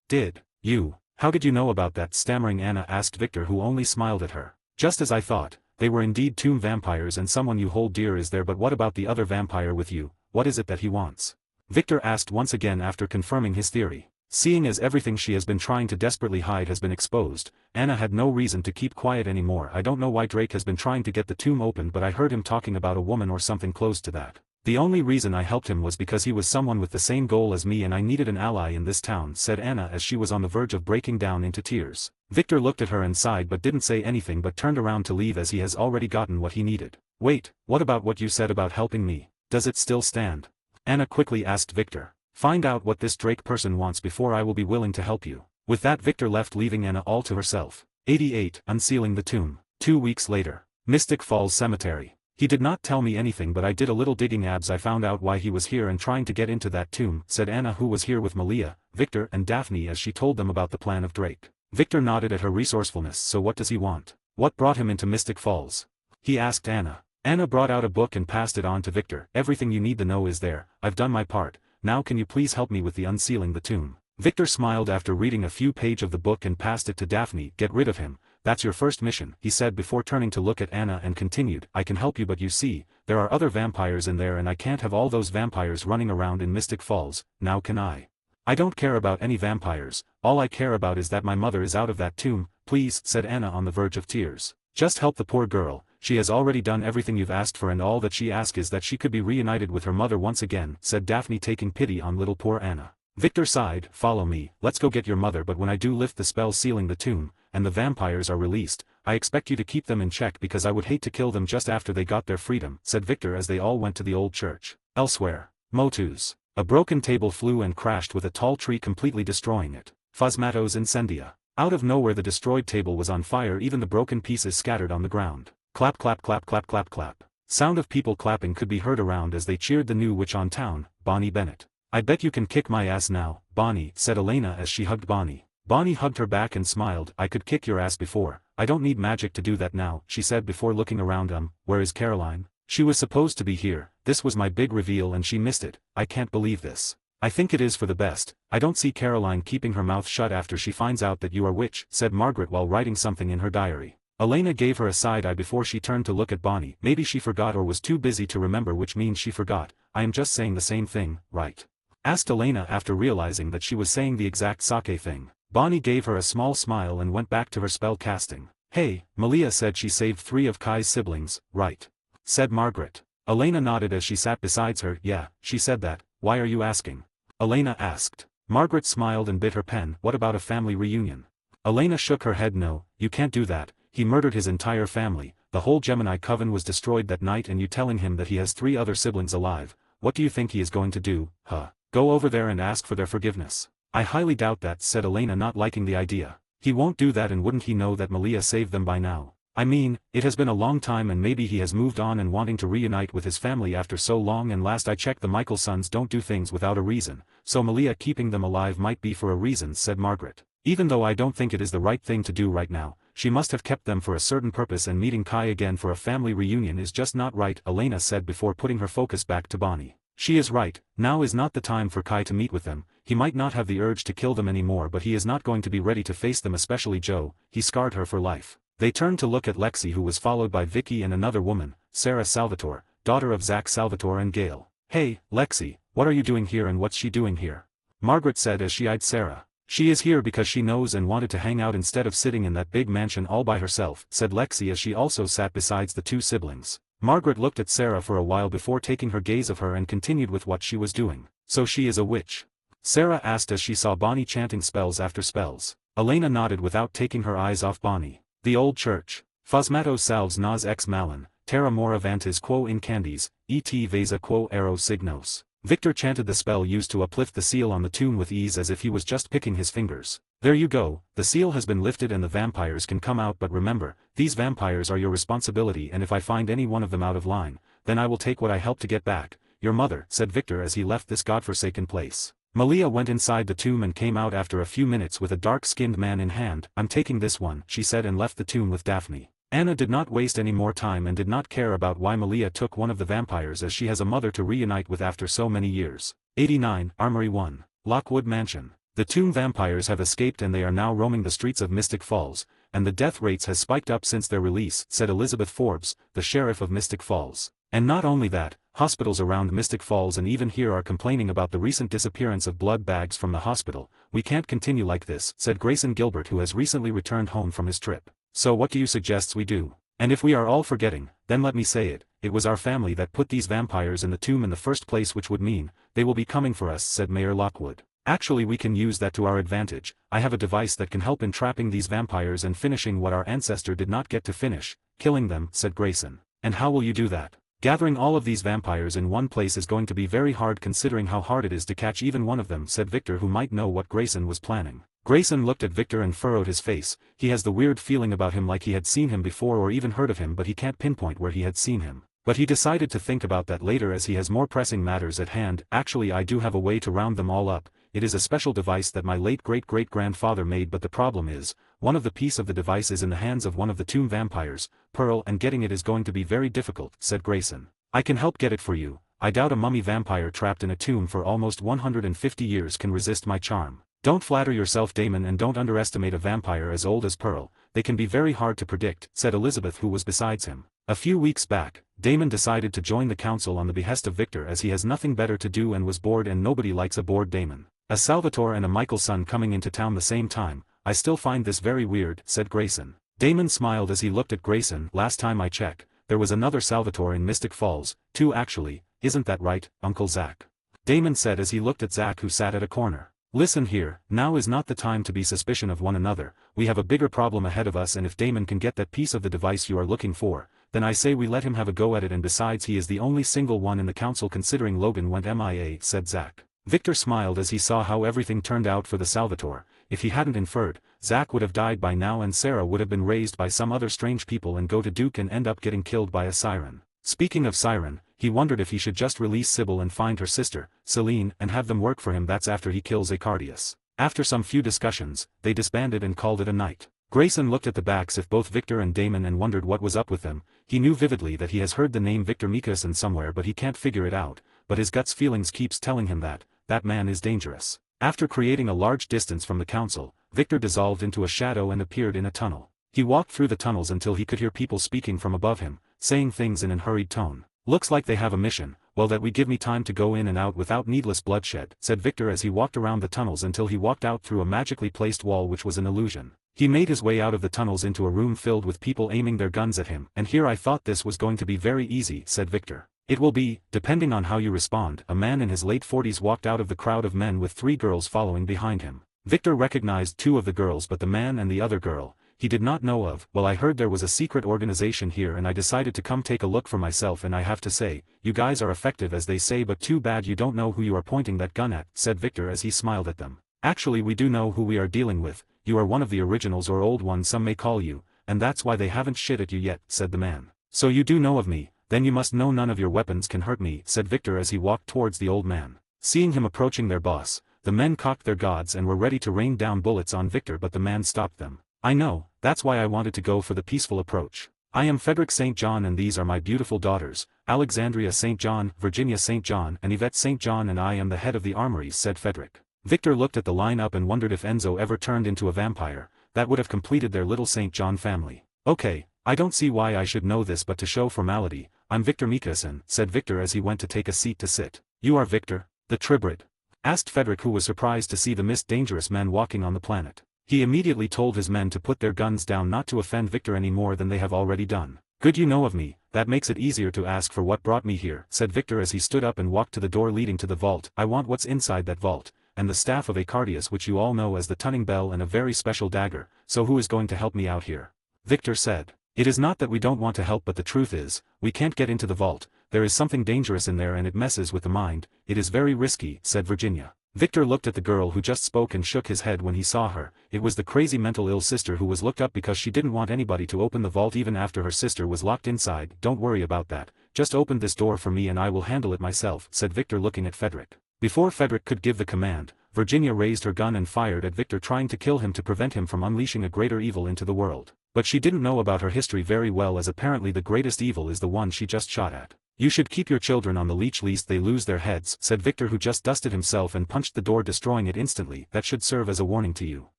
did you? How did you know about that? Stammering Anna asked Victor, who only smiled at her. Just as I thought, they were indeed tomb vampires and someone you hold dear is there, but what about the other vampire with you, what is it that he wants? Victor asked once again after confirming his theory. Seeing as everything she has been trying to desperately hide has been exposed, Anna had no reason to keep quiet anymore. I don't know why Drake has been trying to get the tomb open, but I heard him talking about a woman or something close to that. The only reason I helped him was because he was someone with the same goal as me and I needed an ally in this town, said Anna as she was on the verge of breaking down into tears. Victor looked at her and sighed but didn't say anything, but turned around to leave as he has already gotten what he needed. Wait, what about what you said about helping me? Does it still stand? Anna quickly asked Victor. Find out what this Drake person wants before I will be willing to help you. With that Victor left, leaving Anna all to herself. 88. Unsealing the tomb. 2 weeks later. Mystic Falls Cemetery. He did not tell me anything, but I did a little digging. I found out why he was here and trying to get into that tomb, said Anna, who was here with Malia, Victor and Daphne as she told them about the plan of Drake. Victor nodded at her resourcefulness. So what does he want? What brought him into Mystic Falls? He asked Anna. Anna brought out a book and passed it on to Victor. Everything you need to know is there. I've done my part. Now can you please help me with the unsealing the tomb? Victor smiled after reading a few pages of the book and passed it to Daphne. Get rid of him. That's your first mission, he said before turning to look at Anna and continued. I can help you, but you see, there are other vampires in there and I can't have all those vampires running around in Mystic Falls, now can I? I don't care about any vampires, all I care about is that my mother is out of that tomb, please, said Anna on the verge of tears. Just help the poor girl, she has already done everything you've asked for and all that she asks is that she could be reunited with her mother once again, said Daphne, taking pity on little poor Anna. Victor sighed. Follow me, let's go get your mother, but when I do lift the spell sealing the tomb, and the vampires are released, I expect you to keep them in check because I would hate to kill them just after they got their freedom, said Victor as they all went to the old church. Elsewhere. Motus. A broken table flew and crashed with a tall tree completely destroying it. Phasmatos incendia. Out of nowhere the destroyed table was on fire, even the broken pieces scattered on the ground. Clap clap clap clap clap clap. Sound of people clapping could be heard around as they cheered the new witch on town, Bonnie Bennett. I bet you can kick my ass now, Bonnie, said Elena as she hugged Bonnie. Bonnie hugged her back and smiled. I could kick your ass before. I don't need magic to do that now, she said before looking around. Where is Caroline? She was supposed to be here. This was my big reveal and she missed it. I can't believe this. I think it is for the best. I don't see Caroline keeping her mouth shut after she finds out that you are witch, said Margaret while writing something in her diary. Elena gave her a side eye before she turned to look at Bonnie. Maybe she forgot or was too busy to remember, which means she forgot. I am just saying the same thing, right? Asked Elena after realizing that she was saying the exact sake thing. Bonnie gave her a small smile and went back to her spell casting. Hey, Malia said she saved 3 of Kai's siblings, right? Said Margaret. Elena nodded as she sat beside her. Yeah, she said that. Why are you asking? Elena asked. Margaret smiled and bit her pen. What about a family reunion? Elena shook her head. No, you can't do that. He murdered his entire family. The whole Gemini coven was destroyed that night, and you telling him that he has 3 other siblings alive. What do you think he is going to do, huh? Go over there and ask for their forgiveness. I highly doubt that, said Elena, not liking the idea. He won't do that, and wouldn't he know that Malia saved them by now? I mean, it has been a long time and maybe he has moved on and wanting to reunite with his family after so long, and last I checked the Michaelsons don't do things without a reason, so Malia keeping them alive might be for a reason, said Margaret. Even though I don't think it is the right thing to do right now, she must have kept them for a certain purpose, and meeting Kai again for a family reunion is just not right, Elena said before putting her focus back to Bonnie. She is right, now is not the time for Kai to meet with them. He might not have the urge to kill them anymore, but he is not going to be ready to face them, especially Joe. He scarred her for life. They turned to look at Lexi, who was followed by Vicky and another woman, Sarah Salvatore, daughter of Zach Salvatore and Gail. Hey, Lexi, what are you doing here and what's she doing here? Margaret said as she eyed Sarah. She is here because she knows and wanted to hang out instead of sitting in that big mansion all by herself, said Lexi as she also sat beside the 2 siblings. Margaret looked at Sarah for a while before taking her gaze of her and continued with what she was doing. So she is a witch? Sarah asked as she saw Bonnie chanting spells after spells. Elena nodded without taking her eyes off Bonnie. The old church. Phasmatos salves nos ex malin, terra mora vantis quo incandes, et vesa quo ero signos. Victor chanted the spell used to uplift the seal on the tomb with ease as if he was just picking his fingers. There you go, the seal has been lifted and the vampires can come out, but remember, these vampires are your responsibility, and if I find any one of them out of line, then I will take what I helped to get back. Your mother, said Victor as he left this godforsaken place. Malia went inside the tomb and came out after a few minutes with a dark-skinned man in hand. I'm taking this one, she said, and left the tomb with Daphne. Anna did not waste any more time and did not care about why Malia took one of the vampires, as she has a mother to reunite with after so many years. 89, Armory 1. Lockwood Mansion. The tomb vampires have escaped and they are now roaming the streets of Mystic Falls, and the death rates has spiked up since their release, said Elizabeth Forbes, the sheriff of Mystic Falls. And not only that, hospitals around Mystic Falls and even here are complaining about the recent disappearance of blood bags from the hospital. We can't continue like this, said Grayson Gilbert, who has recently returned home from his trip. So what do you suggest we do? And if we are all forgetting, then let me say it, it was our family that put these vampires in the tomb in the first place, which would mean, they will be coming for us, said Mayor Lockwood. Actually, we can use that to our advantage. I have a device that can help in trapping these vampires and finishing what our ancestor did not get to finish, killing them, said Grayson. And how will you do that? Gathering all of these vampires in one place is going to be very hard, considering how hard it is to catch even one of them, said Victor, who might know what Grayson was planning. Grayson looked at Victor and furrowed his face. He has the weird feeling about him like he had seen him before or even heard of him, but he can't pinpoint where he had seen him. But he decided to think about that later as he has more pressing matters at hand. Actually, I do have a way to round them all up. It is a special device that my late great-great-grandfather made, but the problem is, one of the piece of the device is in the hands of one of the tomb vampires, Pearl, and getting it is going to be very difficult, said Grayson. I can help get it for you. I doubt a mummy vampire trapped in a tomb for almost 150 years can resist my charm. Don't flatter yourself, Damon, and don't underestimate a vampire as old as Pearl. They can be very hard to predict, said Elizabeth, who was beside him. A few weeks back, Damon decided to join the council on the behest of Victor, as he has nothing better to do and was bored, and nobody likes a bored Damon. A Salvatore and a Michelson coming into town the same time. I still find this very weird, said Grayson. Damon smiled as he looked at Grayson. Last time I checked, there was another Salvatore in Mystic Falls, 2 actually, isn't that right, Uncle Zach? Damon said as he looked at Zach, who sat at a corner. Listen here, now is not the time to be suspicious of one another. We have a bigger problem ahead of us, and if Damon can get that piece of the device you are looking for, then I say we let him have a go at it, and besides he is the only single one in the council considering Logan went MIA, said Zack. Victor smiled as he saw how everything turned out for the Salvatore. If he hadn't inferred, Zack would have died by now and Sarah would have been raised by some other strange people and go to Duke and end up getting killed by a siren. Speaking of siren, he wondered if he should just release Sybil and find her sister, Celine, and have them work for him. That's after he kills Acardius. After some few discussions, they disbanded and called it a night. Grayson looked at the backs of both Victor and Damon and wondered what was up with them. He knew vividly that he has heard the name Victor Mikason somewhere, but he can't figure it out, but his gut's feelings keeps telling him that man is dangerous. After creating a large distance from the council, Victor dissolved into a shadow and appeared in a tunnel. He walked through the tunnels until he could hear people speaking from above him, saying things in an hurried tone. Looks like they have a mission, well that we give me time to go in and out without needless bloodshed, said Victor as he walked around the tunnels until he walked out through a magically placed wall which was an illusion. He made his way out of the tunnels into a room filled with people aiming their guns at him. And here I thought this was going to be very easy, said Victor. It will be, depending on how you respond. A man in his late 40s walked out of the crowd of men with 3 girls following behind him. Victor recognized 2 of the girls, but the man and the other girl, he did not know of. Well, I heard there was a secret organization here and I decided to come take a look for myself, and I have to say, you guys are effective as they say, but too bad you don't know who you are pointing that gun at, said Victor as he smiled at them. Actually, we do know who we are dealing with. You are one of the originals, or old ones some may call you, and that's why they haven't shit at you yet, said the man. So you do know of me, then you must know none of your weapons can hurt me, said Victor as he walked towards the old man. Seeing him approaching their boss, the men cocked their gods and were ready to rain down bullets on Victor, but the man stopped them. I know, that's why I wanted to go for the peaceful approach. I am Frederick St. John and these are my beautiful daughters, Alexandria St. John, Virginia St. John and Yvette St. John, and I am the head of the armories, said Frederick. Victor looked at the lineup and wondered if Enzo ever turned into a vampire, that would have completed their little St. John family. Okay, I don't see why I should know this, but to show formality, I'm Victor Mikason, said Victor as he went to take a seat to sit. You are Victor, the Tribrid? Asked Frederick, who was surprised to see the most dangerous men walking on the planet. He immediately told his men to put their guns down, not to offend Victor any more than they have already done. Good, you know of me, that makes it easier to ask for what brought me here, said Victor as he stood up and walked to the door leading to the vault. I want what's inside that vault, and the staff of Acardius, which you all know as the Tunning Bell, and a very special dagger. So who is going to help me out here? Victor said. It is not that we don't want to help, but the truth is, we can't get into the vault. There is something dangerous in there and it messes with the mind. It is very risky, said Virginia. Victor looked at the girl who just spoke and shook his head when he saw her. It was the crazy mental ill sister who was looked up because she didn't want anybody to open the vault even after her sister was locked inside. Don't worry about that. Just open this door for me and I will handle it myself, said Victor looking at Frederick. Before Frederick could give the command, Virginia raised her gun and fired at Victor, trying to kill him to prevent him from unleashing a greater evil into the world. But she didn't know about her history very well, as apparently the greatest evil is the one she just shot at. You should keep your children on the leash lest they lose their heads, said Victor, who just dusted himself and punched the door, destroying it instantly. That should serve as a warning to you.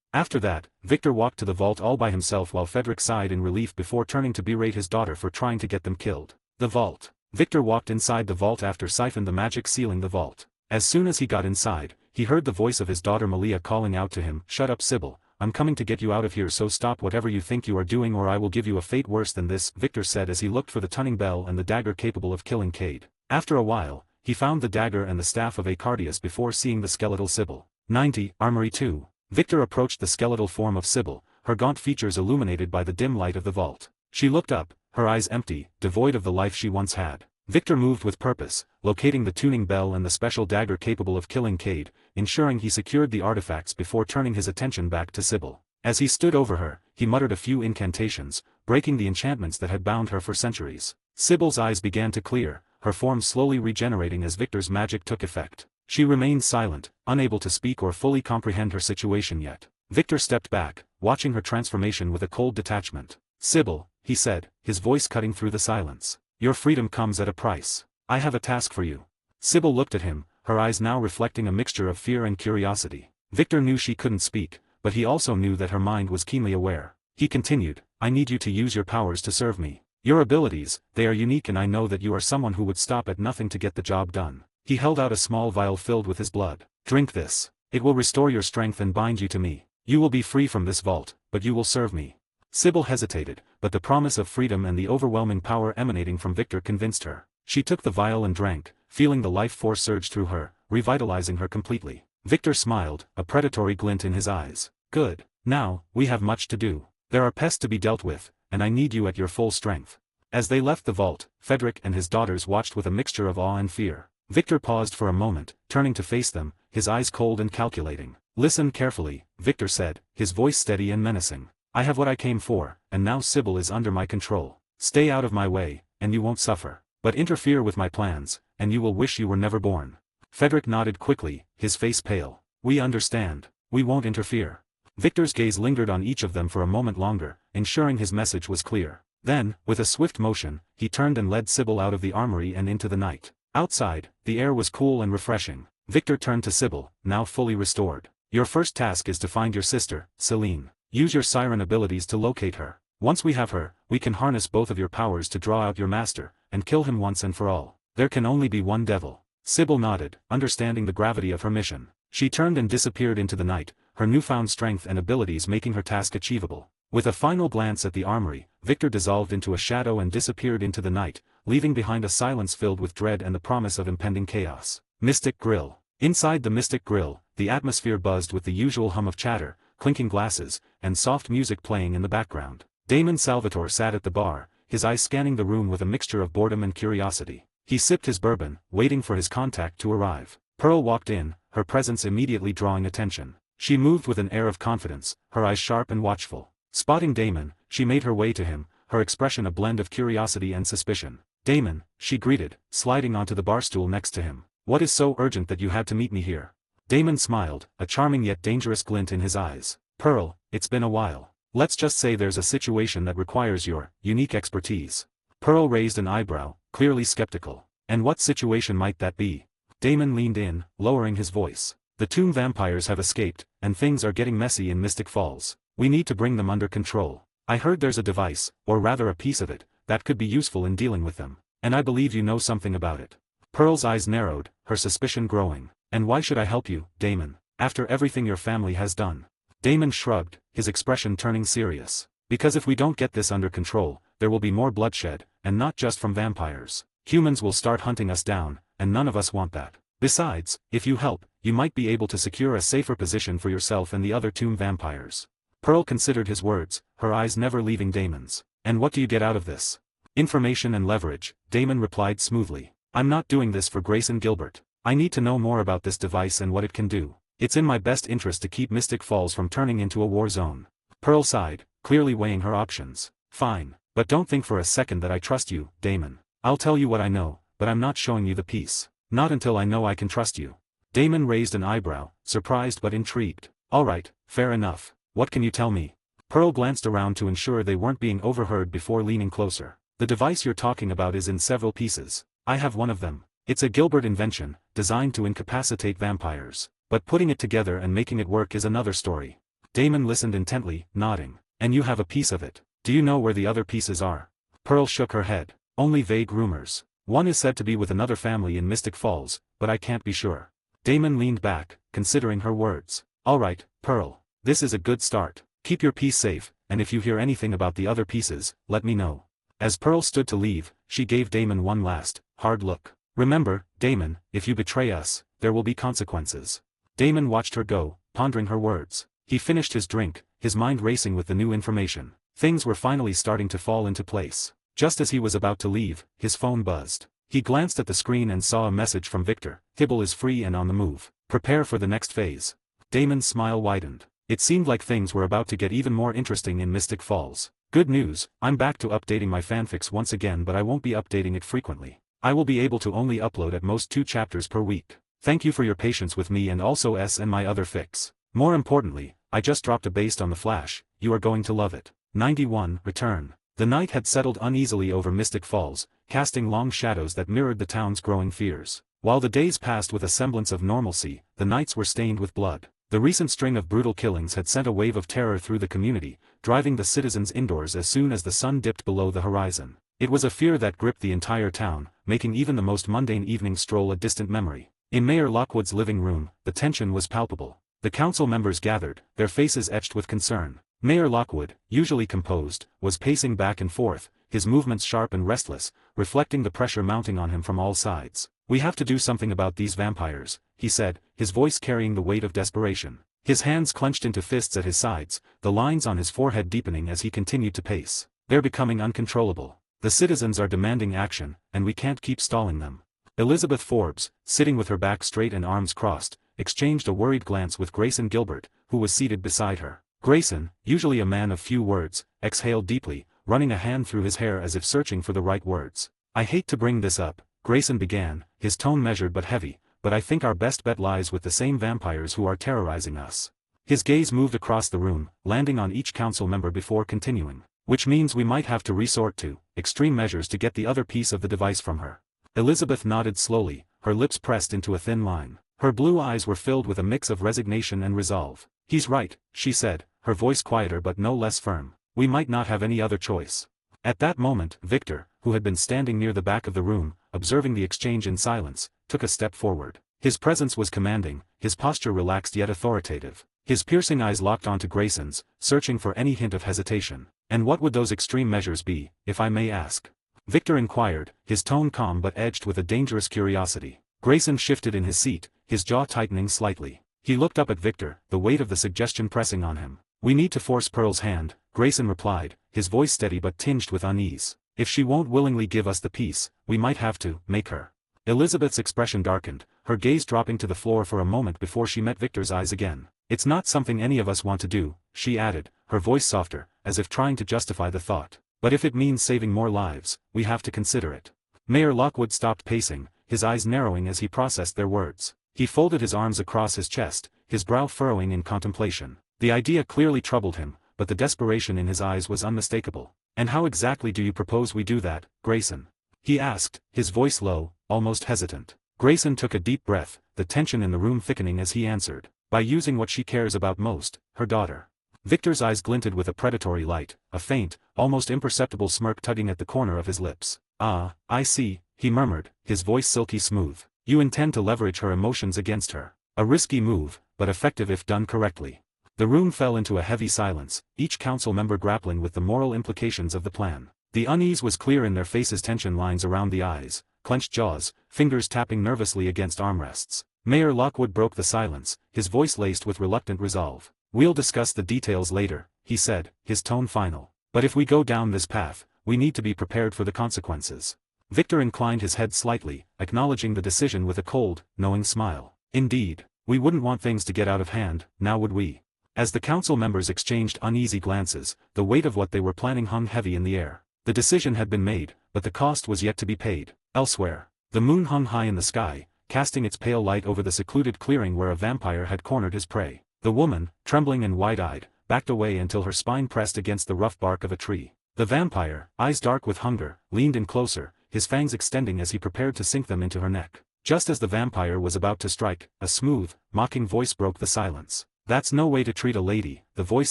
After that, Victor walked to the vault all by himself while Frederick sighed in relief before turning to berate his daughter for trying to get them killed. The vault. Victor walked inside the vault after siphoned the magic sealing the vault. As soon as he got inside, he heard the voice of his daughter Malia calling out to him, "Shut up, Sybil. I'm coming to get you out of here, so stop whatever you think you are doing or I will give you a fate worse than this," Victor said as he looked for the Tunning Bell and the dagger capable of killing Cade. After a while, he found the dagger and the staff of Acardius before seeing the skeletal Sybil. 90, Armory 2. Victor approached the skeletal form of Sybil, her gaunt features illuminated by the dim light of the vault. She looked up, her eyes empty, devoid of the life she once had. Victor moved with purpose, locating the tuning bell and the special dagger capable of killing Cade, ensuring he secured the artifacts before turning his attention back to Sybil. As he stood over her, he muttered a few incantations, breaking the enchantments that had bound her for centuries. Sybil's eyes began to clear, her form slowly regenerating as Victor's magic took effect. She remained silent, unable to speak or fully comprehend her situation yet. Victor stepped back, watching her transformation with a cold detachment. "Sybil," he said, his voice cutting through the silence. "Your freedom comes at a price. I have a task for you." Sybil looked at him, her eyes now reflecting a mixture of fear and curiosity. Victor knew she couldn't speak, but he also knew that her mind was keenly aware. He continued, "I need you to use your powers to serve me. Your abilities, they are unique, and I know that you are someone who would stop at nothing to get the job done." He held out a small vial filled with his blood. "Drink this. It will restore your strength and bind you to me. You will be free from this vault, but you will serve me." Sybil hesitated, but the promise of freedom and the overwhelming power emanating from Victor convinced her. She took the vial and drank, feeling the life force surge through her, revitalizing her completely. Victor smiled, a predatory glint in his eyes. "Good. Now, we have much to do. There are pests to be dealt with, and I need you at your full strength." As they left the vault, Frederick and his daughters watched with a mixture of awe and fear. Victor paused for a moment, turning to face them, his eyes cold and calculating. "Listen carefully," Victor said, his voice steady and menacing. "I have what I came for, and now Sybil is under my control. Stay out of my way, and you won't suffer. But interfere with my plans, and you will wish you were never born." Frederick nodded quickly, his face pale. "We understand. We won't interfere." Victor's gaze lingered on each of them for a moment longer, ensuring his message was clear. Then, with a swift motion, he turned and led Sybil out of the armory and into the night. Outside, the air was cool and refreshing. Victor turned to Sybil, now fully restored. "Your first task is to find your sister, Celine. Use your siren abilities to locate her. Once we have her, we can harness both of your powers to draw out your master, and kill him once and for all. There can only be one devil." Sybil nodded, understanding the gravity of her mission. She turned and disappeared into the night, her newfound strength and abilities making her task achievable. With a final glance at the armory, Victor dissolved into a shadow and disappeared into the night, leaving behind a silence filled with dread and the promise of impending chaos. Mystic Grill. Inside the Mystic Grill, the atmosphere buzzed with the usual hum of chatter, clinking glasses, and soft music playing in the background. Damon Salvatore sat at the bar, his eyes scanning the room with a mixture of boredom and curiosity. He sipped his bourbon, waiting for his contact to arrive. Pearl walked in, her presence immediately drawing attention. She moved with an air of confidence, her eyes sharp and watchful. Spotting Damon, she made her way to him, her expression a blend of curiosity and suspicion. "Damon," she greeted, sliding onto the bar stool next to him. "What is so urgent that you had to meet me here?" Damon smiled, a charming yet dangerous glint in his eyes. "Pearl, it's been a while. Let's just say there's a situation that requires your unique expertise." Pearl raised an eyebrow, clearly skeptical. "And what situation might that be?" Damon leaned in, lowering his voice. "The tomb vampires have escaped, and things are getting messy in Mystic Falls. We need to bring them under control. I heard there's a device, or rather a piece of it, that could be useful in dealing with them. And I believe you know something about it." Pearl's eyes narrowed, her suspicion growing. "And why should I help you, Damon, after everything your family has done?" Damon shrugged, his expression turning serious. "Because if we don't get this under control, there will be more bloodshed, and not just from vampires. Humans will start hunting us down, and none of us want that. Besides, if you help, you might be able to secure a safer position for yourself and the other tomb vampires." Pearl considered his words, her eyes never leaving Damon's. "And what do you get out of this?" "Information and leverage," Damon replied smoothly. "I'm not doing this for Grayson Gilbert. I need to know more about this device and what it can do. It's in my best interest to keep Mystic Falls from turning into a war zone." Pearl sighed, clearly weighing her options. "Fine, but don't think for a second that I trust you, Damon. I'll tell you what I know, but I'm not showing you the piece. Not until I know I can trust you." Damon raised an eyebrow, surprised but intrigued. "All right, fair enough. What can you tell me?" Pearl glanced around to ensure they weren't being overheard before leaning closer. "The device you're talking about is in several pieces. I have one of them. It's a Gilbert invention, designed to incapacitate vampires. But putting it together and making it work is another story." Damon listened intently, nodding. "And you have a piece of it. Do you know where the other pieces are?" Pearl shook her head. "Only vague rumors. One is said to be with another family in Mystic Falls, but I can't be sure." Damon leaned back, considering her words. "All right, Pearl. This is a good start. Keep your piece safe, and if you hear anything about the other pieces, let me know." As Pearl stood to leave, she gave Damon one last, hard look. "Remember, Damon, if you betray us, there will be consequences." Damon watched her go, pondering her words. He finished his drink, his mind racing with the new information. Things were finally starting to fall into place. Just as he was about to leave, his phone buzzed. He glanced at the screen and saw a message from Victor. "Hibble is free and on the move. Prepare for the next phase." Damon's smile widened. It seemed like things were about to get even more interesting in Mystic Falls. "Good news, I'm back to updating my fanfics once again, but I won't be updating it frequently. I will be able to only upload at most 2 chapters per week. Thank you for your patience with me and also and my other fics. More importantly, I just dropped a based on the Flash, you are going to love it. 91, Return." The night had settled uneasily over Mystic Falls, casting long shadows that mirrored the town's growing fears. While the days passed with a semblance of normalcy, the nights were stained with blood. The recent string of brutal killings had sent a wave of terror through the community, driving the citizens indoors as soon as the sun dipped below the horizon. It was a fear that gripped the entire town, making even the most mundane evening stroll a distant memory. In Mayor Lockwood's living room, the tension was palpable. The council members gathered, their faces etched with concern. Mayor Lockwood, usually composed, was pacing back and forth, his movements sharp and restless, reflecting the pressure mounting on him from all sides. "We have to do something about these vampires," he said, his voice carrying the weight of desperation. His hands clenched into fists at his sides, the lines on his forehead deepening as he continued to pace. "They're becoming uncontrollable. The citizens are demanding action, and we can't keep stalling them. Elizabeth Forbes, sitting with her back straight and arms crossed, exchanged a worried glance with Grayson Gilbert, who was seated beside her. Grayson, usually a man of few words, exhaled deeply, running a hand through his hair as if searching for the right words. I hate to bring this up, Grayson began, his tone measured but heavy, but I think our best bet lies with the same vampires who are terrorizing us. His gaze moved across the room, landing on each council member before continuing. Which means we might have to resort to extreme measures to get the other piece of the device from her. Elizabeth nodded slowly, her lips pressed into a thin line. Her blue eyes were filled with a mix of resignation and resolve. He's right, she said, her voice quieter but no less firm. We might not have any other choice. At that moment, Victor, who had been standing near the back of the room, observing the exchange in silence, took a step forward. His presence was commanding, his posture relaxed yet authoritative. His piercing eyes locked onto Grayson's, searching for any hint of hesitation. And what would those extreme measures be, if I may ask? Victor inquired, his tone calm but edged with a dangerous curiosity. Grayson shifted in his seat, his jaw tightening slightly. He looked up at Victor, the weight of the suggestion pressing on him. We need to force Pearl's hand, Grayson replied, his voice steady but tinged with unease. If she won't willingly give us the piece, we might have to make her. Elizabeth's expression darkened, her gaze dropping to the floor for a moment before she met Victor's eyes again. It's not something any of us want to do, she added, her voice softer, as if trying to justify the thought. But if it means saving more lives, we have to consider it. Mayor Lockwood stopped pacing, his eyes narrowing as he processed their words. He folded his arms across his chest, his brow furrowing in contemplation. The idea clearly troubled him, but the desperation in his eyes was unmistakable. And how exactly do you propose we do that, Grayson? He asked, his voice low, almost hesitant. Grayson took a deep breath, the tension in the room thickening as he answered. By using what she cares about most, her daughter. Victor's eyes glinted with a predatory light, a faint, almost imperceptible smirk tugging at the corner of his lips. Ah, I see, he murmured, his voice silky smooth. You intend to leverage her emotions against her. A risky move, but effective if done correctly. The room fell into a heavy silence, each council member grappling with the moral implications of the plan. The unease was clear in their faces, tension lines around the eyes, clenched jaws, fingers tapping nervously against armrests. Mayor Lockwood broke the silence, his voice laced with reluctant resolve. We'll discuss the details later, he said, his tone final. But if we go down this path, we need to be prepared for the consequences. Victor inclined his head slightly, acknowledging the decision with a cold, knowing smile. Indeed, we wouldn't want things to get out of hand, now would we? As the council members exchanged uneasy glances, the weight of what they were planning hung heavy in the air. The decision had been made, but the cost was yet to be paid. Elsewhere, the moon hung high in the sky, casting its pale light over the secluded clearing where a vampire had cornered his prey. The woman, trembling and wide-eyed, backed away until her spine pressed against the rough bark of a tree. The vampire, eyes dark with hunger, leaned in closer, his fangs extending as he prepared to sink them into her neck. Just as the vampire was about to strike, a smooth, mocking voice broke the silence. That's no way to treat a lady, the voice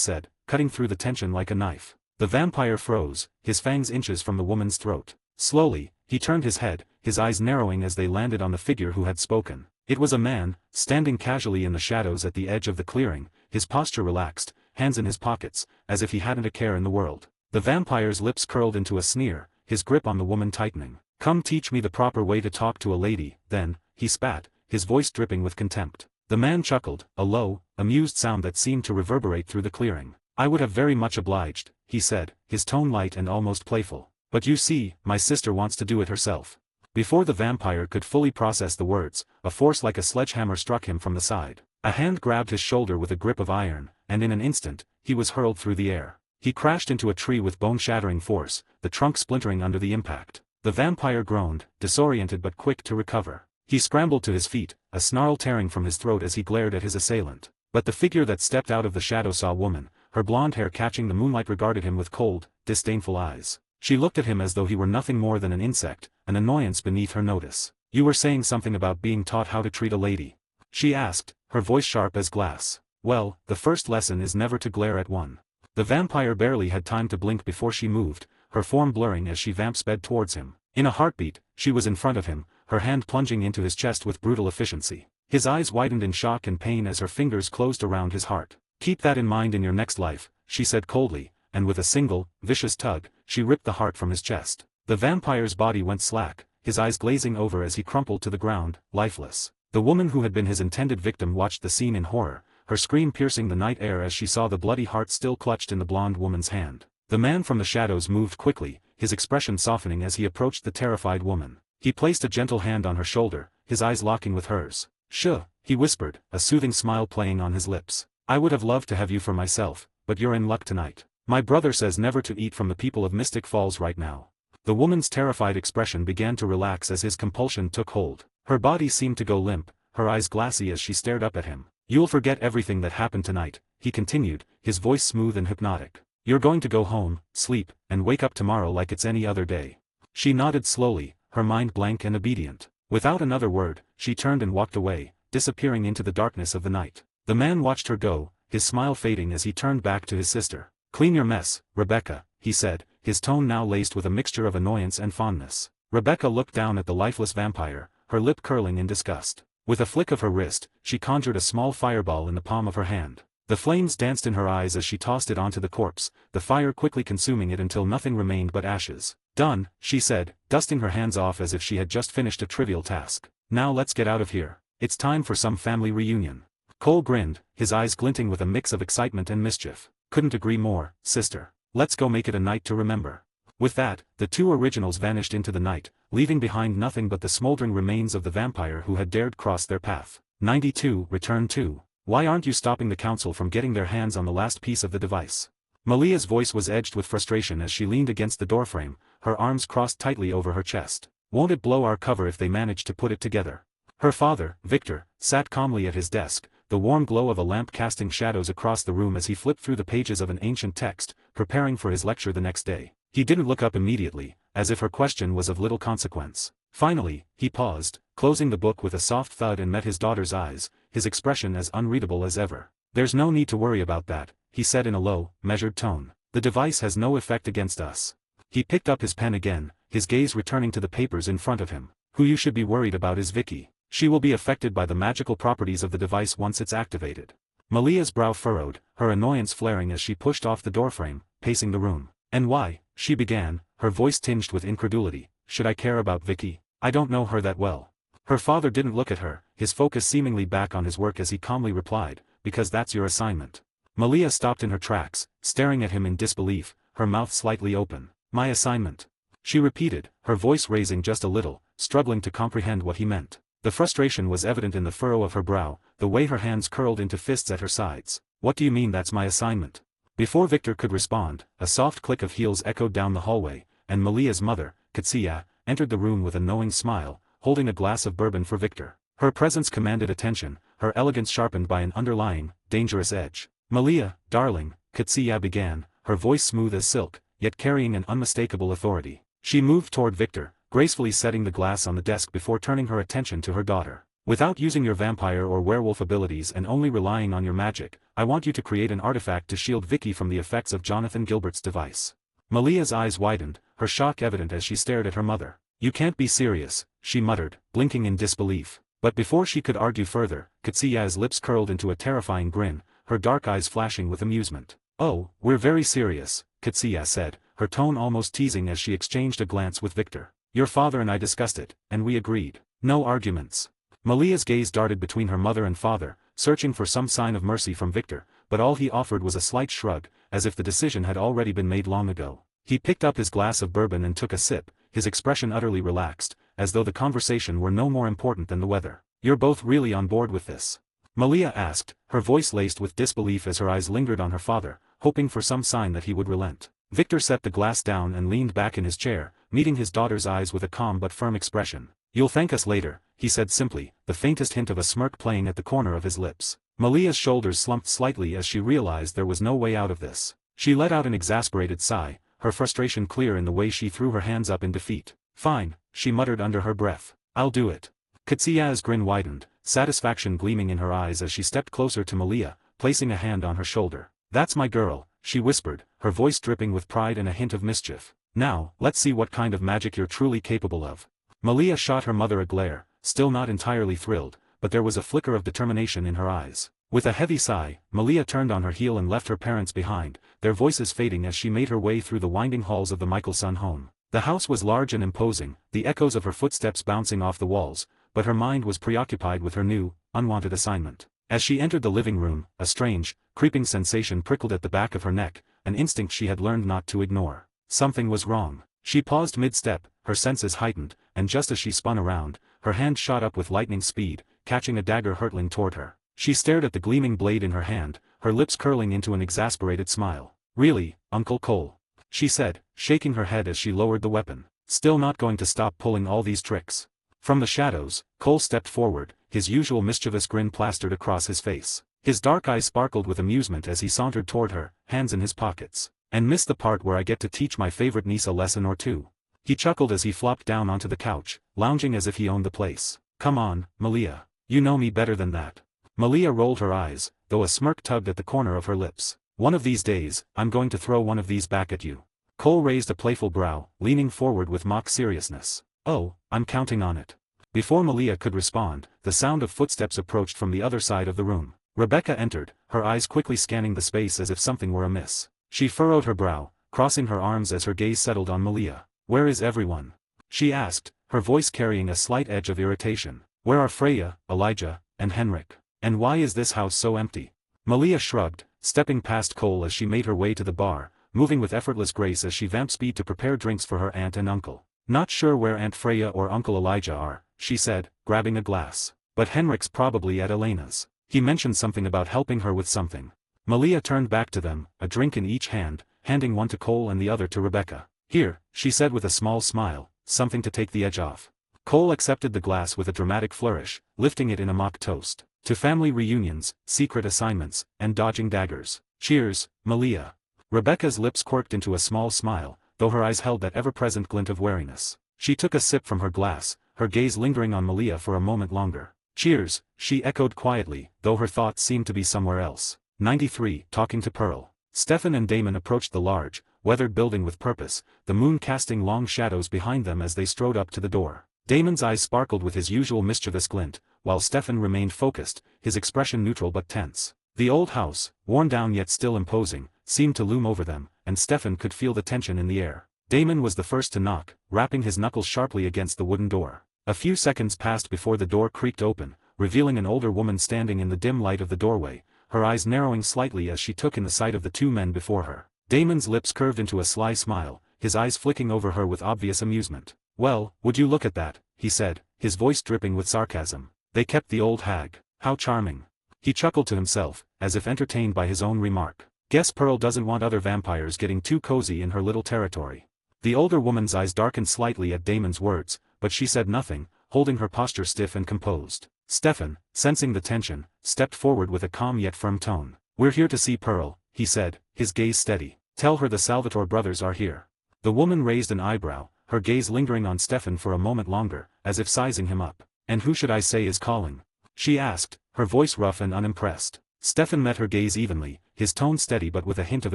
said, cutting through the tension like a knife. The vampire froze, his fangs inches from the woman's throat. Slowly, he turned his head, his eyes narrowing as they landed on the figure who had spoken. It was a man, standing casually in the shadows at the edge of the clearing, his posture relaxed, hands in his pockets, as if he hadn't a care in the world. The vampire's lips curled into a sneer, his grip on the woman tightening. Come teach me the proper way to talk to a lady, then, he spat, his voice dripping with contempt. The man chuckled, a low, amused sound that seemed to reverberate through the clearing. I would have very much obliged, he said, his tone light and almost playful. But you see, my sister wants to do it herself. Before the vampire could fully process the words, a force like a sledgehammer struck him from the side. A hand grabbed his shoulder with a grip of iron, and in an instant, he was hurled through the air. He crashed into a tree with bone-shattering force, the trunk splintering under the impact. The vampire groaned, disoriented but quick to recover. He scrambled to his feet, a snarl tearing from his throat as he glared at his assailant. But the figure that stepped out of the shadow saw a woman, her blonde hair catching the moonlight, regarded him with cold, disdainful eyes. She looked at him as though he were nothing more than an insect, an annoyance beneath her notice. You were saying something about being taught how to treat a lady? She asked, her voice sharp as glass. Well, the first lesson is never to glare at one. The vampire barely had time to blink before she moved, her form blurring as she sped towards him. In a heartbeat, she was in front of him, her hand plunging into his chest with brutal efficiency. His eyes widened in shock and pain as her fingers closed around his heart. Keep that in mind in your next life, she said coldly, and with a single, vicious tug, she ripped the heart from his chest. The vampire's body went slack, his eyes glazing over as he crumpled to the ground, lifeless. The woman who had been his intended victim watched the scene in horror, her scream piercing the night air as she saw the bloody heart still clutched in the blonde woman's hand. The man from the shadows moved quickly, his expression softening as he approached the terrified woman. He placed a gentle hand on her shoulder, his eyes locking with hers. "Shh," he whispered, a soothing smile playing on his lips. "I would have loved to have you for myself, but you're in luck tonight. My brother says never to eat from the people of Mystic Falls right now." The woman's terrified expression began to relax as his compulsion took hold. Her body seemed to go limp, her eyes glassy as she stared up at him. "You'll forget everything that happened tonight," he continued, his voice smooth and hypnotic. "You're going to go home, sleep, and wake up tomorrow like it's any other day." She nodded slowly, her mind blank and obedient. Without another word, she turned and walked away, disappearing into the darkness of the night. The man watched her go, his smile fading as he turned back to his sister. "Clean your mess, Rebecca," he said, his tone now laced with a mixture of annoyance and fondness. Rebecca looked down at the lifeless vampire, her lip curling in disgust. With a flick of her wrist, she conjured a small fireball in the palm of her hand. The flames danced in her eyes as she tossed it onto the corpse, the fire quickly consuming it until nothing remained but ashes. "Done," she said, dusting her hands off as if she had just finished a trivial task. "Now let's get out of here. It's time for some family reunion." Cole grinned, his eyes glinting with a mix of excitement and mischief. "Couldn't agree more, sister. Let's go make it a night to remember." With that, the two originals vanished into the night, leaving behind nothing but the smoldering remains of the vampire who had dared cross their path. 92. Return to. Why aren't you stopping the council from getting their hands on the last piece of the device? Malia's voice was edged with frustration as she leaned against the doorframe, her arms crossed tightly over her chest. "Won't it blow our cover if they manage to put it together?" Her father, Victor, sat calmly at his desk, the warm glow of a lamp casting shadows across the room as he flipped through the pages of an ancient text, preparing for his lecture the next day. He didn't look up immediately, as if her question was of little consequence. Finally, he paused, closing the book with a soft thud and met his daughter's eyes, his expression as unreadable as ever. "There's no need to worry about that," he said in a low, measured tone. "The device has no effect against us." He picked up his pen again, his gaze returning to the papers in front of him. "Who you should be worried about is Vicky. She will be affected by the magical properties of the device once it's activated." Malia's brow furrowed, her annoyance flaring as she pushed off the doorframe, pacing the room. "And why?" she began, her voice tinged with incredulity. "Should I care about Vicky? I don't know her that well." Her father didn't look at her, his focus seemingly back on his work as he calmly replied, "Because that's your assignment." Malia stopped in her tracks, staring at him in disbelief, her mouth slightly open. "My assignment?" she repeated, her voice raising just a little, struggling to comprehend what he meant. The frustration was evident in the furrow of her brow, the way her hands curled into fists at her sides. "What do you mean that's my assignment?" Before Victor could respond, a soft click of heels echoed down the hallway, and Malia's mother, Katsia, entered the room with a knowing smile, holding a glass of bourbon for Victor. Her presence commanded attention, her elegance sharpened by an underlying, dangerous edge. "Malia, darling," Katsia began, her voice smooth as silk, yet carrying an unmistakable authority. She moved toward Victor, gracefully setting the glass on the desk before turning her attention to her daughter. "Without using your vampire or werewolf abilities and only relying on your magic, I want you to create an artifact to shield Vicky from the effects of Jonathan Gilbert's device." Malia's eyes widened, her shock evident as she stared at her mother. "You can't be serious," she muttered, blinking in disbelief. But before she could argue further, Katsia's lips curled into a terrifying grin, her dark eyes flashing with amusement. "Oh, we're very serious," Katsia said, her tone almost teasing as she exchanged a glance with Victor. "Your father and I discussed it, and we agreed. No arguments." Malia's gaze darted between her mother and father, searching for some sign of mercy from Victor, but all he offered was a slight shrug, as if the decision had already been made long ago. He picked up his glass of bourbon and took a sip, his expression utterly relaxed, as though the conversation were no more important than the weather. "You're both really on board with this?" Malia asked, her voice laced with disbelief as her eyes lingered on her father, hoping for some sign that he would relent. Victor set the glass down and leaned back in his chair, meeting his daughter's eyes with a calm but firm expression. "You'll thank us later," he said simply, the faintest hint of a smirk playing at the corner of his lips. Malia's shoulders slumped slightly as she realized there was no way out of this. She let out an exasperated sigh, her frustration clear in the way she threw her hands up in defeat. "Fine," she muttered under her breath. "I'll do it." Katsia's grin widened, satisfaction gleaming in her eyes as she stepped closer to Malia, placing a hand on her shoulder. "That's my girl," she whispered, her voice dripping with pride and a hint of mischief. "Now, let's see what kind of magic you're truly capable of." Malia shot her mother a glare, still not entirely thrilled, but there was a flicker of determination in her eyes. With a heavy sigh, Malia turned on her heel and left her parents behind, their voices fading as she made her way through the winding halls of the Michelson home. The house was large and imposing, the echoes of her footsteps bouncing off the walls, but her mind was preoccupied with her new, unwanted assignment. As she entered the living room, a strange, creeping sensation prickled at the back of her neck, an instinct she had learned not to ignore. Something was wrong. She paused mid-step, her senses heightened, and just as she spun around, her hand shot up with lightning speed, catching a dagger hurtling toward her. She stared at the gleaming blade in her hand, her lips curling into an exasperated smile. "Really, Uncle Cole?" she said, shaking her head as she lowered the weapon. "Still not going to stop pulling all these tricks?" From the shadows, Cole stepped forward, his usual mischievous grin plastered across his face. His dark eyes sparkled with amusement as he sauntered toward her, hands in his pockets. "And missed the part where I get to teach my favorite niece a lesson or two." He chuckled as he flopped down onto the couch, lounging as if he owned the place. "Come on, Malia. You know me better than that." Malia rolled her eyes, though a smirk tugged at the corner of her lips. "One of these days, I'm going to throw one of these back at you." Cole raised a playful brow, leaning forward with mock seriousness. "Oh, I'm counting on it." Before Malia could respond, the sound of footsteps approached from the other side of the room. Rebecca entered, her eyes quickly scanning the space as if something were amiss. She furrowed her brow, crossing her arms as her gaze settled on Malia. "Where is everyone?" she asked, her voice carrying a slight edge of irritation. "Where are Freya, Elijah, and Henrik? And why is this house so empty?" Malia shrugged, stepping past Cole as she made her way to the bar, moving with effortless grace as she vamped speed to prepare drinks for her aunt and uncle. "Not sure where Aunt Freya or Uncle Elijah are," she said, grabbing a glass. "But Henrik's probably at Elena's. He mentioned something about helping her with something." Malia turned back to them, a drink in each hand, handing one to Cole and the other to Rebecca. "Here," she said with a small smile, "something to take the edge off." Cole accepted the glass with a dramatic flourish, lifting it in a mock toast. "To family reunions, secret assignments, and dodging daggers. Cheers, Malia." Rebecca's lips quirked into a small smile, though her eyes held that ever-present glint of wariness. She took a sip from her glass, her gaze lingering on Malia for a moment longer. "Cheers," she echoed quietly, though her thoughts seemed to be somewhere else. 93. Talking to Pearl. Stefan and Damon approached the large, weathered building with purpose, the moon casting long shadows behind them as they strode up to the door. Damon's eyes sparkled with his usual mischievous glint, while Stefan remained focused, his expression neutral but tense. The old house, worn down yet still imposing, seemed to loom over them, and Stefan could feel the tension in the air. Damon was the first to knock, rapping his knuckles sharply against the wooden door. A few seconds passed before the door creaked open, revealing an older woman standing in the dim light of the doorway, her eyes narrowing slightly as she took in the sight of the two men before her. Damon's lips curved into a sly smile, his eyes flicking over her with obvious amusement. "Well, would you look at that," he said, his voice dripping with sarcasm. "They kept the old hag. How charming." He chuckled to himself, as if entertained by his own remark. "Guess Pearl doesn't want other vampires getting too cozy in her little territory." The older woman's eyes darkened slightly at Damon's words, but she said nothing, holding her posture stiff and composed. Stefan, sensing the tension, stepped forward with a calm yet firm tone. "We're here to see Pearl," he said, his gaze steady. "Tell her the Salvatore brothers are here." The woman raised an eyebrow, her gaze lingering on Stefan for a moment longer, as if sizing him up. "And who should I say is calling?" she asked, her voice rough and unimpressed. Stefan met her gaze evenly, his tone steady but with a hint of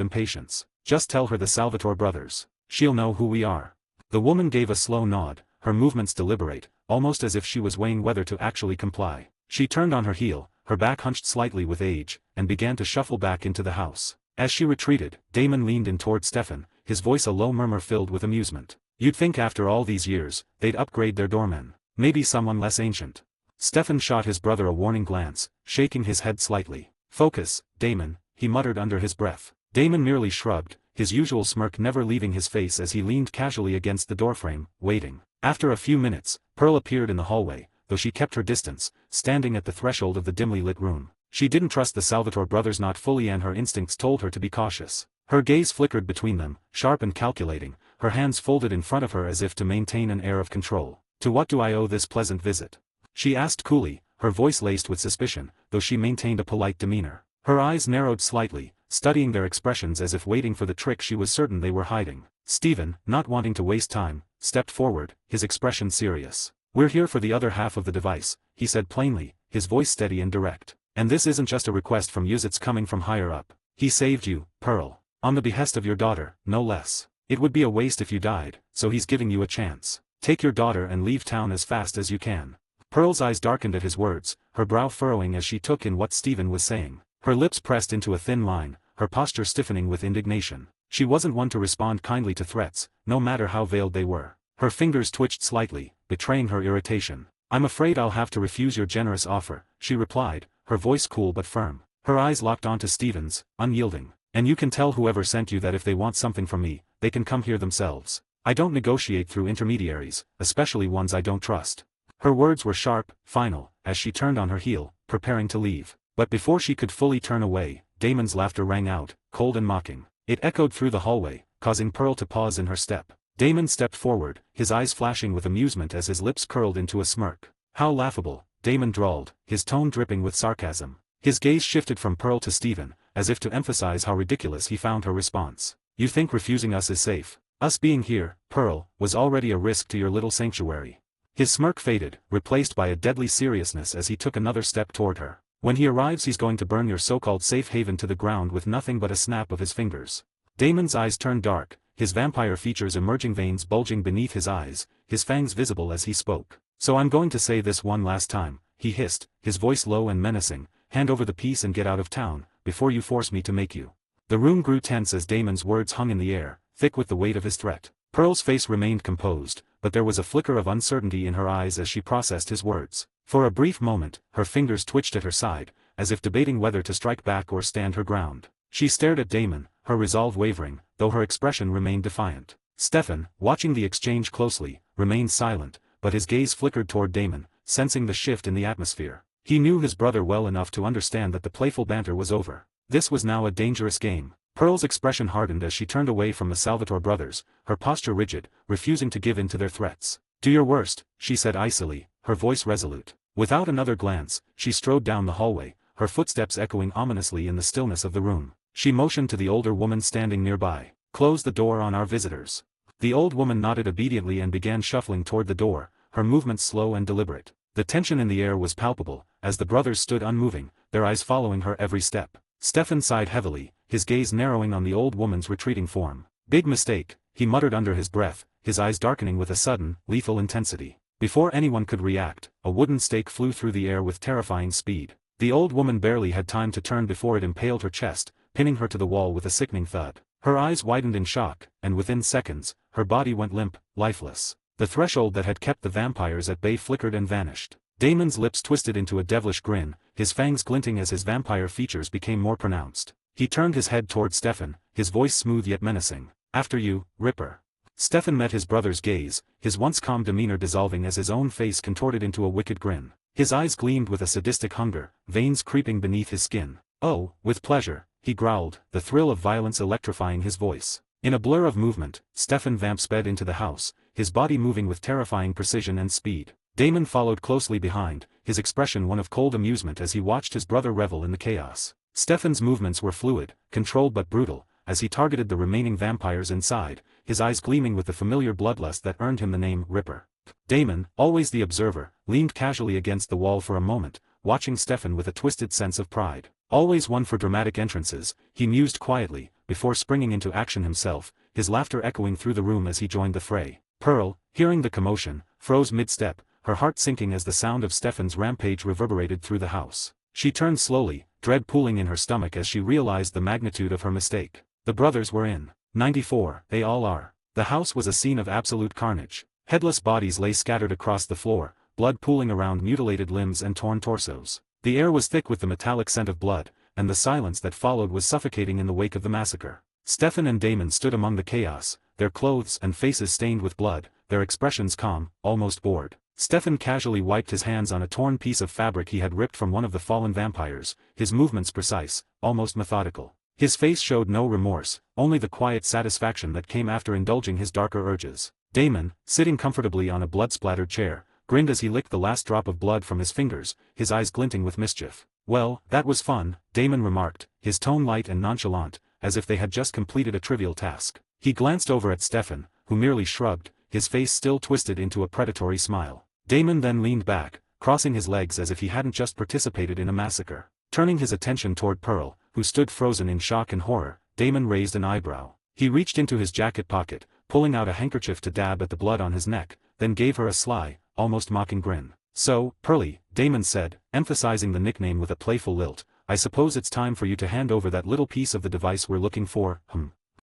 impatience. "Just tell her the Salvatore brothers. She'll know who we are." The woman gave a slow nod, her movements deliberate, almost as if she was weighing whether to actually comply. She turned on her heel, her back hunched slightly with age, and began to shuffle back into the house. As she retreated, Damon leaned in toward Stefan, his voice a low murmur filled with amusement. "You'd think after all these years, they'd upgrade their doormen. Maybe someone less ancient." Stefan shot his brother a warning glance, shaking his head slightly. "Focus, Damon," he muttered under his breath. Damon merely shrugged, his usual smirk never leaving his face as he leaned casually against the doorframe, waiting. After a few minutes, Pearl appeared in the hallway, though she kept her distance, standing at the threshold of the dimly lit room. She didn't trust the Salvatore brothers not fully, and her instincts told her to be cautious. Her gaze flickered between them, sharp and calculating, her hands folded in front of her as if to maintain an air of control. "To what do I owe this pleasant visit?" she asked coolly, her voice laced with suspicion, though she maintained a polite demeanor. Her eyes narrowed slightly, studying their expressions as if waiting for the trick she was certain they were hiding. Stephen, not wanting to waste time, stepped forward, his expression serious. "We're here for the other half of the device," he said plainly, his voice steady and direct. "And this isn't just a request from you, it's coming from higher up. He saved you, Pearl. On the behest of your daughter, no less. It would be a waste if you died, so he's giving you a chance. Take your daughter and leave town as fast as you can." Pearl's eyes darkened at his words, her brow furrowing as she took in what Stephen was saying. Her lips pressed into a thin line, her posture stiffening with indignation. She wasn't one to respond kindly to threats, no matter how veiled they were. Her fingers twitched slightly, betraying her irritation. "I'm afraid I'll have to refuse your generous offer," she replied, her voice cool but firm. Her eyes locked onto Stephen's, unyielding. "And you can tell whoever sent you that if they want something from me, they can come here themselves." I don't negotiate through intermediaries, especially ones I don't trust. Her words were sharp, final, as she turned on her heel, preparing to leave. But before she could fully turn away, Damon's laughter rang out, cold and mocking. It echoed through the hallway, causing Pearl to pause in her step. Damon stepped forward, his eyes flashing with amusement as his lips curled into a smirk. How laughable, Damon drawled, his tone dripping with sarcasm. His gaze shifted from Pearl to Stephen, as if to emphasize how ridiculous he found her response. You think refusing us is safe? Us being here, Pearl, was already a risk to your little sanctuary. His smirk faded, replaced by a deadly seriousness as he took another step toward her. When he arrives he's going to burn your so-called safe haven to the ground with nothing but a snap of his fingers. Damon's eyes turned dark, his vampire features emerging, veins bulging beneath his eyes, his fangs visible as he spoke. So I'm going to say this one last time, he hissed, his voice low and menacing, hand over the piece and get out of town, before you force me to make you. The room grew tense as Damon's words hung in the air, thick with the weight of his threat. Pearl's face remained composed, but there was a flicker of uncertainty in her eyes as she processed his words. For a brief moment, her fingers twitched at her side, as if debating whether to strike back or stand her ground. She stared at Damon, her resolve wavering, though her expression remained defiant. Stefan, watching the exchange closely, remained silent, but his gaze flickered toward Damon, sensing the shift in the atmosphere. He knew his brother well enough to understand that the playful banter was over. This was now a dangerous game. Pearl's expression hardened as she turned away from the Salvatore brothers, her posture rigid, refusing to give in to their threats. Do your worst, she said icily, her voice resolute. Without another glance, she strode down the hallway, her footsteps echoing ominously in the stillness of the room. She motioned to the older woman standing nearby. Close the door on our visitors. The old woman nodded obediently and began shuffling toward the door, her movements slow and deliberate. The tension in the air was palpable, as the brothers stood unmoving, their eyes following her every step. Stefan sighed heavily, his gaze narrowing on the old woman's retreating form. Big mistake, he muttered under his breath, his eyes darkening with a sudden, lethal intensity. Before anyone could react, a wooden stake flew through the air with terrifying speed. The old woman barely had time to turn before it impaled her chest, pinning her to the wall with a sickening thud. Her eyes widened in shock, and within seconds, her body went limp, lifeless. The threshold that had kept the vampires at bay flickered and vanished. Damon's lips twisted into a devilish grin, his fangs glinting as his vampire features became more pronounced. He turned his head toward Stefan, his voice smooth yet menacing. After you, Ripper. Stefan met his brother's gaze, his once calm demeanor dissolving as his own face contorted into a wicked grin. His eyes gleamed with a sadistic hunger, veins creeping beneath his skin. Oh, with pleasure, he growled, the thrill of violence electrifying his voice. In a blur of movement, Stefan Vamp sped into the house, his body moving with terrifying precision and speed. Damon followed closely behind, his expression one of cold amusement as he watched his brother revel in the chaos. Stefan's movements were fluid, controlled but brutal, as he targeted the remaining vampires inside, his eyes gleaming with the familiar bloodlust that earned him the name Ripper. Damon, always the observer, leaned casually against the wall for a moment, watching Stefan with a twisted sense of pride. Always one for dramatic entrances, he mused quietly, before springing into action himself, his laughter echoing through the room as he joined the fray. Pearl, hearing the commotion, froze mid-step, her heart sinking as the sound of Stefan's rampage reverberated through the house. She turned slowly, dread pooling in her stomach as she realized the magnitude of her mistake. The brothers were in. 94, they all are. The house was a scene of absolute carnage. Headless bodies lay scattered across the floor, blood pooling around mutilated limbs and torn torsos. The air was thick with the metallic scent of blood, and the silence that followed was suffocating in the wake of the massacre. Stefan and Damon stood among the chaos, their clothes and faces stained with blood, their expressions calm, almost bored. Stefan casually wiped his hands on a torn piece of fabric he had ripped from one of the fallen vampires, his movements precise, almost methodical. His face showed no remorse, only the quiet satisfaction that came after indulging his darker urges. Damon, sitting comfortably on a blood-splattered chair, grinned as he licked the last drop of blood from his fingers, his eyes glinting with mischief. Well, that was fun, Damon remarked, his tone light and nonchalant, as if they had just completed a trivial task. He glanced over at Stefan, who merely shrugged, his face still twisted into a predatory smile. Damon then leaned back, crossing his legs as if he hadn't just participated in a massacre. Turning his attention toward Pearl, who stood frozen in shock and horror, Damon raised an eyebrow. He reached into his jacket pocket, pulling out a handkerchief to dab at the blood on his neck, then gave her a sly, almost mocking grin. So, Pearly, Damon said, emphasizing the nickname with a playful lilt, I suppose it's time for you to hand over that little piece of the device we're looking for,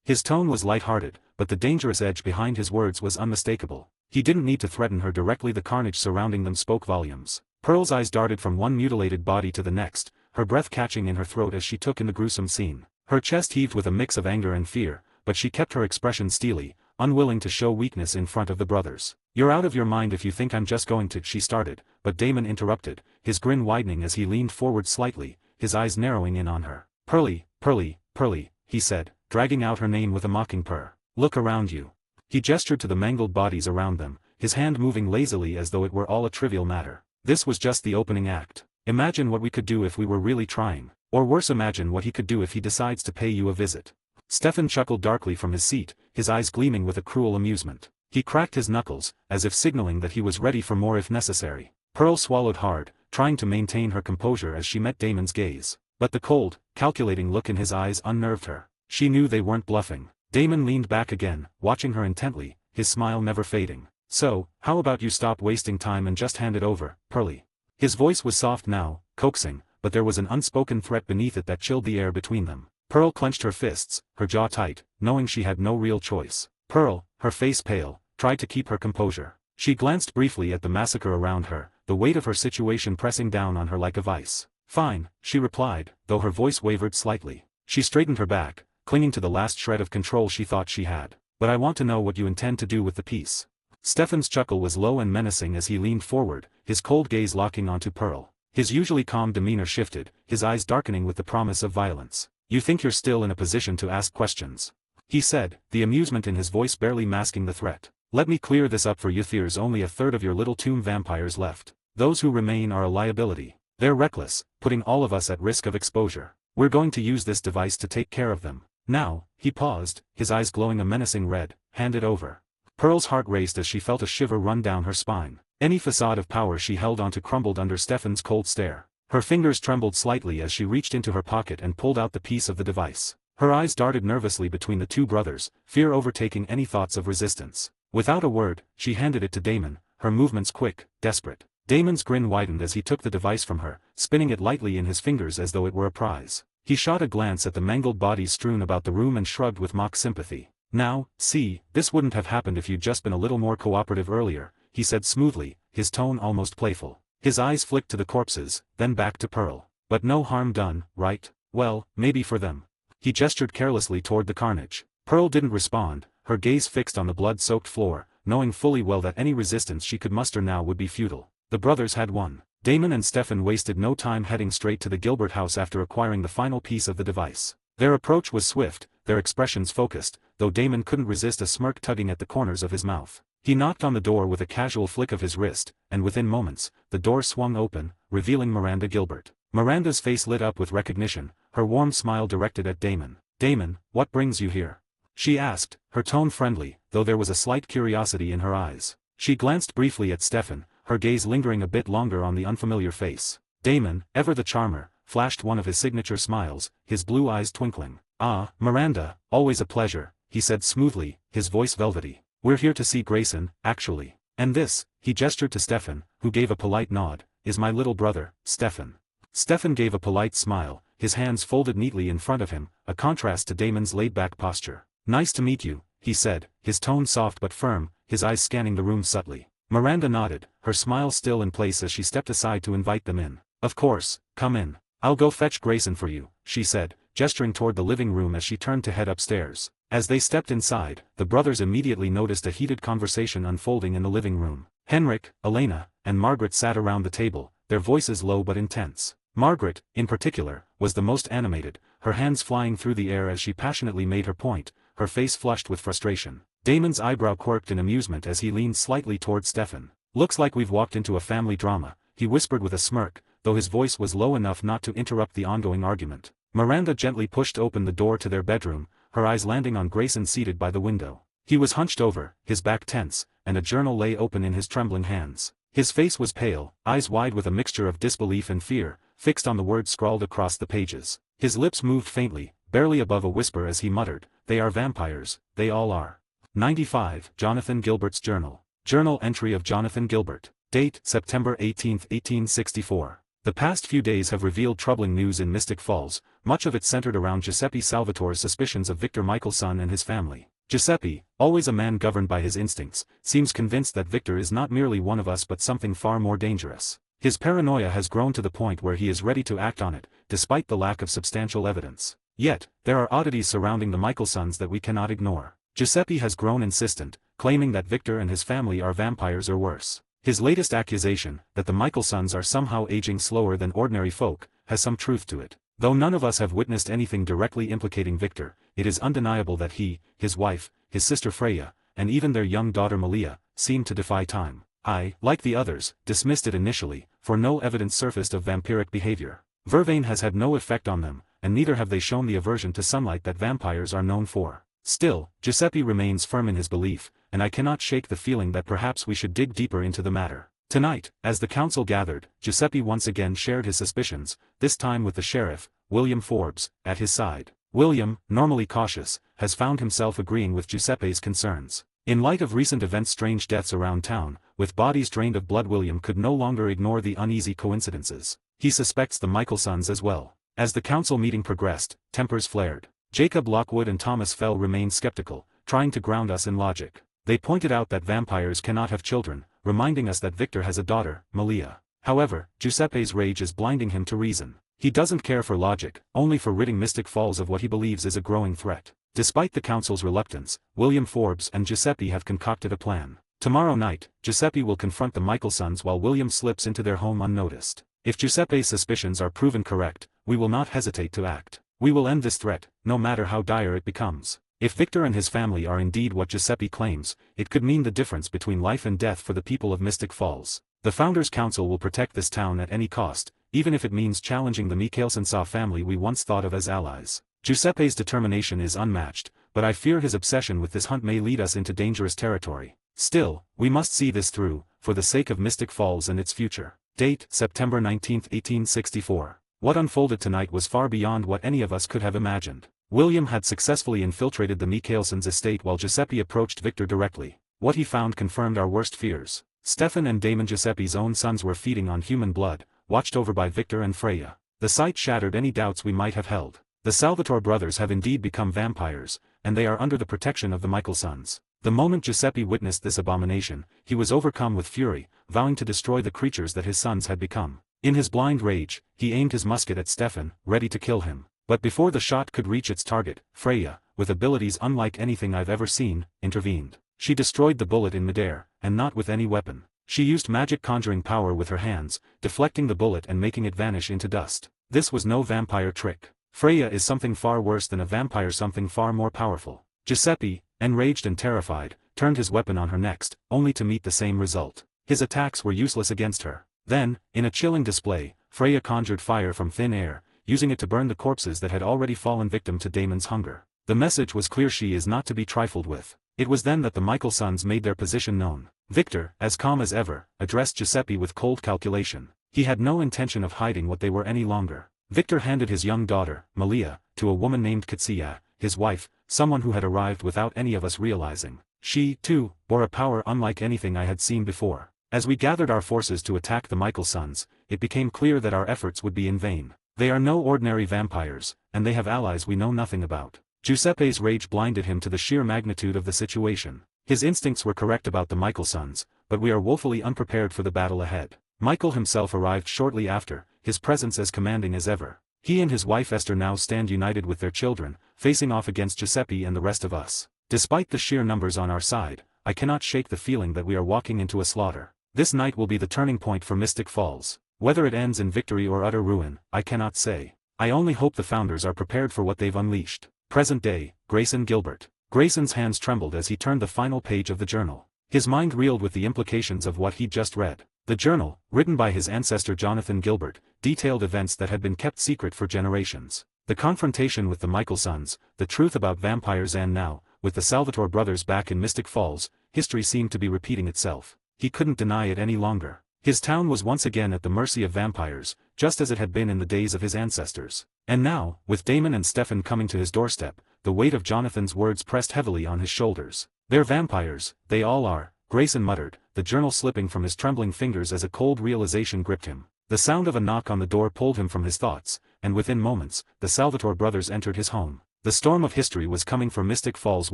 His tone was light-hearted, but the dangerous edge behind his words was unmistakable. He didn't need to threaten her directly, the carnage surrounding them spoke volumes. Pearl's eyes darted from one mutilated body to the next, her breath catching in her throat as she took in the gruesome scene. Her chest heaved with a mix of anger and fear, but she kept her expression steely, unwilling to show weakness in front of the brothers. "You're out of your mind if you think I'm just going to," she started, but Damon interrupted, his grin widening as he leaned forward slightly, his eyes narrowing in on her. "Pearly, Pearly, Pearly," he said, dragging out her name with a mocking purr. "Look around you." He gestured to the mangled bodies around them, his hand moving lazily as though it were all a trivial matter. "This was just the opening act. Imagine what we could do if we were really trying. Or worse, imagine what he could do if he decides to pay you a visit." Stefan chuckled darkly from his seat, his eyes gleaming with a cruel amusement. He cracked his knuckles, as if signaling that he was ready for more if necessary. Pearl swallowed hard, trying to maintain her composure as she met Damon's gaze. But the cold, calculating look in his eyes unnerved her. She knew they weren't bluffing. Damon leaned back again, watching her intently, his smile never fading. "So, how about you stop wasting time and just hand it over, Pearly?" His voice was soft now, coaxing, but there was an unspoken threat beneath it that chilled the air between them. Pearl clenched her fists, her jaw tight, knowing she had no real choice. Pearl, her face pale, tried to keep her composure. She glanced briefly at the massacre around her, the weight of her situation pressing down on her like a vice. "Fine," she replied, though her voice wavered slightly. She straightened her back, clinging to the last shred of control she thought she had. "But I want to know what you intend to do with the piece." Stefan's chuckle was low and menacing as he leaned forward, his cold gaze locking onto Pearl. His usually calm demeanor shifted, his eyes darkening with the promise of violence. "You think you're still in a position to ask questions?" he said, the amusement in his voice barely masking the threat. "Let me clear this up for you. There's only a third of your little tomb vampires left. Those who remain are a liability. They're reckless, putting all of us at risk of exposure. We're going to use this device to take care of them. Now," he paused, his eyes glowing a menacing red, "hand it over." Pearl's heart raced as she felt a shiver run down her spine. Any facade of power she held onto crumbled under Stefan's cold stare. Her fingers trembled slightly as she reached into her pocket and pulled out the piece of the device. Her eyes darted nervously between the two brothers, fear overtaking any thoughts of resistance. Without a word, she handed it to Damon, her movements quick, desperate. Damon's grin widened as he took the device from her, spinning it lightly in his fingers as though it were a prize. He shot a glance at the mangled bodies strewn about the room and shrugged with mock sympathy. "Now, see, this wouldn't have happened if you'd just been a little more cooperative earlier," he said smoothly, his tone almost playful. His eyes flicked to the corpses, then back to Pearl. "But no harm done, right? Well, maybe for them." He gestured carelessly toward the carnage. Pearl didn't respond, her gaze fixed on the blood-soaked floor, knowing fully well that any resistance she could muster now would be futile. The brothers had won. Damon and Stefan wasted no time heading straight to the Gilbert house after acquiring the final piece of the device. Their approach was swift, their expressions focused, though Damon couldn't resist a smirk tugging at the corners of his mouth. He knocked on the door with a casual flick of his wrist, and within moments, the door swung open, revealing Miranda Gilbert. Miranda's face lit up with recognition, her warm smile directed at Damon. "Damon, what brings you here?" she asked, her tone friendly, though there was a slight curiosity in her eyes. She glanced briefly at Stefan, her gaze lingering a bit longer on the unfamiliar face. Damon, ever the charmer, flashed one of his signature smiles, his blue eyes twinkling. "Ah, Miranda, always a pleasure," he said smoothly, his voice velvety. "We're here to see Grayson, actually. And this," he gestured to Stefan, who gave a polite nod, "is my little brother, Stefan." Stefan gave a polite smile, his hands folded neatly in front of him, a contrast to Damon's laid-back posture. "Nice to meet you," he said, his tone soft but firm, his eyes scanning the room subtly. Miranda nodded, her smile still in place as she stepped aside to invite them in. "Of course, come in. I'll go fetch Grayson for you," she said, gesturing toward the living room as she turned to head upstairs. As they stepped inside, the brothers immediately noticed a heated conversation unfolding in the living room. Henrik, Elena, and Margaret sat around the table, their voices low but intense. Margaret, in particular, was the most animated, her hands flying through the air as she passionately made her point, her face flushed with frustration. Damon's eyebrow quirked in amusement as he leaned slightly toward Stefan. "Looks like we've walked into a family drama," he whispered with a smirk, though his voice was low enough not to interrupt the ongoing argument. Miranda gently pushed open the door to their bedroom, her eyes landing on Grayson seated by the window. He was hunched over, his back tense, and a journal lay open in his trembling hands. His face was pale, eyes wide with a mixture of disbelief and fear, fixed on the words scrawled across the pages. His lips moved faintly, barely above a whisper as he muttered, "They are vampires, they all are." 95. Jonathan Gilbert's Journal. Journal entry of Jonathan Gilbert. Date, September 18, 1864. The past few days have revealed troubling news in Mystic Falls, much of it centered around Giuseppe Salvatore's suspicions of Victor Michelson and his family. Giuseppe, always a man governed by his instincts, seems convinced that Victor is not merely one of us but something far more dangerous. His paranoia has grown to the point where he is ready to act on it, despite the lack of substantial evidence. Yet, there are oddities surrounding the Michelsons that we cannot ignore. Giuseppe has grown insistent, claiming that Victor and his family are vampires or worse. His latest accusation, that the Michaelsons are somehow aging slower than ordinary folk, has some truth to it. Though none of us have witnessed anything directly implicating Victor, it is undeniable that he, his wife, his sister Freya, and even their young daughter Malia, seem to defy time. I, like the others, dismissed it initially, for no evidence surfaced of vampiric behavior. Vervain has had no effect on them, and neither have they shown the aversion to sunlight that vampires are known for. Still, Giuseppe remains firm in his belief, and I cannot shake the feeling that perhaps we should dig deeper into the matter. Tonight, as the council gathered, Giuseppe once again shared his suspicions, this time with the sheriff, William Forbes, at his side. William, normally cautious, has found himself agreeing with Giuseppe's concerns. In light of recent events, strange deaths around town, with bodies drained of blood, William could no longer ignore the uneasy coincidences. He suspects the Michaelsons as well. As the council meeting progressed, tempers flared. Jacob Lockwood and Thomas Fell remained skeptical, trying to ground us in logic. They pointed out that vampires cannot have children, reminding us that Victor has a daughter, Malia. However, Giuseppe's rage is blinding him to reason. He doesn't care for logic, only for ridding Mystic Falls of what he believes is a growing threat. Despite the council's reluctance, William Forbes and Giuseppe have concocted a plan. Tomorrow night, Giuseppe will confront the Michaelsons while William slips into their home unnoticed. If Giuseppe's suspicions are proven correct, we will not hesitate to act. We will end this threat, no matter how dire it becomes. If Victor and his family are indeed what Giuseppe claims, it could mean the difference between life and death for the people of Mystic Falls. The Founders' Council will protect this town at any cost, even if it means challenging the Michaelsons family we once thought of as allies. Giuseppe's determination is unmatched, but I fear his obsession with this hunt may lead us into dangerous territory. Still, we must see this through, for the sake of Mystic Falls and its future. Date, September 19, 1864. What unfolded tonight was far beyond what any of us could have imagined. William had successfully infiltrated the Michaelsons' estate while Giuseppe approached Victor directly. What he found confirmed our worst fears. Stefan and Damon, Giuseppe's own sons, were feeding on human blood, watched over by Victor and Freya. The sight shattered any doubts we might have held. The Salvatore brothers have indeed become vampires, and they are under the protection of the Michaelsons. The moment Giuseppe witnessed this abomination, he was overcome with fury, vowing to destroy the creatures that his sons had become. In his blind rage, he aimed his musket at Stefan, ready to kill him. But before the shot could reach its target, Freya, with abilities unlike anything I've ever seen, intervened. She destroyed the bullet in midair, and not with any weapon. She used magic conjuring power with her hands, deflecting the bullet and making it vanish into dust. This was no vampire trick. Freya is something far worse than a vampire, something far more powerful. Giuseppe, enraged and terrified, turned his weapon on her next, only to meet the same result. His attacks were useless against her. Then, in a chilling display, Freya conjured fire from thin air, using it to burn the corpses that had already fallen victim to Damon's hunger. The message was clear: she is not to be trifled with. It was then that the Michaelsons made their position known. Victor, as calm as ever, addressed Giuseppe with cold calculation. He had no intention of hiding what they were any longer. Victor handed his young daughter, Malia, to a woman named Katsia, his wife, someone who had arrived without any of us realizing. She, too, bore a power unlike anything I had seen before. As we gathered our forces to attack the Michaelsons, it became clear that our efforts would be in vain. They are no ordinary vampires, and they have allies we know nothing about. Giuseppe's rage blinded him to the sheer magnitude of the situation. His instincts were correct about the Michaelsons, but we are woefully unprepared for the battle ahead. Michael himself arrived shortly after, his presence as commanding as ever. He and his wife Esther now stand united with their children, facing off against Giuseppe and the rest of us. Despite the sheer numbers on our side, I cannot shake the feeling that we are walking into a slaughter. This night will be the turning point for Mystic Falls. Whether it ends in victory or utter ruin, I cannot say. I only hope the Founders are prepared for what they've unleashed. Present day, Grayson Gilbert. Grayson's hands trembled as he turned the final page of the journal. His mind reeled with the implications of what he'd just read. The journal, written by his ancestor Jonathan Gilbert, detailed events that had been kept secret for generations. The confrontation with the Michaelsons, the truth about vampires, and now, with the Salvatore brothers back in Mystic Falls, history seemed to be repeating itself. He couldn't deny it any longer. His town was once again at the mercy of vampires, just as it had been in the days of his ancestors. And now, with Damon and Stefan coming to his doorstep, the weight of Jonathan's words pressed heavily on his shoulders. They're vampires, they all are, Grayson muttered, the journal slipping from his trembling fingers as a cold realization gripped him. The sound of a knock on the door pulled him from his thoughts, and within moments, the Salvatore brothers entered his home. The storm of history was coming for Mystic Falls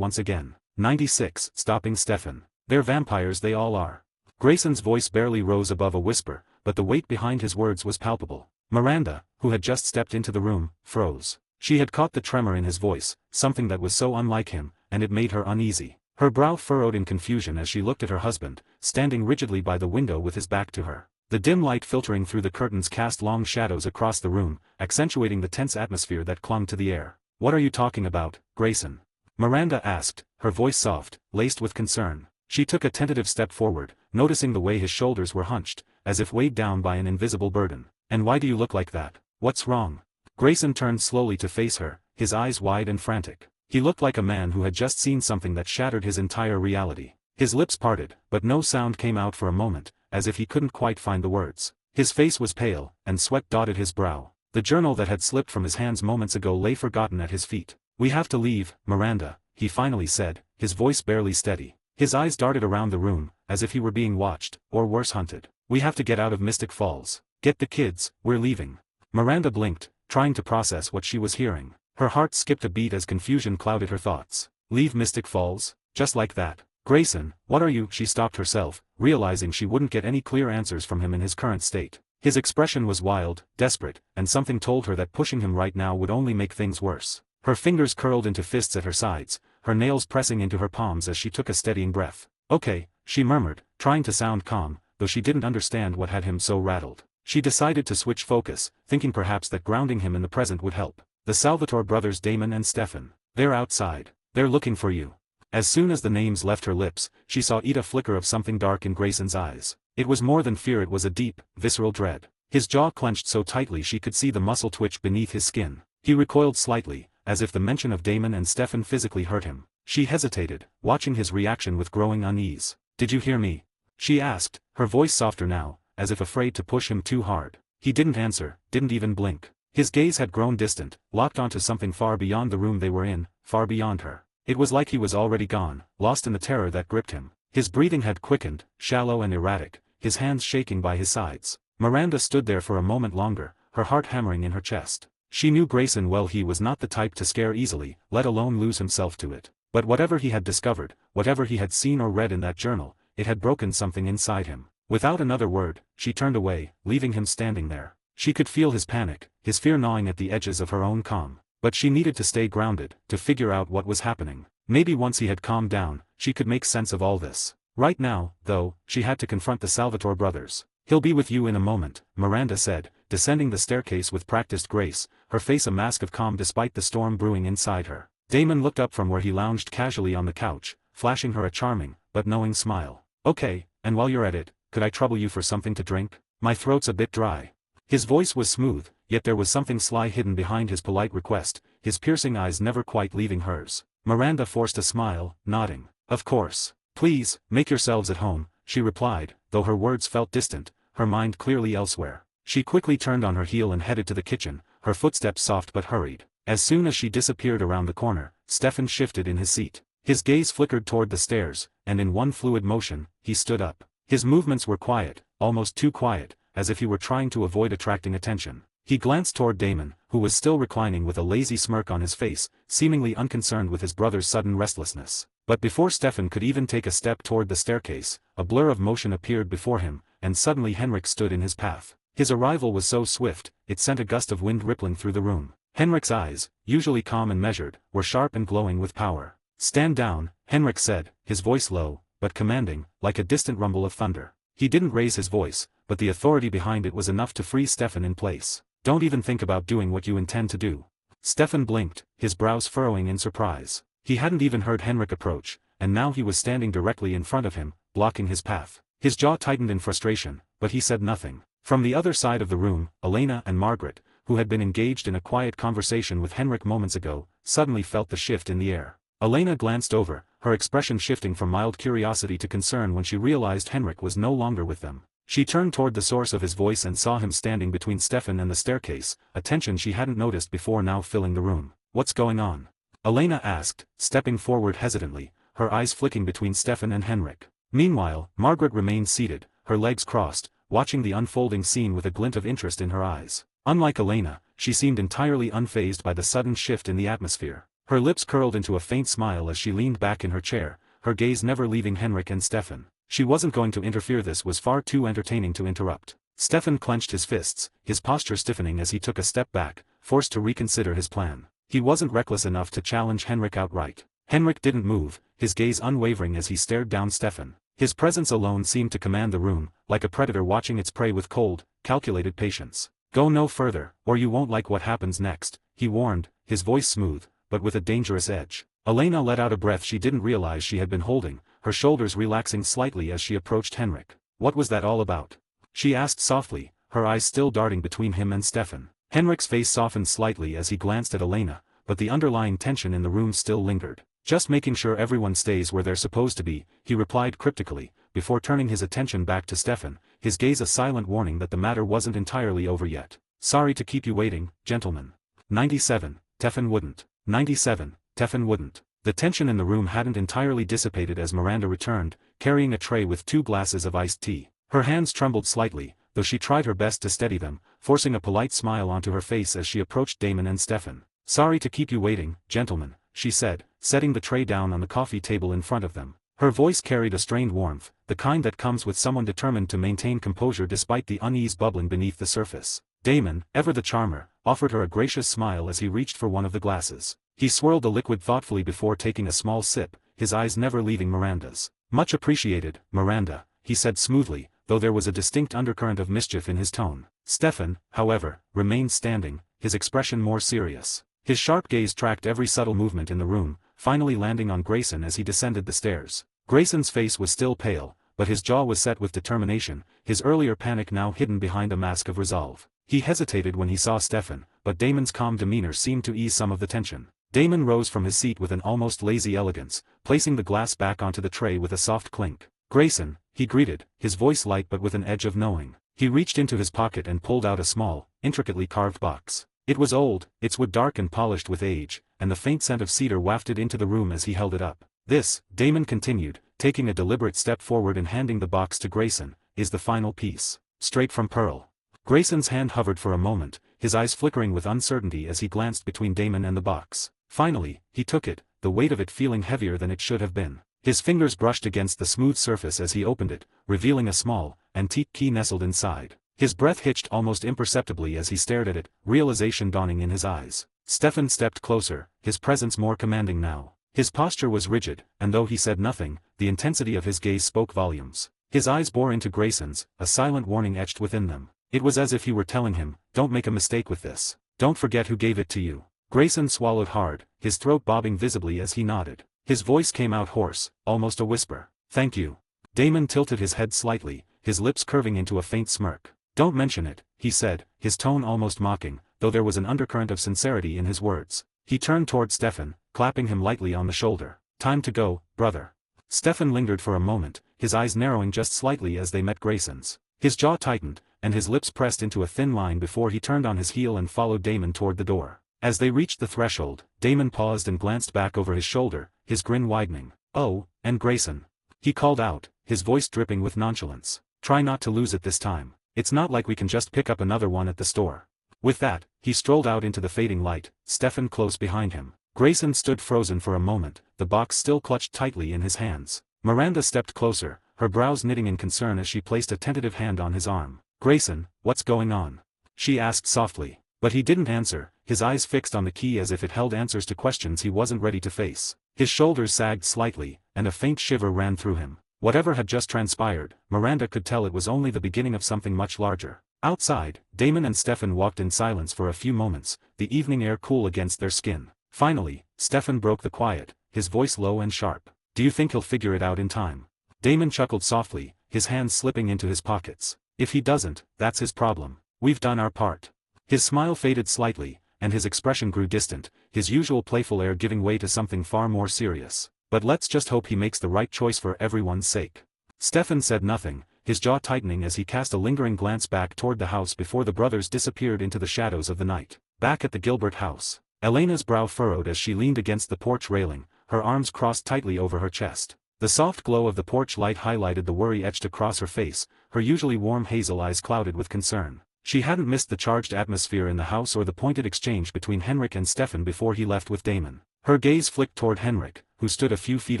once again. 96, stopping Stefan. They're vampires, they all are. Grayson's voice barely rose above a whisper, but the weight behind his words was palpable. Miranda, who had just stepped into the room, froze. She had caught the tremor in his voice, something that was so unlike him, and it made her uneasy. Her brow furrowed in confusion as she looked at her husband, standing rigidly by the window with his back to her. The dim light filtering through the curtains cast long shadows across the room, accentuating the tense atmosphere that clung to the air. "What are you talking about, Grayson?" Miranda asked, her voice soft, laced with concern. She took a tentative step forward, noticing the way his shoulders were hunched, as if weighed down by an invisible burden. "And why do you look like that? What's wrong?" Grayson turned slowly to face her, his eyes wide and frantic. He looked like a man who had just seen something that shattered his entire reality. His lips parted, but no sound came out for a moment, as if he couldn't quite find the words. His face was pale, and sweat dotted his brow. The journal that had slipped from his hands moments ago lay forgotten at his feet. "We have to leave, Miranda," he finally said, his voice barely steady. His eyes darted around the room, as if he were being watched, or worse hunted. "We have to get out of Mystic Falls. Get the kids, we're leaving." Miranda blinked, trying to process what she was hearing. Her heart skipped a beat as confusion clouded her thoughts. Leave Mystic Falls? Just like that? "Grayson, what are you?" She stopped herself, realizing she wouldn't get any clear answers from him in his current state. His expression was wild, desperate, and something told her that pushing him right now would only make things worse. Her fingers curled into fists at her sides, her nails pressing into her palms as she took a steadying breath. "Okay," she murmured, trying to sound calm, though she didn't understand what had him so rattled. She decided to switch focus, thinking perhaps that grounding him in the present would help. "The Salvatore brothers Damon and Stefan. They're outside. They're looking for you." As soon as the names left her lips, she saw a flicker of something dark in Grayson's eyes. It was more than fear, it was a deep, visceral dread. His jaw clenched so tightly she could see the muscle twitch beneath his skin. He recoiled slightly, as if the mention of Damon and Stefan physically hurt him. She hesitated, watching his reaction with growing unease. "Did you hear me?" she asked, her voice softer now, as if afraid to push him too hard. He didn't answer, didn't even blink. His gaze had grown distant, locked onto something far beyond the room they were in, far beyond her. It was like he was already gone, lost in the terror that gripped him. His breathing had quickened, shallow and erratic, his hands shaking by his sides. Miranda stood there for a moment longer, her heart hammering in her chest. She knew Grayson well. He was not the type to scare easily, let alone lose himself to it. But whatever he had discovered, whatever he had seen or read in that journal, it had broken something inside him. Without another word, she turned away, leaving him standing there. She could feel his panic, his fear gnawing at the edges of her own calm. But she needed to stay grounded, to figure out what was happening. Maybe once he had calmed down, she could make sense of all this. Right now, though, she had to confront the Salvatore brothers. "He'll be with you in a moment," Miranda said, descending the staircase with practiced grace, her face a mask of calm despite the storm brewing inside her. Damon looked up from where he lounged casually on the couch, flashing her a charming, but knowing smile. "Okay, and while you're at it, could I trouble you for something to drink? My throat's a bit dry." His voice was smooth, yet there was something sly hidden behind his polite request, his piercing eyes never quite leaving hers. Miranda forced a smile, nodding. "Of course. Please, make yourselves at home," she replied, though her words felt distant, her mind clearly elsewhere. She quickly turned on her heel and headed to the kitchen, her footsteps soft but hurried. As soon as she disappeared around the corner, Stefan shifted in his seat. His gaze flickered toward the stairs, and in one fluid motion, he stood up. His movements were quiet, almost too quiet, as if he were trying to avoid attracting attention. He glanced toward Damon, who was still reclining with a lazy smirk on his face, seemingly unconcerned with his brother's sudden restlessness. But before Stefan could even take a step toward the staircase, a blur of motion appeared before him, and suddenly Henrik stood in his path. His arrival was so swift, it sent a gust of wind rippling through the room. Henrik's eyes, usually calm and measured, were sharp and glowing with power. "Stand down," Henrik said, his voice low, but commanding, like a distant rumble of thunder. He didn't raise his voice, but the authority behind it was enough to freeze Stefan in place. "Don't even think about doing what you intend to do." Stefan blinked, his brows furrowing in surprise. He hadn't even heard Henrik approach, and now he was standing directly in front of him, blocking his path. His jaw tightened in frustration, but he said nothing. From the other side of the room, Elena and Margaret, who had been engaged in a quiet conversation with Henrik moments ago, suddenly felt the shift in the air. Elena glanced over, her expression shifting from mild curiosity to concern when she realized Henrik was no longer with them. She turned toward the source of his voice and saw him standing between Stefan and the staircase, a tension she hadn't noticed before now filling the room. "What's going on?" Elena asked, stepping forward hesitantly, her eyes flicking between Stefan and Henrik. Meanwhile, Margaret remained seated, her legs crossed, watching the unfolding scene with a glint of interest in her eyes. Unlike Elena, she seemed entirely unfazed by the sudden shift in the atmosphere. Her lips curled into a faint smile as she leaned back in her chair, her gaze never leaving Henrik and Stefan. She wasn't going to interfere. This was far too entertaining to interrupt. Stefan clenched his fists, his posture stiffening as he took a step back, forced to reconsider his plan. He wasn't reckless enough to challenge Henrik outright. Henrik didn't move, his gaze unwavering as he stared down Stefan. His presence alone seemed to command the room, like a predator watching its prey with cold, calculated patience. "Go no further, or you won't like what happens next," he warned, his voice smooth, but with a dangerous edge. Elena let out a breath she didn't realize she had been holding, her shoulders relaxing slightly as she approached Henrik. "What was that all about?" she asked softly, her eyes still darting between him and Stefan. Henrik's face softened slightly as he glanced at Elena, but the underlying tension in the room still lingered. "Just making sure everyone stays where they're supposed to be," he replied cryptically, before turning his attention back to Stefan, his gaze a silent warning that the matter wasn't entirely over yet. "Sorry to keep you waiting, gentlemen." 97, Stefan wouldn't. 97, Stefan wouldn't. The tension in the room hadn't entirely dissipated as Miranda returned, carrying a tray with 2 glasses of iced tea. Her hands trembled slightly, though she tried her best to steady them, forcing a polite smile onto her face as she approached Damon and Stefan. "Sorry to keep you waiting, gentlemen," she said, setting the tray down on the coffee table in front of them. Her voice carried a strained warmth, the kind that comes with someone determined to maintain composure despite the unease bubbling beneath the surface. Damon, ever the charmer, offered her a gracious smile as he reached for one of the glasses. He swirled the liquid thoughtfully before taking a small sip, his eyes never leaving Miranda's. "Much appreciated, Miranda," he said smoothly, though there was a distinct undercurrent of mischief in his tone. Stefan, however, remained standing, his expression more serious. His sharp gaze tracked every subtle movement in the room, finally landing on Grayson as he descended the stairs. Grayson's face was still pale, but his jaw was set with determination, his earlier panic now hidden behind a mask of resolve. He hesitated when he saw Stefan, but Damon's calm demeanor seemed to ease some of the tension. Damon rose from his seat with an almost lazy elegance, placing the glass back onto the tray with a soft clink. "Grayson," he greeted, his voice light but with an edge of knowing. He reached into his pocket and pulled out a small, intricately carved box. It was old, its wood dark and polished with age, and the faint scent of cedar wafted into the room as he held it up. "This," Damon continued, taking a deliberate step forward and handing the box to Grayson, "is the final piece. Straight from Pearl." Grayson's hand hovered for a moment, his eyes flickering with uncertainty as he glanced between Damon and the box. Finally, he took it, the weight of it feeling heavier than it should have been. His fingers brushed against the smooth surface as he opened it, revealing a small, antique key nestled inside. His breath hitched almost imperceptibly as he stared at it, realization dawning in his eyes. Stefan stepped closer, his presence more commanding now. His posture was rigid, and though he said nothing, the intensity of his gaze spoke volumes. His eyes bore into Grayson's, a silent warning etched within them. It was as if he were telling him, "Don't make a mistake with this. Don't forget who gave it to you." Grayson swallowed hard, his throat bobbing visibly as he nodded. His voice came out hoarse, almost a whisper. "Thank you." Damon tilted his head slightly, his lips curving into a faint smirk. "Don't mention it," he said, his tone almost mocking, though there was an undercurrent of sincerity in his words. He turned toward Stefan, clapping him lightly on the shoulder. "Time to go, brother." Stefan lingered for a moment, his eyes narrowing just slightly as they met Grayson's. His jaw tightened, and his lips pressed into a thin line before he turned on his heel and followed Damon toward the door. As they reached the threshold, Damon paused and glanced back over his shoulder, his grin widening. "Oh, and Grayson," he called out, his voice dripping with nonchalance. "Try not to lose it this time. It's not like we can just pick up another one at the store." With that, he strolled out into the fading light, Stefan close behind him. Grayson stood frozen for a moment, the box still clutched tightly in his hands. Miranda stepped closer, her brows knitting in concern as she placed a tentative hand on his arm. "Grayson, what's going on?" she asked softly. But he didn't answer, his eyes fixed on the key as if it held answers to questions he wasn't ready to face. His shoulders sagged slightly, and a faint shiver ran through him. Whatever had just transpired, Miranda could tell it was only the beginning of something much larger. Outside, Damon and Stefan walked in silence for a few moments, the evening air cool against their skin. Finally, Stefan broke the quiet, his voice low and sharp. "Do you think he'll figure it out in time?" Damon chuckled softly, his hands slipping into his pockets. "If he doesn't, that's his problem. We've done our part." His smile faded slightly, and his expression grew distant, his usual playful air giving way to something far more serious. "But let's just hope he makes the right choice for everyone's sake." Stefan said nothing, his jaw tightening as he cast a lingering glance back toward the house before the brothers disappeared into the shadows of the night. Back at the Gilbert house, Elena's brow furrowed as she leaned against the porch railing, her arms crossed tightly over her chest. The soft glow of the porch light highlighted the worry etched across her face, her usually warm hazel eyes clouded with concern. She hadn't missed the charged atmosphere in the house or the pointed exchange between Henrik and Stefan before he left with Damon. Her gaze flicked toward Henrik, who stood a few feet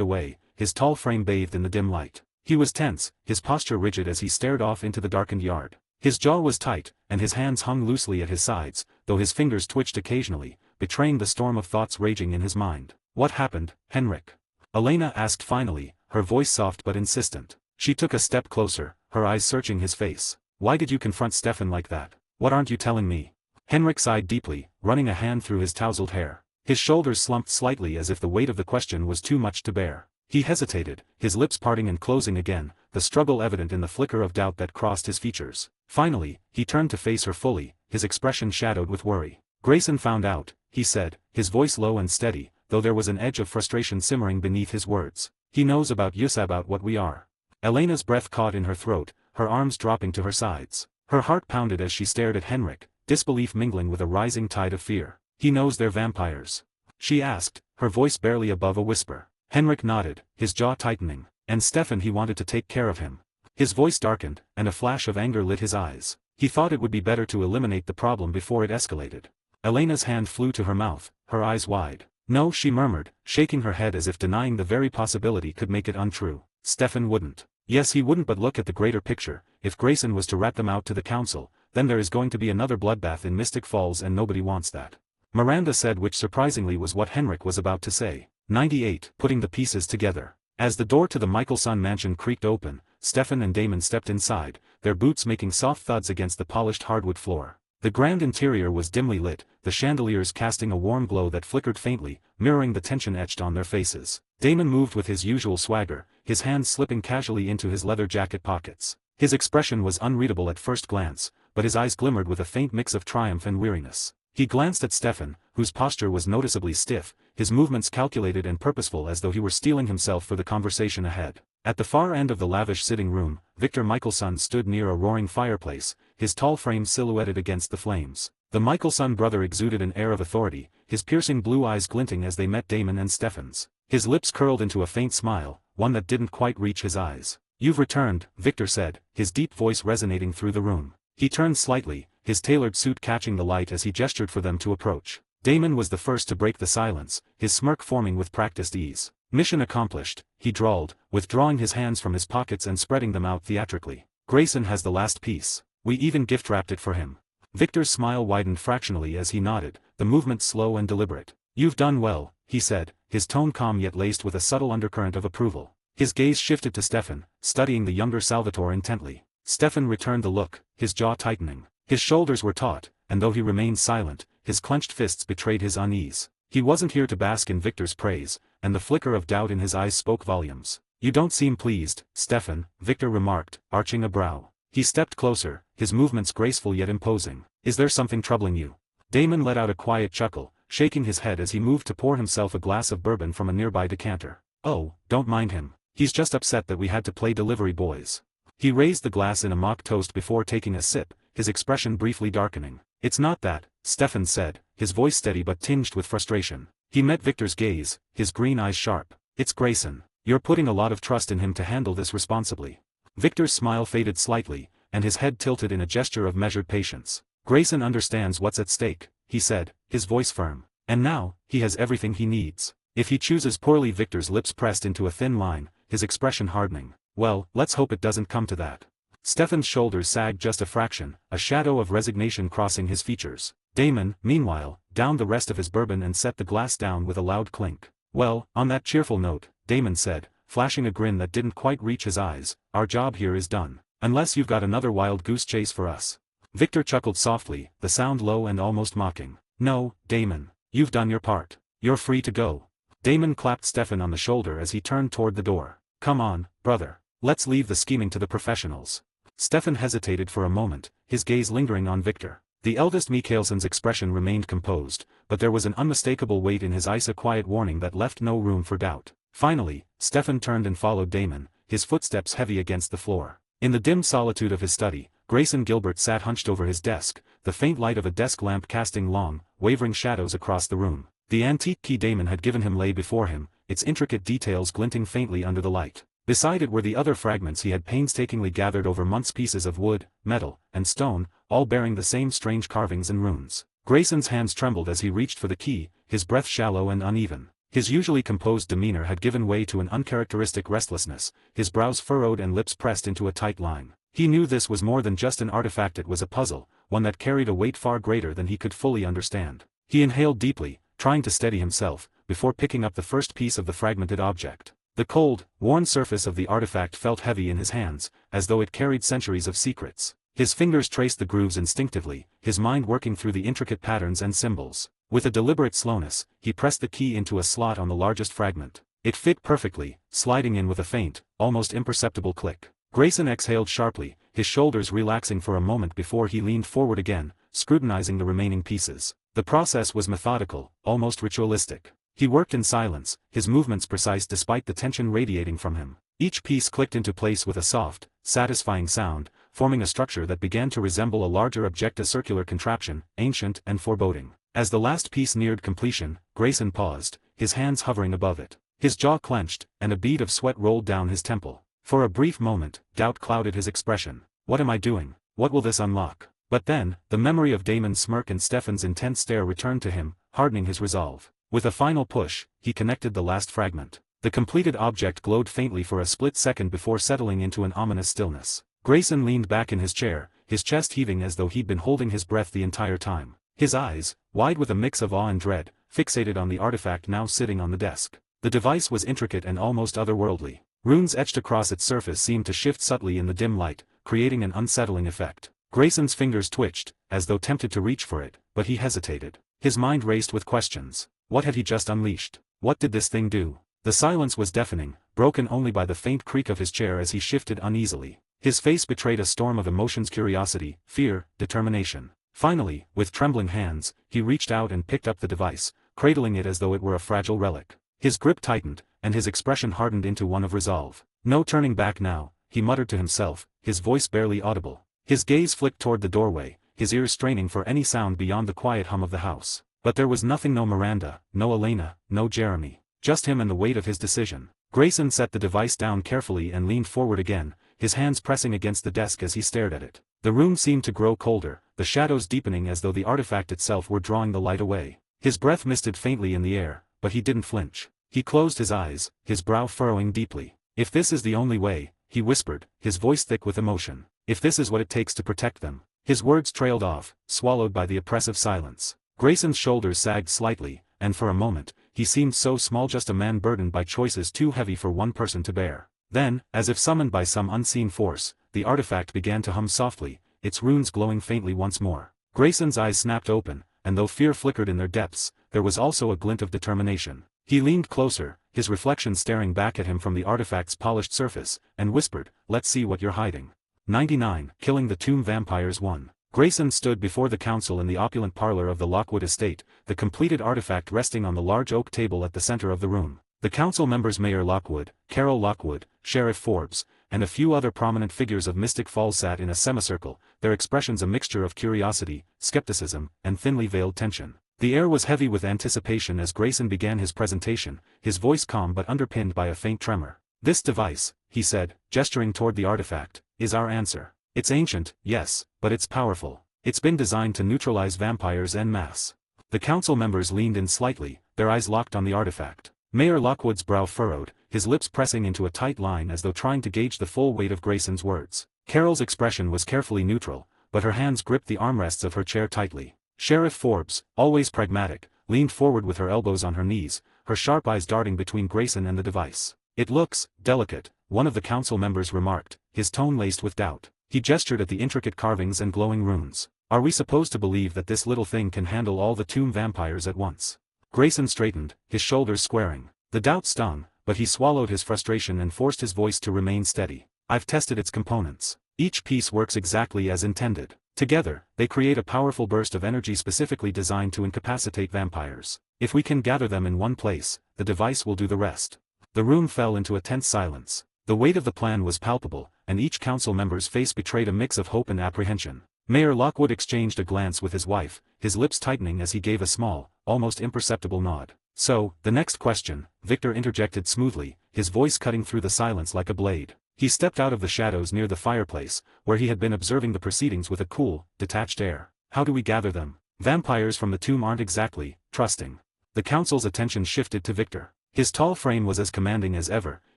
away, his tall frame bathed in the dim light. He was tense, his posture rigid as he stared off into the darkened yard. His jaw was tight, and his hands hung loosely at his sides, though his fingers twitched occasionally, betraying the storm of thoughts raging in his mind. What happened, Henrik? Elena asked finally, her voice soft but insistent. She took a step closer, her eyes searching his face. Why did you confront Stefan like that? What aren't you telling me? Henrik sighed deeply, running a hand through his tousled hair. His shoulders slumped slightly as if the weight of the question was too much to bear. He hesitated, his lips parting and closing again, the struggle evident in the flicker of doubt that crossed his features. Finally, he turned to face her fully, his expression shadowed with worry. Grayson found out, he said, his voice low and steady, though there was an edge of frustration simmering beneath his words. He knows about us, about what we are. Elena's breath caught in her throat, her arms dropping to her sides. Her heart pounded as she stared at Henrik, disbelief mingling with a rising tide of fear. He knows they're vampires? She asked, her voice barely above a whisper. Henrik nodded, his jaw tightening. And Stefan, he wanted to take care of him. His voice darkened, and a flash of anger lit his eyes. He thought it would be better to eliminate the problem before it escalated. Elena's hand flew to her mouth, her eyes wide. No, she murmured, shaking her head as if denying the very possibility could make it untrue. Stefan wouldn't. Yes, he wouldn't, but look at the greater picture. If Grayson was to rat them out to the council, then there is going to be another bloodbath in Mystic Falls and nobody wants that. Miranda said, which surprisingly was what Henrik was about to say. 98. Putting the pieces together. As the door to the Michelson mansion creaked open, Stefan and Damon stepped inside, their boots making soft thuds against the polished hardwood floor. The grand interior was dimly lit, the chandeliers casting a warm glow that flickered faintly, mirroring the tension etched on their faces. Damon moved with his usual swagger, his hands slipping casually into his leather jacket pockets. His expression was unreadable at first glance, but his eyes glimmered with a faint mix of triumph and weariness. He glanced at Stefan, whose posture was noticeably stiff, his movements calculated and purposeful as though he were steeling himself for the conversation ahead. At the far end of the lavish sitting room, Victor Michelson stood near a roaring fireplace, his tall frame silhouetted against the flames. The Michelson brother exuded an air of authority, his piercing blue eyes glinting as they met Damon and Stefan's. His lips curled into a faint smile, one that didn't quite reach his eyes. You've returned, Victor said, his deep voice resonating through the room. He turned slightly, his tailored suit catching the light as he gestured for them to approach. Damon was the first to break the silence, his smirk forming with practiced ease. Mission accomplished, he drawled, withdrawing his hands from his pockets and spreading them out theatrically. Grayson has the last piece. We even gift-wrapped it for him. Victor's smile widened fractionally as he nodded, the movement slow and deliberate. You've done well, he said, his tone calm yet laced with a subtle undercurrent of approval. His gaze shifted to Stefan, studying the younger Salvatore intently. Stefan returned the look, his jaw tightening. His shoulders were taut, and though he remained silent, his clenched fists betrayed his unease. He wasn't here to bask in Victor's praise, and the flicker of doubt in his eyes spoke volumes. You don't seem pleased, Stefan, Victor remarked, arching a brow. He stepped closer, his movements graceful yet imposing. Is there something troubling you? Damon let out a quiet chuckle, shaking his head as he moved to pour himself a glass of bourbon from a nearby decanter. Oh, don't mind him. He's just upset that we had to play delivery boys. He raised the glass in a mock toast before taking a sip, his expression briefly darkening. It's not that, Stefan said, his voice steady but tinged with frustration. He met Victor's gaze, his green eyes sharp. It's Grayson. You're putting a lot of trust in him to handle this responsibly. Victor's smile faded slightly, and his head tilted in a gesture of measured patience. Grayson understands what's at stake, he said, his voice firm. And now, he has everything he needs. If he chooses poorly, Victor's lips pressed into a thin line, his expression hardening. Well, let's hope it doesn't come to that. Stefan's shoulders sagged just a fraction, a shadow of resignation crossing his features. Damon, meanwhile, downed the rest of his bourbon and set the glass down with a loud clink. Well, on that cheerful note, Damon said, flashing a grin that didn't quite reach his eyes, our job here is done. Unless you've got another wild goose chase for us. Victor chuckled softly, the sound low and almost mocking. No, Damon, you've done your part. You're free to go. Damon clapped Stefan on the shoulder as he turned toward the door. Come on, brother. Let's leave the scheming to the professionals. Stefan hesitated for a moment, his gaze lingering on Victor. The eldest Michaelson's expression remained composed, but there was an unmistakable weight in his eyes, a quiet warning that left no room for doubt. Finally, Stefan turned and followed Damon, his footsteps heavy against the floor. In the dim solitude of his study, Grayson Gilbert sat hunched over his desk, the faint light of a desk lamp casting long, wavering shadows across the room. The antique key Damon had given him lay before him, its intricate details glinting faintly under the light. Beside it were the other fragments he had painstakingly gathered over months, pieces of wood, metal, and stone, all bearing the same strange carvings and runes. Grayson's hands trembled as he reached for the key, his breath shallow and uneven. His usually composed demeanor had given way to an uncharacteristic restlessness, his brows furrowed and lips pressed into a tight line. He knew this was more than just an artifact, it was a puzzle, one that carried a weight far greater than he could fully understand. He inhaled deeply, trying to steady himself, before picking up the first piece of the fragmented object. The cold, worn surface of the artifact felt heavy in his hands, as though it carried centuries of secrets. His fingers traced the grooves instinctively, his mind working through the intricate patterns and symbols. With a deliberate slowness, he pressed the key into a slot on the largest fragment. It fit perfectly, sliding in with a faint, almost imperceptible click. Grayson exhaled sharply, his shoulders relaxing for a moment before he leaned forward again, scrutinizing the remaining pieces. The process was methodical, almost ritualistic. He worked in silence, his movements precise despite the tension radiating from him. Each piece clicked into place with a soft, satisfying sound, forming a structure that began to resemble a larger object, a circular contraption, ancient and foreboding. As the last piece neared completion, Grayson paused, his hands hovering above it. His jaw clenched, and a bead of sweat rolled down his temple. For a brief moment, doubt clouded his expression. What am I doing? What will this unlock? But then, the memory of Damon's smirk and Stefan's intense stare returned to him, hardening his resolve. With a final push, he connected the last fragment. The completed object glowed faintly for a split second before settling into an ominous stillness. Grayson leaned back in his chair, his chest heaving as though he'd been holding his breath the entire time. His eyes, wide with a mix of awe and dread, fixated on the artifact now sitting on the desk. The device was intricate and almost otherworldly. Runes etched across its surface seemed to shift subtly in the dim light, creating an unsettling effect. Grayson's fingers twitched, as though tempted to reach for it, but he hesitated. His mind raced with questions. What had he just unleashed? What did this thing do? The silence was deafening, broken only by the faint creak of his chair as he shifted uneasily. His face betrayed a storm of emotions: curiosity, fear, determination. Finally, with trembling hands, he reached out and picked up the device, cradling it as though it were a fragile relic. His grip tightened, and his expression hardened into one of resolve. No turning back now, he muttered to himself, his voice barely audible. His gaze flicked toward the doorway, his ears straining for any sound beyond the quiet hum of the house. But there was nothing: no Miranda, no Elena, no Jeremy. Just him and the weight of his decision. Grayson set the device down carefully and leaned forward again, his hands pressing against the desk as he stared at it. The room seemed to grow colder, the shadows deepening as though the artifact itself were drawing the light away. His breath misted faintly in the air, but he didn't flinch. He closed his eyes, his brow furrowing deeply. If this is the only way, he whispered, his voice thick with emotion. If this is what it takes to protect them. His words trailed off, swallowed by the oppressive silence. Grayson's shoulders sagged slightly, and for a moment, he seemed so small, just a man burdened by choices too heavy for one person to bear. Then, as if summoned by some unseen force, the artifact began to hum softly, its runes glowing faintly once more. Grayson's eyes snapped open, and though fear flickered in their depths, there was also a glint of determination. He leaned closer, his reflection staring back at him from the artifact's polished surface, and whispered, "Let's see what you're hiding." 99. Killing the Tomb Vampires 1. Grayson stood before the council in the opulent parlor of the Lockwood estate, the completed artifact resting on the large oak table at the center of the room. The council members, Mayor Lockwood, Carol Lockwood, Sheriff Forbes, and a few other prominent figures of Mystic Falls sat in a semicircle, their expressions a mixture of curiosity, skepticism, and thinly veiled tension. The air was heavy with anticipation as Grayson began his presentation, his voice calm but underpinned by a faint tremor. "This device," he said, gesturing toward the artifact, "is our answer. It's ancient, yes, but it's powerful. It's been designed to neutralize vampires en masse." The council members leaned in slightly, their eyes locked on the artifact. Mayor Lockwood's brow furrowed, his lips pressing into a tight line as though trying to gauge the full weight of Grayson's words. Carol's expression was carefully neutral, but her hands gripped the armrests of her chair tightly. Sheriff Forbes, always pragmatic, leaned forward with her elbows on her knees, her sharp eyes darting between Grayson and the device. "It looks delicate," one of the council members remarked, his tone laced with doubt. He gestured at the intricate carvings and glowing runes. "Are we supposed to believe that this little thing can handle all the tomb vampires at once?" Grayson straightened, his shoulders squaring. The doubt stung, but he swallowed his frustration and forced his voice to remain steady. "I've tested its components. Each piece works exactly as intended. Together, they create a powerful burst of energy specifically designed to incapacitate vampires. If we can gather them in one place, the device will do the rest." The room fell into a tense silence. The weight of the plan was palpable, and each council member's face betrayed a mix of hope and apprehension. Mayor Lockwood exchanged a glance with his wife, his lips tightening as he gave a small, almost imperceptible nod. "So, the next question," Victor interjected smoothly, his voice cutting through the silence like a blade. He stepped out of the shadows near the fireplace, where he had been observing the proceedings with a cool, detached air. "How do we gather them? Vampires from the tomb aren't exactly trusting." The council's attention shifted to Victor. His tall frame was as commanding as ever,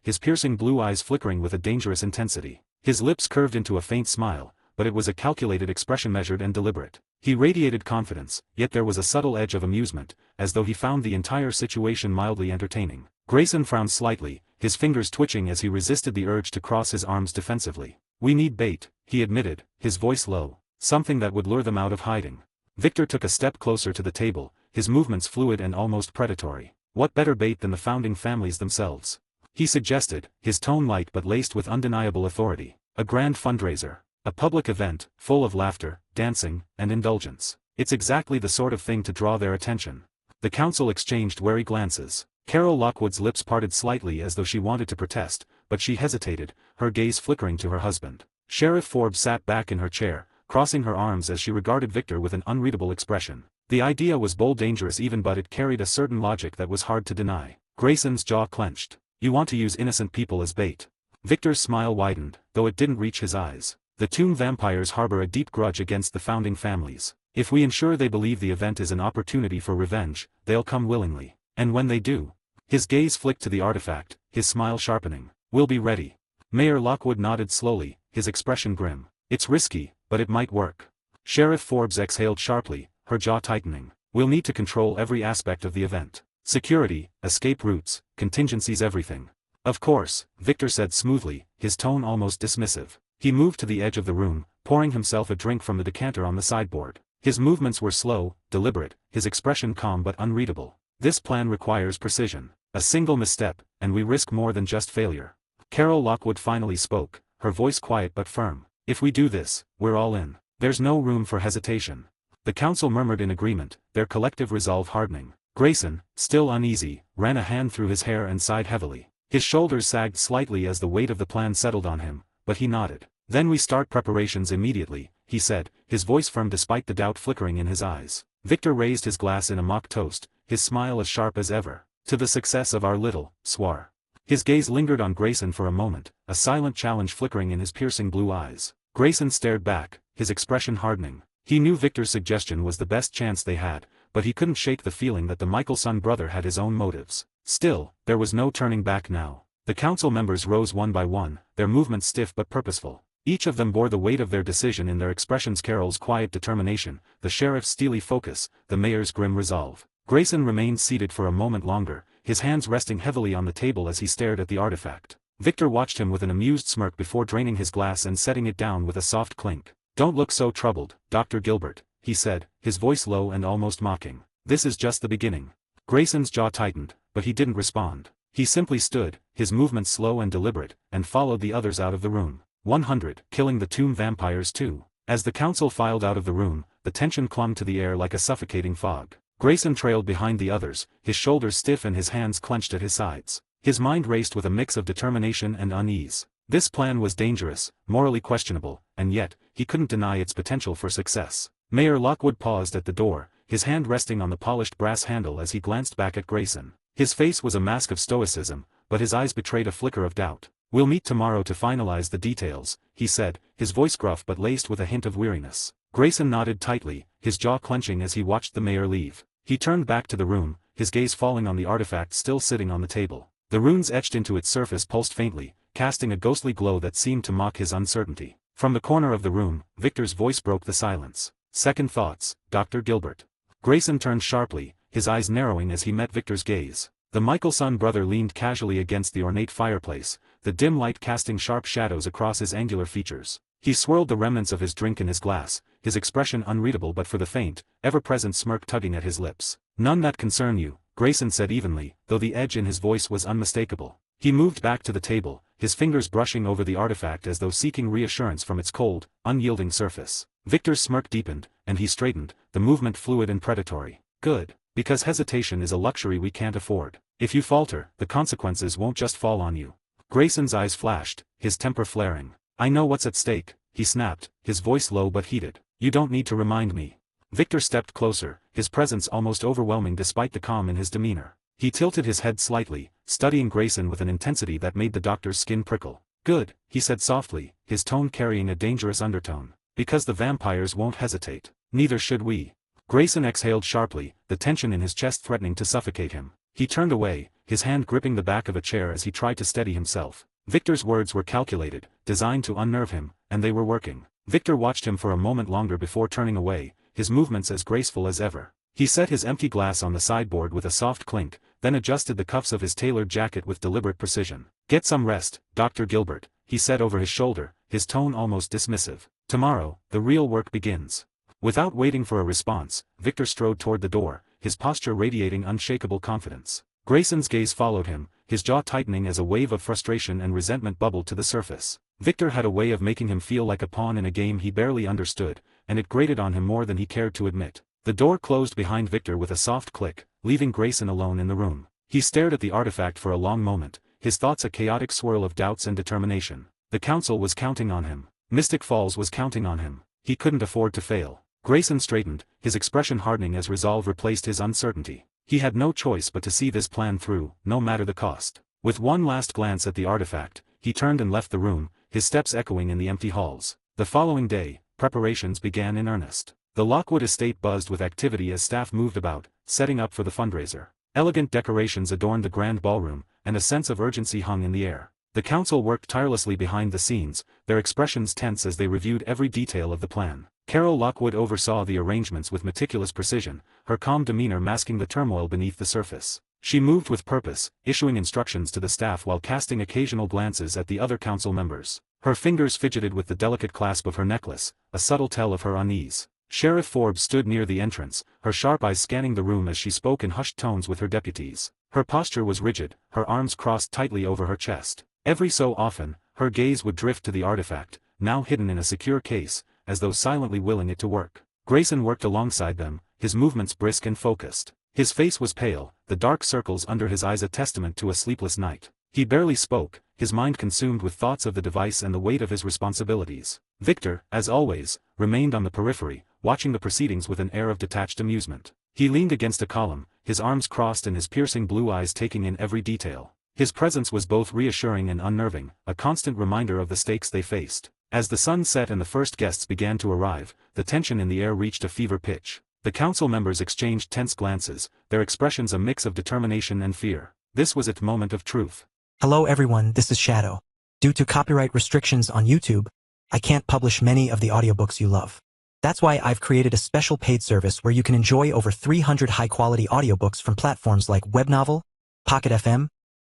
his piercing blue eyes flickering with a dangerous intensity. His lips curved into a faint smile, but it was a calculated expression, measured and deliberate. He radiated confidence, yet there was a subtle edge of amusement, as though he found the entire situation mildly entertaining. Grayson frowned slightly, his fingers twitching as he resisted the urge to cross his arms defensively. "We need bait," he admitted, his voice low. "Something that would lure them out of hiding." Victor took a step closer to the table, his movements fluid and almost predatory. "What better bait than the founding families themselves?" he suggested, his tone light but laced with undeniable authority. "A grand fundraiser. A public event, full of laughter, dancing, and indulgence. It's exactly the sort of thing to draw their attention." The council exchanged wary glances. Carol Lockwood's lips parted slightly as though she wanted to protest, but she hesitated, her gaze flickering to her husband. Sheriff Forbes sat back in her chair, crossing her arms as she regarded Victor with an unreadable expression. The idea was bold, dangerous even, but it carried a certain logic that was hard to deny. Grayson's jaw clenched. "You want to use innocent people as bait?" Victor's smile widened, though it didn't reach his eyes. "The tomb vampires harbor a deep grudge against the founding families. If we ensure they believe the event is an opportunity for revenge, they'll come willingly. And when they do..." His gaze flicked to the artifact, his smile sharpening. "We'll be ready." Mayor Lockwood nodded slowly, his expression grim. "It's risky, but it might work." Sheriff Forbes exhaled sharply, her jaw tightening. "We'll need to control every aspect of the event. Security, escape routes, contingencies, everything." "Of course," Victor said smoothly, his tone almost dismissive. He moved to the edge of the room, pouring himself a drink from the decanter on the sideboard. His movements were slow, deliberate, his expression calm but unreadable. "This plan requires precision. A single misstep, and we risk more than just failure." Carol Lockwood finally spoke, her voice quiet but firm. "If we do this, we're all in. There's no room for hesitation." The council murmured in agreement, their collective resolve hardening. Grayson, still uneasy, ran a hand through his hair and sighed heavily. His shoulders sagged slightly as the weight of the plan settled on him, but he nodded. "Then we start preparations immediately," he said, his voice firm despite the doubt flickering in his eyes. Victor raised his glass in a mock toast, his smile as sharp as ever. "To the success of our little soir." His gaze lingered on Grayson for a moment, a silent challenge flickering in his piercing blue eyes. Grayson stared back, his expression hardening. He knew Victor's suggestion was the best chance they had, but he couldn't shake the feeling that the Michelson brother had his own motives. Still, there was no turning back now. The council members rose one by one, their movements stiff but purposeful. Each of them bore the weight of their decision in their expressions: Carol's quiet determination, the sheriff's steely focus, the mayor's grim resolve. Grayson remained seated for a moment longer, his hands resting heavily on the table as he stared at the artifact. Victor watched him with an amused smirk before draining his glass and setting it down with a soft clink. "Don't look so troubled, Dr. Gilbert," he said, his voice low and almost mocking. "This is just the beginning." Grayson's jaw tightened, but he didn't respond. He simply stood, his movements slow and deliberate, and followed the others out of the room. 100, killing the tomb vampires too. As the council filed out of the room, the tension clung to the air like a suffocating fog. Grayson trailed behind the others, his shoulders stiff and his hands clenched at his sides. His mind raced with a mix of determination and unease. This plan was dangerous, morally questionable, and yet, he couldn't deny its potential for success. Mayor Lockwood paused at the door, his hand resting on the polished brass handle as he glanced back at Grayson. His face was a mask of stoicism, but his eyes betrayed a flicker of doubt. "We'll meet tomorrow to finalize the details," he said, his voice gruff but laced with a hint of weariness. Grayson nodded tightly, his jaw clenching as he watched the mayor leave. He turned back to the room, his gaze falling on the artifact still sitting on the table. The runes etched into its surface pulsed faintly, casting a ghostly glow that seemed to mock his uncertainty. From the corner of the room, Victor's voice broke the silence. "Second thoughts, Dr. Gilbert." Grayson turned sharply, his eyes narrowing as he met Victor's gaze. The Michelson brother leaned casually against the ornate fireplace, the dim light casting sharp shadows across his angular features. He swirled the remnants of his drink in his glass, his expression unreadable but for the faint, ever-present smirk tugging at his lips. "None that concern you," Grayson said evenly, though the edge in his voice was unmistakable. He moved back to the table, his fingers brushing over the artifact as though seeking reassurance from its cold, unyielding surface. Victor's smirk deepened, and he straightened, the movement fluid and predatory. "Good. Because hesitation is a luxury we can't afford. If you falter, the consequences won't just fall on you." Grayson's eyes flashed, his temper flaring. "I know what's at stake," he snapped, his voice low but heated. "You don't need to remind me." Victor stepped closer, his presence almost overwhelming despite the calm in his demeanor. He tilted his head slightly, studying Grayson with an intensity that made the doctor's skin prickle. "Good," he said softly, his tone carrying a dangerous undertone. "Because the vampires won't hesitate. Neither should we." Grayson exhaled sharply, the tension in his chest threatening to suffocate him. He turned away, his hand gripping the back of a chair as he tried to steady himself. Victor's words were calculated, designed to unnerve him, and they were working. Victor watched him for a moment longer before turning away, his movements as graceful as ever. He set his empty glass on the sideboard with a soft clink, then adjusted the cuffs of his tailored jacket with deliberate precision. "Get some rest, Dr. Gilbert," he said over his shoulder, his tone almost dismissive. "Tomorrow, the real work begins." Without waiting for a response, Victor strode toward the door, his posture radiating unshakable confidence. Grayson's gaze followed him, his jaw tightening as a wave of frustration and resentment bubbled to the surface. Victor had a way of making him feel like a pawn in a game he barely understood, and it grated on him more than he cared to admit. The door closed behind Victor with a soft click, leaving Grayson alone in the room. He stared at the artifact for a long moment, his thoughts a chaotic swirl of doubts and determination. The council was counting on him. Mystic Falls was counting on him. He couldn't afford to fail. Grayson straightened, his expression hardening as resolve replaced his uncertainty. He had no choice but to see this plan through, no matter the cost. With one last glance at the artifact, he turned and left the room, his steps echoing in the empty halls. The following day, preparations began in earnest. The Lockwood estate buzzed with activity as staff moved about, setting up for the fundraiser. Elegant decorations adorned the grand ballroom, and a sense of urgency hung in the air. The council worked tirelessly behind the scenes, their expressions tense as they reviewed every detail of the plan. Carol Lockwood oversaw the arrangements with meticulous precision, her calm demeanor masking the turmoil beneath the surface. She moved with purpose, issuing instructions to the staff while casting occasional glances at the other council members. Her fingers fidgeted with the delicate clasp of her necklace, a subtle tell of her unease. Sheriff Forbes stood near the entrance, her sharp eyes scanning the room as she spoke in hushed tones with her deputies. Her posture was rigid, her arms crossed tightly over her chest. Every so often, her gaze would drift to the artifact, now hidden in a secure case, as though silently willing it to work. Grayson worked alongside them, his movements brisk and focused. His face was pale, the dark circles under his eyes a testament to a sleepless night. He barely spoke, his mind consumed with thoughts of the device and the weight of his responsibilities. Victor, as always, remained on the periphery, watching the proceedings with an air of detached amusement. He leaned against a column, his arms crossed and his piercing blue eyes taking in every detail. His presence was both reassuring and unnerving, a constant reminder of the stakes they faced. As the sun set and the first guests began to arrive, the tension in the air reached a fever pitch. The council members exchanged tense glances, their expressions a mix of determination and fear. This was its moment of truth. Hello everyone, this is Shadow. Due to copyright restrictions on YouTube, I can't publish many of the audiobooks you love. That's why I've created a special paid service where you can enjoy over 300 high-quality audiobooks from platforms like Webnovel, Pocket FM,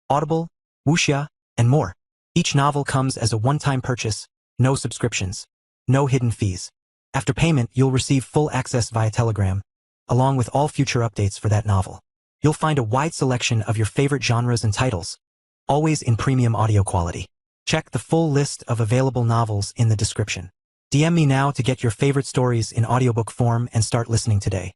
Audible, Wuxia, and more. Each novel comes as a one-time purchase, no subscriptions, no hidden fees. After payment, you'll receive full access via Telegram, along with all future updates for that novel. You'll find a wide selection of your favorite genres and titles, always in premium audio quality. Check the full list of available novels in the description. DM me now to get your favorite stories in audiobook form and start listening today.